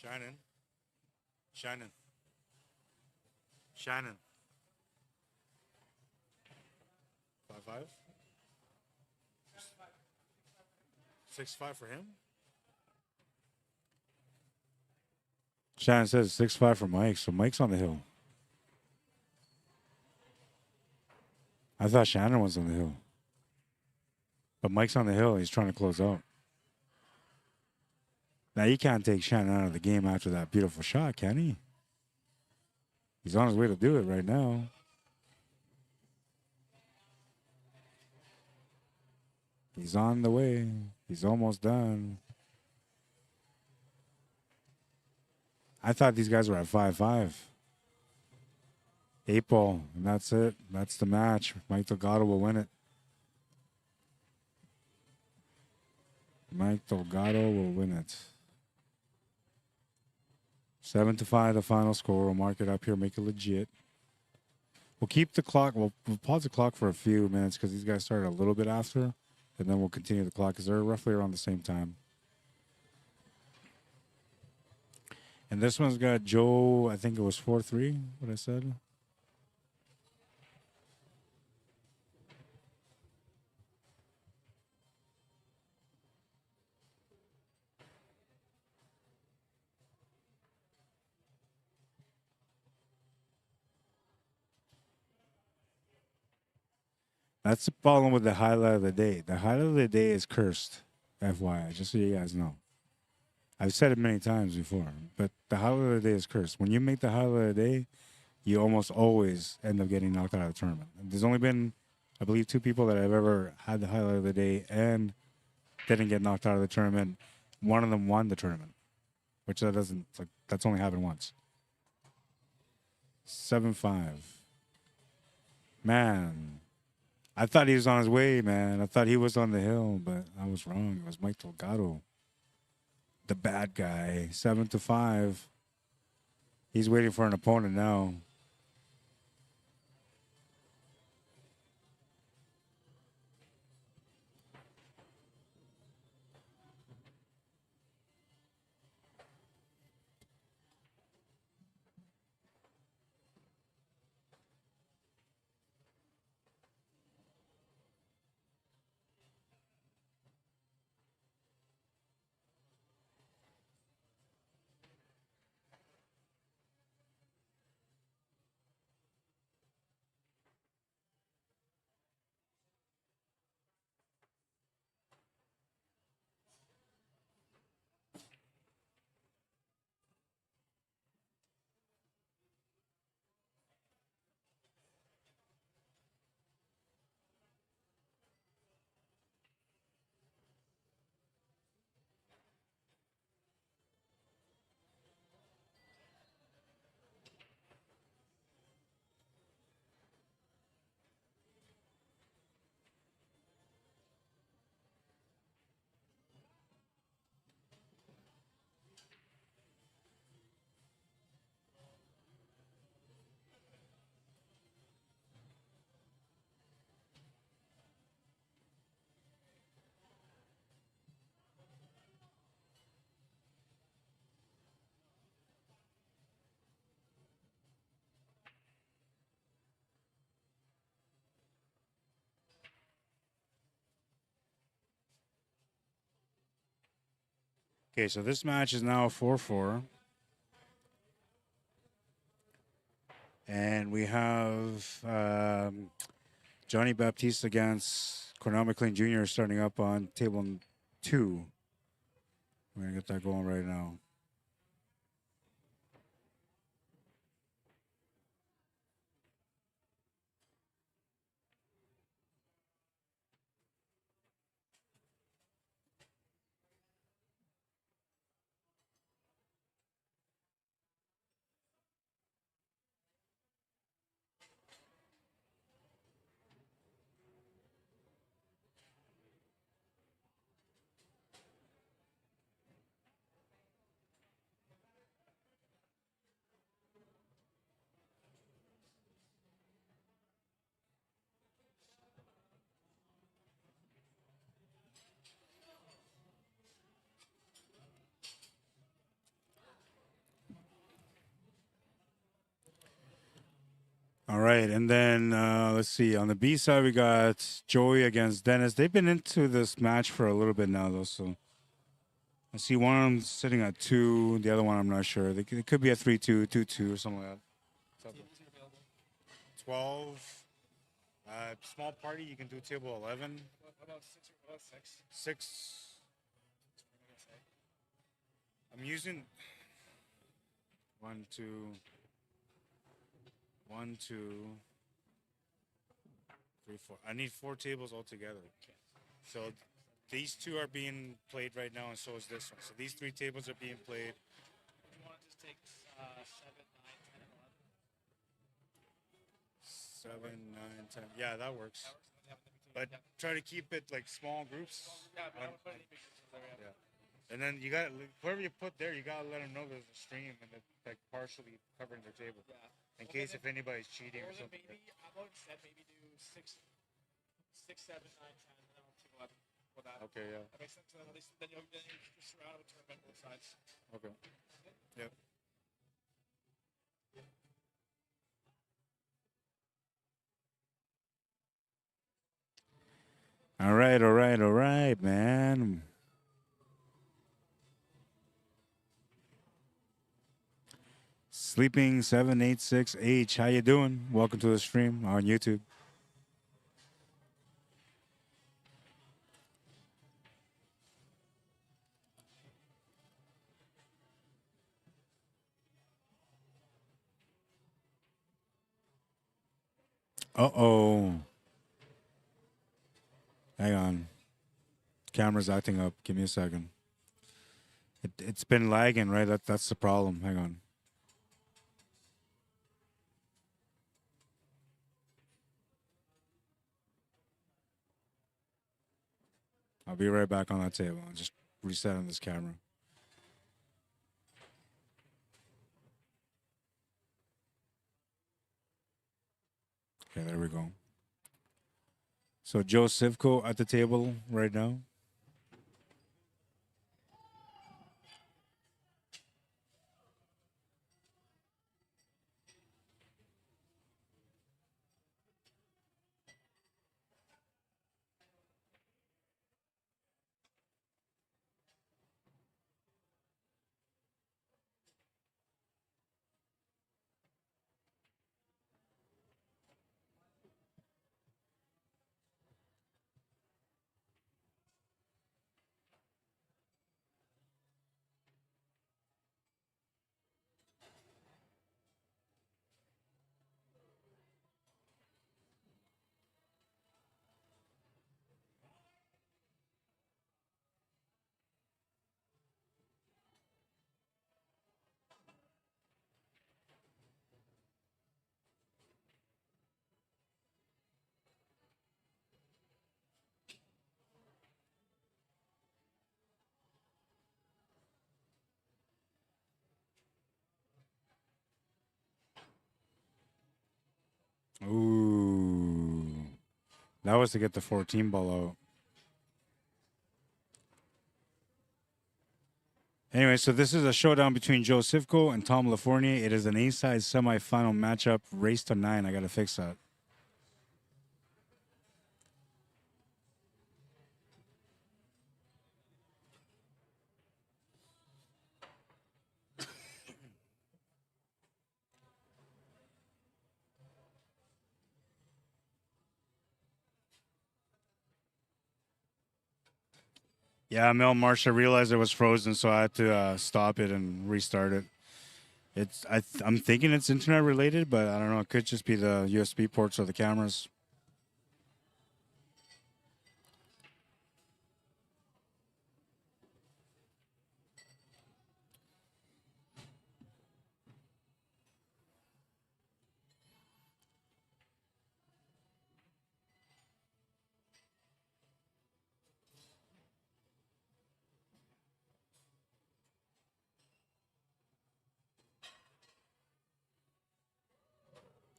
Shannon. Shannon. Shannon. 5-5? 6-5 for him? Shannon says 6-5 for Mike, so Mike's on the hill. I thought Shannon was on the hill. But Mike's on the hill. He's trying to close out. Now, you can't take Shannon out of the game after that beautiful shot, can he? He's on his way to do it right now. He's on the way. He's almost done. I thought these guys were at 5-5. 8-ball, and that's it. That's the match. Mike Delgado will win it. Mike Delgado will win it. 7-5, the final score. We'll mark it up here, make it legit. We'll keep the clock. We'll pause the clock for a few minutes because these guys started a little bit after, and then we'll continue the clock because they're roughly around the same time. And this one's got Joe, I think it was 4-3, what I said. That's the problem with the highlight of the day. The highlight of the day is cursed, FYI, just so you guys know. I've said it many times before, but the highlight of the day is cursed. When you make the highlight of the day, you almost always end up getting knocked out of the tournament. There's only been, I believe, 2 people that I've ever had the highlight of the day and didn't get knocked out of the tournament. One of them won the tournament, which that doesn't, like, that's only happened once. 7-5. Man, I thought he was on his way, man. I thought he was on the hill, but I was wrong. It was Mike Delgado, the bad guy. 7-5. He's waiting for an opponent now. Okay, so this match is now 4-4. And we have Johnny Baptiste against Cornell McLean Jr. starting up on table 2. We're going to get that going right now. All right, and then let's see. On the B side, we got Joey against Dennis. They've been into this match for a little bit now, though. So I see one of them sitting at 2. The other one, I'm not sure. It could be a 3-2, 2-2, or something like that. 12. Small party, you can do table 11. What about 6? 6. I'm using 1, 2. 1, 2, 3, 4. I need 4 tables altogether. So these 2 are being played right now, and so is this one. So these 3 tables are being played. Do you want to just take 7, 9, 10, 11? 7, 9, 10. Yeah, that works. But try to keep it like small groups. Yeah, but I don't put any pictures there. Yeah. And then you got whoever you put there, you gotta let them know there's a stream and it's like partially covering their table. Yeah. In case if anybody's cheating or something. Maybe I've always said maybe do 6, 7, 9, 10, and then on team 11 for that. Okay, yeah. That makes sense. Then you're surrounded with tournament both sides. Okay. Yep. All right, all right, all right, man. Sleeping 786H, how you doing? Welcome to the stream on YouTube. Uh-oh. Hang on. Camera's acting up. Give me a second. It's been lagging, right? That's the problem. Hang on. I'll be right back on that table. I'll just reset on this camera. Okay, there we go. So Joe Sivko at the table right now. Ooh. That was to get the 14 ball out. Anyway, so this is a showdown between Joe Sivko and Tom LaFournier. It is an A-size semifinal matchup, race to 9. I got to fix that. Yeah, Mel Marsha realized it was frozen, so I had to stop it and restart it. I'm thinking it's internet related, but I don't know. It could just be the USB ports or the cameras.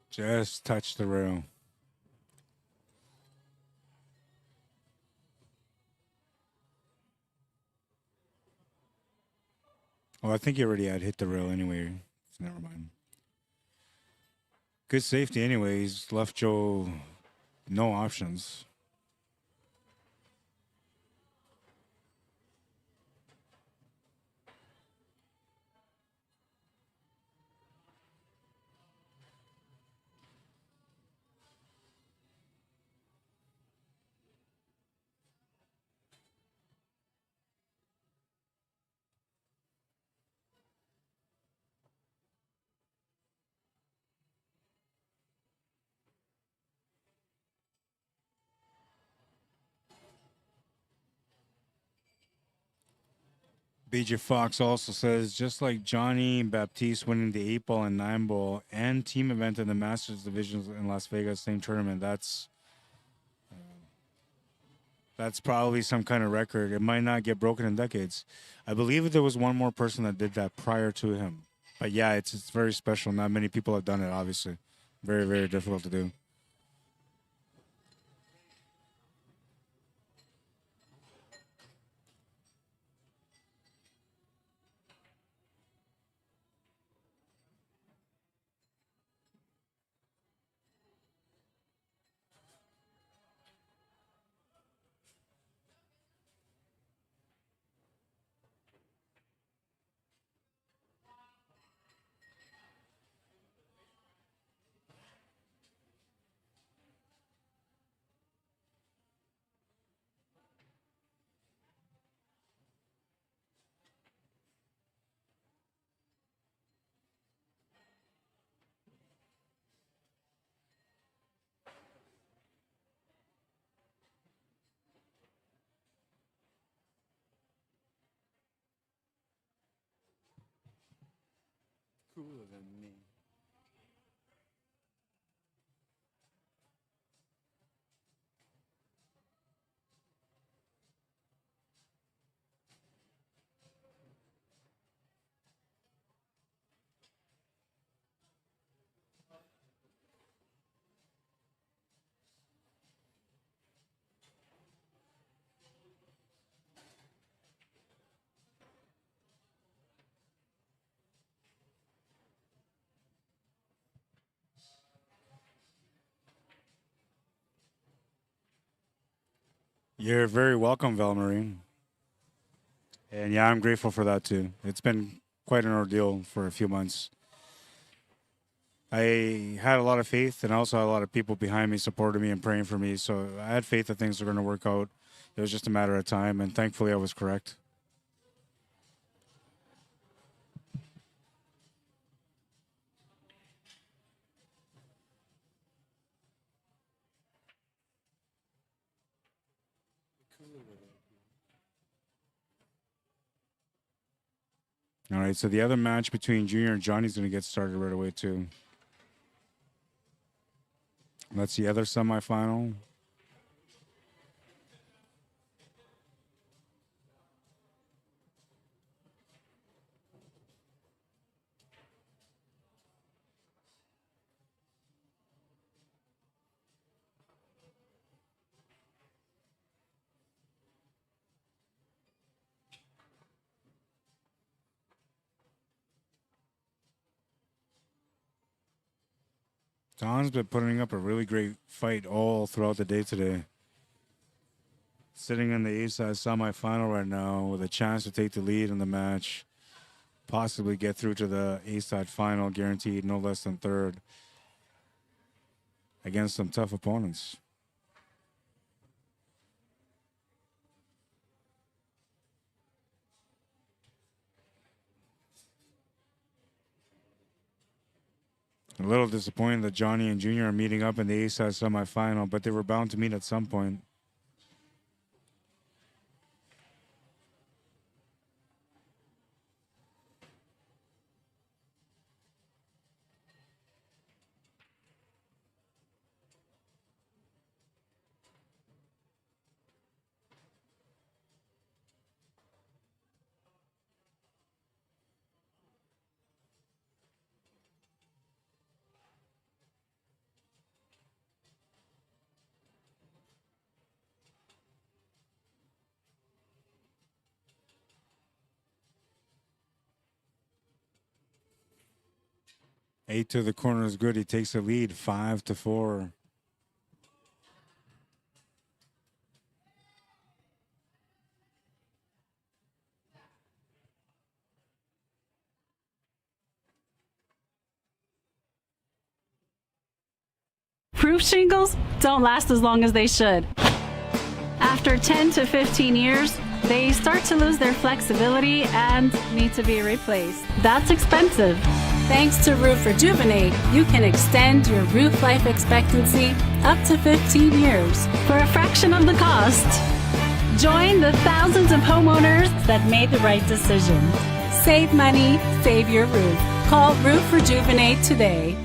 Just touch the rail. Oh, I think he already had hit the rail anyway. So never mind. Good safety anyway. He's left Joe no options. BJ Fox also says, just like Johnny Baptiste winning the 8 ball and 9 ball and team event in the Masters divisions in Las Vegas, same tournament, that's probably some kind of record. It might not get broken in decades. I believe there was one more person that did that prior to him. But yeah, it's very special. Not many people have done it, obviously. Very, very difficult to do. cooler than me. You're very welcome, Valmarine. And yeah, I'm grateful for that too. It's been quite an ordeal for a few months. I had a lot of faith and also had a lot of people behind me supporting me and praying for me. So I had faith that things were going to work out. It was just a matter of time, and thankfully I was correct. All right, so the other match between Junior and Johnny's going to get started right away too. That's the other semifinal. Don's been putting up a really great fight all throughout the day today. Sitting in the A-side semifinal right now with a chance to take the lead in the match. Possibly get through to the A-side final, guaranteed no less than third. Against some tough opponents. A little disappointed that Johnny and Junior are meeting up in the A-side semifinal, but they were bound to meet at some point. Eight to the corner is good. He takes the lead, 5-4. Proof shingles don't last as long as they should. After 10 to 15 years, they start to lose their flexibility and need to be replaced. That's expensive. Thanks to Roof Rejuvenate, you can extend your roof life expectancy up to 15 years for a fraction of the cost. Join the thousands of homeowners that made the right decision. Save money, save your roof. Call Roof Rejuvenate today.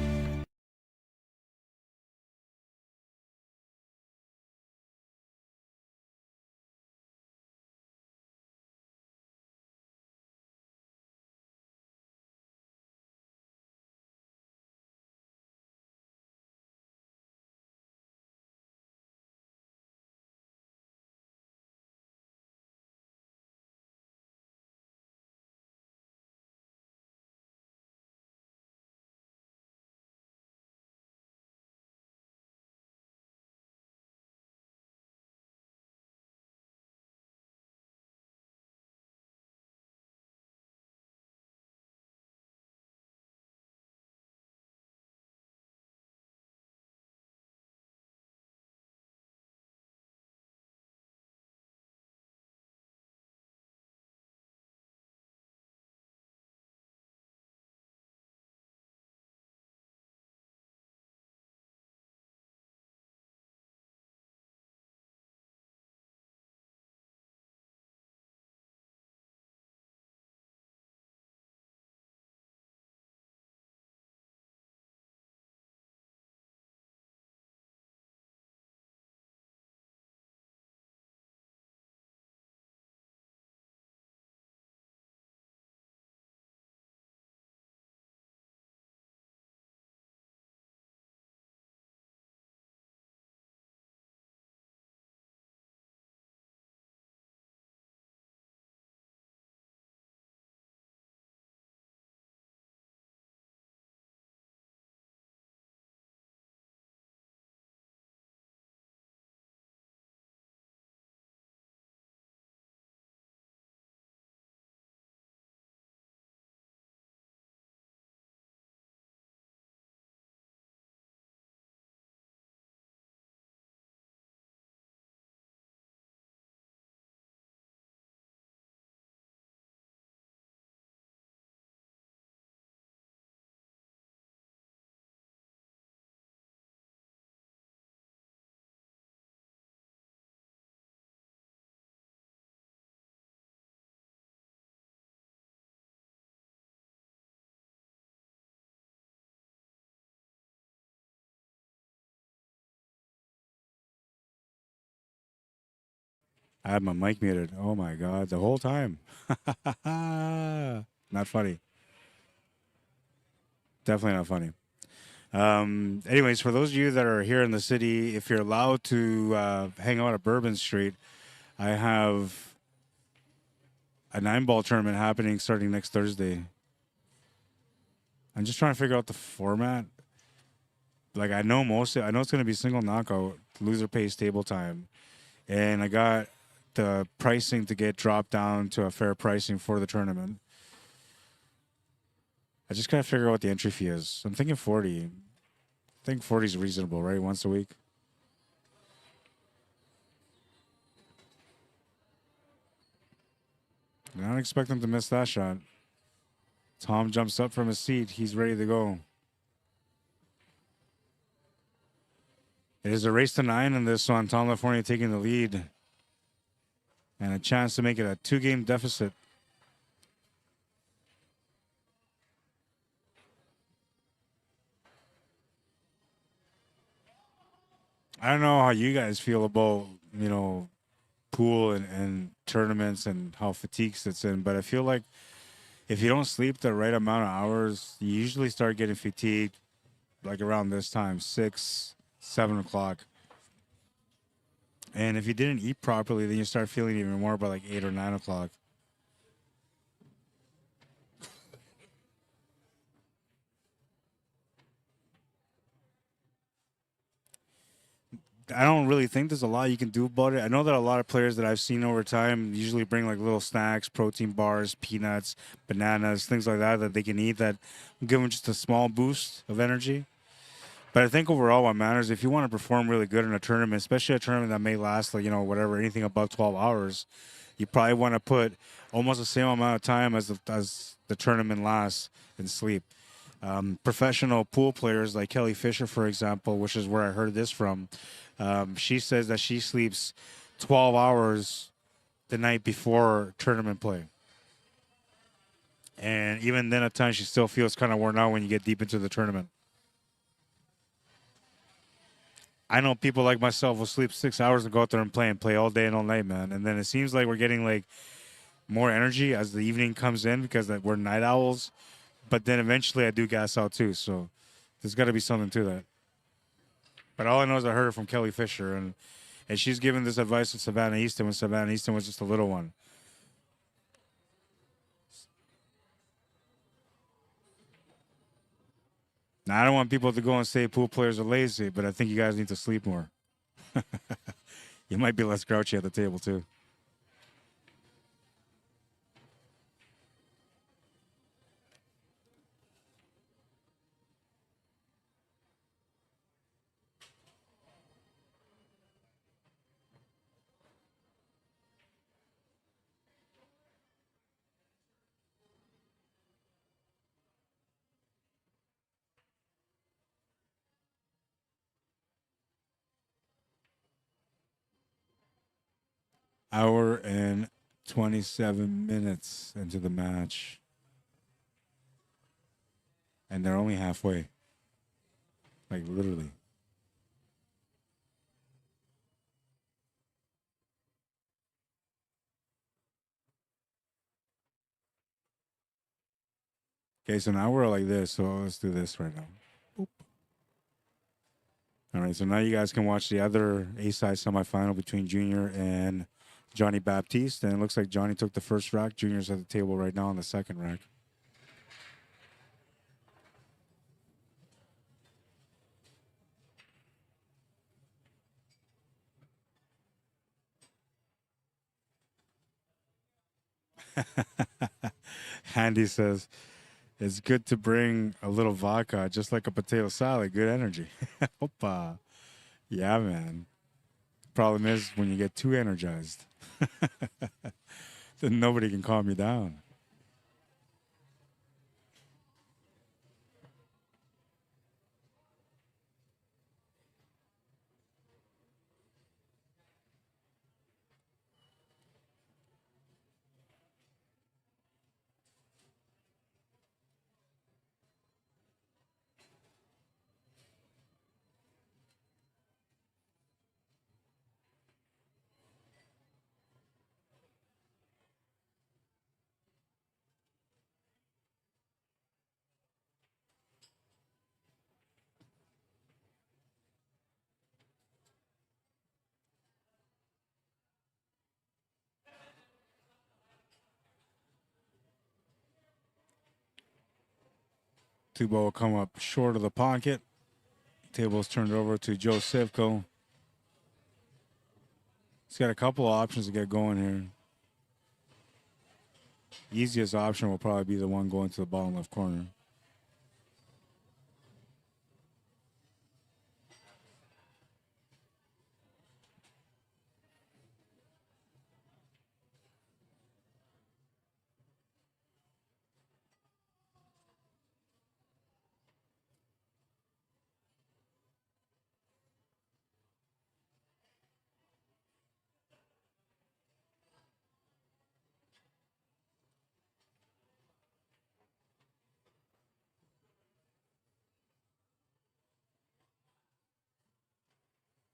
I had my mic muted. Oh my God, the whole time. Not funny. Definitely not funny. Anyways, for those of you that are here in the city, if you're allowed to hang out at Bourbon Street, I have a 9-ball tournament happening starting next Thursday. I'm just trying to figure out the format. Like I know it's going to be single knockout, loser pays table time, and I got the pricing to get dropped down to a fair pricing for the tournament. I just gotta figure out what the entry fee is. I'm thinking 40. I think 40 is reasonable, right? Once a week. Not expecting to miss that shot. Tom jumps up from his seat. He's ready to go. It is a race to 9 in this one. Tom Lafornia taking the lead. And a chance to make it a 2-game deficit. I don't know how you guys feel about, pool and tournaments and how fatigue sits in, but I feel like if you don't sleep the right amount of hours, you usually start getting fatigued like around this time, 6, 7 o'clock. And if you didn't eat properly, then you start feeling even more by like 8 or 9 o'clock. I don't really think there's a lot you can do about it. I know that a lot of players that I've seen over time usually bring like little snacks, protein bars, peanuts, bananas, things like that they can eat that give them just a small boost of energy. But I think overall what matters, if you want to perform really good in a tournament, especially a tournament that may last like, whatever, anything above 12 hours, you probably want to put almost the same amount of time as the tournament lasts in sleep. Professional pool players like Kelly Fisher, for example, which is where I heard this from, she says that she sleeps 12 hours the night before tournament play. And even then at times she still feels kind of worn out when you get deep into the tournament. I know people like myself will sleep 6 hours and go out there and play all day and all night, man. And then it seems like we're getting like more energy as the evening comes in because we're night owls. But then eventually I do gas out too. So there's got to be something to that. But all I know is I heard it from Kelly Fisher. And she's given this advice to Savannah Easton when Savannah Easton was just a little one. Now, I don't want people to go and say pool players are lazy, but I think you guys need to sleep more. You might be less grouchy at the table, too. Hour and 27 minutes into the match. And they're only halfway. Like, literally. Okay, so now we're like this, so let's do this right now. Boop. All right, so now you guys can watch the other A-side semifinal between Junior and Johnny Baptiste. And it looks like Johnny took the first rack. Junior's at the table right now on the second rack. Handy says, it's good to bring a little vodka, just like a potato salad. Good energy. Opa. Yeah, man. Problem is when you get too energized, then nobody can calm you down. Two ball will come up short of the pocket. Table's turned over to Joe Sivko. He's got a couple of options to get going here. Easiest option will probably be the one going to the bottom left corner.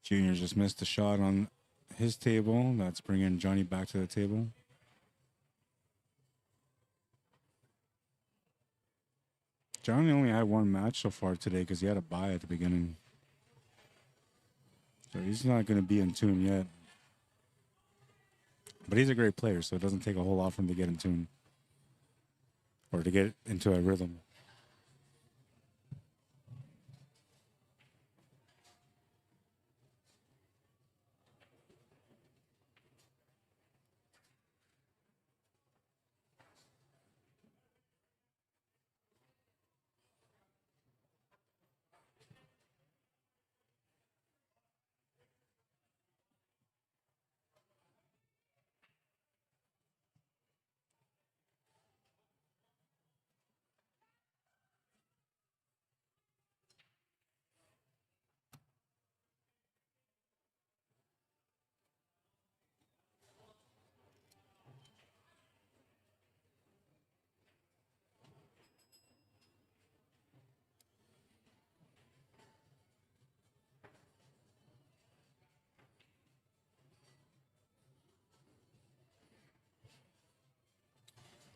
Junior just missed a shot on his table. That's bringing Johnny back to the table. Johnny only had one match so far today because he had a bye at the beginning. So he's not going to be in tune yet. But he's a great player, so it doesn't take a whole lot for him to get in tune. Or to get into a rhythm.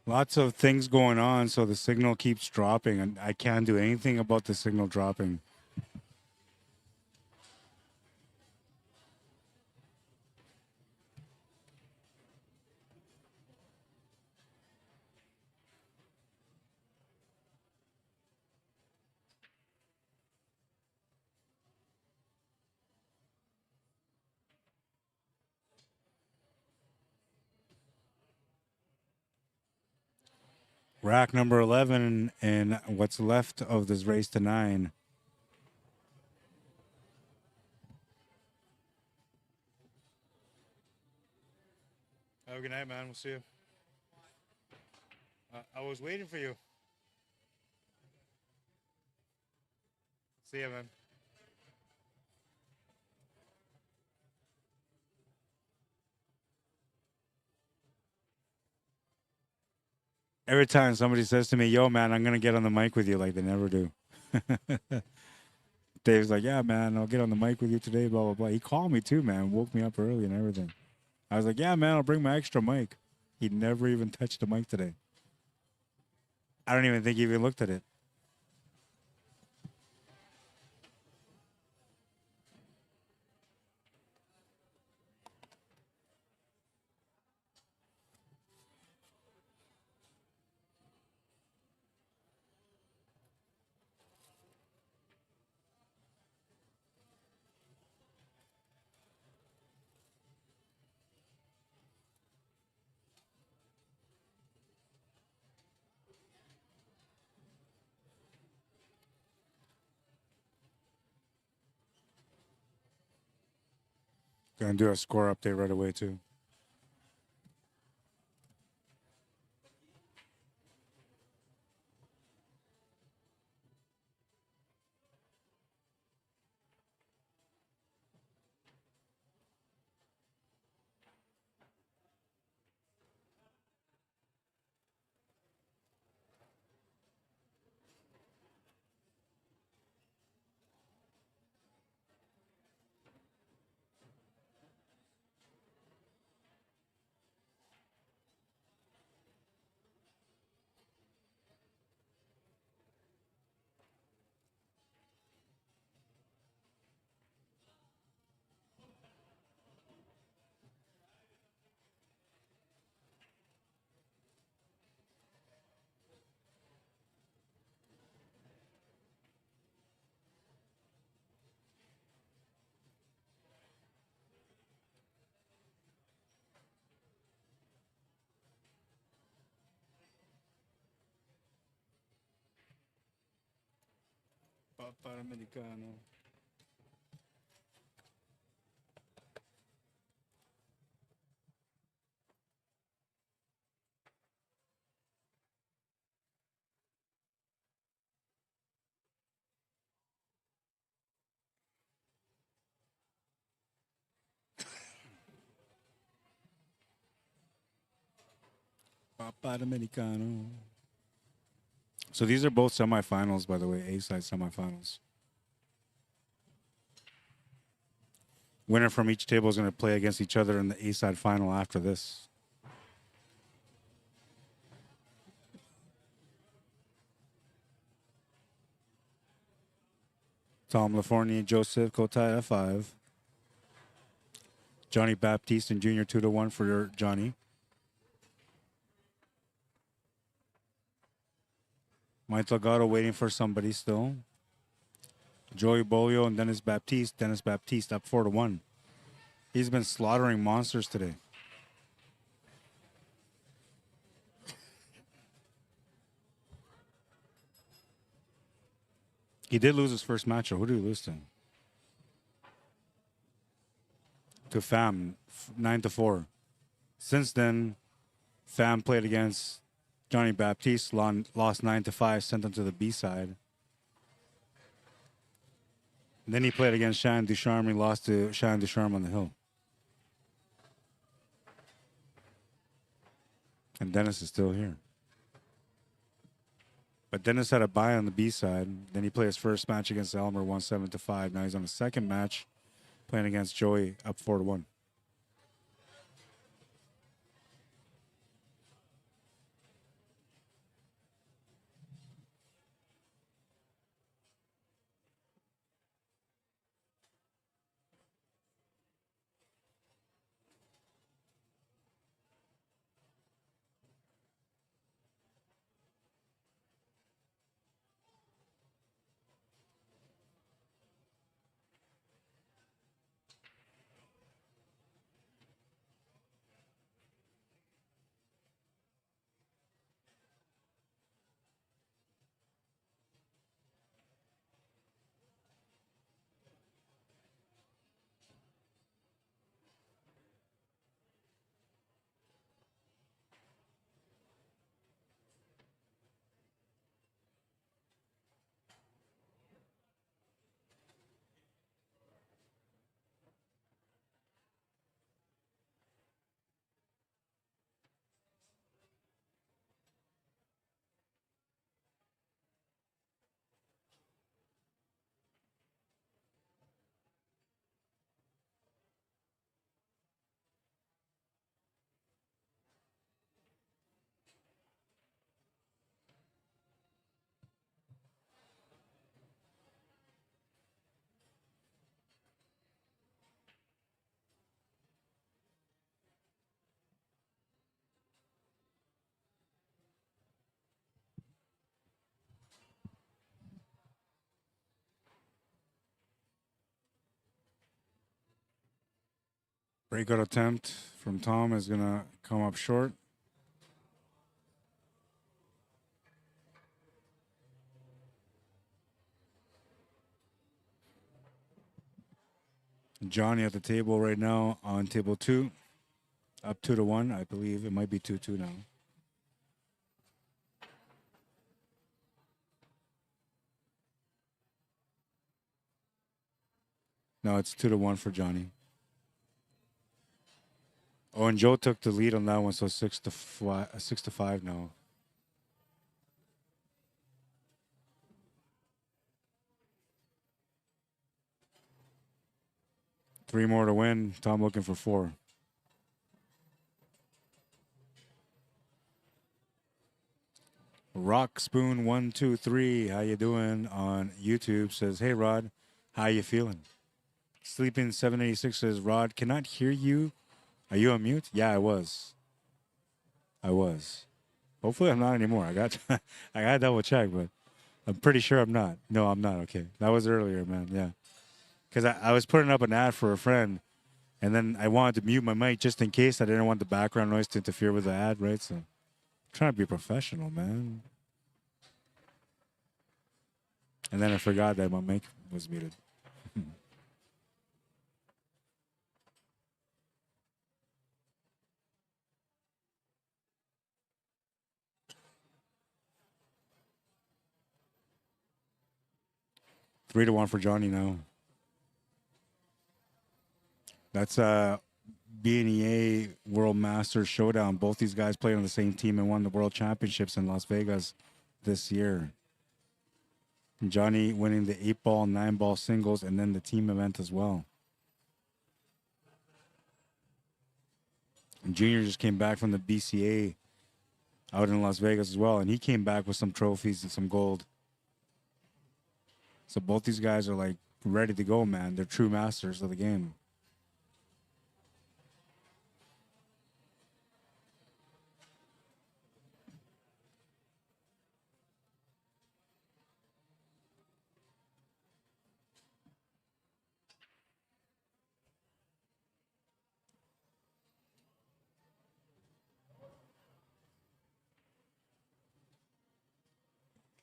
Lots of things going on, so the signal keeps dropping, and I can't do anything about the signal dropping. Rack number 11 and what's left of this race to 9. Have a good night, man. We'll see you. I was waiting for you. See ya, man. Every time somebody says to me, yo, man, I'm going to get on the mic with you, like they never do. Dave's like, yeah, man, I'll get on the mic with you today, blah, blah, blah. He called me too, man, woke me up early and everything. I was like, yeah, man, I'll bring my extra mic. He never even touched the mic today. I don't even think he even looked at it. Gonna do a score update right away, too. Papa Americano. Papa Americano. So these are both semifinals, by the way, A-side semifinals. Winner from each table is going to play against each other in the A-side final after this. Tom Laforni, Joseph Kotay F5. Johnny Baptiste and Junior 2-1 for Johnny. Mike Delgado waiting for somebody still. Joey Bolio and Dennis Baptiste. Dennis Baptiste up 4-1. He's been slaughtering monsters today. He did lose his first match. Who did he lose to? To Pham, 9-4. Since then, Pham played against Johnny Baptiste, lost 9-5, sent him to the B side. And then he played against Shannon Ducharme. He lost to Shannon Ducharme on the hill. And Dennis is still here. But Dennis had a bye on the B side. Then he played his first match against Elmer, won 7-5. Now he's on the second match, playing against Joey, up 4-1. Breakout attempt from Tom is going to come up short. Johnny at the table right now on table 2. Up 2-1, I believe. It might be 2-2 now. No, it's 2-1 for Johnny. Oh, and Joe took the lead on that one, so 6-5 now. Three more to win. Tom looking for 4. Rock Spoon 123, how you doing on YouTube? Says, hey Rod, how you feeling? Sleeping 786 says, Rod, cannot hear you. Are you on mute? Yeah, I was. Hopefully I'm not anymore. I got to double check, but I'm pretty sure I'm not. No, I'm not. Okay, that was earlier, man. Yeah, because I was putting up an ad for a friend, and then I wanted to mute my mic just in case I didn't want the background noise to interfere with the ad, right? So, I'm trying to be professional, man. And then I forgot that my mic was muted. 3-1 for Johnny now. That's BNEA World Masters Showdown. Both these guys played on the same team and won the World Championships in Las Vegas this year. Johnny winning the 8-ball, 9-ball singles, and then the team event as well. And Junior just came back from the BCA out in Las Vegas as well, and he came back with some trophies and some gold. So both these guys are like ready to go, man. They're true masters of the game.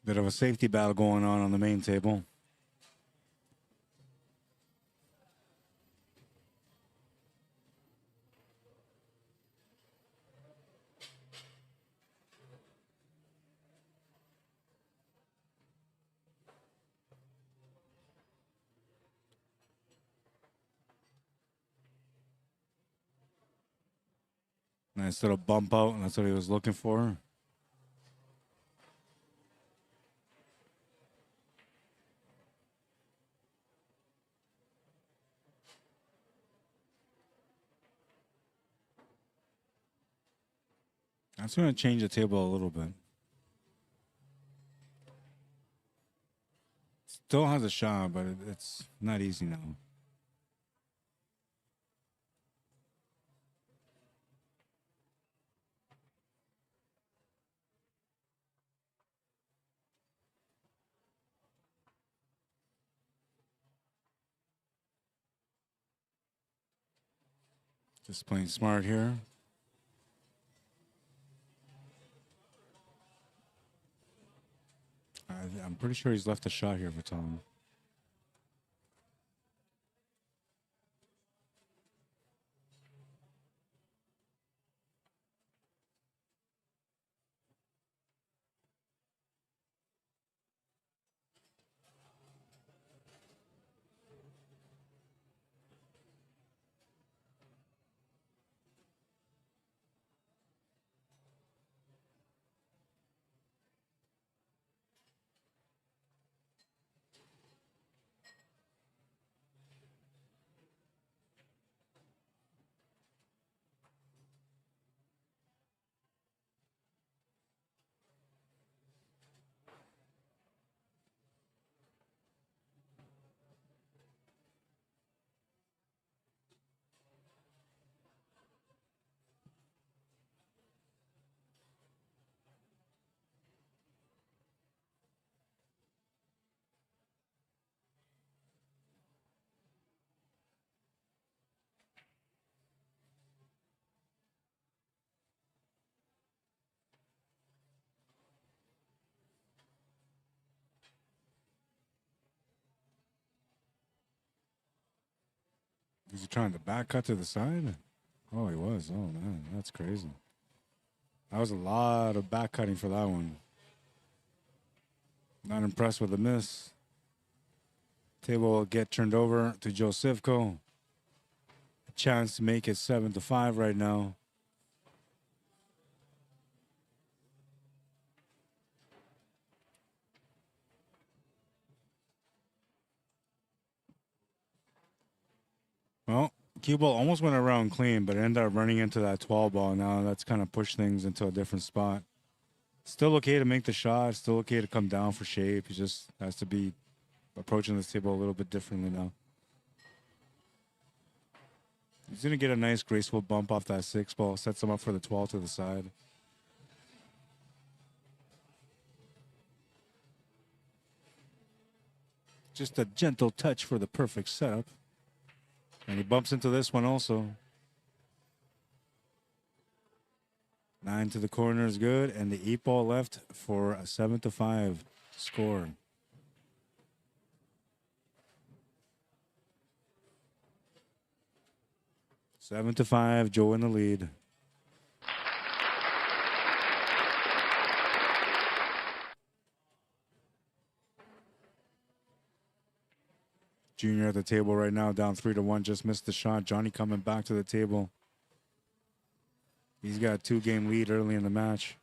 Bit of a safety battle going on the main table. Nice little bump out, and that's what he was looking for. That's going to change the table a little bit. Still has a shot, but it's not easy now. Just playing smart here. I'm pretty sure he's left a shot here for Tom. Is he trying to back cut to the side? Oh, he was. Oh, man, that's crazy. That was a lot of back cutting for that one. Not impressed with the miss. Table will get turned over to Joe Sivko. A chance to make it 7-5 right now. Well, cue ball almost went around clean, but it ended up running into that 12 ball. Now that's kind of pushed things into a different spot. Still okay to make the shot. Still okay to come down for shape. He just has to be approaching this table a little bit differently now. He's going to get a nice graceful bump off that 6 ball. Sets him up for the 12 to the side. Just a gentle touch for the perfect setup. And he bumps into this one also. 9 to the corner is good, and the 8 ball left for a 7-5 score. 7-5, Joe in the lead. Junior at the table right now, down 3-1, just missed the shot. Johnny coming back to the table. He's got a 2-game lead early in the match.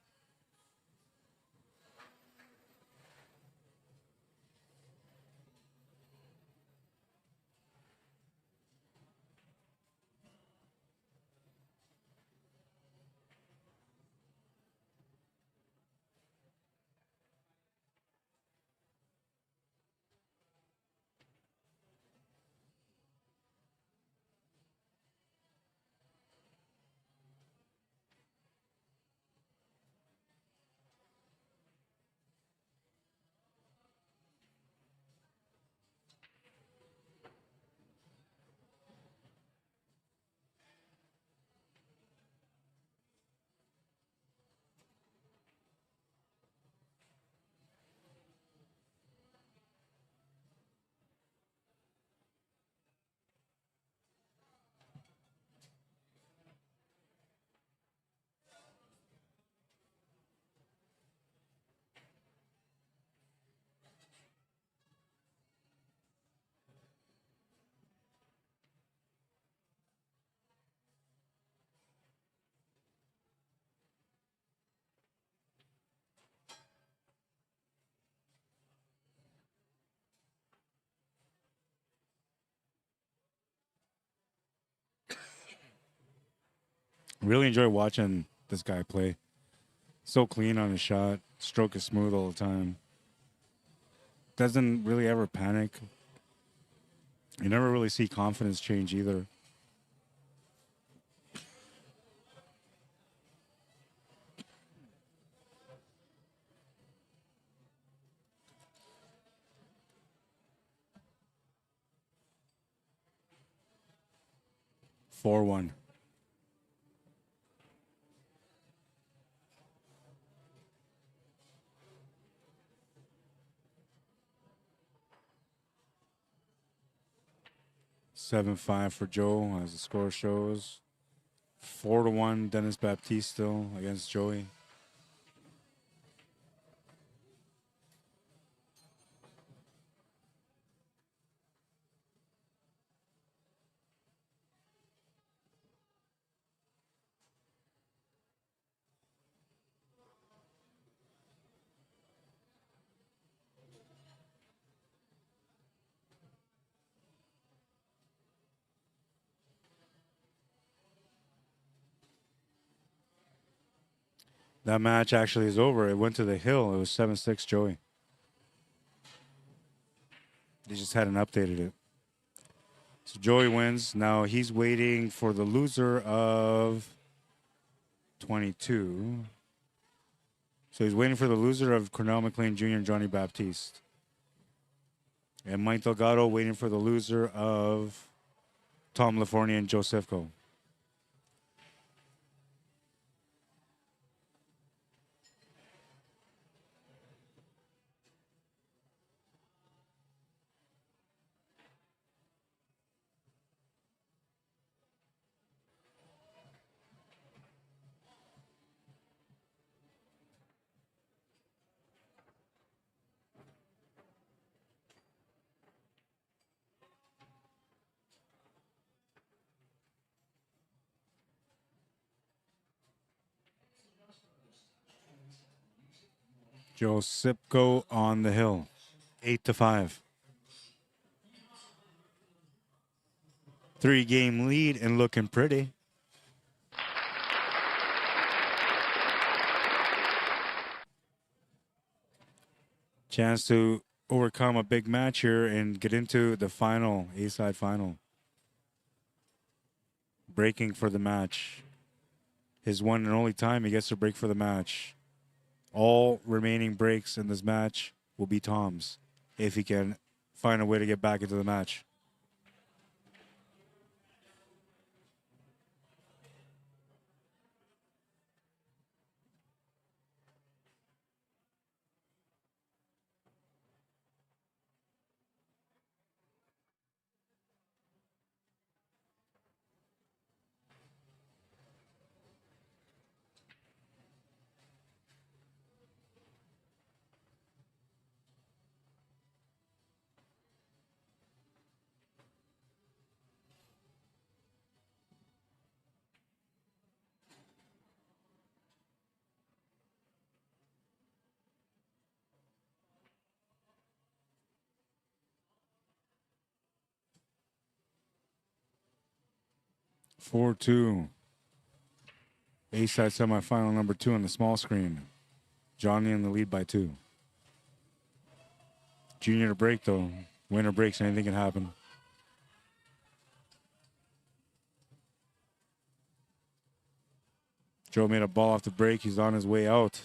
Really enjoy watching this guy play. So clean on his shot. Stroke is smooth all the time. Doesn't really ever panic. You never really see confidence change either. Four one. 7-5 for Joe, as the score shows. 4-1, Dennis Baptiste still against Joey. That match actually is over. It went to the hill. It was 7-6 Joey. They just hadn't updated it. So Joey wins. Now he's waiting for the loser of 22. So he's waiting for the loser of Cornell McLean Jr. and Johnny Baptiste. And Mike Delgado waiting for the loser of Tom Lafornia and Joe Sifko. Joe Sipko on the hill, 8-5. 3-game lead and looking pretty. Chance to overcome a big match here and get into the final, A-side final. Breaking for the match. His one and only time he gets to break for the match. All remaining breaks in this match will be Tom's if he can find a way to get back into the match. 4-2. A-side semifinal number 2 on the small screen. Johnny in the lead by 2. Junior to break though. Winner breaks, anything can happen. Joe made a ball off the break. He's on his way out.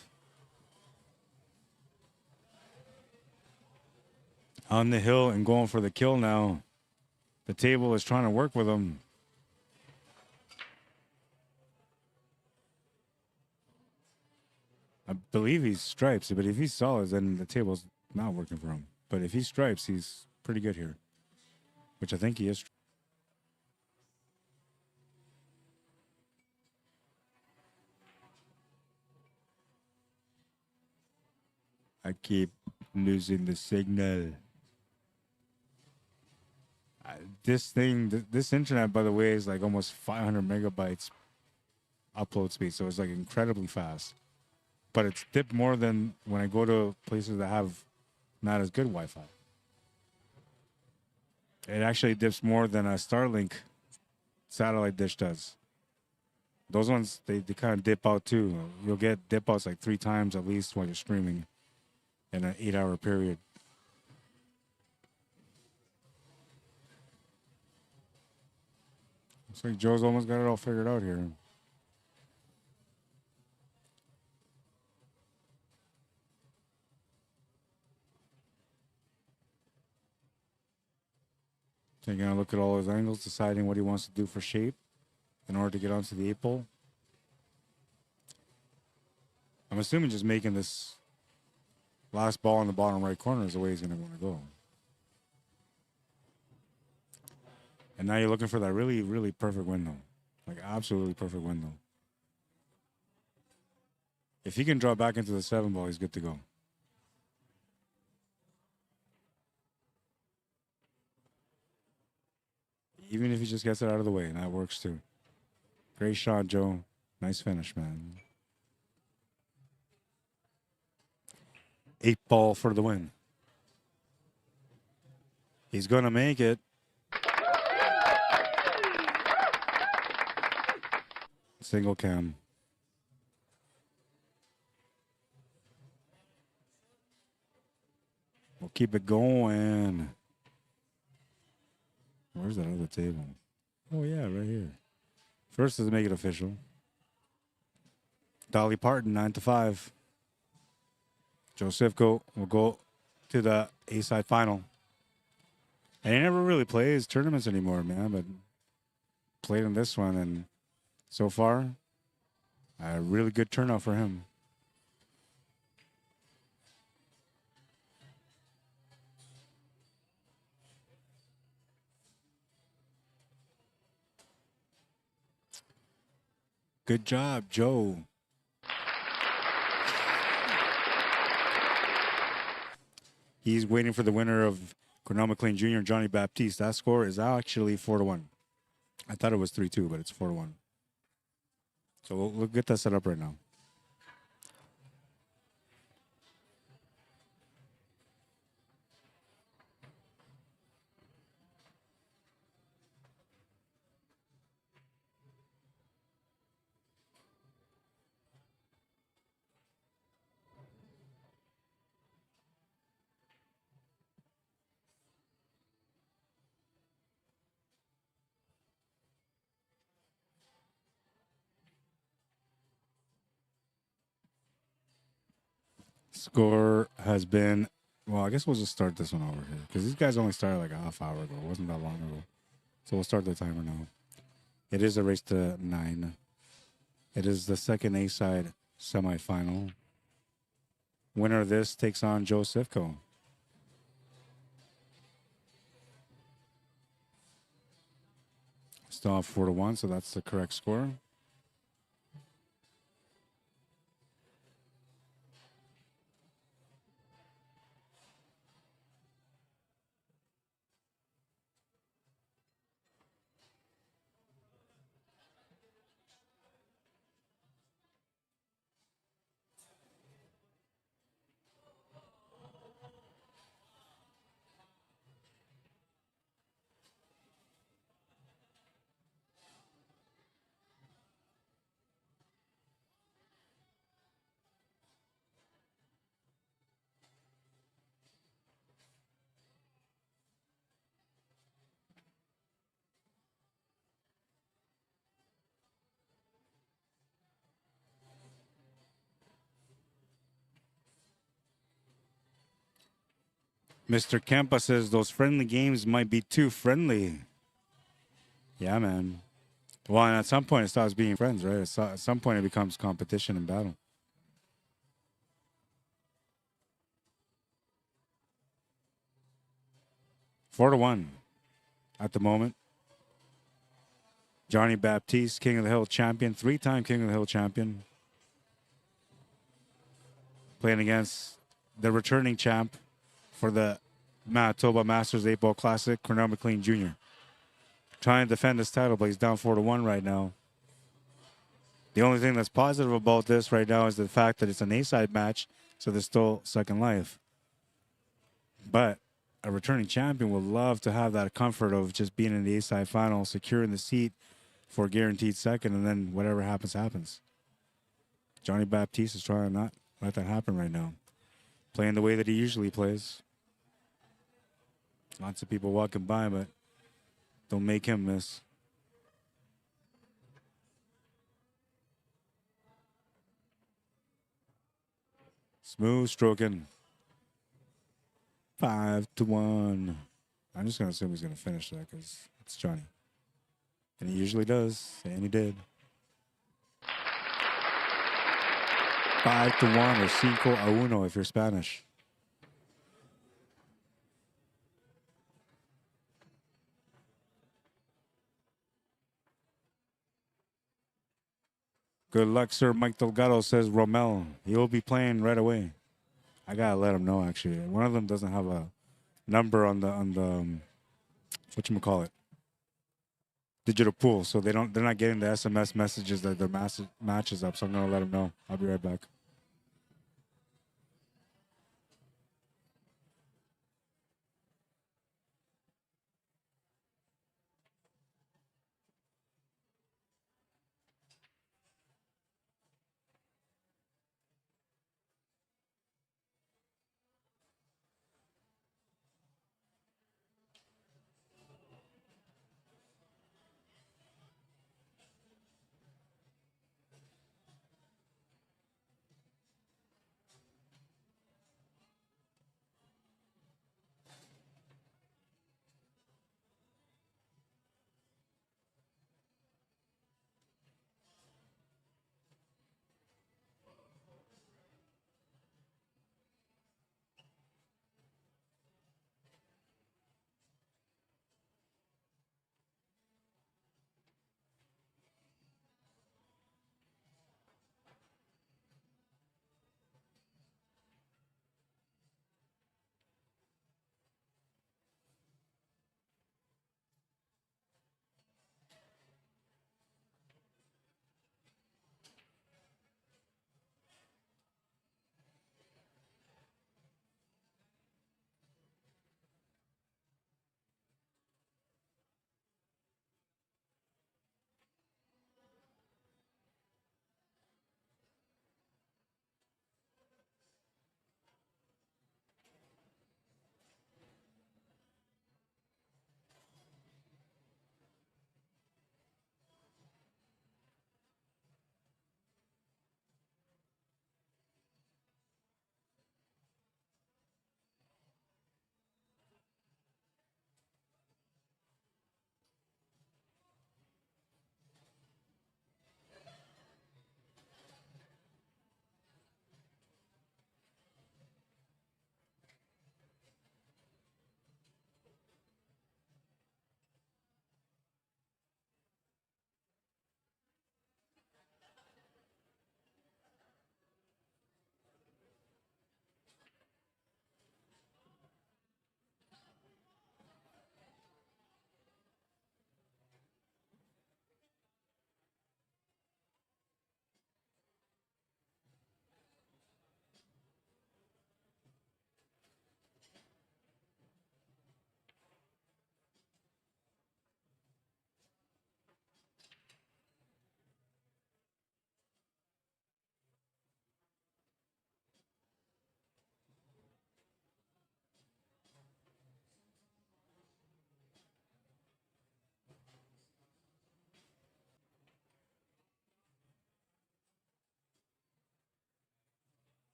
On the hill and going for the kill now. The table is trying to work with him. I believe he's stripes, but if he's solids, then the table's not working for him. But if he's stripes, he's pretty good here, which I think he is. I keep losing the signal. This thing, this internet, by the way, is like almost 500 megabytes upload speed, so it's like incredibly fast. But it's dipped more than when I go to places that have not as good Wi-Fi. It actually dips more than a Starlink satellite dish does. Those ones, they kind of dip out too. You'll get dip outs like 3 times at least while you're streaming in an 8-hour period. Looks like Joe's almost got it all figured out here. Taking a look at all his angles, deciding what he wants to do for shape in order to get onto the 8-ball. I'm assuming just making this last ball in the bottom right corner is the way he's going to want to go. And now you're looking for that really, really perfect window. Like absolutely perfect window. If he can draw back into the 7-ball, he's good to go. Even if he just gets it out of the way, and that works too. Great shot, Joe. Nice finish, man. 8-ball for the win. He's going to make it. Single cam. We'll keep it going. Where's that other table? Oh, yeah, right here. First is make it official. Dolly Parton, 9-5. Joe Sivko will go to the A-side final. And he never really plays tournaments anymore, man, but played in this one, and so far, a really good turnout for him. Good job, Joe. He's waiting for the winner of Cornell McLean Jr. and Johnny Baptiste. That score is actually 4-1. I thought it was 3-2, but it's 4-1. So we'll get that set up right now. Score has been, well, I guess we'll just start this one over here because these guys only started like a half hour ago. It wasn't that long ago. So we'll start the timer now. It is a race to 9. It is the second A-side semifinal. Winner of this takes on Joe Sivko. Still off 4-1, so that's the correct score. Mr. Kempa says those friendly games might be too friendly. Yeah, man. Well, and at some point it stops being friends, right? At some point it becomes competition and battle. Four to one at the moment. Johnny Baptiste, King of the Hill champion, three-time King of the Hill champion. Playing against the returning champ for the Manitoba Masters 8-Ball Classic, Cornell McLean Jr. Trying to defend his title, but he's down 4-1 right now. The only thing that's positive about this right now is the fact that it's an A-side match, so there's still second life. But a returning champion would love to have that comfort of just being in the A-side final, securing the seat for a guaranteed second, and then whatever happens, happens. Johnny Baptiste is trying to not let that happen right now. Playing the way that he usually plays. Lots of people walking by, but don't make him miss. Smooth stroking. 5-1. I'm just going to assume he's going to finish that because it's Johnny. And he usually does, and he did. 5-1 or 5-1 if you're Spanish. Good luck, sir. Mike Delgado says Romel. He'll be playing right away. I gotta let him know. Actually, one of them doesn't have a number on the whatchamacallit, digital pool, so they're not getting the SMS messages that their match is up. So I'm gonna let him know. I'll be right back.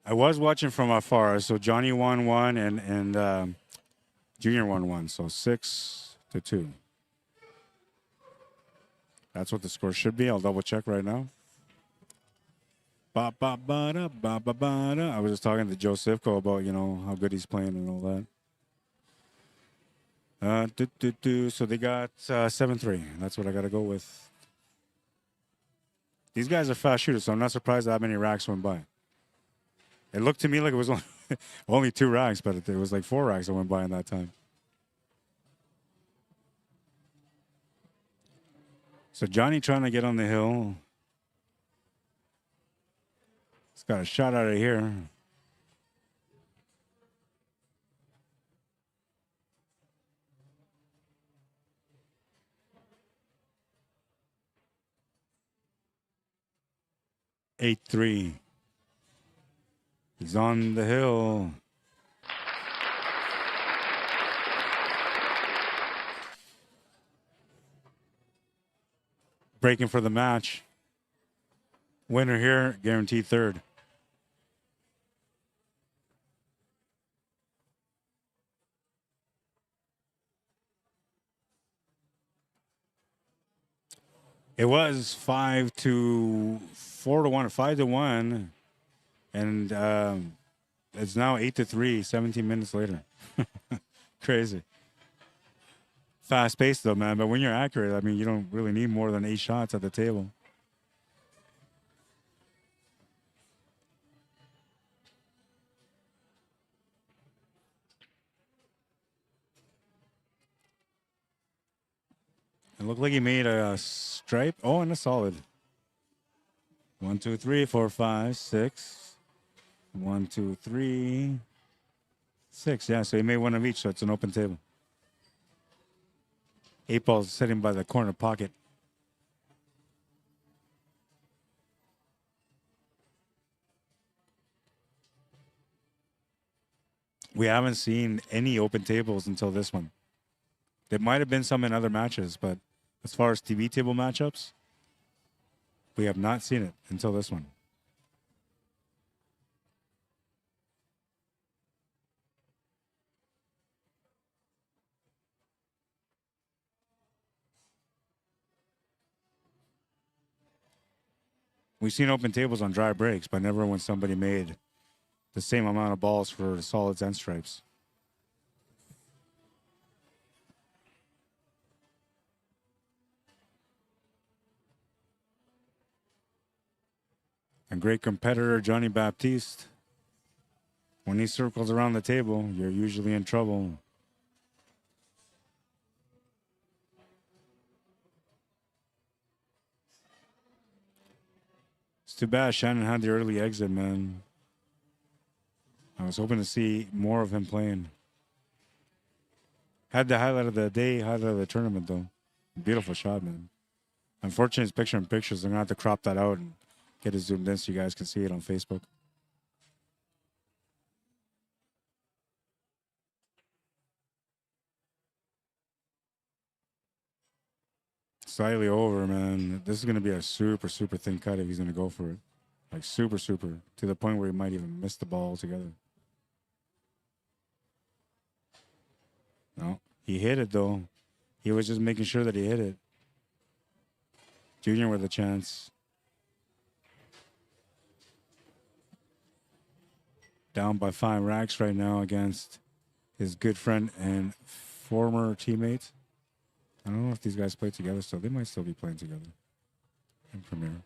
I was watching from afar. So Johnny won one and Junior won one. So 6-2. That's what the score should be. I'll double check right now. Ba, ba, ba, da, ba, ba, ba, da. I was just talking to Joe Sivko about, you know, how good he's playing and all that. So they got 7-3. That's what I got to go with. These guys are fast shooters, so I'm not surprised that many racks went by. It looked to me like it was only 2 racks, but it was like 4 racks that went by in that time. So Johnny trying to get on the hill. He's got a shot out of here. 8-3. He's on the hill. Breaking for the match. Winner here, guaranteed third. It was 5-4-1, 5-1, and it's now 8-3, 17 minutes later. Crazy. Fast pace though, man. But when you're accurate, I mean, you don't really need more than 8 shots at the table. It looked like he made a stripe. Oh, and a solid. 1, 2, 3, 4, 5, 6. 1, 2, 3, 6. Yeah, so he made one of each, so it's an open table. 8 ball's sitting by the corner pocket. We haven't seen any open tables until this one. There might have been some in other matches, but as far as TV table matchups, we have not seen it until this one. We've seen open tables on dry breaks, but never when somebody made the same amount of balls for solids and stripes. And great competitor, Johnny Baptiste. When he circles around the table, you're usually in trouble. It's too bad Shannon had the early exit, man. I was hoping to see more of him playing. Had the highlight of the day, highlight of the tournament, though. Beautiful shot, man. Unfortunately, it's picture in pictures. I'm going to have to crop that out and get it zoomed in so you guys can see it on Facebook. Slightly over, man. This is going to be a super, super thin cut if he's going to go for it. Like super, super. To the point where he might even miss the ball altogether. No, he hit it, though. He was just making sure that he hit it. Junior with a chance. Down by 5 racks right now against his good friend and former teammate. I don't know if these guys play together still. They might still be playing together in Premier.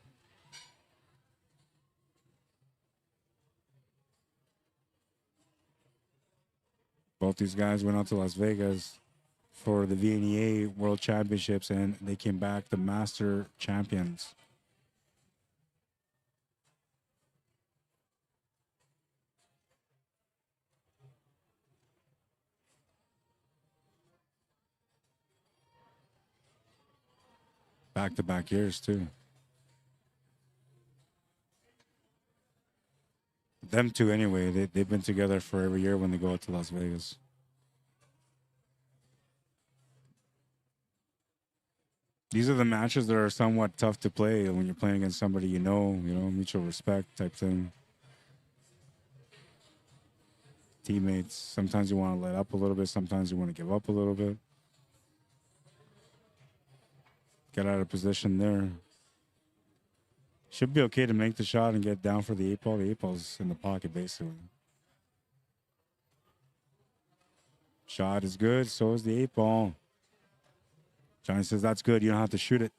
Both these guys went out to Las Vegas for the VNEA World Championships, and they came back the Master Champions. Back-to-back years, too. Them two, anyway, they've been together for every year when they go out to Las Vegas. These are the matches that are somewhat tough to play when you're playing against somebody you know, mutual respect type thing. teammates. Sometimes you want to let up a little bit. Sometimes you want to give up a little bit. Get out of position there. Should be okay to make the shot and get down for the 8-ball. The 8-ball's in the pocket, basically. Shot is good. So is the 8-ball. Johnny says, that's good. You don't have to shoot it.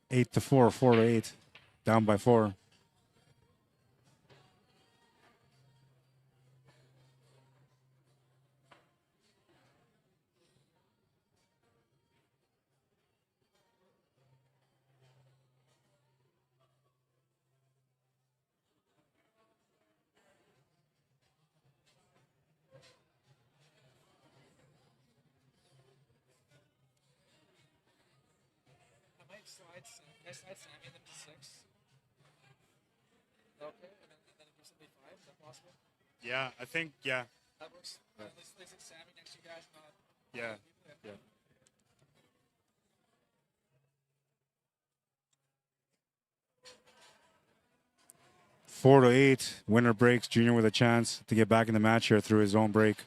8-4, 4-8. Down by 4. Can I slide Sammy them to 6? Okay, and then give somebody 5. Is that possible? Yeah, I think, yeah. That works. At least it's Sammy next to you guys, not Yeah. people. Yeah. Four to 8. Winner breaks. Junior with a chance to get back in the match here through his own break.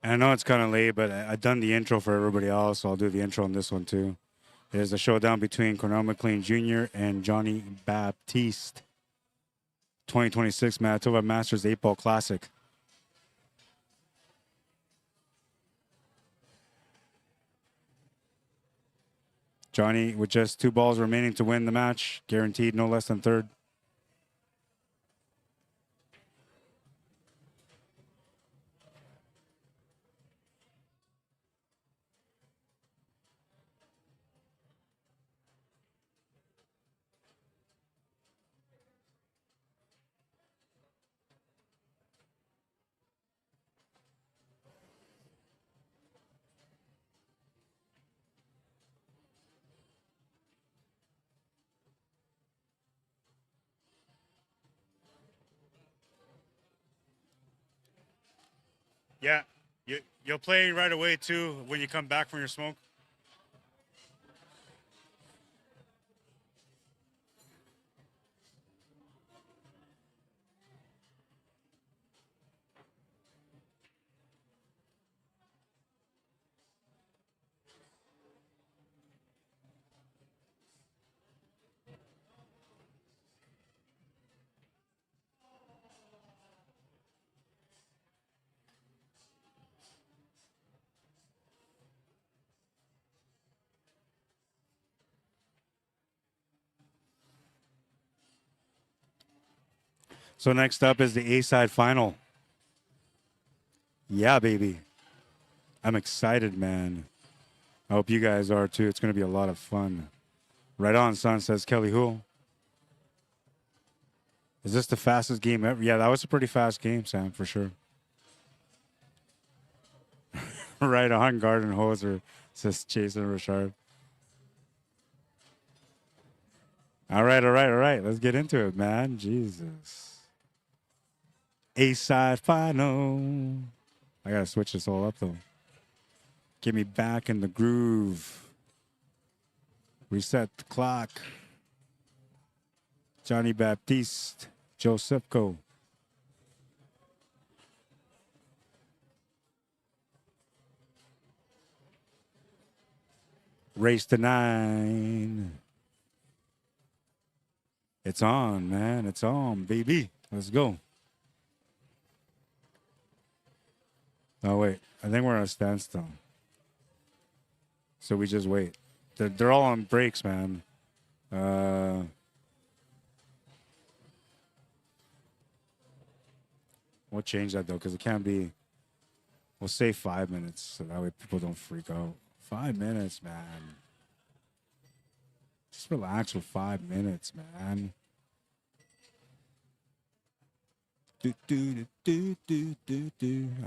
And I know it's kind of late, but I've done the intro for everybody else, so I'll do the intro on this one too. There's a showdown between Cornell McLean Jr. and Johnny Baptiste. 2026 Manitoba Masters 8-Ball Classic. Johnny with just 2 balls remaining to win the match, guaranteed no less than third. Yeah, You'll play right away too when you come back from your smoke. So next up is the A-side final. Yeah, baby. I'm excited, man. I hope you guys are too. It's going to be a lot of fun. Right on, son, says Kelly Hool. Is this the fastest game ever? Yeah, that was a pretty fast game, Sam, for sure. Right on, Garden Hoser, says Jason Richard. All right. Let's get into it, man. Jesus. A-side final. I got to switch this all up, though. Get me back in the groove. Reset the clock. Johnny Baptiste. Josepco. Race to 9. It's on, man. It's on, baby. Let's go. Oh, wait. I think we're on a standstill. So we just wait. They're all on breaks, man. We'll change that, though, because it can't be... We'll say 5 minutes, so that way people don't freak out. 5 minutes, man. Just relax for 5 minutes, man.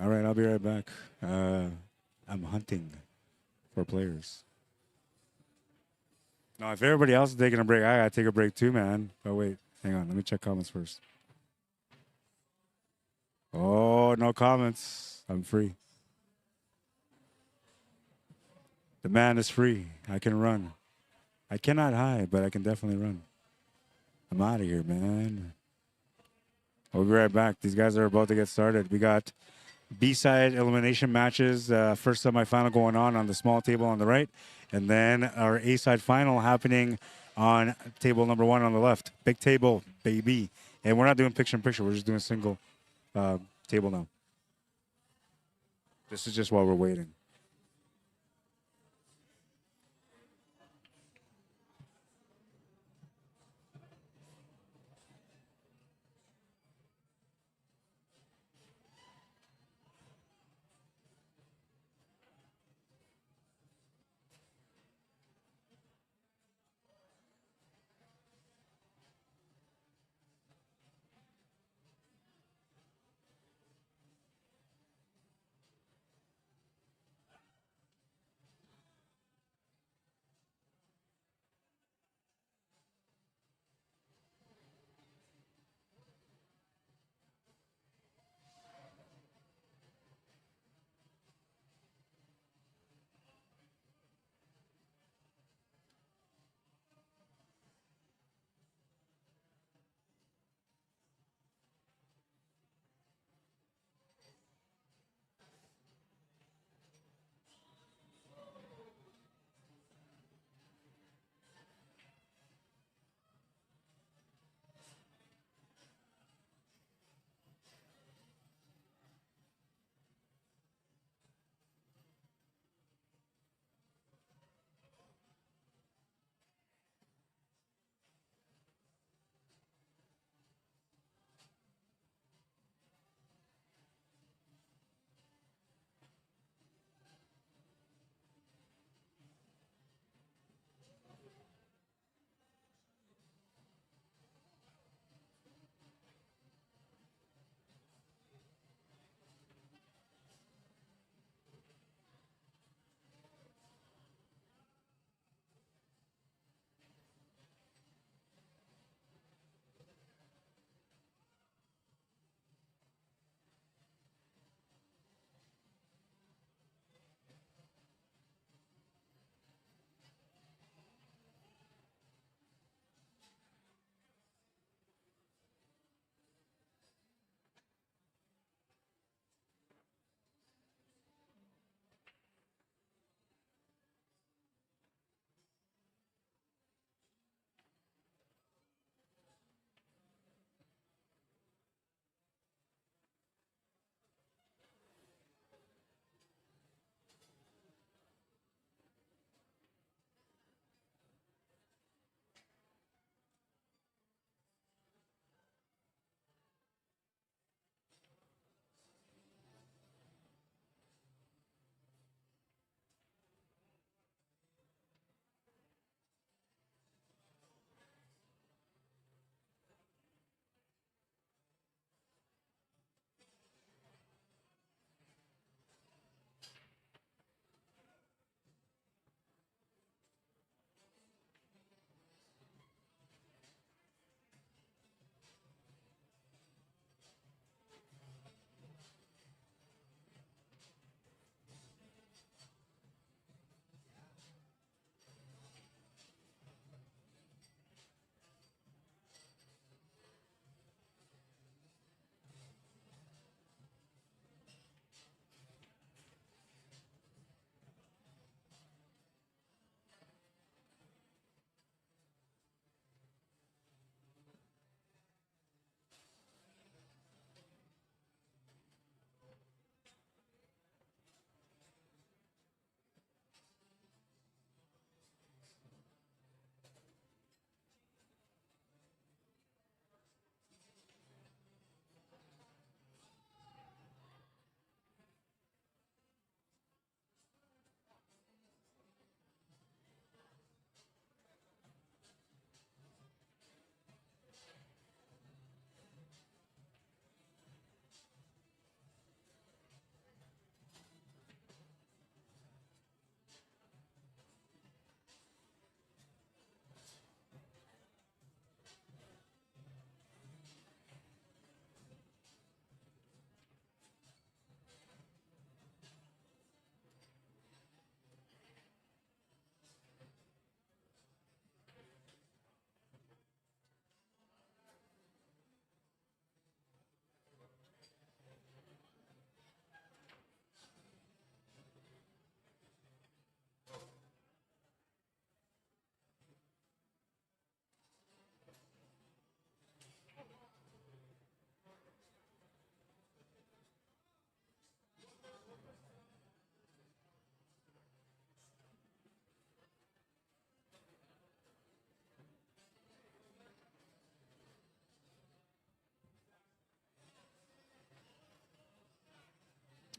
All right, I'll be right back. I'm hunting for players. Now, if everybody else is taking a break, I gotta take a break too, man. Oh, wait. Hang on. Let me check comments first. Oh, no comments. I'm free. The man is free. I can run. I cannot hide, but I can definitely run. I'm out of here, man. We'll be right back. These guys are about to get started. We got B-side elimination matches. First semifinal going on the small table on the right. And then our A-side final happening on table number 1 on the left. Big table, baby. And we're not doing picture-in-picture. We're just doing single table now. This is just while we're waiting.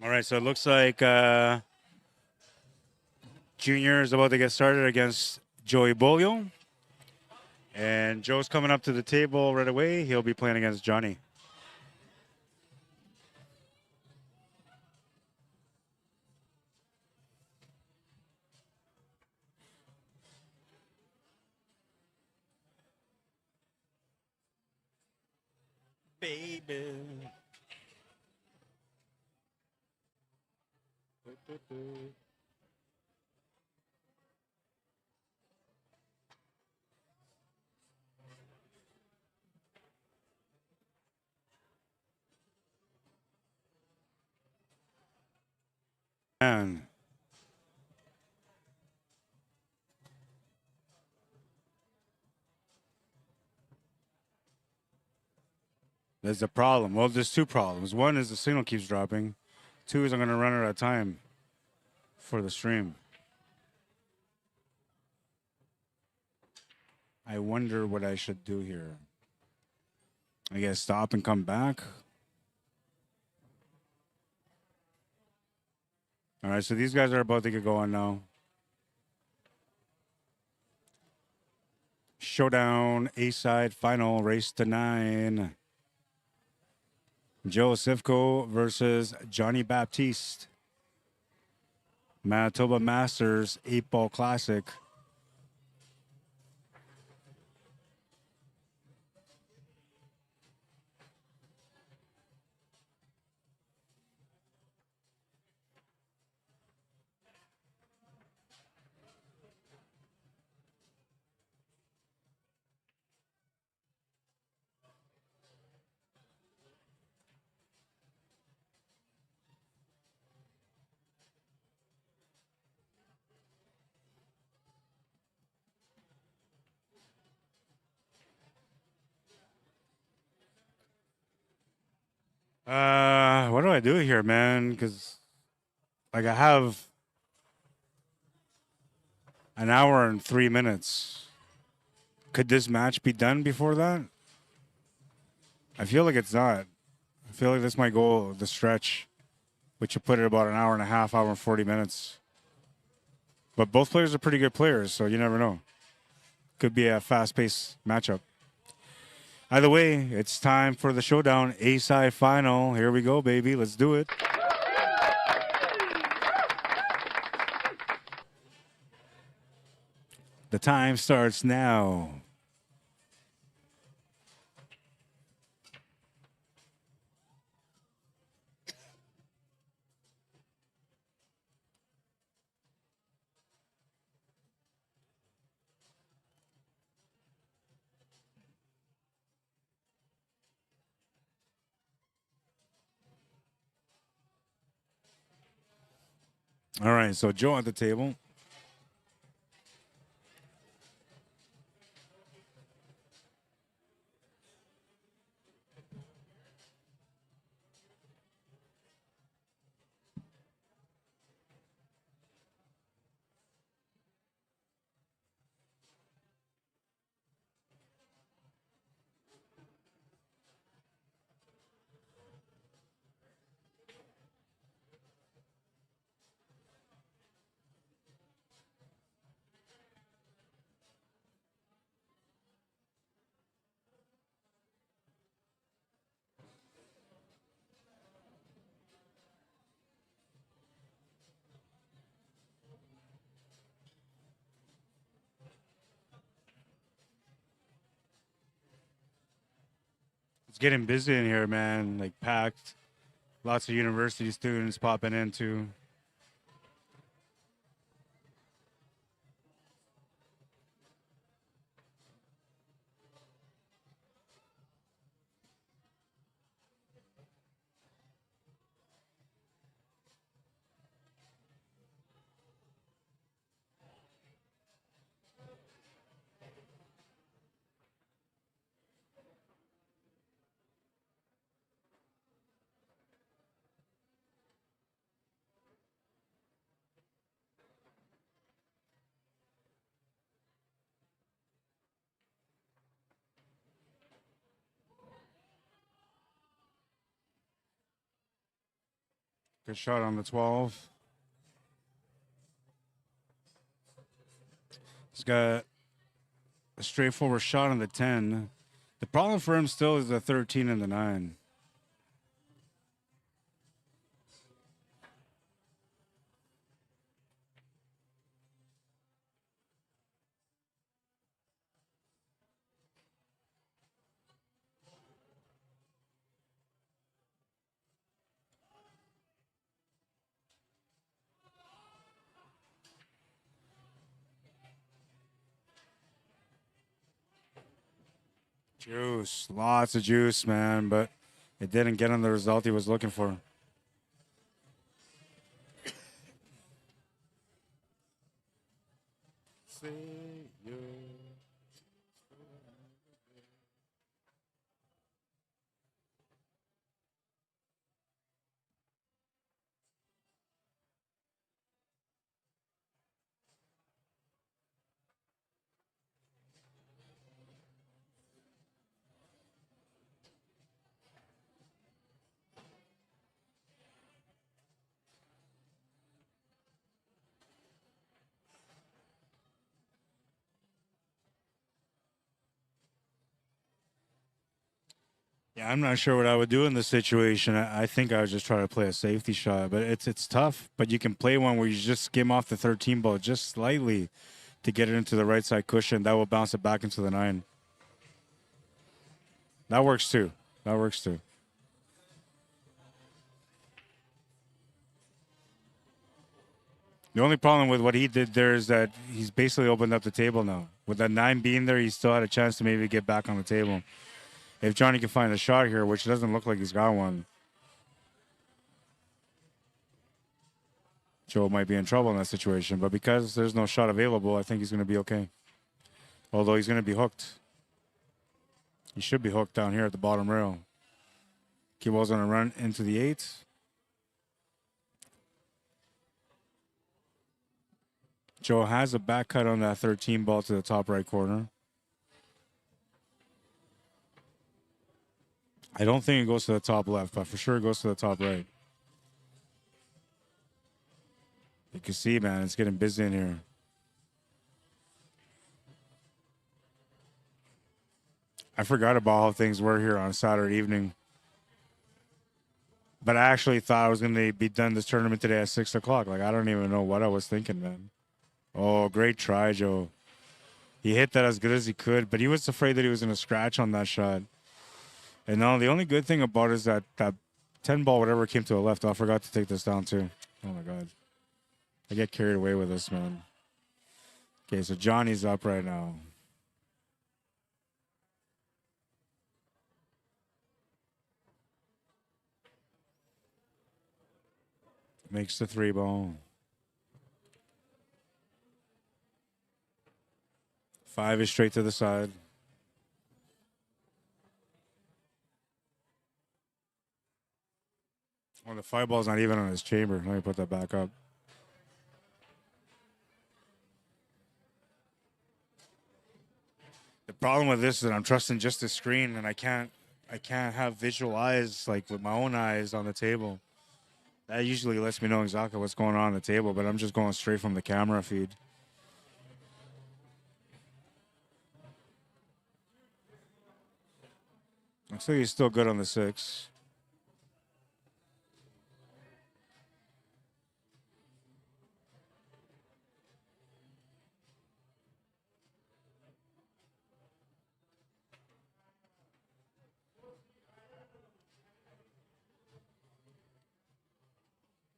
All right, so it looks like Junior is about to get started against Joey Bolio. And Joe's coming up to the table right away. He'll be playing against Johnny. Baby. Man. There's a problem. Well, there's two problems. One is the signal keeps dropping. Two is I'm going to run out of time for the stream. I wonder what I should do here. I guess stop and come back. All right, so these guys are about to get going now. Showdown, A-side, final, race to 9. Joe Sifko versus Johnny Baptiste. Manitoba Masters 8-Ball Classic. What do I do here, man? Because, like, I have an hour and 3 minutes. Could this match be done before that? I feel like it's not. I feel like this might go the stretch, which would put it about an hour and a half, hour and 40 minutes. But both players are pretty good players, so you never know. Could be a fast-paced matchup. Either way, it's time for the showdown A-side final. Here we go, baby. Let's do it. The time starts now. All right, so Joe at the table. It's getting busy in here, man. Like packed. Lots of university students popping into. Good shot on the 12. He's got a straightforward shot on the 10. The problem for him still is the 13 and the 9. Juice, lots of juice, man, but it didn't get him the result he was looking for. Yeah, I'm not sure what I would do in this situation. I think I would just try to play a safety shot, but it's tough. But you can play one where you just skim off the 13 ball just slightly to get it into the right side cushion. That will bounce it back into the 9. That works too. That works too. The only problem with what he did there is that he's basically opened up the table now. With that 9 being there, he still had a chance to maybe get back on the table. If Johnny can find a shot here, which doesn't look like he's got one, Joe might be in trouble in that situation. But because there's no shot available, I think he's going to be okay. Although he's going to be hooked. He should be hooked down here at the bottom rail. Cue ball's going to run into the 8. Joe has a back cut on that 13 ball to the top right corner. I don't think it goes to the top left, but for sure it goes to the top right. You can see, man, it's getting busy in here. I forgot about how things were here on Saturday evening. But I actually thought I was going to be done this tournament today at 6 o'clock. Like, I don't even know what I was thinking, man. Oh, great try, Joe. He hit that as good as he could, but he was afraid that he was going to scratch on that shot. And now the only good thing about it is that 10 ball, whatever came to the left, I forgot to take this down too. Oh my God. I get carried away with this, man. Okay, so Johnny's up right now. Makes the 3 ball. 5 is straight to the side. Well, the 5 ball's not even on his chamber. Let me put that back up. The problem with this is that I'm trusting just the screen, and I can't have visual eyes like with my own eyes on the table. That usually lets me know exactly what's going on the table, but I'm just going straight from the camera feed. Looks like he's still good on the 6.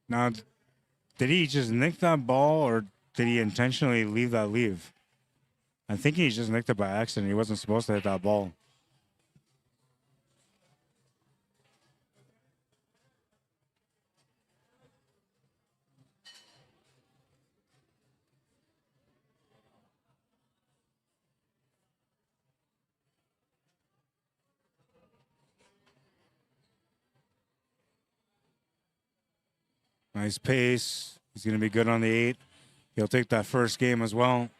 Now, did he just nick that ball, or did he intentionally leave that leave? I'm thinking he just nicked it by accident. He wasn't supposed to hit that ball. Nice pace. He's going to be good on the 8. He'll take that first game as well.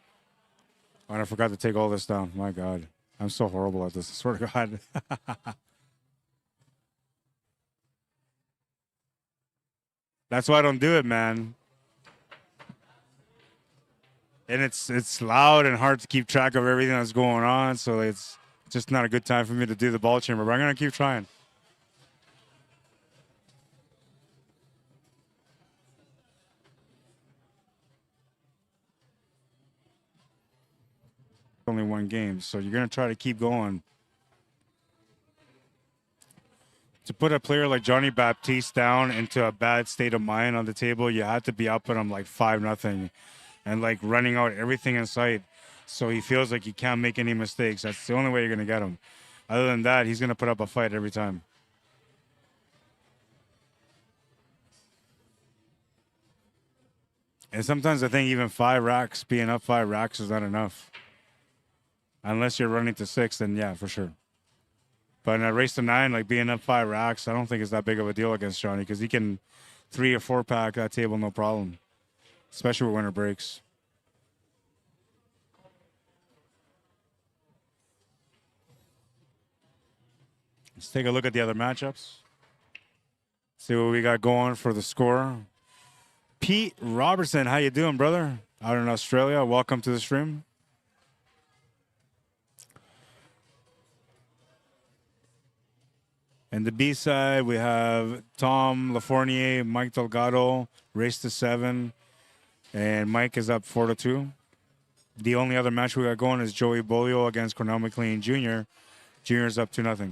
Oh, and I forgot to take all this down. My God. I'm so horrible at this. I swear to God. That's why I don't do it, man. And it's loud and hard to keep track of everything that's going on, so it's just not a good time for me to do the ball chamber, but I'm going to keep trying. Only one game, so you're going to try to keep going. To put a player like Johnny Baptiste down into a bad state of mind on the table, you have to be up at him like 5-0 and like running out everything in sight, so he feels like he can't make any mistakes. That's the only way you're going to get him. Other than that, he's going to put up a fight every time. And sometimes I think even 5 racks, being up 5 racks is not enough. Unless you're running to 6, then yeah, for sure. But in a race to 9, like being up 5 racks, I don't think it's that big of a deal against Johnny, because he can 3 or 4 pack that table no problem, especially with winter breaks. Let's take a look at the other matchups. See what we got going for the score. Pete Robertson, how you doing, brother? Out in Australia, welcome to the stream. And the B side, we have Tom Lafournier, Mike Delgado, race to 7, and Mike is up 4-2. The only other match we got going is Joey Bolio against Cornell McLean Jr. Jr.'s up 2-0.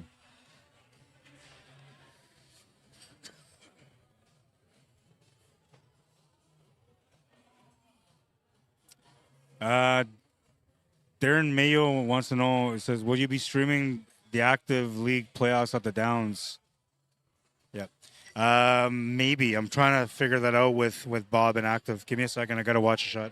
Darren Mayo wants to know, it says, will you be streaming the active league playoffs at the Downs? Yeah. Maybe. I'm trying to figure that out with Bob and active. Give me a second. I got to watch a shot.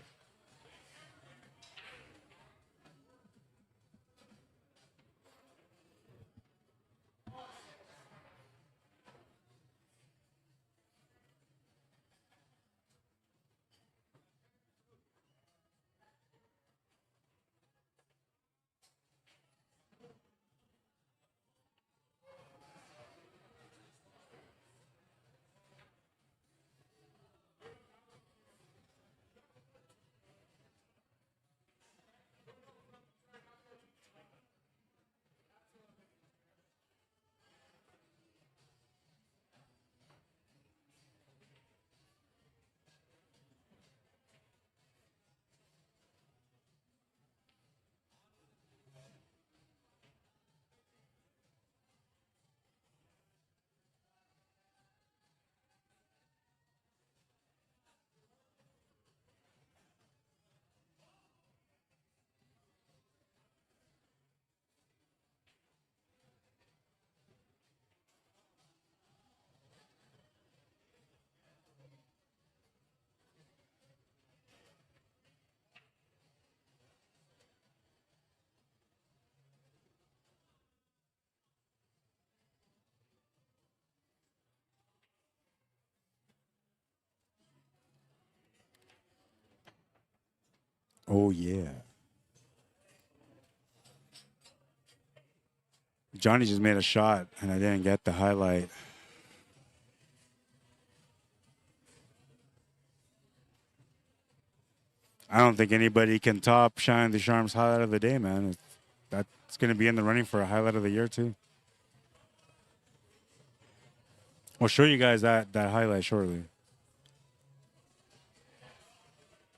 Oh, yeah. Johnny just made a shot, and I didn't get the highlight. I don't think anybody can top Shine Ducharme's highlight of the day, man. That's going to be in the running for a highlight of the year, too. I'll show you guys that highlight shortly.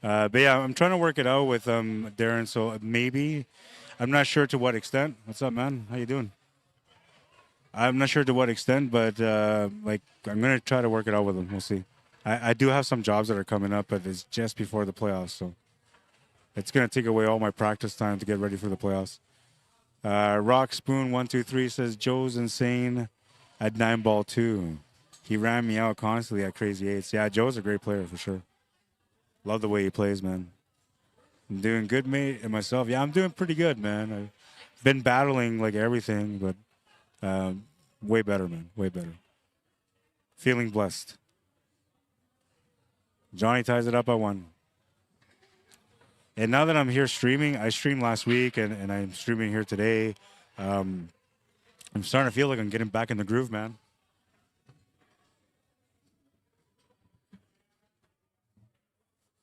But yeah, I'm trying to work it out with Darren, so maybe. I'm not sure to what extent. What's up, man? How you doing? I'm not sure to what extent, but like I'm going to try to work it out with him. We'll see. I do have some jobs that are coming up, but it's just before the playoffs, so it's going to take away all my practice time to get ready for the playoffs. Rock Spoon 123 says Joe's insane at 9-ball 2. He ran me out constantly at crazy 8s. Yeah, Joe's a great player for sure. Love the way he plays, man. I'm doing good, mate, and myself. Yeah, I'm doing pretty good, man. I've been battling like everything, but way better, man. Way better. Feeling blessed. Johnny ties it up at 1. And now that I'm here streaming, I streamed last week, and I'm streaming here today. I'm starting to feel like I'm getting back in the groove, man.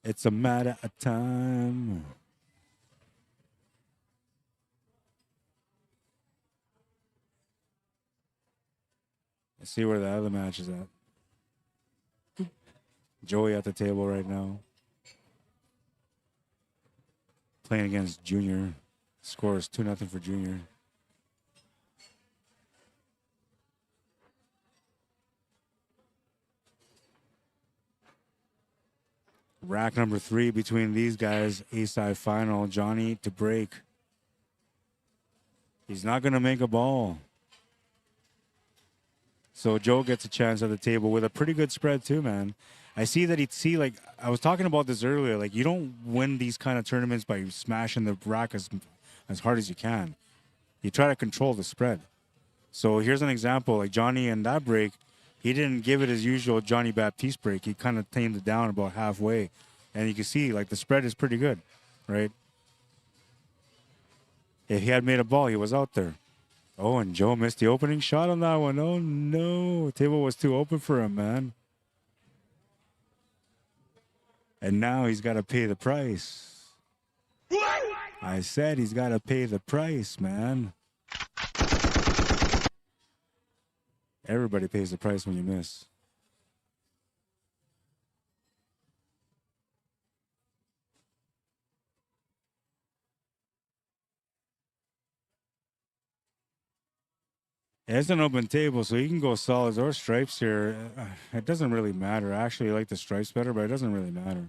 It's a matter of time. Let's see where the other match is at. Joey at the table right now. Playing against Junior. Score is 2-0 for Junior. Rack number 3 between these guys. A-side final. Johnny to break. He's not going to make a ball. So Joe gets a chance at the table with a pretty good spread too, man. I see that like, I was talking about this earlier, like you don't win these kind of tournaments by smashing the rack as hard as you can. You try to control the spread. So here's an example, like Johnny in that break, he didn't give it his usual Johnny Baptiste break. He kind of tamed it down about halfway. And you can see, like, the spread is pretty good, right? If he had made a ball, he was out there. Oh, and Joe missed the opening shot on that one. Oh, no. The table was too open for him, man. And now he's got to pay the price. I said he's got to pay the price, man. Everybody pays the price when you miss. It's an open table, so you can go solids or stripes here. It doesn't really matter. I actually like the stripes better, but it doesn't really matter.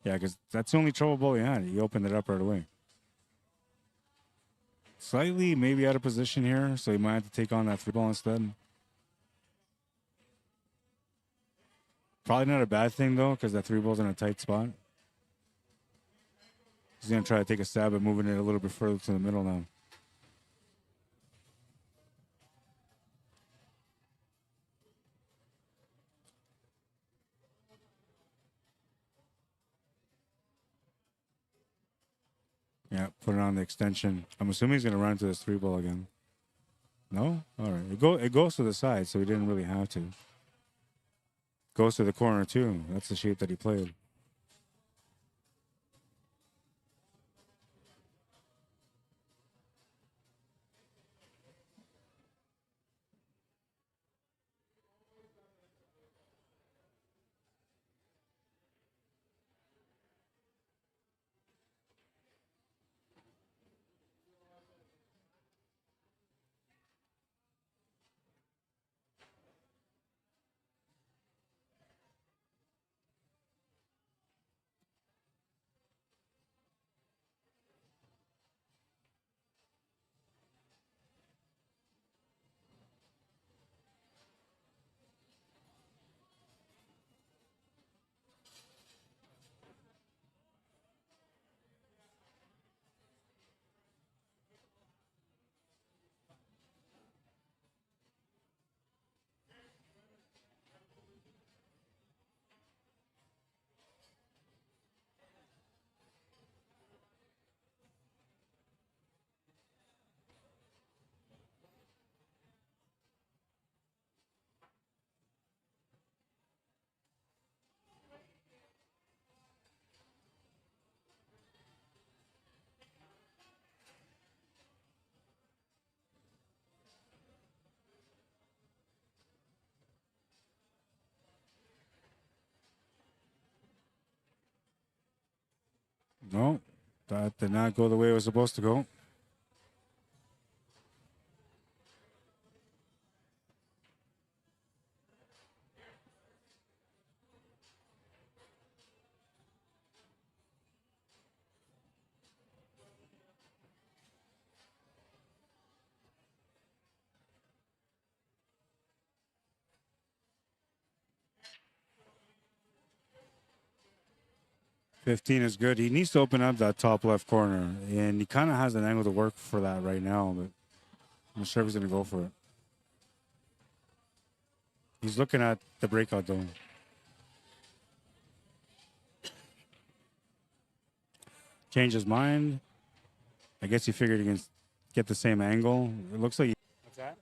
Yeah, because that's the only trouble ball he had. He opened it up right away. Slightly maybe out of position here, so he might have to take on that 3-ball instead. Probably not a bad thing, though, because that 3-ball's in a tight spot. He's going to try to take a stab at moving it a little bit further to the middle now. Yeah, put it on the extension. I'm assuming he's going to run into this 3-ball again. No? All right. It goes to the side, so he didn't really have to. Goes to the corner, too. That's the shape that he played. No, that did not go the way it was supposed to go. $15 is good. He needs to open up that top left corner, and he kind of has an angle to work for that right now, but I'm not sure if he's going to go for it. He's looking at the breakout, though. Change his mind. I guess he figured he can get the same angle. It looks like what's that?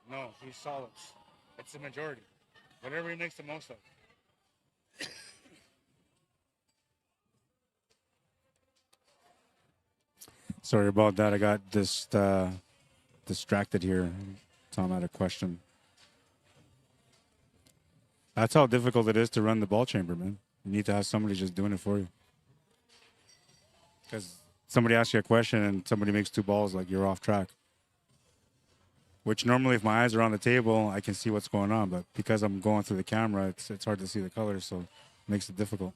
No, he's solids. It's the majority. Whatever he makes the most of. Sorry about that. I got this distracted here. Tom had a question. That's how difficult it is to run the ball chamber, man. You need to have somebody just doing it for you. Because somebody asks you a question and somebody makes 2 balls, like you're off track. Which normally, if my eyes are on the table, I can see what's going on. But because I'm going through the camera, it's hard to see the colors, so it makes it difficult.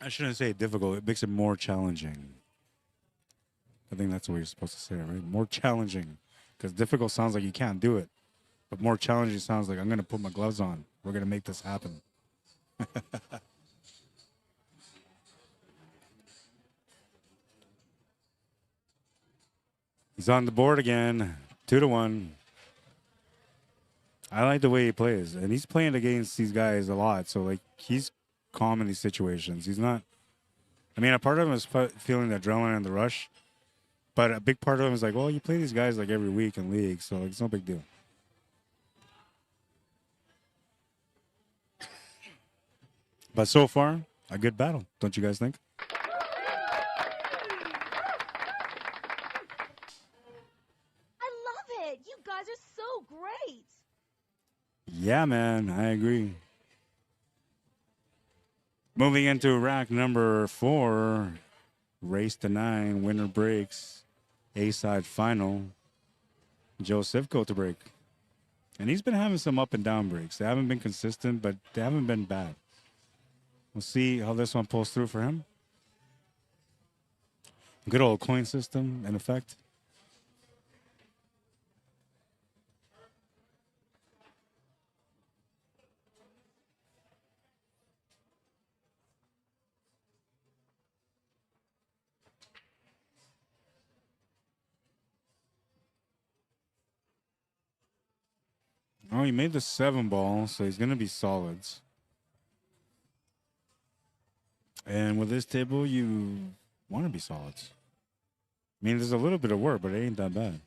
I shouldn't say difficult. It makes it more challenging. I think that's what you're supposed to say, right? More challenging. Because difficult sounds like you can't do it. But more challenging sounds like I'm going to put my gloves on. We're going to make this happen. He's on the board again. 2-1. I like the way he plays. And he's playing against these guys a lot. So, like, he's calm in these situations. He's not... I mean, a part of him is feeling the adrenaline and the rush. But a big part of him is like, well, you play these guys, like, every week in league. So, like, it's no big deal. But so far, a good battle. Don't you guys think? You guys are so great. Yeah, man, I agree. Moving into rack number 4, race to 9, winner breaks, A-side final. Joe Sivko to break. And he's been having some up and down breaks. They haven't been consistent, but they haven't been bad. We'll see how this one pulls through for him. Good old coin system in effect. Oh, he made the 7 ball, so he's going to be solids. And with this table, you want to be solids. I mean, there's a little bit of work, but it ain't that bad.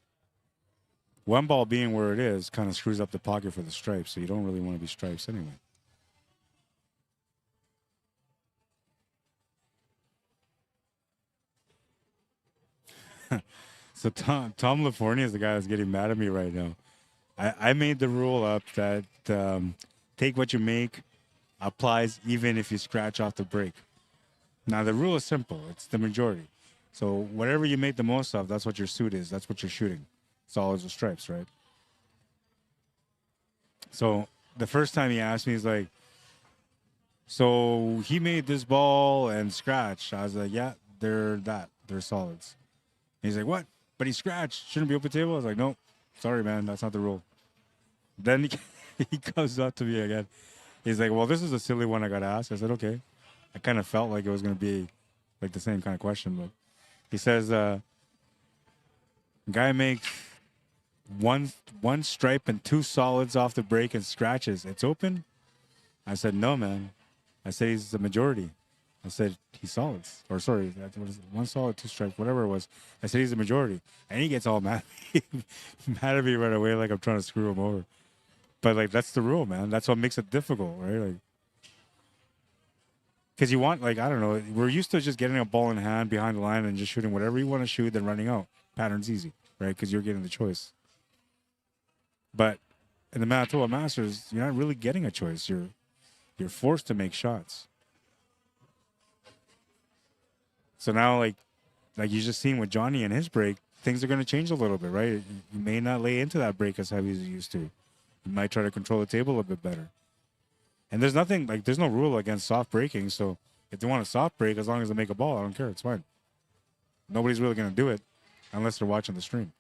1 ball being where it is kind of screws up the pocket for the stripes, so you don't really want to be stripes anyway. So Tom LaFornia is the guy that's getting mad at me right now. I made the rule up that take what you make applies even if you scratch off the break. Now, the rule is simple. It's the majority. So whatever you make the most of, that's what your suit is. That's what you're shooting. Solids or stripes, right? So the first time he asked me, he's like, so he made this ball and scratch. I was like, yeah, they're solids. And he's like, what? But he scratched. Shouldn't be open table? I was like, nope. Sorry, man. That's not the rule. Then he comes up to me again. He's like, well, this is a silly one I got to ask. I said, okay. I kind of felt like it was going to be like the same kind of question. But he says, guy makes one stripe and 2 solids off the break and scratches. It's open? I said, no, man. I said, he's the majority. I said, he's solids. Or sorry, what is it? 1 solid, 2 stripes, whatever it was. I said, he's the majority. And he gets all mad at me right away like I'm trying to screw him over. But, like, that's the rule, man. That's what makes it difficult, right? Like, because you want, like, I don't know, we're used to just getting a ball in hand behind the line and just shooting whatever you want to shoot, then running out. Pattern's easy, right? Because you're getting the choice. But in the Manitoba Masters, you're not really getting a choice. You're forced to make shots. So now, like you just seen with Johnny and his break, things are going to change a little bit, right? You may not lay into that break as heavy as you used to. You might try to control the table a bit better. And there's nothing, like, there's no rule against soft breaking. So if they want a soft break, as long as they make a ball, I don't care. It's fine. Nobody's really going to do it unless they're watching the stream.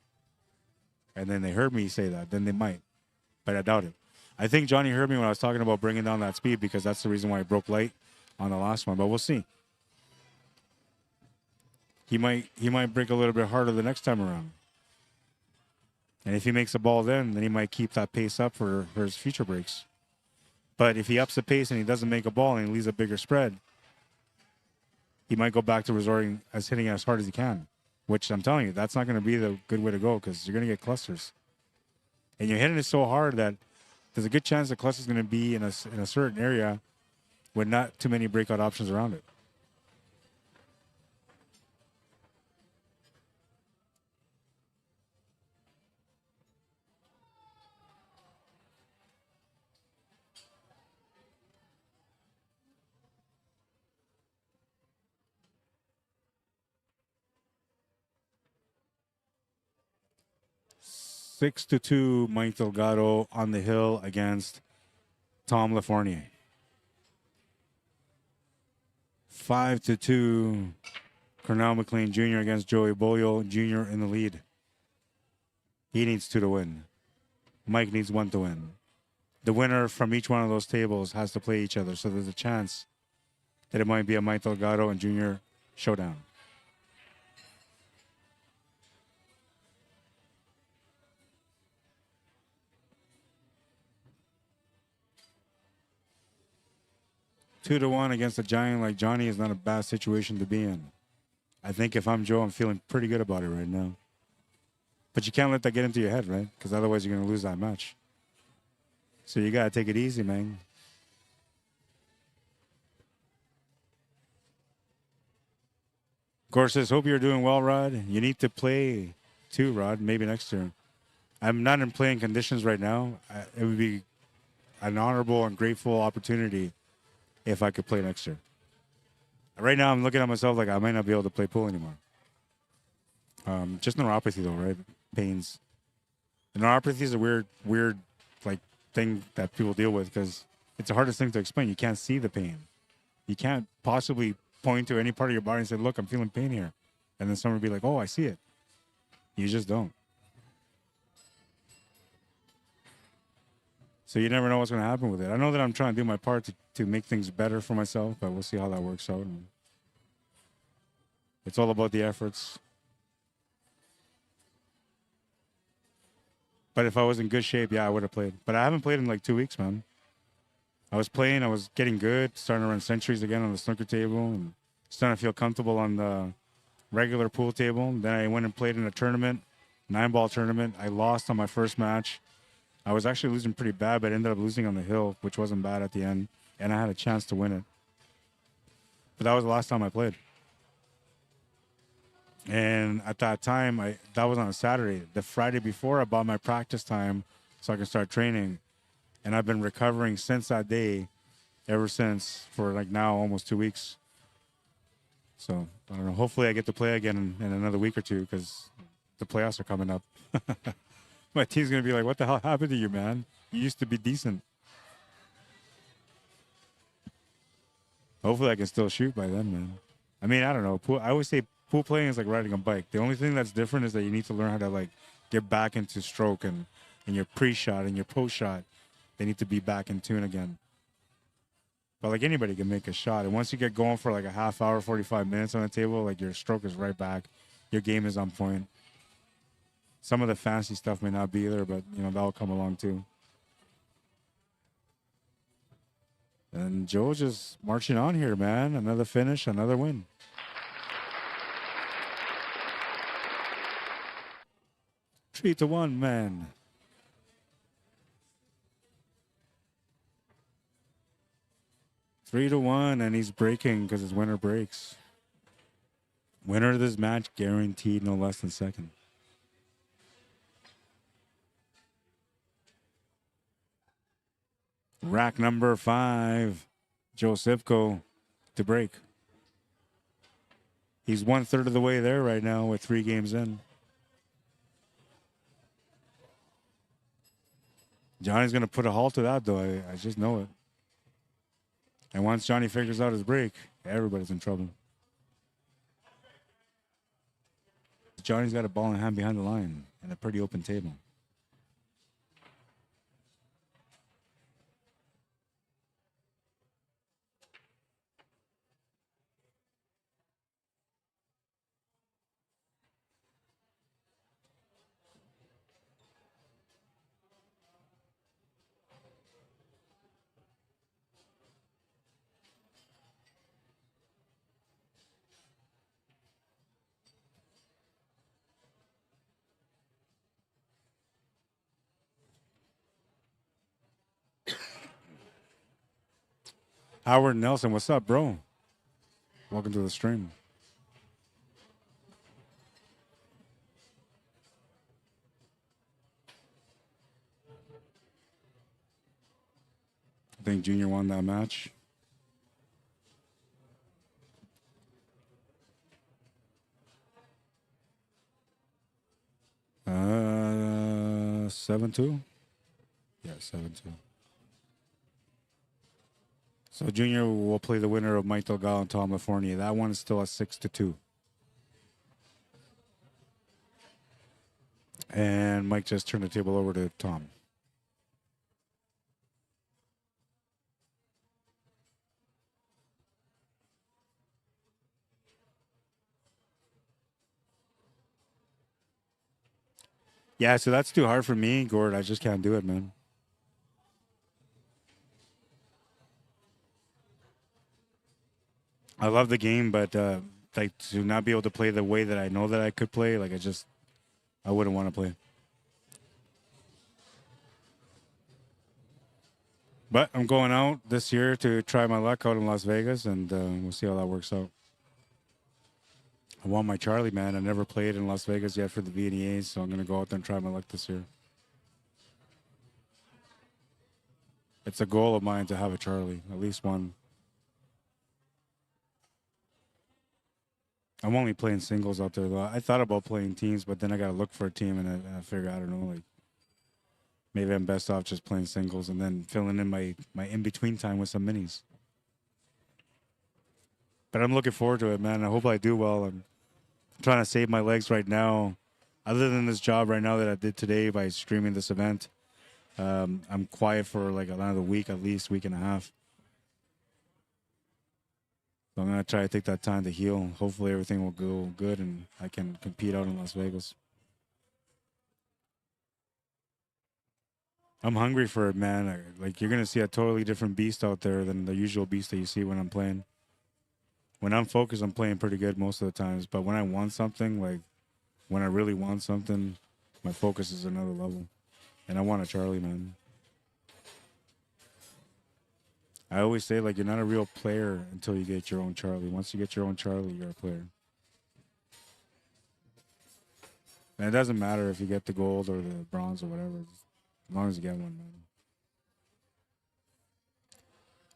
And then they heard me say that, then they might. But I doubt it. I think Johnny heard me when I was talking about bringing down that speed because that's the reason why I broke light on the last one. But we'll see. He might break a little bit harder the next time around. And if he makes a ball then he might keep that pace up for his future breaks. But if he ups the pace and he doesn't make a ball and he leaves a bigger spread, he might go back to resorting as hitting as hard as he can. which I'm telling you, that's not going to be the good way to go because you're going to get clusters. And you're hitting it so hard that there's a good chance the cluster is going to be in a certain area with not too many breakout options around it. Six to two, Mike Delgado on the hill against Tom Lafournier. 5-2, Cornell McLean Jr. against Joey Boyle Jr. in the lead. He needs 2 to win. Mike needs 1 to win. The winner from each one of those tables has to play each other, so there's a chance that it might be a Mike Delgado and Jr. showdown. Two to one against a giant like Johnny is not a bad situation to be in. I think if I'm Joe, I'm feeling pretty good about it right now. But you can't let that get into your head, right? Because otherwise you're going to lose that match. So you got to take it easy, man. Gorsuch, hope you're doing well, Rod. You need to play too, Rod, maybe next year. I'm not in playing conditions right now. It would be an honorable and grateful opportunity if I could play next year. Right now, I'm looking at myself like I might not be able to play pool anymore. Just neuropathy, though, right? Pains. The neuropathy is a weird, like, thing that people deal with because it's the hardest thing to explain. You can't see the pain. You can't possibly point to any part of your body and say, look, I'm feeling pain here. And then someone would be like, oh, I see it. You just don't. So you never know what's going to happen with it. I know that I'm trying to do my part to make things better for myself, but we'll see how that works out. And it's all about the efforts. But if I was in good shape, yeah, I would have played. But I haven't played in like 2 weeks, man. I was playing, I was getting good, starting to run centuries again on the snooker table, and starting to feel comfortable on the regular pool table. Then I went and played in a tournament, 9-ball tournament. I lost on my first match. I was actually losing pretty bad, but ended up losing on the hill, which wasn't bad at the end, and I had a chance to win it. But that was the last time I played. And at that time, that was on a Saturday. The Friday before, I bought my practice time so I could start training. And I've been recovering since that day, ever since, for like now almost 2 weeks. So, I don't know. Hopefully I get to play again in another week or two because the playoffs are coming up. My team's going to be like, what the hell happened to you, man? You used to be decent. Hopefully I can still shoot by then, man. I mean, I don't know. I always say pool playing is like riding a bike. The only thing that's different is that you need to learn how to like get back into stroke and your pre-shot and your post-shot. They need to be back in tune again. But like anybody can make a shot. And once you get going for like a half hour, 45 minutes on the table, like your stroke is right back. Your game is on point. Some of the fancy stuff may not be there, but you know, that'll come along too. And Joe's just marching on here, man. Another finish, another win. Three to one, man. Three to one, and he's breaking because his winner breaks. Winner of this match guaranteed no less than second. Rack number 5, Joe Sipko to break. He's 1/3 of the way there right now with 3 games in. Johnny's going to put a halt to that, though. I just know it. And once Johnny figures out his break, everybody's in trouble. Johnny's got a ball in hand behind the line and a pretty open table. Howard Nelson, what's up, bro? Welcome to the stream. I think Junior won that match. Uh, 7-2. Yeah, 7-2. So Junior will play the winner of Mike Delgado and Tom Lafournier. That one is still at 6-2. And Mike just turned the table over to Tom. Yeah, so that's too hard for me, Gord. I just can't do it, man. I love the game, but like to not be able to play the way that I know that I could play, like I wouldn't want to play. But I'm going out this year to try my luck out in Las Vegas, and we'll see how that works out. I want my Charlie, man. I never played in Las Vegas yet for the VNEA, so I'm going to go out there and try my luck this year. It's a goal of mine to have a Charlie, at least one. I'm only playing singles out there, though. I thought about playing teams, but then I got to look for a team, and I figure, I don't know, like, maybe I'm best off just playing singles and then filling in my in-between time with some minis. But I'm looking forward to it, man. I hope I do well. I'm trying to save my legs right now. Other than this job right now that I did today by streaming this event, I'm quiet for like another week, at least week and a half. So I'm going to try to take that time to heal. Hopefully everything will go good and I can compete out in Las Vegas. I'm hungry for it, man. Like, you're going to see a totally different beast out there than the usual beast that you see when I'm playing. When I'm focused, I'm playing pretty good most of the times. But when I want something, like when I really want something, my focus is another level. And I want a Charlie, man. I always say, like, you're not a real player until you get your own Charlie. Once you get your own Charlie, you're a player. And it doesn't matter if you get the gold or the bronze or whatever, as long as you get one, man.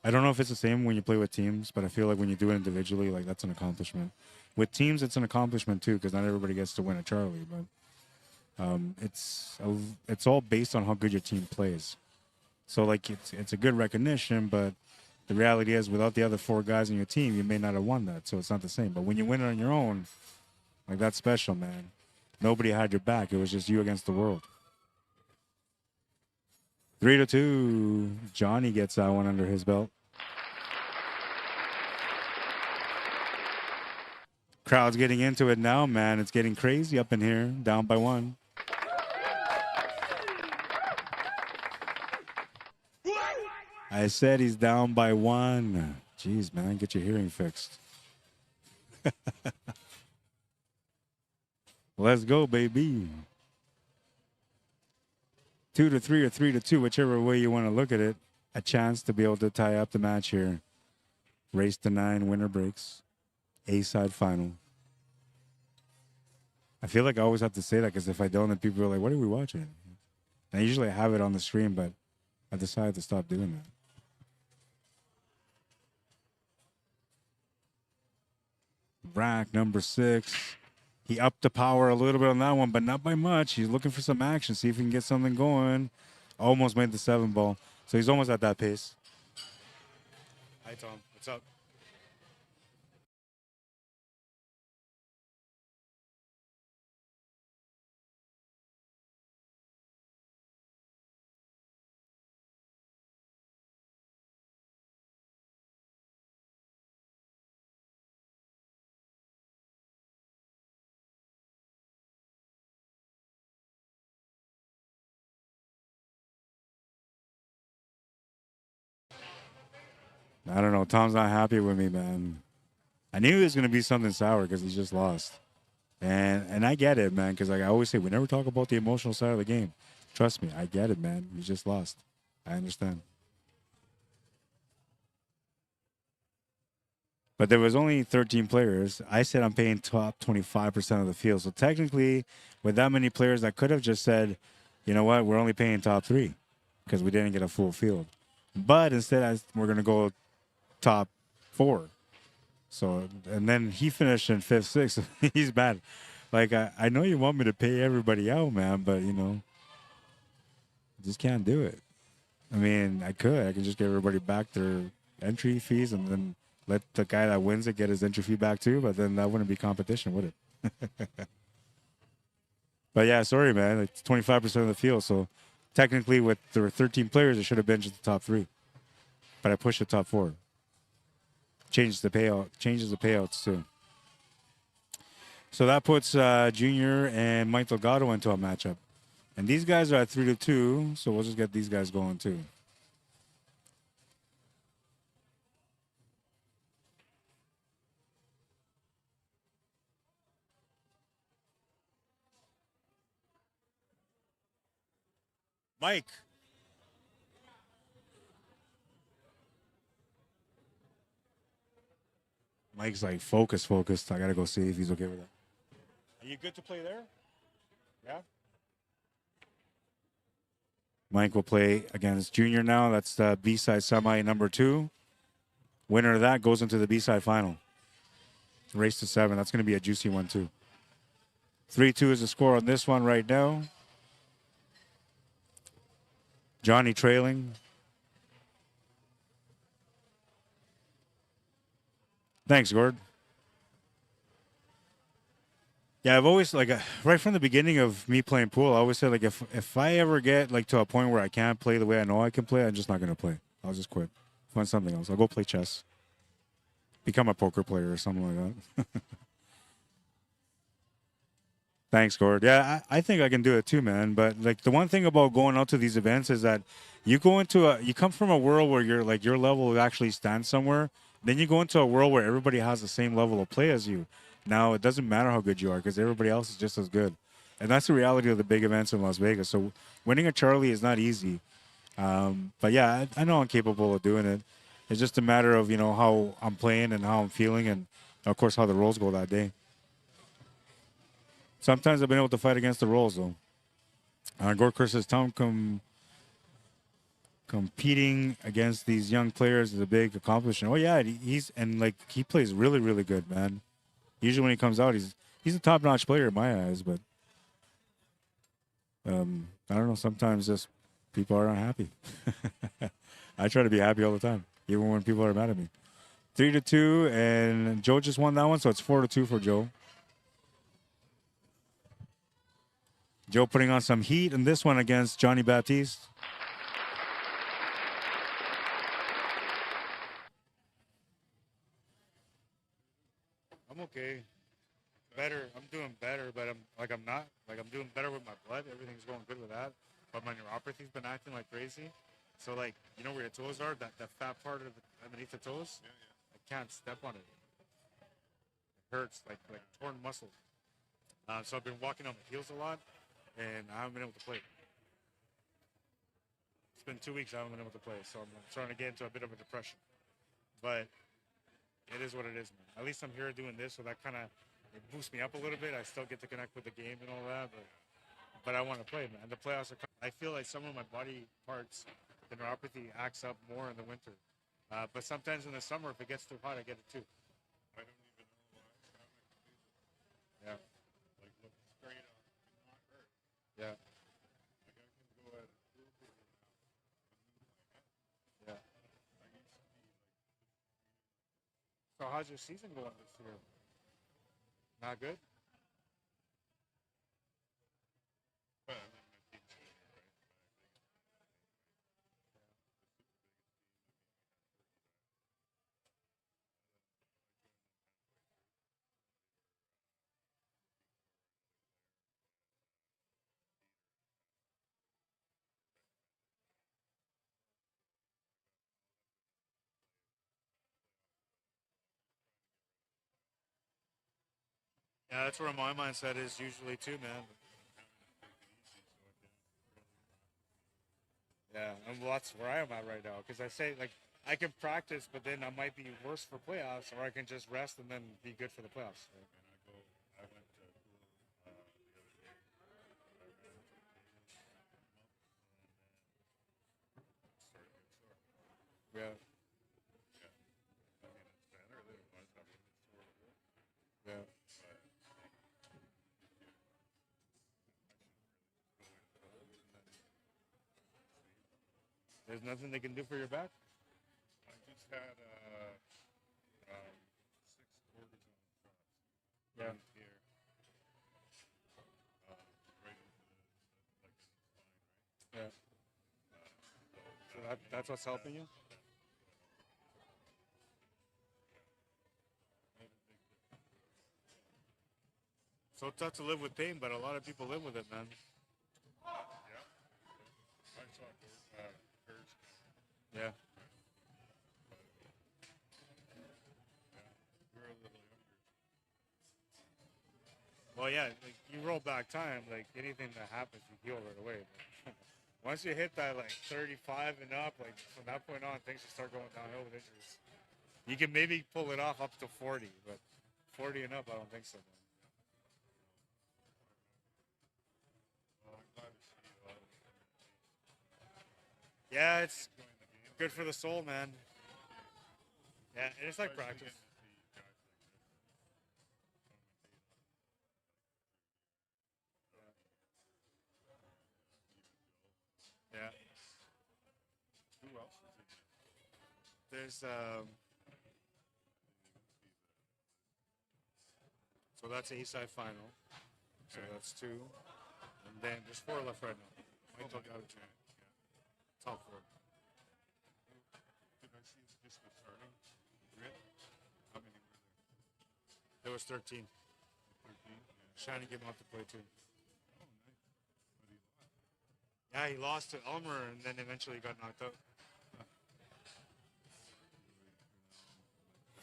I don't know if it's the same when you play with teams, but I feel like when you do it individually, like, that's an accomplishment. With teams, it's an accomplishment too, because not everybody gets to win a Charlie. But it's all based on how good your team plays. So, like, it's a good recognition, but the reality is, without the other 4 guys on your team, you may not have won that. So it's not the same. But when you win it on your own, like, that's special, man. Nobody had your back. It was just you against the world. 3-2. Johnny gets that one under his belt. Crowd's getting into it now, man. It's getting crazy up in here. Down by 1. I said he's down by 1. Jeez, man. Get your hearing fixed. Let's go, baby. 2-3 or 3-2, whichever way you want to look at it. A chance to be able to tie up the match here. Race to 9, winner breaks. A-side final. I feel like I always have to say that, because if I don't, then people are like, what are we watching? And usually I have it on the stream, but I decided to stop doing that. Rack number 6. He upped the power a little bit on that one, but not by much. He's looking for some action, see if he can get something going. Almost made the 7 ball. So he's almost at that pace. Hi, Tom. What's up? I don't know. Tom's not happy with me, man. I knew it was going to be something sour because he just lost. And I get it, man, because like I always say, we never talk about the emotional side of the game. Trust me, I get it, man. You just lost. I understand. But there was only 13 players. I said I'm paying top 25% of the field. So technically, with that many players, I could have just said, you know what, we're only paying top 3 because we didn't get a full field. But instead, we're going to go top 4. So, and then he finished in 5th, 6th. He's bad. Like, I know you want me to pay everybody out, man, but, you know, just can't do it. I mean, I can just give everybody back their entry fees and then let the guy that wins it get his entry fee back too, but then that wouldn't be competition, would it? But yeah, sorry, man. It's 25% of the field, so technically with there were 13 players, it should have been just the top 3. But I pushed the top 4. Changes the payouts too. So that puts Junior and Mike Delgado into a matchup. And these guys are at 3-2, so we'll just get these guys going too. Mike. Mike's like focused. I gotta go see if he's okay with that. Are you good to play there? Yeah. Mike will play against Junior now. That's the B-side semi number 2. Winner of that goes into the B-side final. Race to 7. That's going to be a juicy one too. 3-2 is the score on this one right now. Johnny trailing. Thanks, Gord. Yeah, I've always, like, right from the beginning of me playing pool, I always said, like, if I ever get, like, to a point where I can't play the way I know I can play, I'm just not going to play. I'll just quit. Find something else. I'll go play chess. Become a poker player or something like that. Thanks, Gord. Yeah, I think I can do it too, man. But, like, the one thing about going out to these events is that you come from a world where you're, like, your level actually stands somewhere. Then you go into a world where everybody has the same level of play as you. Now, it doesn't matter how good you are because everybody else is just as good. And that's the reality of the big events in Las Vegas. So winning a Charlie is not easy. But, yeah, I know I'm capable of doing it. It's just a matter of, you know, how I'm playing and how I'm feeling and, of course, how the rolls go that day. Sometimes I've been able to fight against the rolls, though. Gord Kerr says, competing against these young players is a big accomplishment. Oh, yeah, he plays really, really good, man. Usually when he comes out, he's a top-notch player in my eyes, but I don't know. Sometimes just people are unhappy. I try to be happy all the time, even when people are mad at me. 3-2, and Joe just won that one, so it's 4-2 for Joe. Joe putting on some heat in this one against Johnny Baptiste. I'm okay. Better. I'm doing better, but I'm not. Like, I'm doing better with my blood. Everything's going good with that. But my neuropathy's been acting like crazy. So, like, you know where your toes are? That fat part of underneath the toes? Yeah. I can't step on it. It hurts, like torn muscle. So I've been walking on my heels a lot, and I haven't been able to play. It's been 2 weeks I haven't been able to play, so I'm starting to get into a bit of a depression. But it is what it is, man. At least I'm here doing this, so that kind of boosts me up a little bit. I still get to connect with the game and all that, but I want to play, man. The playoffs are coming. I feel like some of my body parts, the neuropathy acts up more in the winter. But sometimes in the summer, if it gets too hot, I get it too. I don't even know why. Yeah. Like, look straight up and not hurt. Yeah. Like, I can go at a pool now. Yeah. I used to be like. So how's your season going this year? Not good? But I mean, my team's good, right? Yeah, that's where my mindset is usually too, man. Yeah, and that's where I am at right now. Because I say, like, I can practice, but then I might be worse for playoffs, or I can just rest and then be good for the playoffs. Right? I went to pool the other day. I ran some tables, started to get sore. Yeah. Yeah. I mean, it's better than it was. I wasn't sore before. Yeah. But I shouldn't really just go in cold and then see. There's nothing they can do for your back. I just had 6 cortisone shots. Yeah. Right here. Right into the like in the spine, right? Yeah. So that's what's helping you. So tough to live with pain, but a lot of people live with it, man. Yeah. I saw Kurt's. Yeah. You're a little younger. Well, yeah, like you roll back time, like anything that happens, you heal right away. Once you hit that like 35 and up, like from that point on, things just start going downhill with injuries. You can maybe pull it off up to 40, but 40 and up, I don't think so. Man. Well, I'm glad to see you all. Yeah, it's Enjoying the game. good for the soul, man. Yeah, and it's like Especially practice. getting to see guys like this commentate on. Yeah. Who else is in this? There's so that's A side final. So Okay. that's 2. And then there's 4 left right now. Oh, Delgado, okay. top 4. Did I see it's just the starting grid? How many were there? There was 13. 13? Yeah. Shiny came out to play too. Oh, nice. But he lost. Yeah, he lost to Elmer and then eventually got knocked out.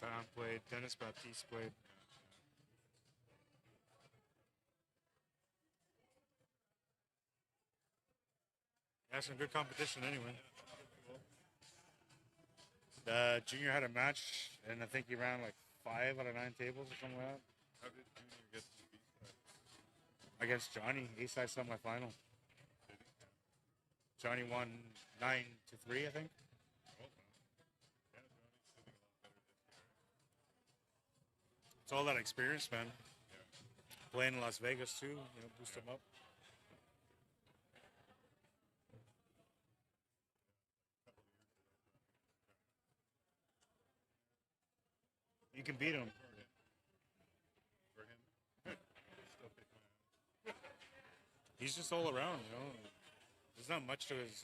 Fan played, Dennis Baptiste played. Yeah, some good competition anyway. The junior had a match, and I think he ran like 5 out of 9 tables or something like that. How did Junior get to the B-side? Against Johnny, A-side semifinal. Did he? Johnny won 9-3, I think. Oh, wow. Yeah, Johnny's sitting a lot better this year. It's all that experience, man. Yeah. Playing in Las Vegas too, boost him up. You can beat him. For him. Still pick my ass. He's just all around, There's not much to his,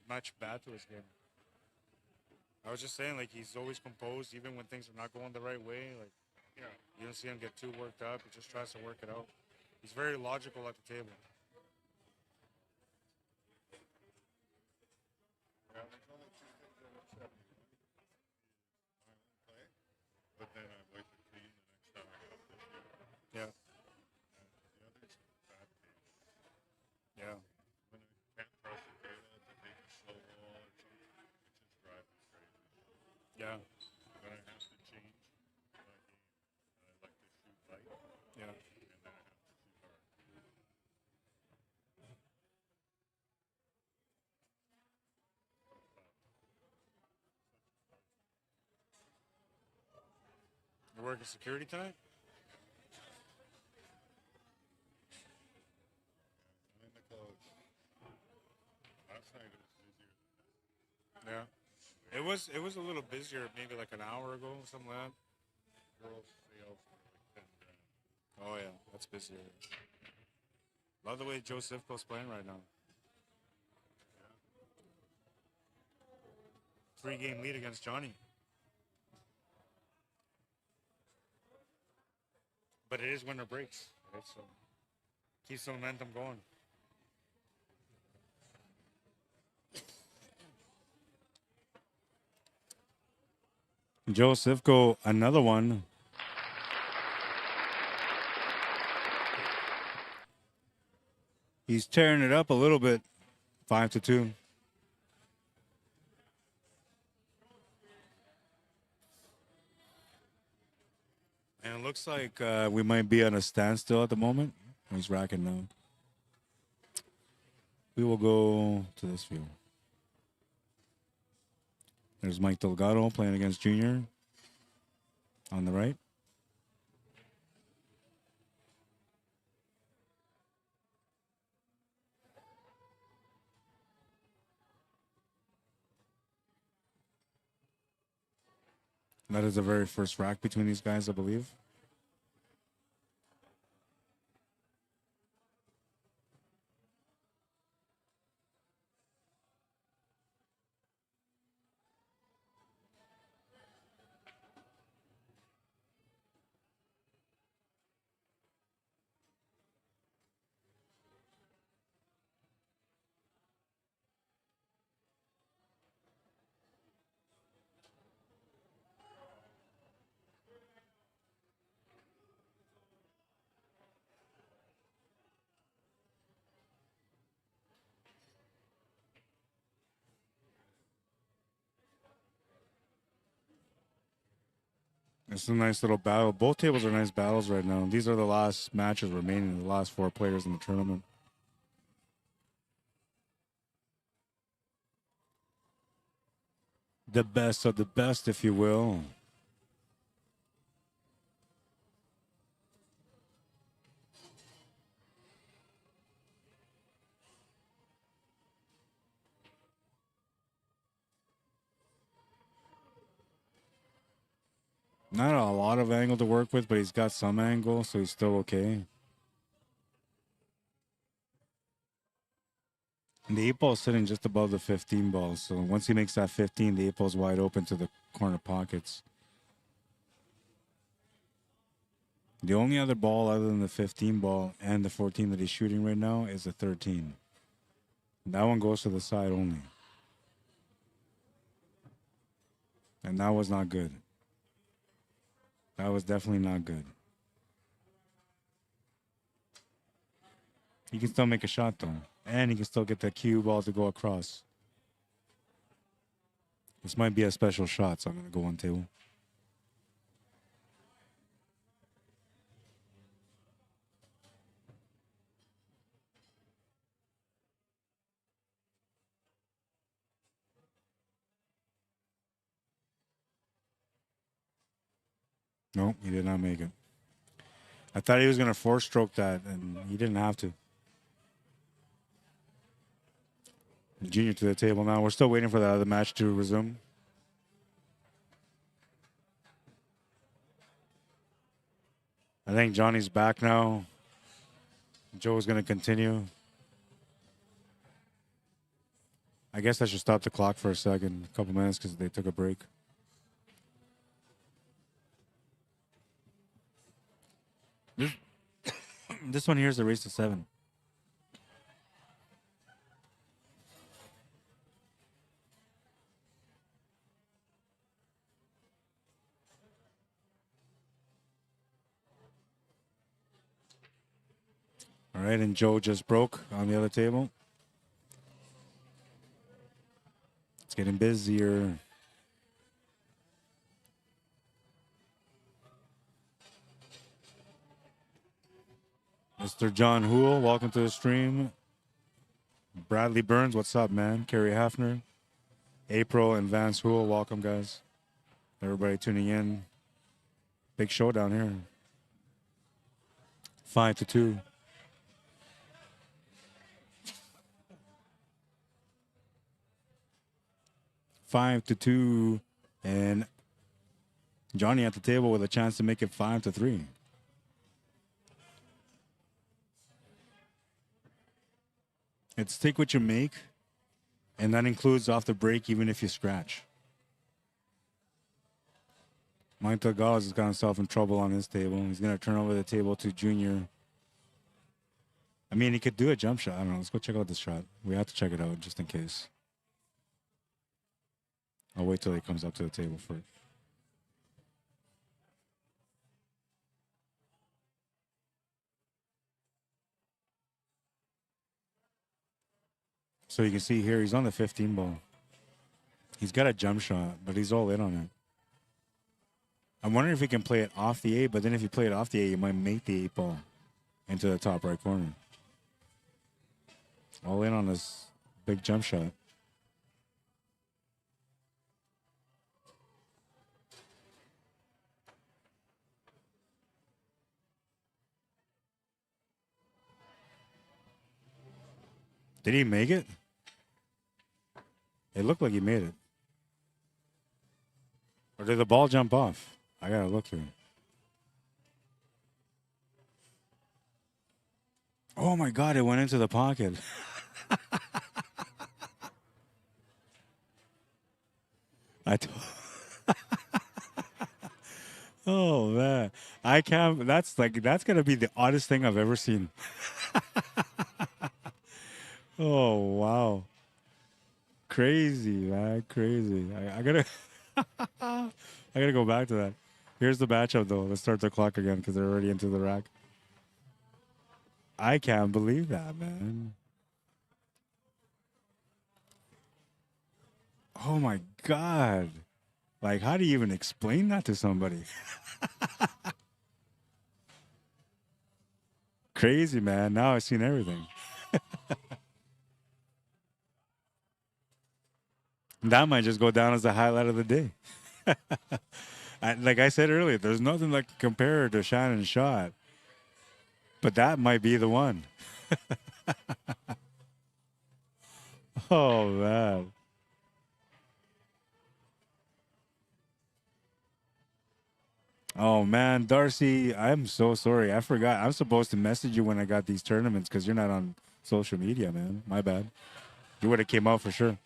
much bad to his game. I was just saying, like, he's always composed, even when things are not going the right way. Like, Yeah. you don't see him get too worked up. He just tries to work it out. He's very logical at the table. Yeah, there's only 2 things that upset me. One is my own play, but then I wipe it clean the next time I come this year. Yeah. And the other is bad tables. Yeah. When I can't cross the table to take a slow roll or something, it just drives me crazy. Yeah. When I have to change my game, I like to shoot light, Yeah. and then I have to shoot hard. You're working security tonight? I'm in the clothes. Last night it was busier than this. Yeah. It was a little busier, maybe like an hour ago, something like that. Girls' sales were like 10 grand. Oh yeah, that's busier. Love the way Joe Sivko's playing right now. 3-game lead against Johnny. But it is winner breaks, right? So keeps the momentum going. Joe Sivko, another one. He's tearing it up a little bit. 5-2. And it looks like we might be on a standstill at the moment. He's racking now. We will go to this view. There's Mike Delgado playing against Junior on the right. That is the very first rack between these guys, I believe. It's a nice little battle. Both tables are nice battles right now. These are the last matches remaining, the last 4 players in the tournament. The best of the best, if you will. Not a lot of angle to work with, but he's got some angle, so he's still okay. And the 8 ball is sitting just above the 15 ball, so once he makes that 15, the 8 ball is wide open to the corner pockets. The only other ball other than the 15 ball and the 14 that he's shooting right now is the 13. That one goes to the side only. And that was not good. That was definitely not good. He can still make a shot though. And he can still get the cue ball to go across. This might be a special shot, so I'm going to go on table. Nope, he did not make it. I thought he was going to 4-stroke that, and he didn't have to. Junior to the table now. We're still waiting for the other match to resume. I think Johnny's back now. Joe's going to continue. I guess I should stop the clock for a second, a couple minutes, because they took a break. This one here is a race to 7. All right, and Joe just broke on the other table. It's getting busier. Mr. John Hool, welcome to the stream. Bradley Burns, what's up, man? Kerry Hafner, April, and Vance Hool, welcome, guys. Everybody tuning in. Big showdown here. 5-2. Five to 2, and Johnny at the table with a chance to make it 5-3. It's take what you make, and that includes off the break, even if you scratch. Mike Delgado has got himself in trouble on his table. He's going to turn over the table to Junior. I mean, he could do a jump shot. I don't know. Let's go check out this shot. We have to check it out just in case. I'll wait till he comes up to the table first. So you can see here, he's on the 15 ball. He's got a jump shot, but he's all in on it. I'm wondering if he can play it off the 8, but then if you play it off the 8, you might make the 8 ball into the top right corner. All in on this big jump shot. Did he make it? It looked like he made it. Or did the ball jump off? I gotta look here. Oh my God, it went into the pocket. Oh man, I can't. That's gonna be the oddest thing I've ever seen. Oh wow, crazy man, crazy. I gotta, I gotta go back to that. Here's the matchup though. Let's start the clock again because they're already into the rack. I can't believe that, man. Oh my God. Like, how do you even explain that to somebody? Crazy, man. Now I've seen everything. That might just go down as the highlight of the day. Like I said earlier, there's nothing that can compare to Shannon's shot. But that might be the one. Oh, man. Oh, man. Darcy, I'm so sorry. I forgot. I'm supposed to message you when I got these tournaments because you're not on social media, man. My bad. You would have came out for sure.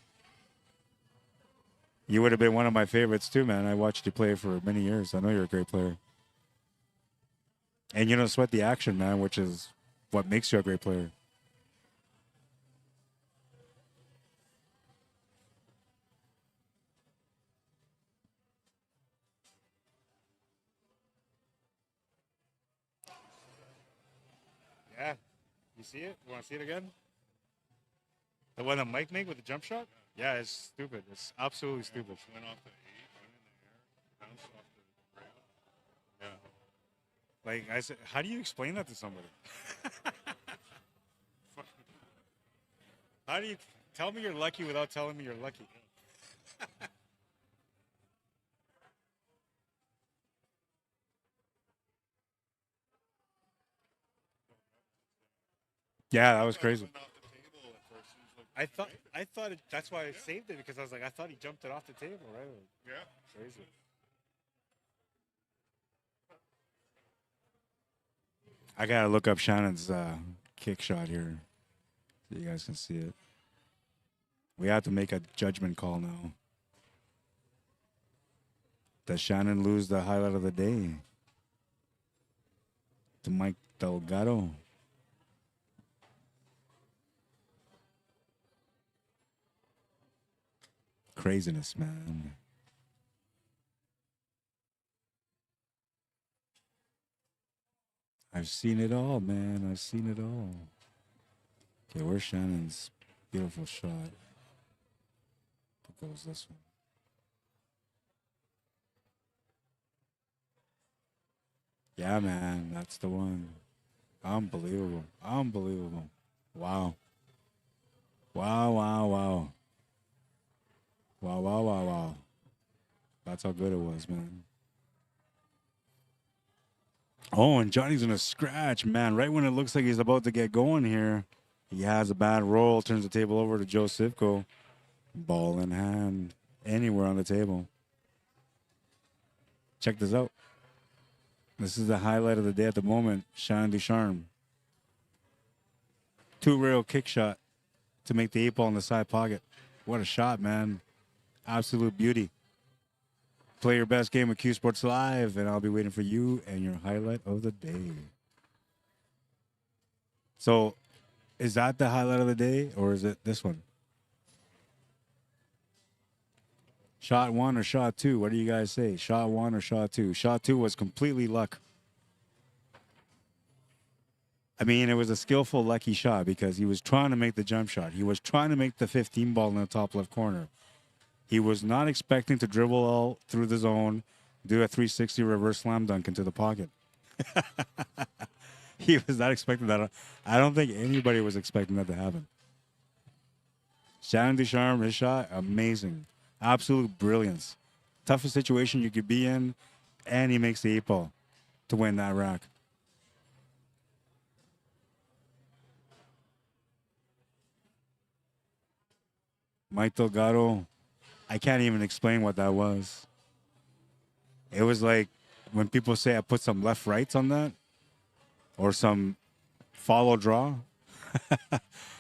You would have been one of my favorites too, man. I watched you play for many years. I know you're a great player. And you don't sweat the action, man, which is what makes you a great player. Yeah. You see it? You want to see it again? The one that Mike made with the jump shot? Yeah, it's stupid. It's absolutely stupid. Went off the 8, went in the air, bounced off the rail. Yeah. Like I said, how do you explain that to somebody? How do you tell me you're lucky without telling me you're lucky? Yeah, that was crazy. I thought that's why I saved it because I was like, I thought he jumped it off the table, right? Yeah. Crazy. I gotta look up Shannon's kick shot here so you guys can see it. We have to make a judgment call now. Does Shannon lose the highlight of the day to Mike Delgado? Craziness, man. I've seen it all, man. I've seen it all. Okay, where's Shannon's beautiful shot? What goes this one? Yeah, man, that's the one. Unbelievable. Unbelievable. Wow. Wow, wow, wow. Wow, wow, wow, wow. That's how good it was, man. Oh, and Johnny's in a scratch, man. Right when it looks like he's about to get going here, he has a bad roll, turns the table over to Joe Sivko. Ball in hand, anywhere on the table. Check this out. This is the highlight of the day at the moment. Shannon Ducharme. 2-rail kick shot to make the 8-ball in the side pocket. What a shot, man. Absolute beauty. Play your best game with Q Sports Live, and I'll be waiting for you and your highlight of the day. So, is that the highlight of the day, or is it this one? Shot 1 or shot 2? What do you guys say? Shot 1 or shot 2? Shot 2 was completely luck. I mean, it was a skillful, lucky shot because he was trying to make the jump shot. He was trying to make the 15 ball in the top left corner. He was not expecting to dribble all through the zone, do a 360 reverse slam dunk into the pocket. He was not expecting that. I don't think anybody was expecting that to happen. Shannon Ducharme, his shot, amazing. Absolute brilliance. Toughest situation you could be in, and he makes the 8-ball to win that rack. Mike Delgado, I can't even explain what that was. It was like when people say I put some left rights on that or some follow draw.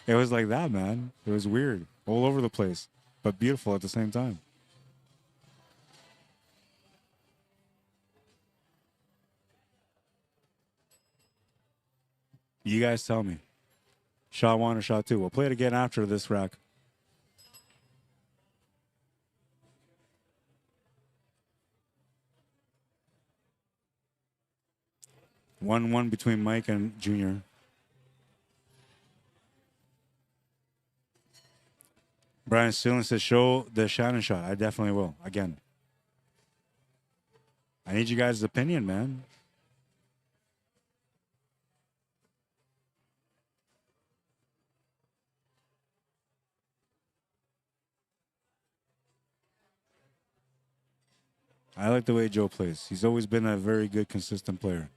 It was like that, man. It was weird. All over the place, but beautiful at the same time. You guys tell me. Shot 1 or shot 2? We'll play it again after this rack. One between Mike and Junior. Brian Sealan says, show the Shannon shot. I definitely will. Again. I need you guys' opinion, man. I like the way Joe plays. He's always been a very good, consistent player.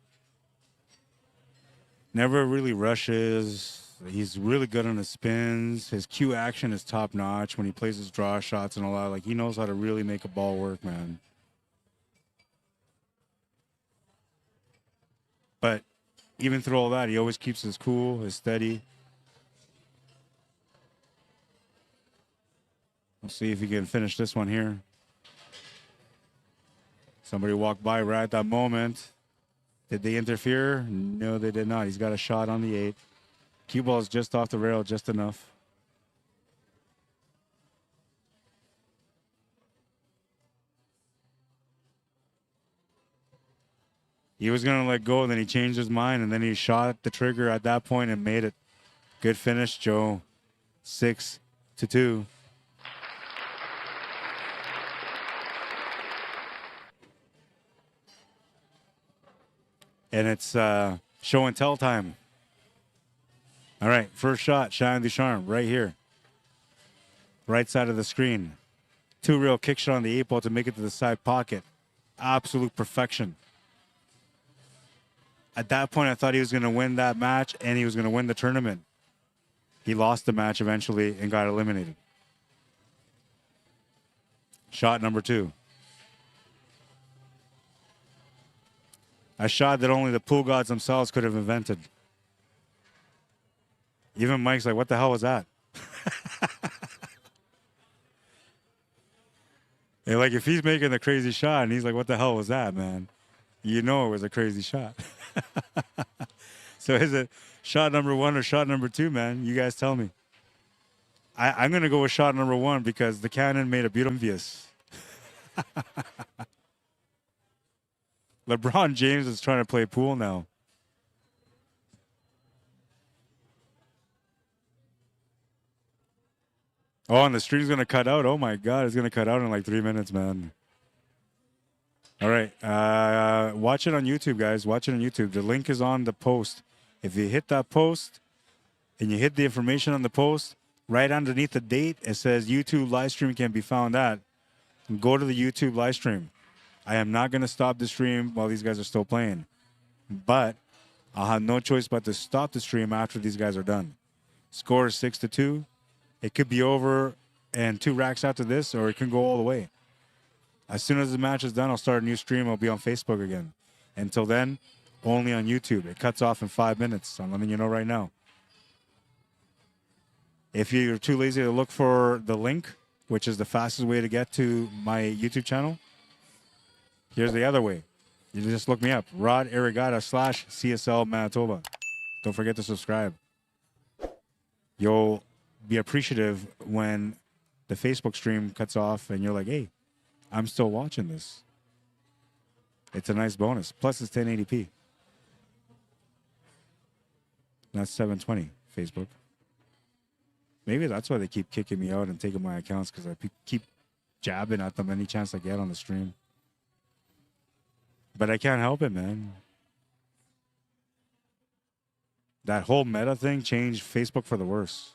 Never really rushes. He's really good on his spins. His cue action is top notch when he plays his draw shots and all that. Like, he knows how to really make a ball work, man. But even through all that, he always keeps his cool, his steady. Let's see if he can finish this one here. Somebody walked by right at that moment. Did they interfere? No, they did not. He's got a shot on the 8. Cue ball is just off the rail, just enough. He was going to let go, and then he changed his mind, and then he shot the trigger at that point and made it. Good finish, Joe. 6-2. And it's show and tell time. All right, first shot, Shannon Ducharme, right here. Right side of the screen. 2 real kick shot on the 8-ball to make it to the side pocket. Absolute perfection. At that point, I thought he was going to win that match and he was going to win the tournament. He lost the match eventually and got eliminated. Shot number 2. A shot that only the pool gods themselves could have invented. Even Mike's like, what the hell was that? And like, if he's making the crazy shot and he's like, what the hell was that, man? You know it was a crazy shot. So is it shot number 1 or shot number 2, man? You guys tell me. I'm going to go with shot number 1 because the cannon made a beautiful envious. LeBron James is trying to play pool now. Oh, and the stream's going to cut out. Oh, my God. It's going to cut out in like 3 minutes, man. All right. Watch it on YouTube, guys. Watch it on YouTube. The link is on the post. If you hit that post and you hit the information on the post, right underneath the date, it says YouTube live stream can be found at. Go to the YouTube live stream. I am not going to stop the stream while these guys are still playing. But I'll have no choice but to stop the stream after these guys are done. Score is 6-2. It could be over and 2 racks after this, or it can go all the way. As soon as the match is done, I'll start a new stream. I'll be on Facebook again. Until then, only on YouTube. It cuts off in 5 minutes. I'm letting you know right now. If you're too lazy to look for the link, which is the fastest way to get to my YouTube channel, here's the other way. You just look me up. Rod Arriagada / CSL Manitoba. Don't forget to subscribe. You'll be appreciative when the Facebook stream cuts off and you're like, hey, I'm still watching this. It's a nice bonus. Plus, it's 1080p. Not 720, Facebook. Maybe that's why they keep kicking me out and taking my accounts, because I keep jabbing at them any chance I get on the stream. But I can't help it, man. That whole meta thing changed Facebook for the worse.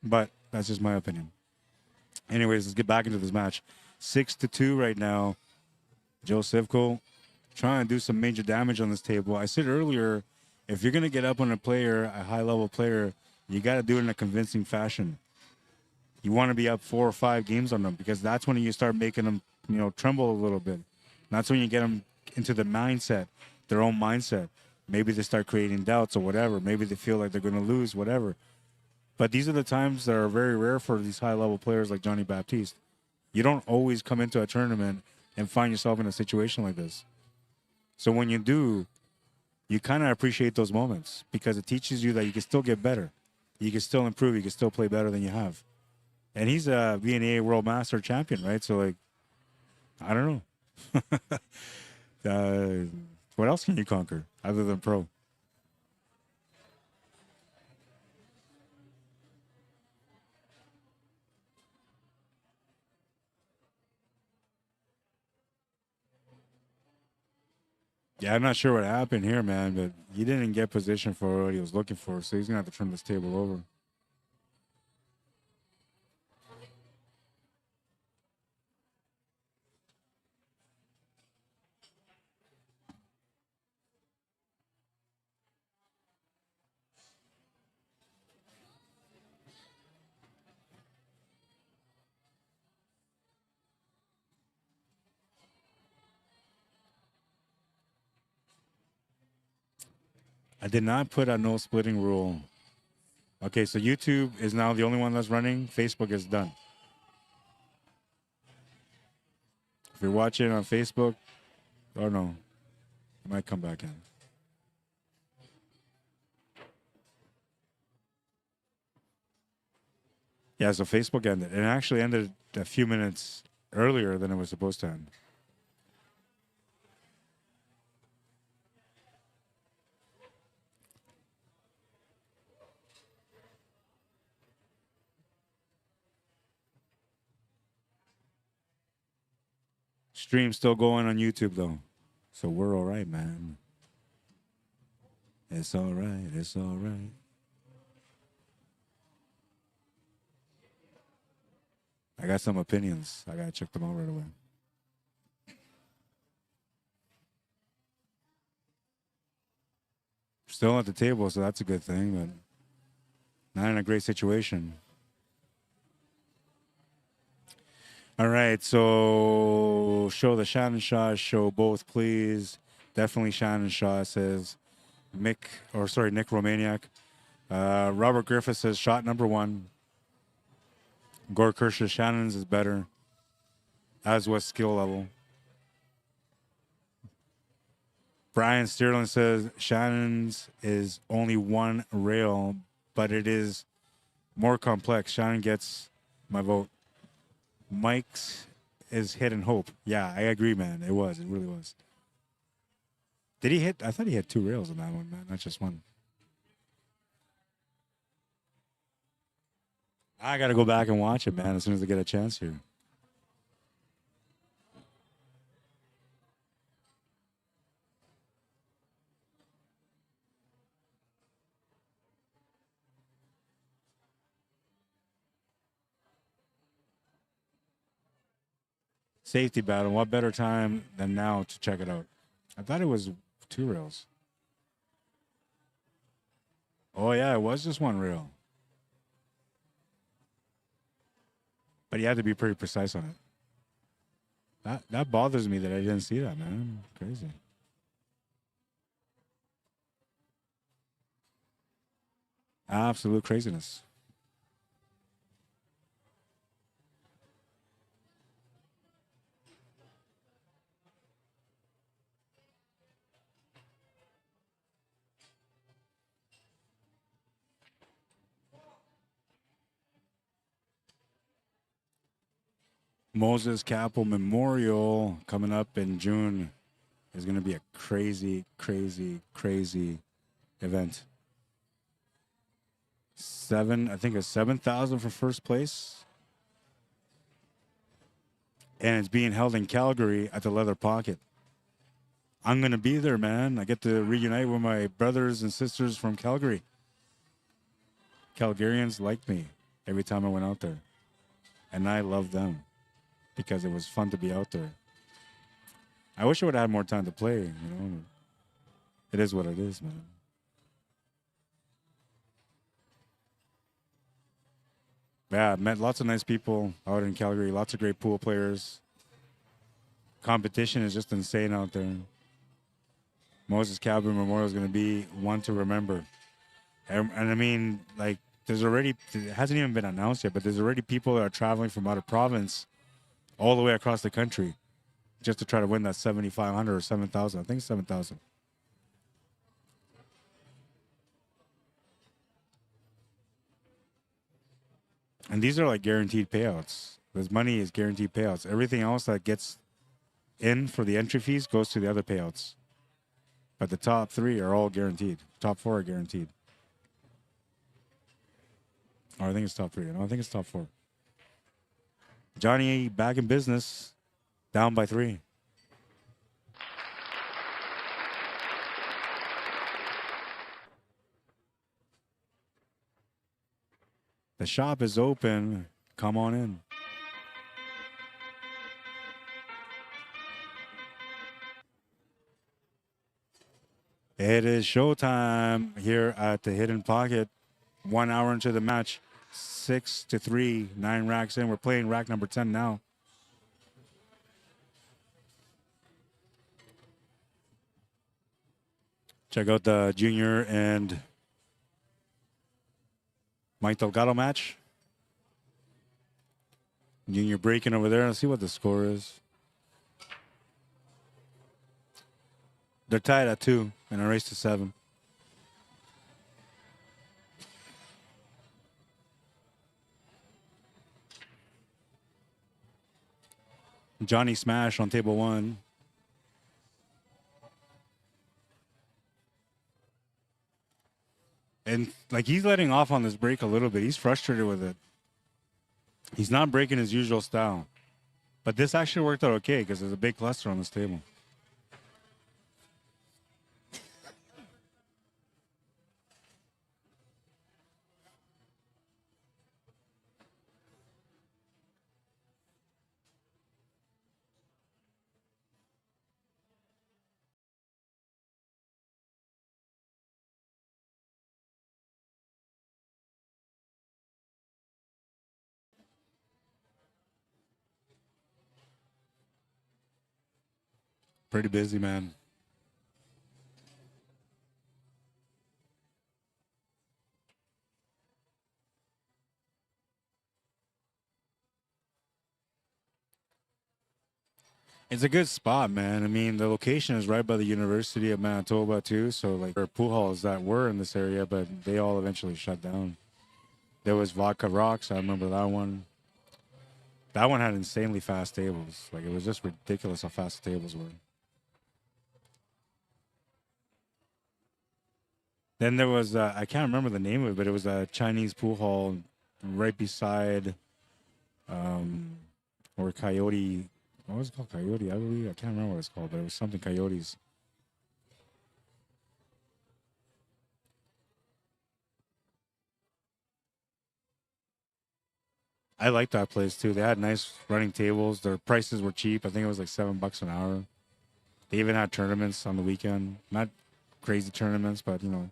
But that's just my opinion. Anyways, let's get back into this match. 6-2 right now. Joe Sivko trying to do some major damage on this table. I said earlier, if you're going to get up on a player, a high-level player, you got to do it in a convincing fashion. You want to be up 4 or 5 games on them because that's when you start making them, you know, tremble a little bit. That's when you get them into the mindset, their own mindset. Maybe they start creating doubts or whatever. Maybe they feel like they're going to lose, whatever. But these are the times that are very rare for these high-level players like Johnny Baptiste. You don't always come into a tournament and find yourself in a situation like this. So when you do, you kind of appreciate those moments because it teaches you that you can still get better. You can still improve. You can still play better than you have. And he's a VNEA World Master champion, right? So, like, I don't know. What else can you conquer other than pro? Yeah, I'm not sure what happened here, man, but he didn't get position for what he was looking for, so he's going to have to turn this table over. I did not put a no splitting rule. Okay, so YouTube is now the only one that's running. Facebook is done. If you're watching on Facebook, oh no, it might come back in. Yeah, so Facebook ended. It actually ended a few minutes earlier than it was supposed to end. Stream's still going on YouTube, though. So we're all right, man. It's all right. It's all right. I got some opinions. I got to check them out right away. Still at the table, so that's a good thing, but not in a great situation. All right, so show the Shannon Shaw, show both, please. Definitely Shannon Shaw, says Nick Romaniak. Robert Griffith says shot number 1. Gore Kershaw, Shannon's is better, as was skill level. Brian Sterling says Shannon's is only 1 rail, but it is more complex. Shannon gets my vote. Mike's is hit and hope. Yeah, I agree, man. It was. It really was. Did he hit? I thought he had 2 rails on that one, man. Not just 1. I got to go back and watch it, man, as soon as I get a chance here. Safety battle. What better time than now to check it out? I thought it was 2 rails. Oh, yeah, it was just 1 rail. But you had to be pretty precise on it. That bothers me that I didn't see that, man. Crazy. Absolute craziness. Moses Capel Memorial coming up in June is going to be a crazy, crazy, crazy event. I think it's 7,000 for first place. And it's being held in Calgary at the Leather Pocket. I'm going to be there, man. I get to reunite with my brothers and sisters from Calgary. Calgarians liked me every time I went out there. And I loved them because it was fun to be out there. I wish I would have had more time to play, you know. It is what it is, man. Yeah, met lots of nice people out in Calgary. Lots of great pool players. Competition is just insane out there. Moses Cabin Memorial is going to be one to remember. And I mean, like, there's already, it hasn't even been announced yet, but there's already people that are traveling from out of province all the way across the country just to try to win that 7,500 or 7,000. I think it's 7,000. And these are like guaranteed payouts. This money is guaranteed payouts. Everything else that gets in for the entry fees goes to the other payouts. But the top three are all guaranteed. Top four are guaranteed. Oh, I think it's top three. No, I think it's top four. Johnny back in business, down by 3. The shop is open. Come on in. It is showtime here at the Hidden Pocket. 1 hour into the match. 6-3, 9 racks in. We're playing rack number 10 now. Check out the Junior and Mike Delgado match. Junior breaking over there. Let's see what the score is. They're tied at 2 in a race to 7. Johnny smash on table 1. And like he's letting off on this break a little bit. He's frustrated with it. He's not breaking his usual style. But this actually worked out okay because there's a big cluster on this table. Pretty busy, man. It's a good spot, man. I mean, the location is right by the University of Manitoba, too. So, like, there are pool halls that were in this area, but they all eventually shut down. There was Vodka Rocks. I remember that one. That one had insanely fast tables. Like, it was just ridiculous how fast the tables were. Then there was, I can't remember the name of it, but it was a Chinese pool hall right beside, or Coyote. What was it called? Coyote, I believe. I can't remember what it's called, but it was something Coyotes. I liked that place too. They had nice running tables. Their prices were cheap. I think it was like $7 an hour. They even had tournaments on the weekend. Not crazy tournaments, but you know,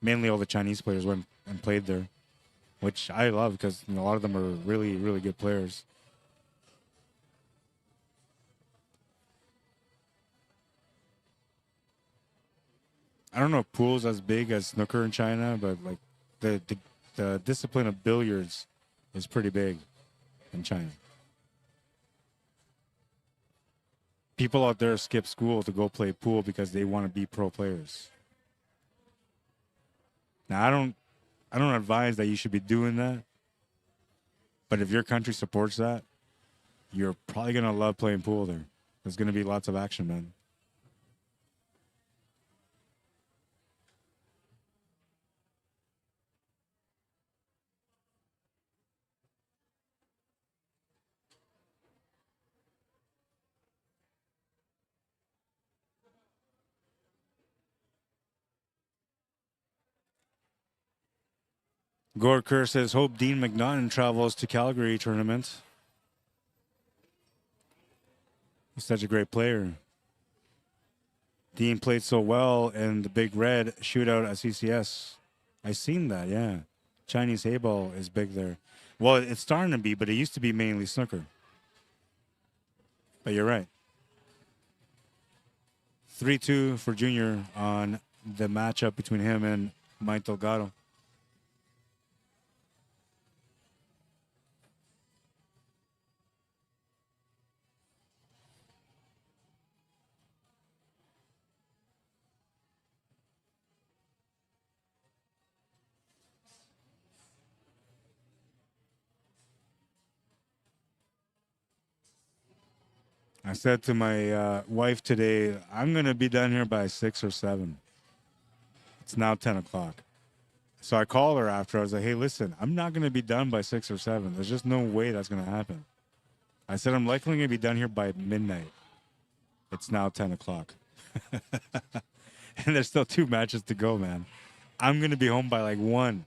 mainly all the Chinese players went and played there, which I love because you know, a lot of them are really, really good players. I don't know if pool's as big as snooker in China, but like the discipline of billiards is pretty big in China. People out there skip school to go play pool because they want to be pro players. Now I don't advise that you should be doing that. But if your country supports that, you're probably gonna love playing pool there. There's gonna be lots of action, man. Gorker says, hope Dean McNaughton travels to Calgary tournament. He's such a great player. Dean played so well in the Big Red shootout at CCS. I seen that, yeah. Chinese Hayball is big there. Well, it's starting to be, but it used to be mainly snooker. But you're right. 3-2 for Junior on the matchup between him and Mike Delgado. I said to my wife today, I'm going to be done here by 6 or 7. It's now 10 o'clock. So I called her after. I was like, hey, listen, I'm not going to be done by 6 or 7. There's just no way that's going to happen. I said, I'm likely going to be done here by midnight. It's now 10 o'clock. And there's still 2 matches to go, man. I'm going to be home by like 1.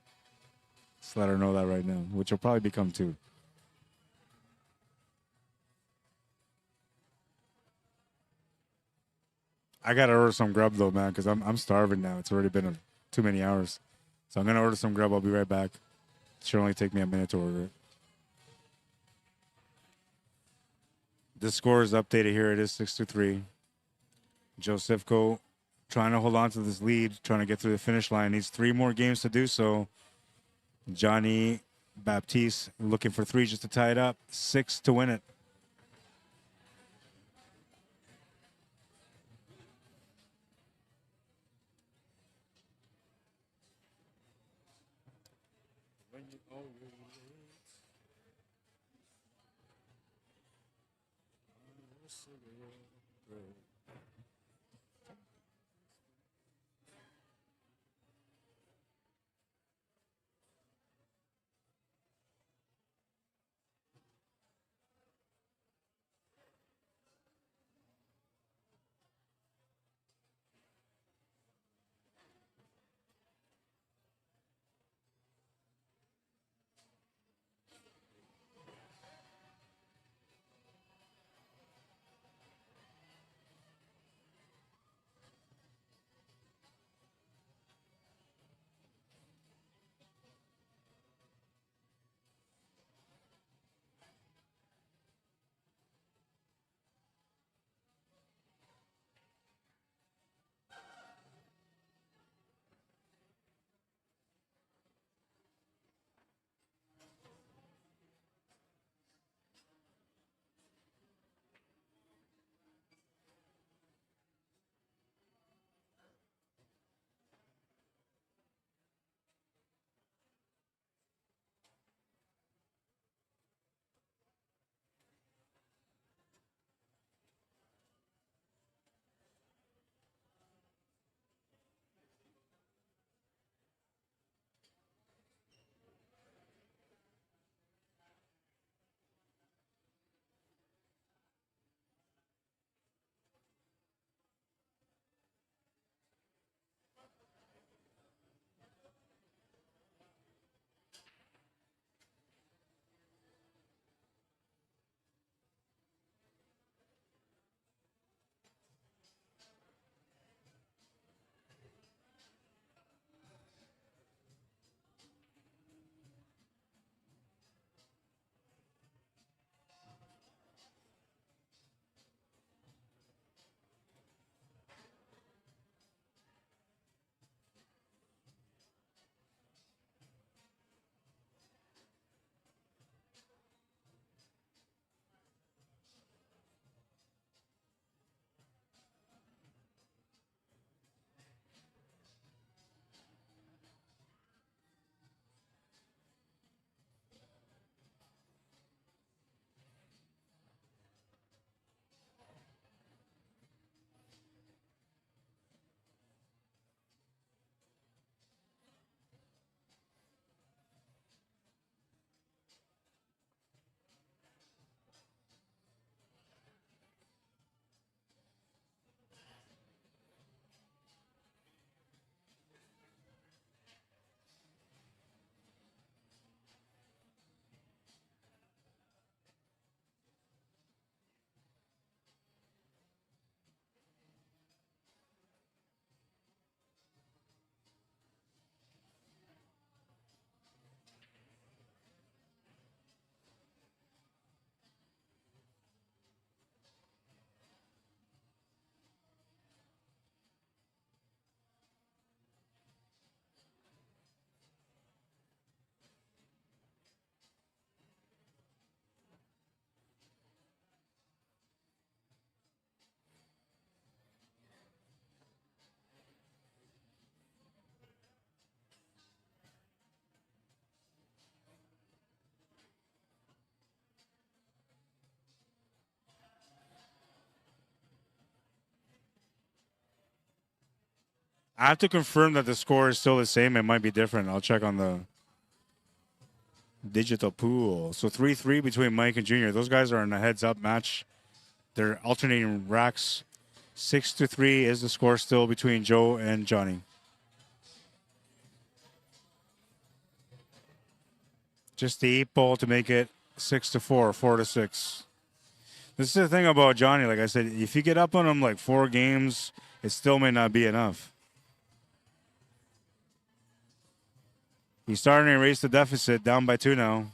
Just let her know that right now, which will probably become 2. I got to order some grub, though, man, because I'm starving now. It's already been too many hours. So I'm going to order some grub. I'll be right back. It should only take me a minute to order it. The score is updated here. It is 6-3. Josefko trying to hold on to this lead, trying to get through the finish line. Needs 3 more games to do so. Johnny Baptiste looking for 3 just to tie it up. 6 to win it. I have to confirm that the score is still the same. It might be different. I'll check on the digital pool. So 3-3 between Mike and Junior. Those guys are in a heads-up match. They're alternating racks. 6-3 is the score still between Joe and Johnny. Just the 8-ball to make it 6-4, 4-6. This is the thing about Johnny. Like I said, if you get up on him like 4 games, it still may not be enough. He's starting to erase the deficit, down by 2 now.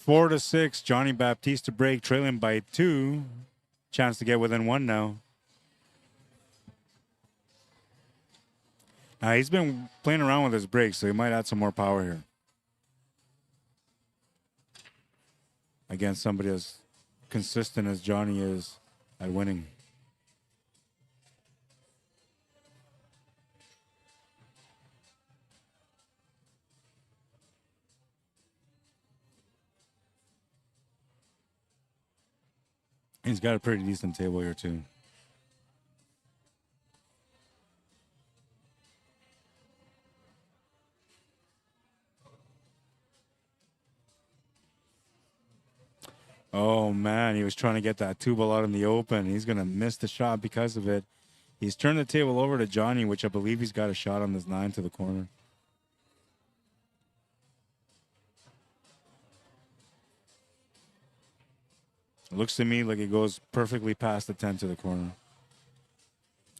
Four to 6, Johnny Baptiste to break, trailing by 2. Chance to get within 1 now. He's been playing around with his breaks, so he might add some more power here. Against somebody as consistent as Johnny is at winning. He's got a pretty decent table here, too. Oh, man, he was trying to get that 2-ball out in the open. He's going to miss the shot because of it. He's turned the table over to Johnny, which I believe he's got a shot on this 9 to the corner. It looks to me like it goes perfectly past the 10 to the corner.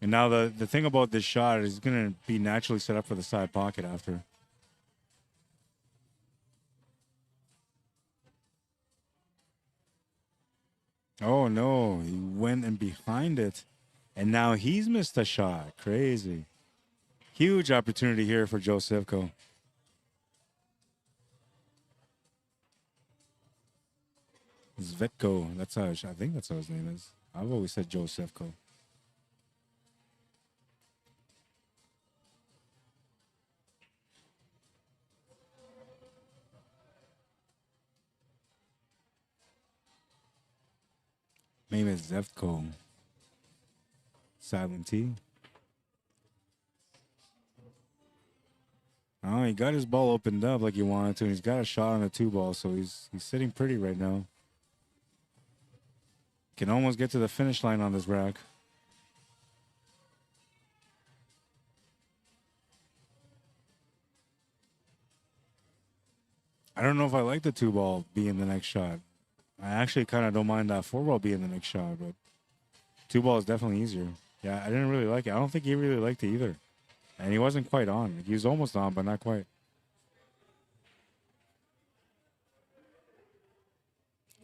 And now the thing about this shot is it's going to be naturally set up for the side pocket after. Oh, no. He went in behind it. And now he's missed a shot. Crazy. Huge opportunity here for Joe Sivko. Zvetko. That's how I think that's how his name is. I've always said Joe Sivko. Maybe it's Zevko. Silent T. Oh, he got his ball opened up like he wanted to, and he's got a shot on the 2-ball, so he's sitting pretty right now. Can almost get to the finish line on this rack. I don't know if I like the 2-ball being the next shot. I actually kind of don't mind that 4-ball being the next shot, but 2-ball is definitely easier. Yeah, I didn't really like it. I don't think he really liked it either. And he wasn't quite on. He was almost on, but not quite.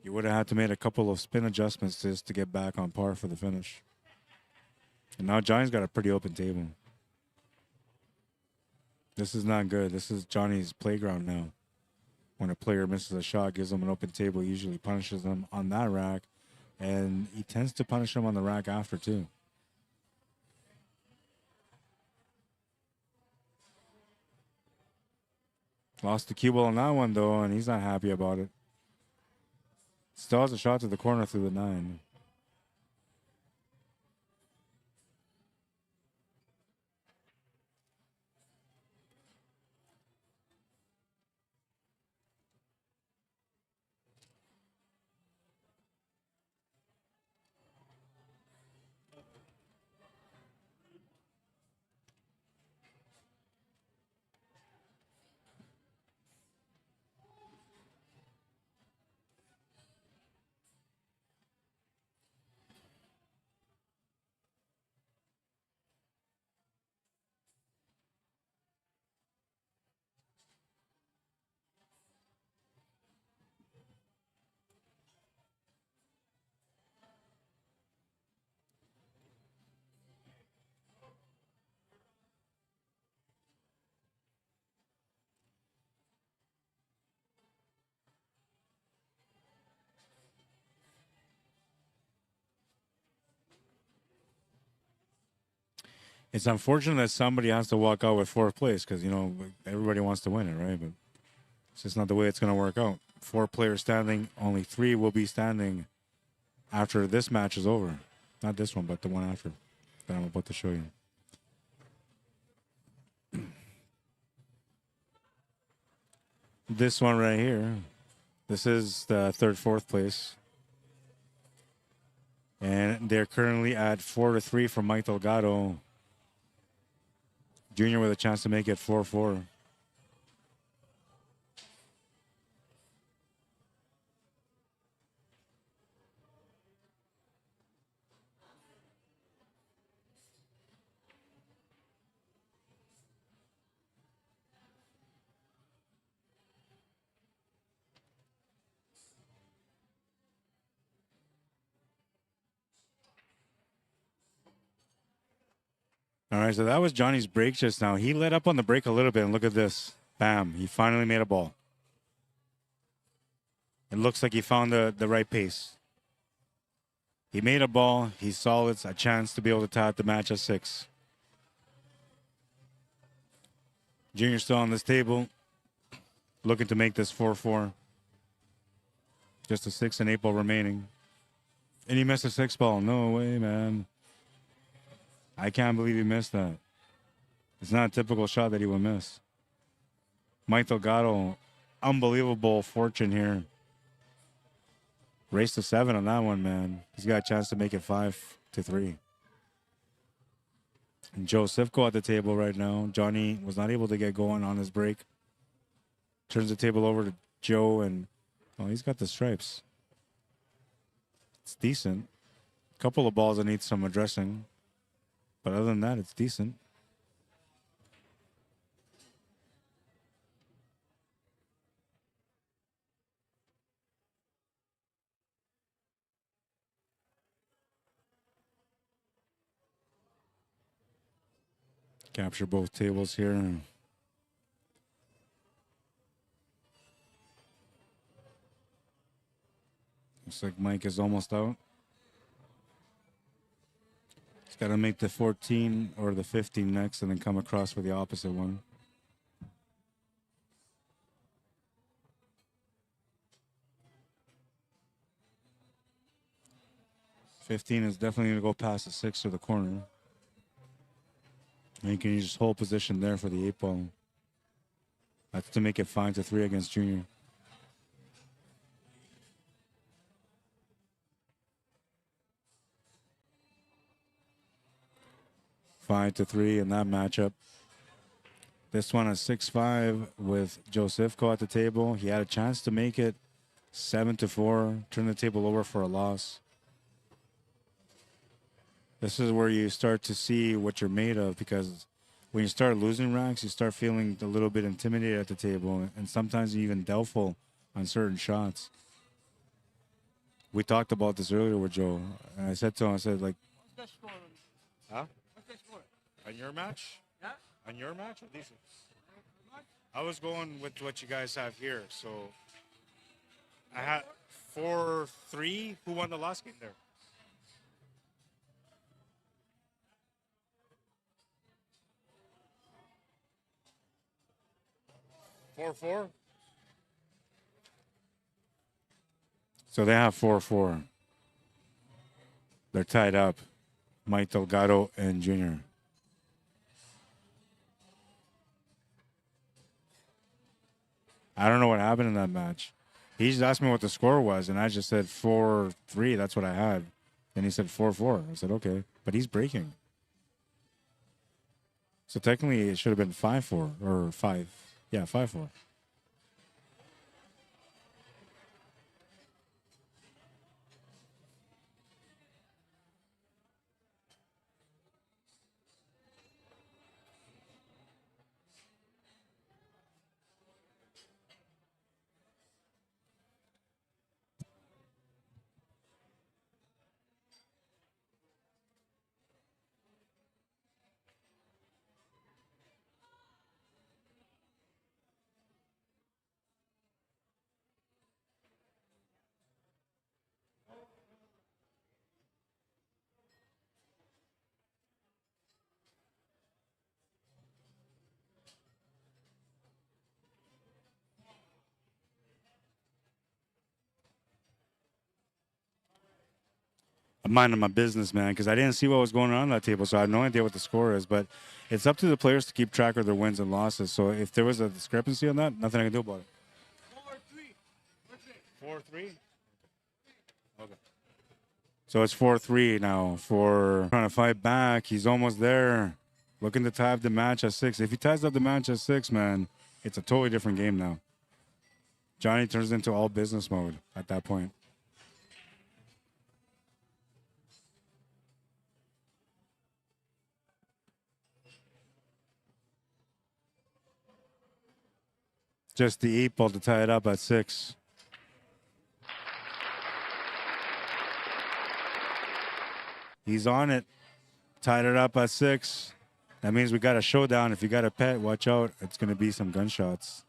You would have had to make a couple of spin adjustments just to get back on par for the finish. And now Johnny's got a pretty open table. This is not good. This is Johnny's playground now. When a player misses a shot, gives them an open table, he usually punishes them on that rack. And he tends to punish them on the rack after, too. Lost the cue ball on that one, though, and he's not happy about it. Still has a shot to the corner through the 9. It's unfortunate that somebody has to walk out with fourth place because, you know, everybody wants to win it, right? But it's just not the way it's going to work out. 4 players standing, only 3 will be standing after this match is over. Not this one, but the one after that I'm about to show you. This one right here, this is the 3rd, 4th place. And they're currently at 4-3 for Mike Delgado. Junior with a chance to make it 4-4. All right, so that was Johnny's break just now. He let up on the break a little bit, and look at this. Bam, he finally made a ball. It looks like he found the right pace. He made a ball. He saw it's a chance to be able to tie up the match at 6. Junior still on this table, looking to make this 4-4. Just a 6 and 8 ball remaining. And he missed a 6 ball. No way, man. I can't believe he missed that. It's not a typical shot that he would miss. Mike Delgado, unbelievable fortune here. Race to 7 on that one, man. He's got a chance to make it 5-3. And Joe Sivko at the table right now. Johnny was not able to get going on his break. Turns the table over to Joe, and oh, he's got the stripes. It's decent. A couple of balls that need some addressing. But other than that, it's decent. Capture both tables here. Looks like Mike is almost out. He's got to make the 14 or the 15 next and then come across for the opposite one. $15 is definitely going to go past the 6 to the corner. And he can just hold position there for the 8 ball. That's to make it 5-3 against Junior. Five to 3 in that matchup. This one is 6-5 with Joe Sivko at the table. He had a chance to make it 7-4. Turn the table over for a loss. This is where you start to see what you're made of, because when you start losing racks, you start feeling a little bit intimidated at the table, and sometimes even doubtful on certain shots. We talked about this earlier with Joe, and I said to him, I said, like, huh? On your match? Yeah. On your match? Or these? I was going with what you guys have here. So I had 4-3. Who won the last game there? 4-4. So they have 4-4. They're tied up. Mike Delgado and Junior. I don't know what happened in that match. He just asked me what the score was, and I just said 4-3. That's what I had. And he said 4-4. I said, okay. But he's breaking. So technically, it should have been 5-4 or 5. Yeah, 5-4. I'm minding my business, man, because I didn't see what was going on that table, so I have no idea what the score is. But it's up to the players to keep track of their wins and losses. So if there was a discrepancy on that, nothing I can do about it. 4-3. Okay. So it's 4-3 now for trying to fight back. He's almost there. Looking to tie up the match at 6. If he ties up the match at 6, man, it's a totally different game now. Johnny turns into all business mode at that point. Just the 8 ball to tie it up at 6. He's on it. Tied it up at 6. That means we got a showdown. If you got a pet, watch out. It's going to be some gunshots.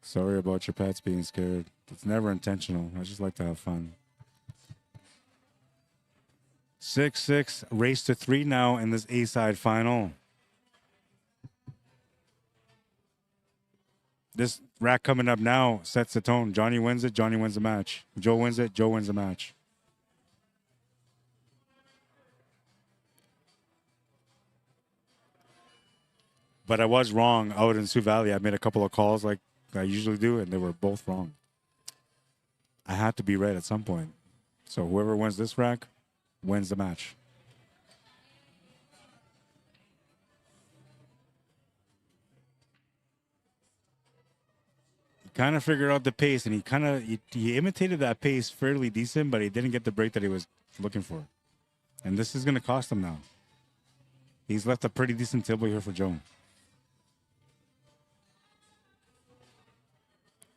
Sorry about your pets being scared. It's never intentional. I just like to have fun. 6-6. Race to 3 now in this A-side final. This rack coming up now sets the tone. Johnny wins it. Johnny wins the match. Joe wins it. Joe wins the match. But I was wrong out in Sioux Valley. I made a couple of calls like I usually do, and they were both wrong. I had to be right at some point. So whoever wins this rack wins the match. He kind of figured out the pace, and he imitated that pace fairly decent, but he didn't get the break that he was looking for. And this is going to cost him now. He's left a pretty decent table here for Joe.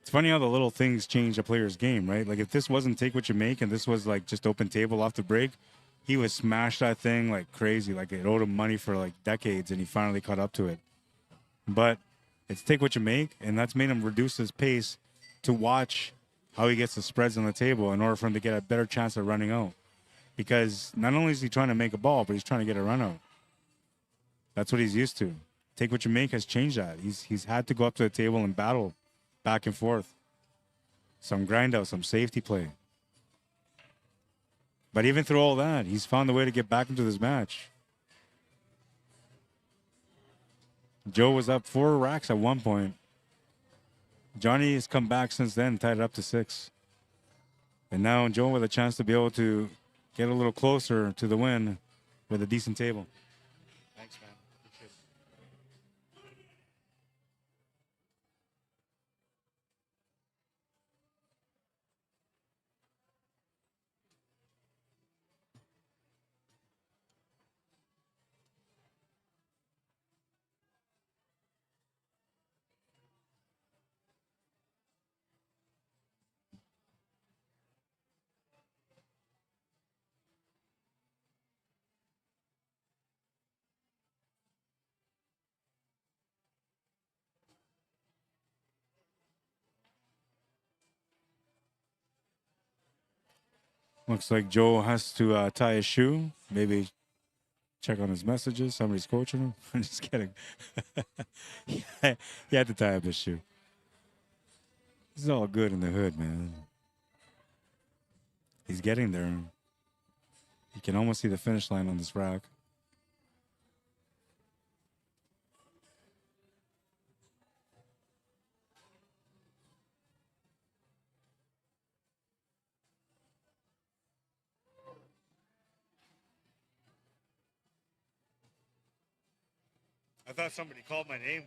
It's funny how the little things change a player's game, right? Like if this wasn't take what you make and this was like just open table off the break, he would smash that thing like crazy. Like it owed him money for like decades and he finally caught up to it. But it's take what you make, and that's made him reduce his pace to watch how he gets the spreads on the table in order for him to get a better chance of running out. Because not only is he trying to make a ball, but he's trying to get a run out. That's what he's used to. Take what you make has changed that. He's had to go up to the table and battle back and forth. Some grind out, some safety play. But even through all that, he's found a way to get back into this match. Joe was up 4 racks at one point. Johnny has come back since then, tied it up to 6. And now Joe with a chance to be able to get a little closer to the win with a decent table. Thanks, man. Appreciate it. Looks like Joe has to tie his shoe. Maybe check on his messages. Somebody's coaching him. I'm just kidding. He had to tie up his shoe. This is all good in the hood, man. He's getting there. You can almost see the finish line on this rack. I thought somebody called my name.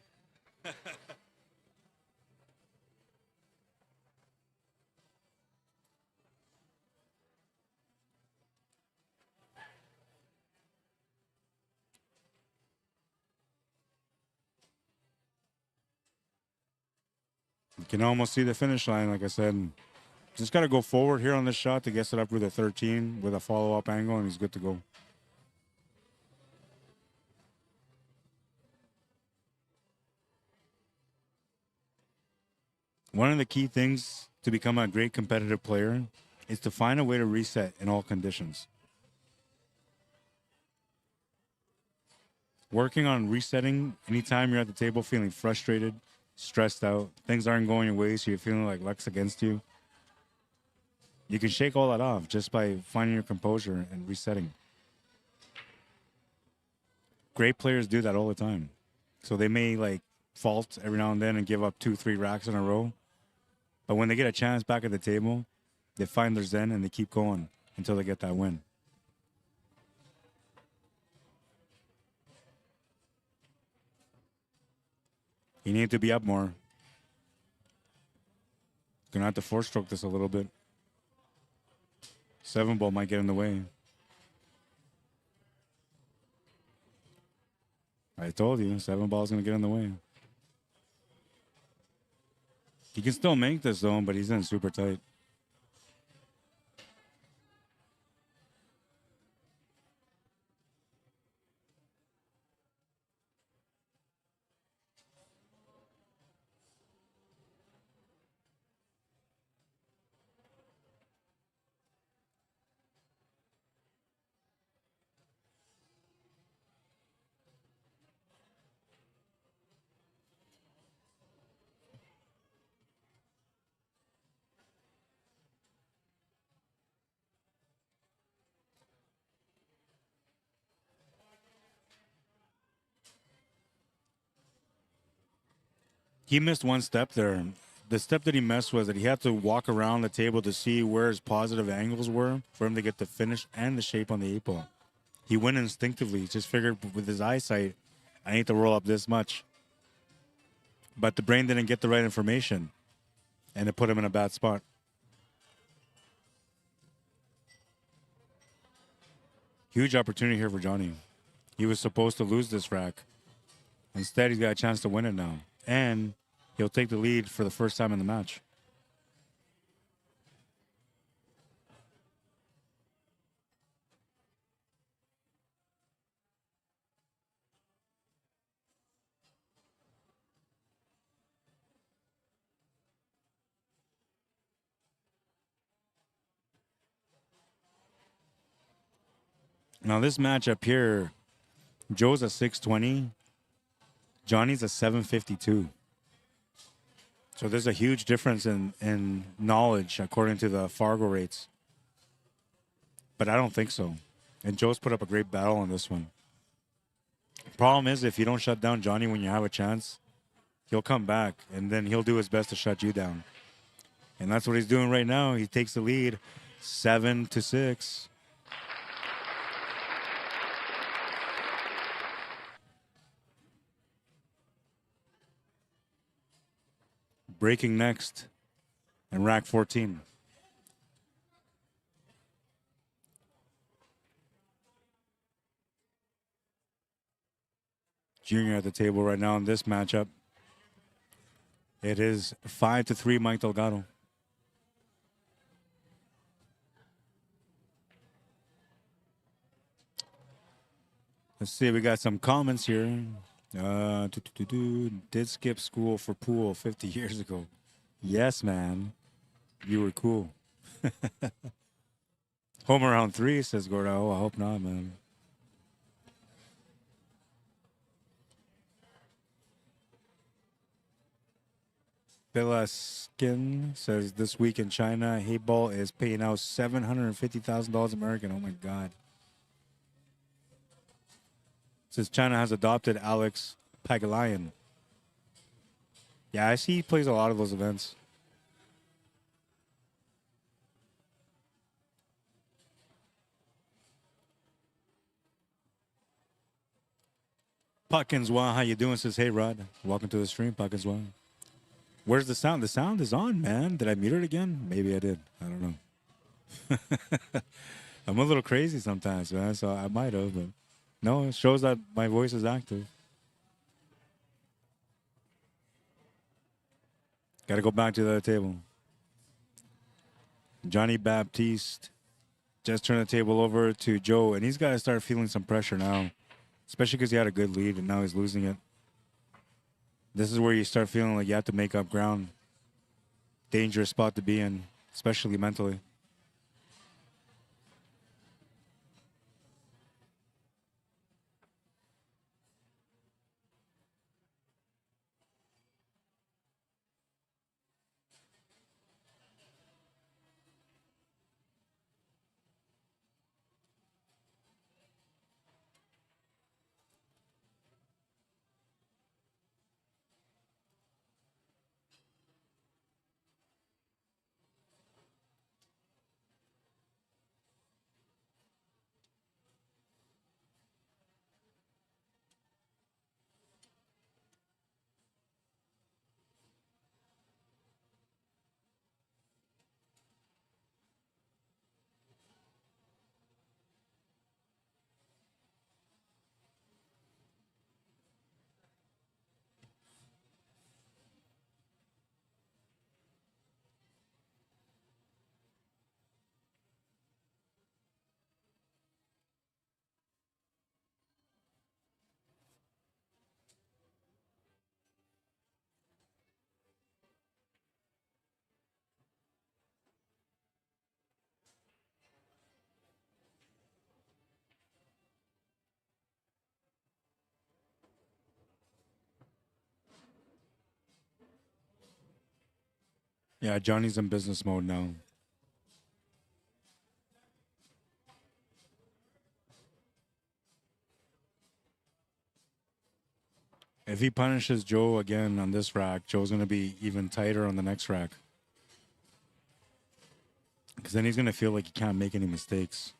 You can almost see the finish line, like I said. Just got to go forward here on this shot to get it up with a 13 with a follow-up angle, and he's good to go. One of the key things to become a great competitive player is to find a way to reset in all conditions. Working on resetting anytime you're at the table feeling frustrated, stressed out, things aren't going your way, so you're feeling like luck's against you. You can shake all that off just by finding your composure and resetting. Great players do that all the time. So they may like fault every now and then and give up 2-3 racks in a row. But when they get a chance back at the table, they find their zen and they keep going until they get that win. You need to be up more. Gonna have to 4-stroke this a little bit. 7-ball might get in the way. I told you, 7-ball is gonna get in the way. He can still make this though, but he's in super tight. He missed one step there. The step that he missed was that he had to walk around the table to see where his positive angles were for him to get the finish and the shape on the 8-ball. He went instinctively. He just figured with his eyesight, I need to roll up this much. But the brain didn't get the right information, and it put him in a bad spot. Huge opportunity here for Johnny. He was supposed to lose this rack. Instead, he's got a chance to win it now. And he'll take the lead for the first time in the match. Now this matchup here, Joe's a 620. Johnny's a 752. So there's a huge difference in knowledge according to the Fargo rates. But I don't think so. And Joe's put up a great battle on this one. Problem is, if you don't shut down Johnny when you have a chance, he'll come back and then he'll do his best to shut you down. And that's what he's doing right now. He takes the lead 7-6. Breaking next in rack 14. Junior at the table right now in this matchup. It is 5-3 Mike Delgado. Let's see, we got some comments here. Did skip school for pool 50 years ago. Yes, man. You were cool. Home around 3, says Gordo. I hope not, man. Skin says this week in China, 8-ball is paying out $750,000 American. Oh my God. Says China has adopted Alex Pagulayan. Yeah, I see he plays a lot of those events. Puckinswa, how you doing? Says, hey, Rod. Welcome to the stream, Puckinswa. Where's the sound? The sound is on, man. Did I mute it again? Maybe I did. I don't know. I'm a little crazy sometimes, man, so I might have, but no, it shows that my voice is active. Got to go back to the other table. Johnny Baptiste just turned the table over to Joe, and he's got to start feeling some pressure now, especially because he had a good lead, and now he's losing it. This is where you start feeling like you have to make up ground. Dangerous spot to be in, especially mentally. Yeah, Johnny's in business mode now. If he punishes Joe again on this rack, Joe's going to be even tighter on the next rack. Because then he's going to feel like he can't make any mistakes.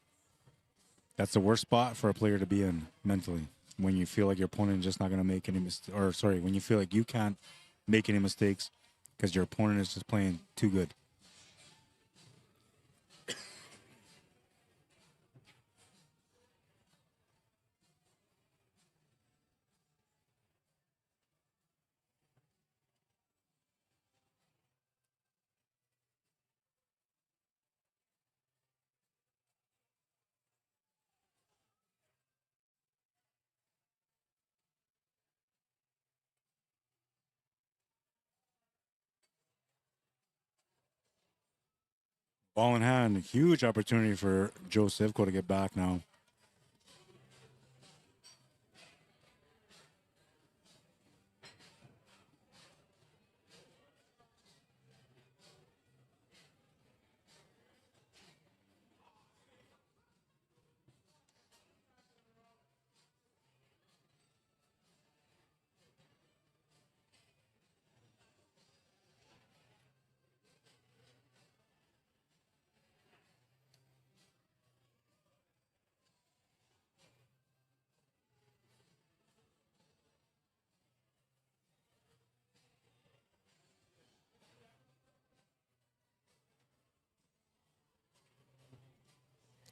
That's the worst spot for a player to be in mentally. When you feel like your opponent is just not going to make any mistakes. Or, sorry, when you feel like you can't make any mistakes because your opponent is just playing too good. Ball in hand, huge opportunity for Joe Sivko to get back now.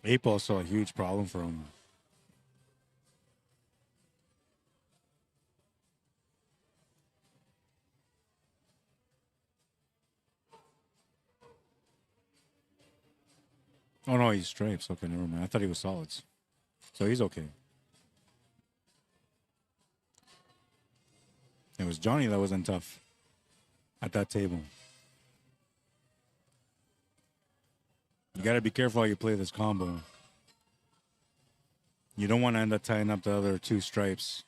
Eight ball saw a huge problem for him. Oh no, he's stripes. Okay, never mind. I thought he was solids. So he's okay. It was Johnny that wasn't tough at that table. You got to be careful how you play this combo. You don't want to end up tying up the other two stripes.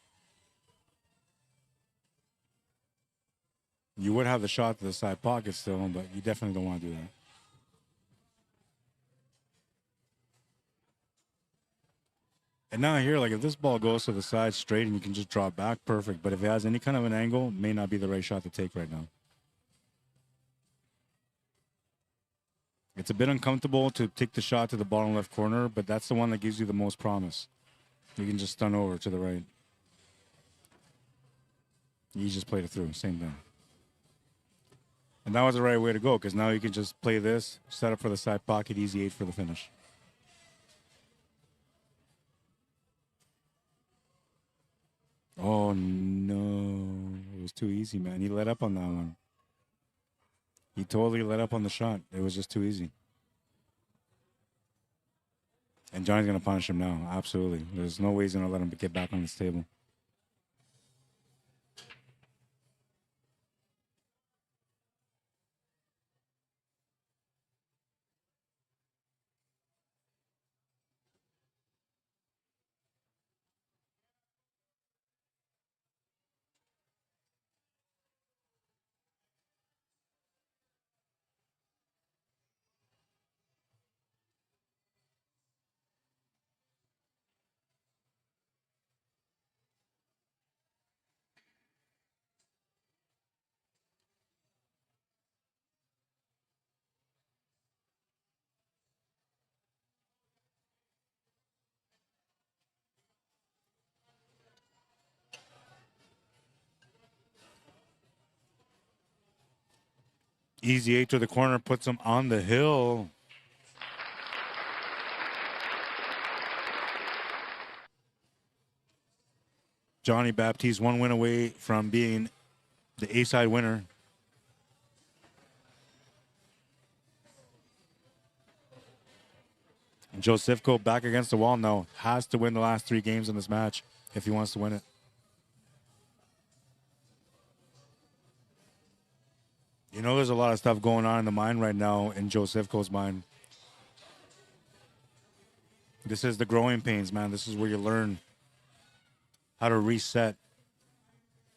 You would have the shot to the side pocket still, but you definitely don't want to do that. And now here, like if this ball goes to the side straight and you can just drop back, perfect. But if it has any kind of an angle, may not be the right shot to take right now. It's a bit uncomfortable to take the shot to the bottom left corner, but that's the one that gives you the most promise. You can just stun over to the right. You just played it through, same thing. And that was the right way to go, because now you can just play this, set up for the side pocket, easy 8 for the finish. Oh, no. It was too easy, man. He let up on that one. He totally let up on the shot. It was just too easy. And Johnny's going to punish him now. Absolutely. There's no way he's going to let him get back on this table. Easy 8 to the corner, puts him on the hill. Johnny Baptiste 1 win away from being the A-side winner. And Joe Sivko back against the wall now. Has to win the last 3 games in this match if he wants to win it. You know, there's a lot of stuff going on in the mind right now in Joe Sivko's mind. This is the growing pains, man. This is where you learn how to reset,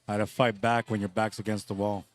how to fight back when your back's against the wall.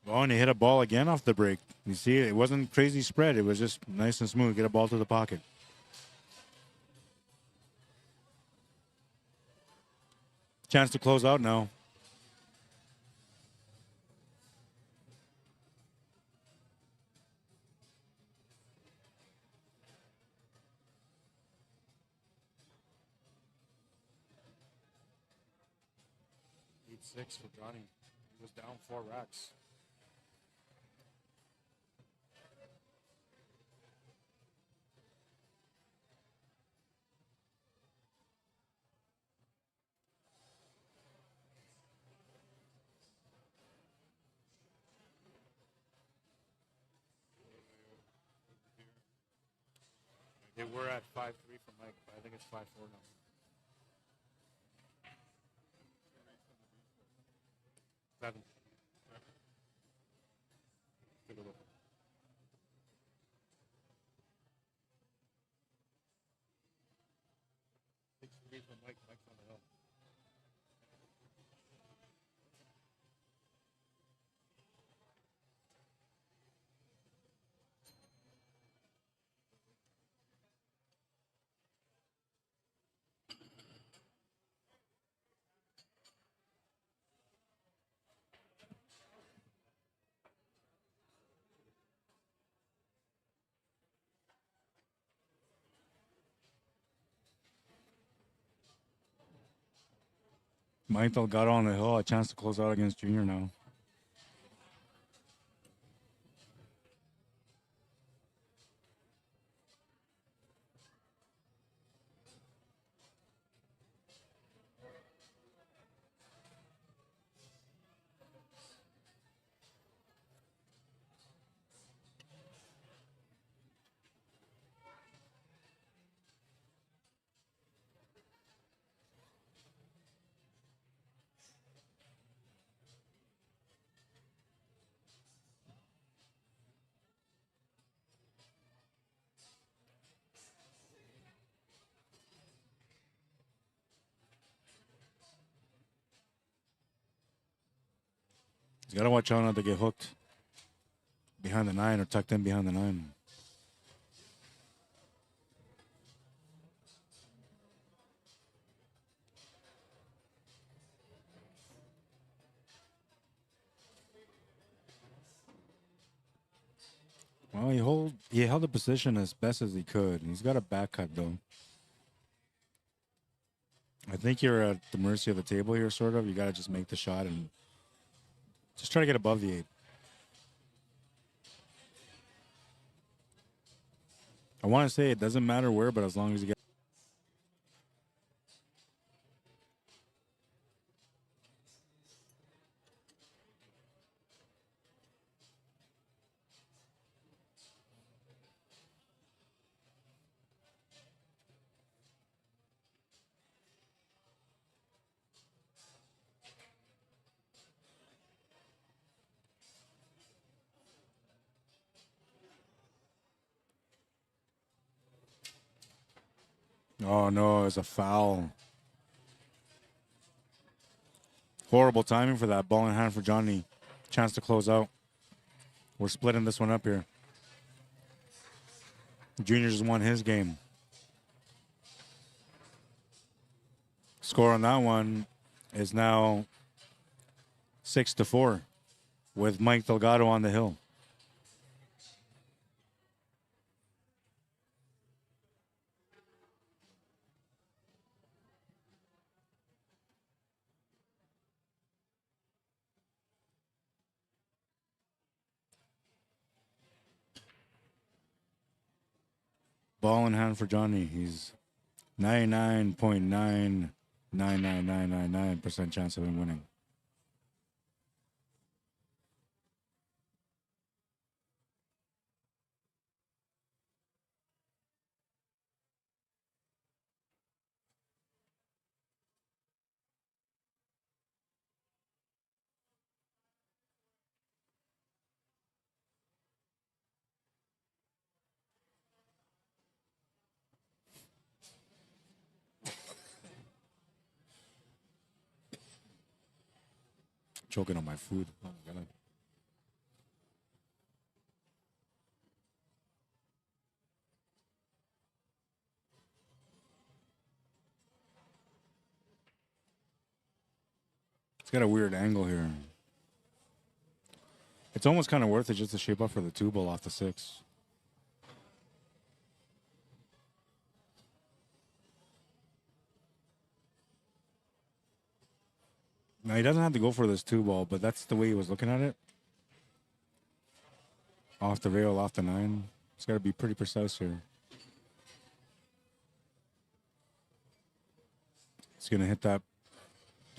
Oh, and he hit a ball again off the break. You see, it wasn't crazy spread. It was just nice and smooth. Get a ball to the pocket. Chance to close out now. Six for Johnny. He was down 4 racks. They were at 5-3 for Mike, but I think it's 5-4 now. Seven. Take a look. 6-3 for Mike. Mike's on the hill. Mike Delgado on the hill. A chance to close out against Junior now. He's got to watch out not to get hooked behind the 9 or tucked in behind the 9. Well, he held the position as best as he could. He's got a back cut though. I think you're at the mercy of the table here, sort of. You got to just make the shot and just try to get above the 8. I want to say it doesn't matter where, but as long as you get. Oh no, it's a foul. Horrible timing for that. Ball in hand for Johnny. Chance to close out. We're splitting this one up here. Junior just won his game. Score on that one is now 6-4 with Mike Delgado on the hill. Ball in hand for Johnny. He's 99.999999% chance of him winning. Choking on my food. Oh my God. It's got a weird angle here. It's almost kind of worth it just to shape up for the 2 ball off the 6. Now, he doesn't have to go for this 2 ball, but that's the way he was looking at it. Off the rail, off the 9. It's got to be pretty precise here. It's going to hit that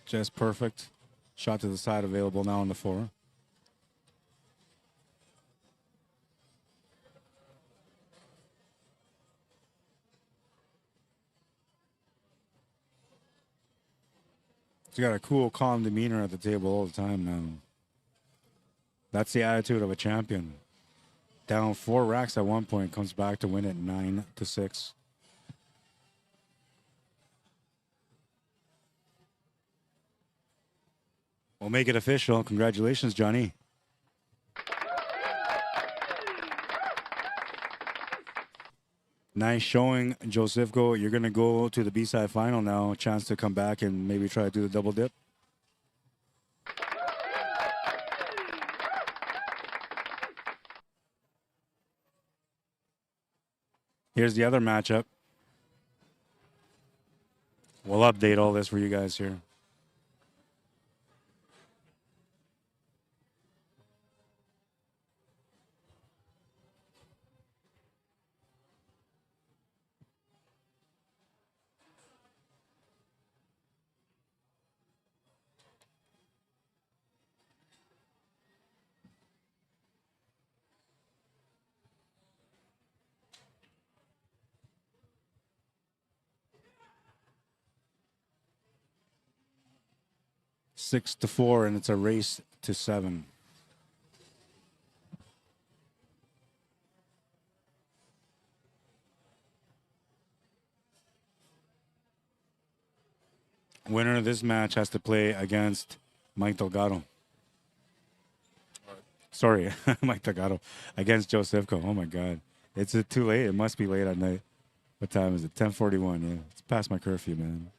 just perfect. Shot to the side available now on the 4. He's got a cool, calm demeanor at the table all the time now. That's the attitude of a champion. Down 4 racks at one point, comes back to win it 9-6. We'll make it official. Congratulations, Johnny. Nice showing, Josefko. You're going to go to the B-side final now. Chance to come back and maybe try to do the double dip. Here's the other matchup. We'll update all this for you guys here. Six to 4, and it's a race to 7. Winner of this match has to play against Mike Delgado. Sorry, Mike Delgado against Josefko. Oh my God, it's too late. It must be late at night. What time is it? 10:41. Yeah, it's past my curfew, man.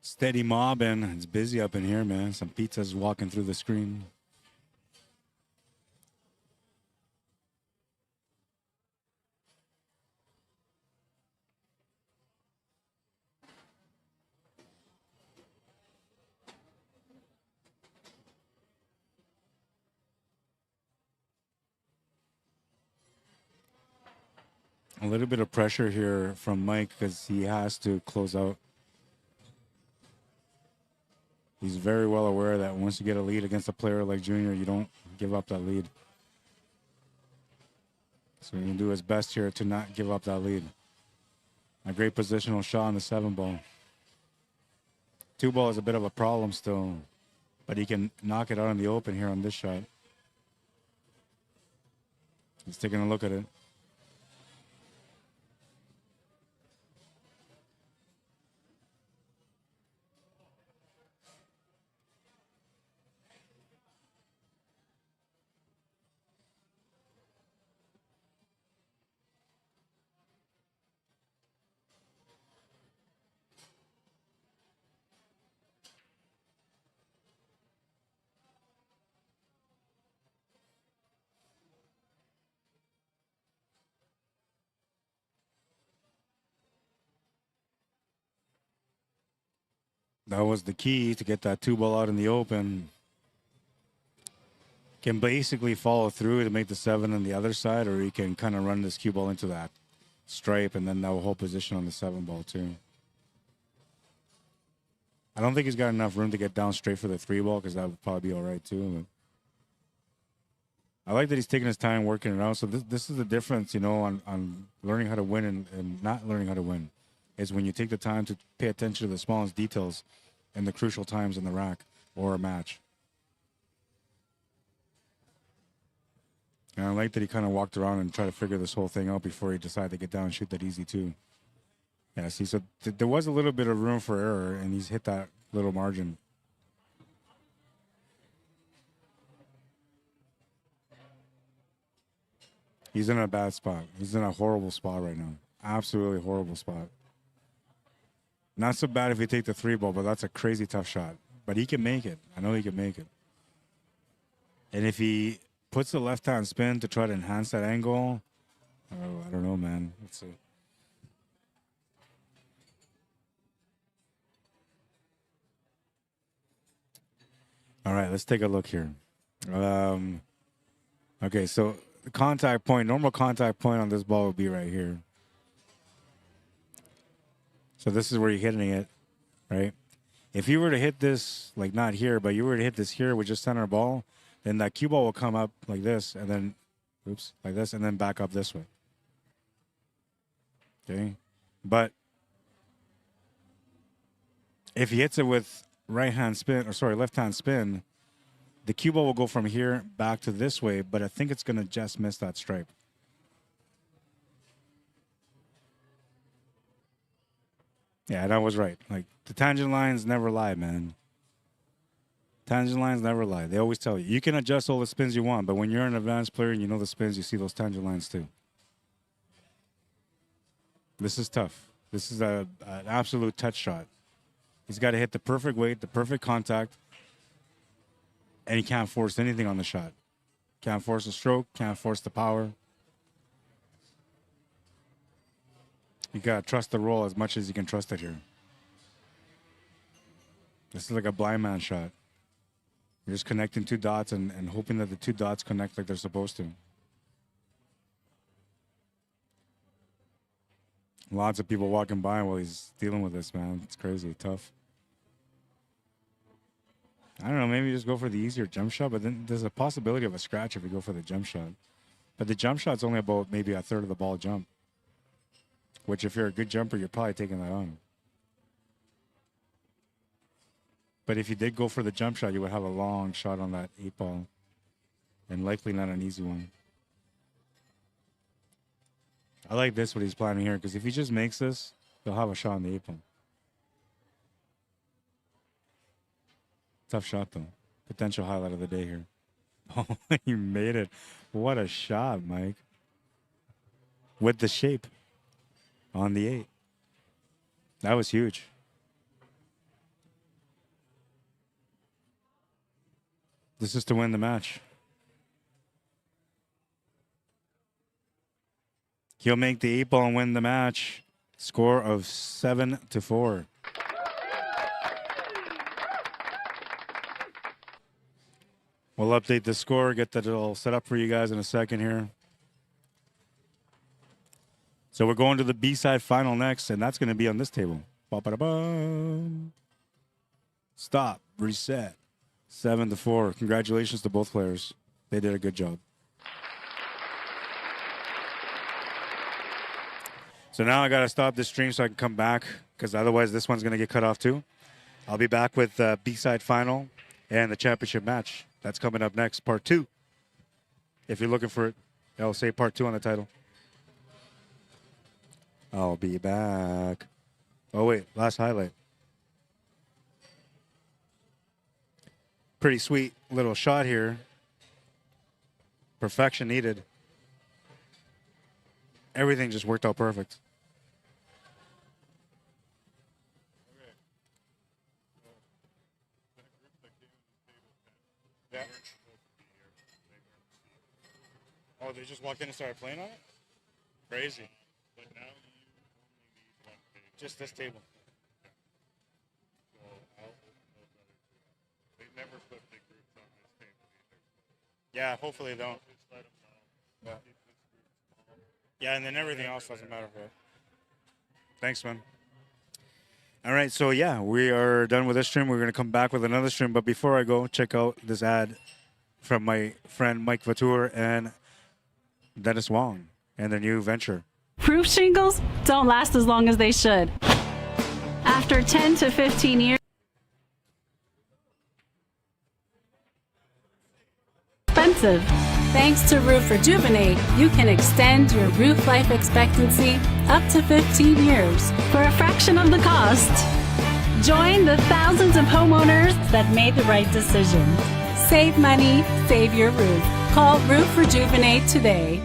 Steady mobbing. It's busy up in here, man. Some pizzas walking through the screen. A little bit of pressure here from Mike because he has to close out. He's very well aware that once you get a lead against a player like Junior, you don't give up that lead. So he can do his best here to not give up that lead. A great positional shot on the 7 ball. 2 ball is a bit of a problem still, but he can knock it out in the open here on this shot. He's taking a look at it. That was the key to get that 2 ball out in the open. Can basically follow through to make the 7 on the other side, or he can kind of run this cue ball into that stripe and then that will hold position on the 7 ball too. I don't think he's got enough room to get down straight for the 3 ball because that would probably be all right too. But I like that he's taking his time working it out. So this is the difference, you know, on learning how to win and not learning how to win. Is when you take the time to pay attention to the smallest details in the crucial times in the rack or a match. And I like that he kind of walked around and tried to figure this whole thing out before he decided to get down and shoot that easy too. Yeah, see, so there was a little bit of room for error, and he's hit that little margin. He's in a bad spot. He's in a horrible spot right now. Absolutely horrible spot. Not so bad if you take the 3-ball, but that's a crazy tough shot. But he can make it. I know he can make it. And if he puts the left-hand spin to try to enhance that angle, oh, I don't know, man. Let's see. All right, let's take a look here. Okay, so the contact point, normal contact point on this ball would be right here. So this is where you're hitting it, right? If you were to hit this, like not here, but you were to hit this here with just center ball, then that cue ball will come up like this, and then, oops, like this, and then back up this way. Okay? But if he hits it with right-hand spin, or sorry, left-hand spin, the cue ball will go from here back to this way, but I think it's going to just miss that stripe. Yeah, that was right. Like, the tangent lines never lie, man. Tangent lines never lie. They always tell you. You can adjust all the spins you want, but when you're an advanced player and you know the spins, you see those tangent lines too. This is tough. This is an absolute touch shot. He's got to hit the perfect weight, the perfect contact, and he can't force anything on the shot. Can't force a stroke, can't force the power. You got to trust the roll as much as you can trust it here. This is like a blind man shot. You're just connecting two dots and hoping that the two dots connect like they're supposed to. Lots of people walking by while he's dealing with this, man. It's crazy, tough. I don't know, maybe just go for the easier jump shot, but then there's a possibility of a scratch if you go for the jump shot. But the jump shot's only about maybe a third of the ball jump, which if you're a good jumper, you're probably taking that on. But if you did go for the jump shot, you would have a long shot on that 8-ball, and likely not an easy one. I like this, what he's planning here, because if he just makes this, he'll have a shot on the 8-ball. Tough shot, though. Potential highlight of the day here. Oh, he made it. What a shot, Mike. With the shape on the 8. That was huge. This is to win the match. He'll make the 8-ball and win the match. Score of 7-4. We'll update the score, get that all set up for you guys in a second here. So we're going to the B-side final next, and that's going to be on this table. Ba-ba-da-bum. Stop. Reset. 7-4. Congratulations to both players. They did a good job. So now I got to stop this stream so I can come back, because otherwise this one's going to get cut off too. I'll be back with the B-side final and the championship match. That's coming up next, part 2. If you're looking for it, I'll say part 2 on the title. I'll be back. Oh, wait, last highlight. Pretty sweet little shot here. Perfection needed. Everything just worked out perfect. Yeah. Oh, they just walked in and started playing on it? Crazy. But now you only need one table. Just this table. So I'll open those other two. They never put big groups on this table either. Yeah, hopefully they don't. Just let them know. Yeah. Keep this group small. Yeah, and then everything else doesn't matter for it. Thanks, man. All right, so yeah, we are done with this stream. We're going to come back with another stream. But before I go, check out this ad from my friend Mike Vatour and Dennis Wong and their new venture. Roof shingles don't last as long as they should. After 10 to 15 years. expensive. Thanks to Roof Rejuvenate, you can extend your roof life expectancy up to 15 years for a fraction of the cost. Join the thousands of homeowners that made the right decision. Save money, save your roof. Call Roof Rejuvenate today.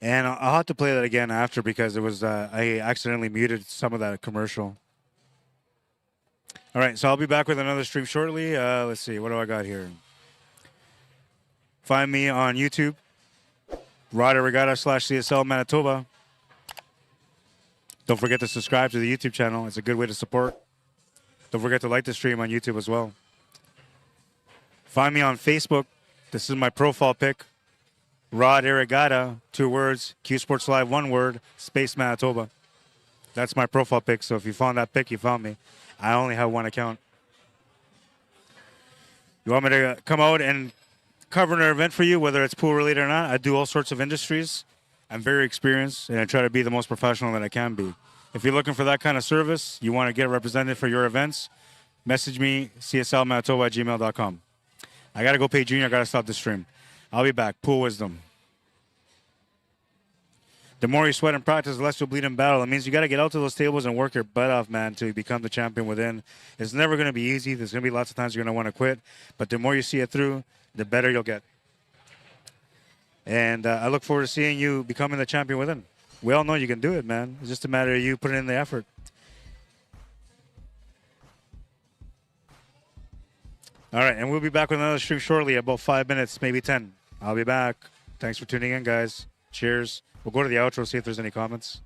And I'll have to play that again after because it was I accidentally muted some of that commercial. All right, so I'll be back with another stream shortly. Let's see, what do I got here? Find me on YouTube, Arriagada/CSLMANITOBA. Don't forget to subscribe to the YouTube channel. It's a good way to support. Don't forget to like the stream on YouTube as well. Find me on Facebook. This is my profile pic. Rod Arriagada, 2 words, Q Sports Live, 1 word, space Manitoba. That's my profile pic, so if you found that pic, you found me. I only have 1 account. You want me to come out and cover an event for you, whether it's pool related or not? I do all sorts of industries. I'm very experienced, and I try to be the most professional that I can be. If you're looking for that kind of service, you want to get represented for your events, message me, cslmanitoba@gmail.com. I got to go pay Junior. I got to stop the stream. I'll be back. Pool wisdom. The more you sweat and practice, the less you'll bleed in battle. It means you got to get out to those tables and work your butt off, man, to become the champion within. It's never going to be easy. There's going to be lots of times you're going to want to quit. But the more you see it through, the better you'll get. And I look forward to seeing you becoming the champion within. We all know you can do it, man. It's just a matter of you putting in the effort. All right, and we'll be back with another stream shortly, about 5 minutes, maybe 10. I'll be back. Thanks for tuning in, guys. Cheers. We'll go to the outro, see if there's any comments.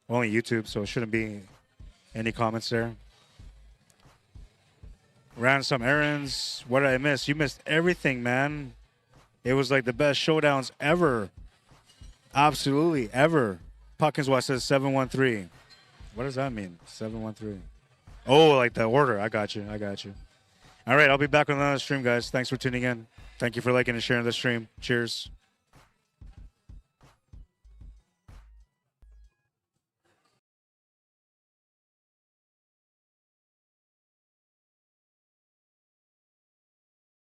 Only YouTube, so it shouldn't be any comments there. Ran some errands. What did I miss? You missed everything, man. It was like the best showdowns ever. Absolutely, ever. Puckins West says 713. What does that mean? 713. Oh, like the order. I got you. I got you. All right, I'll be back with another stream, guys. Thanks for tuning in. Thank you for liking and sharing the stream. Cheers.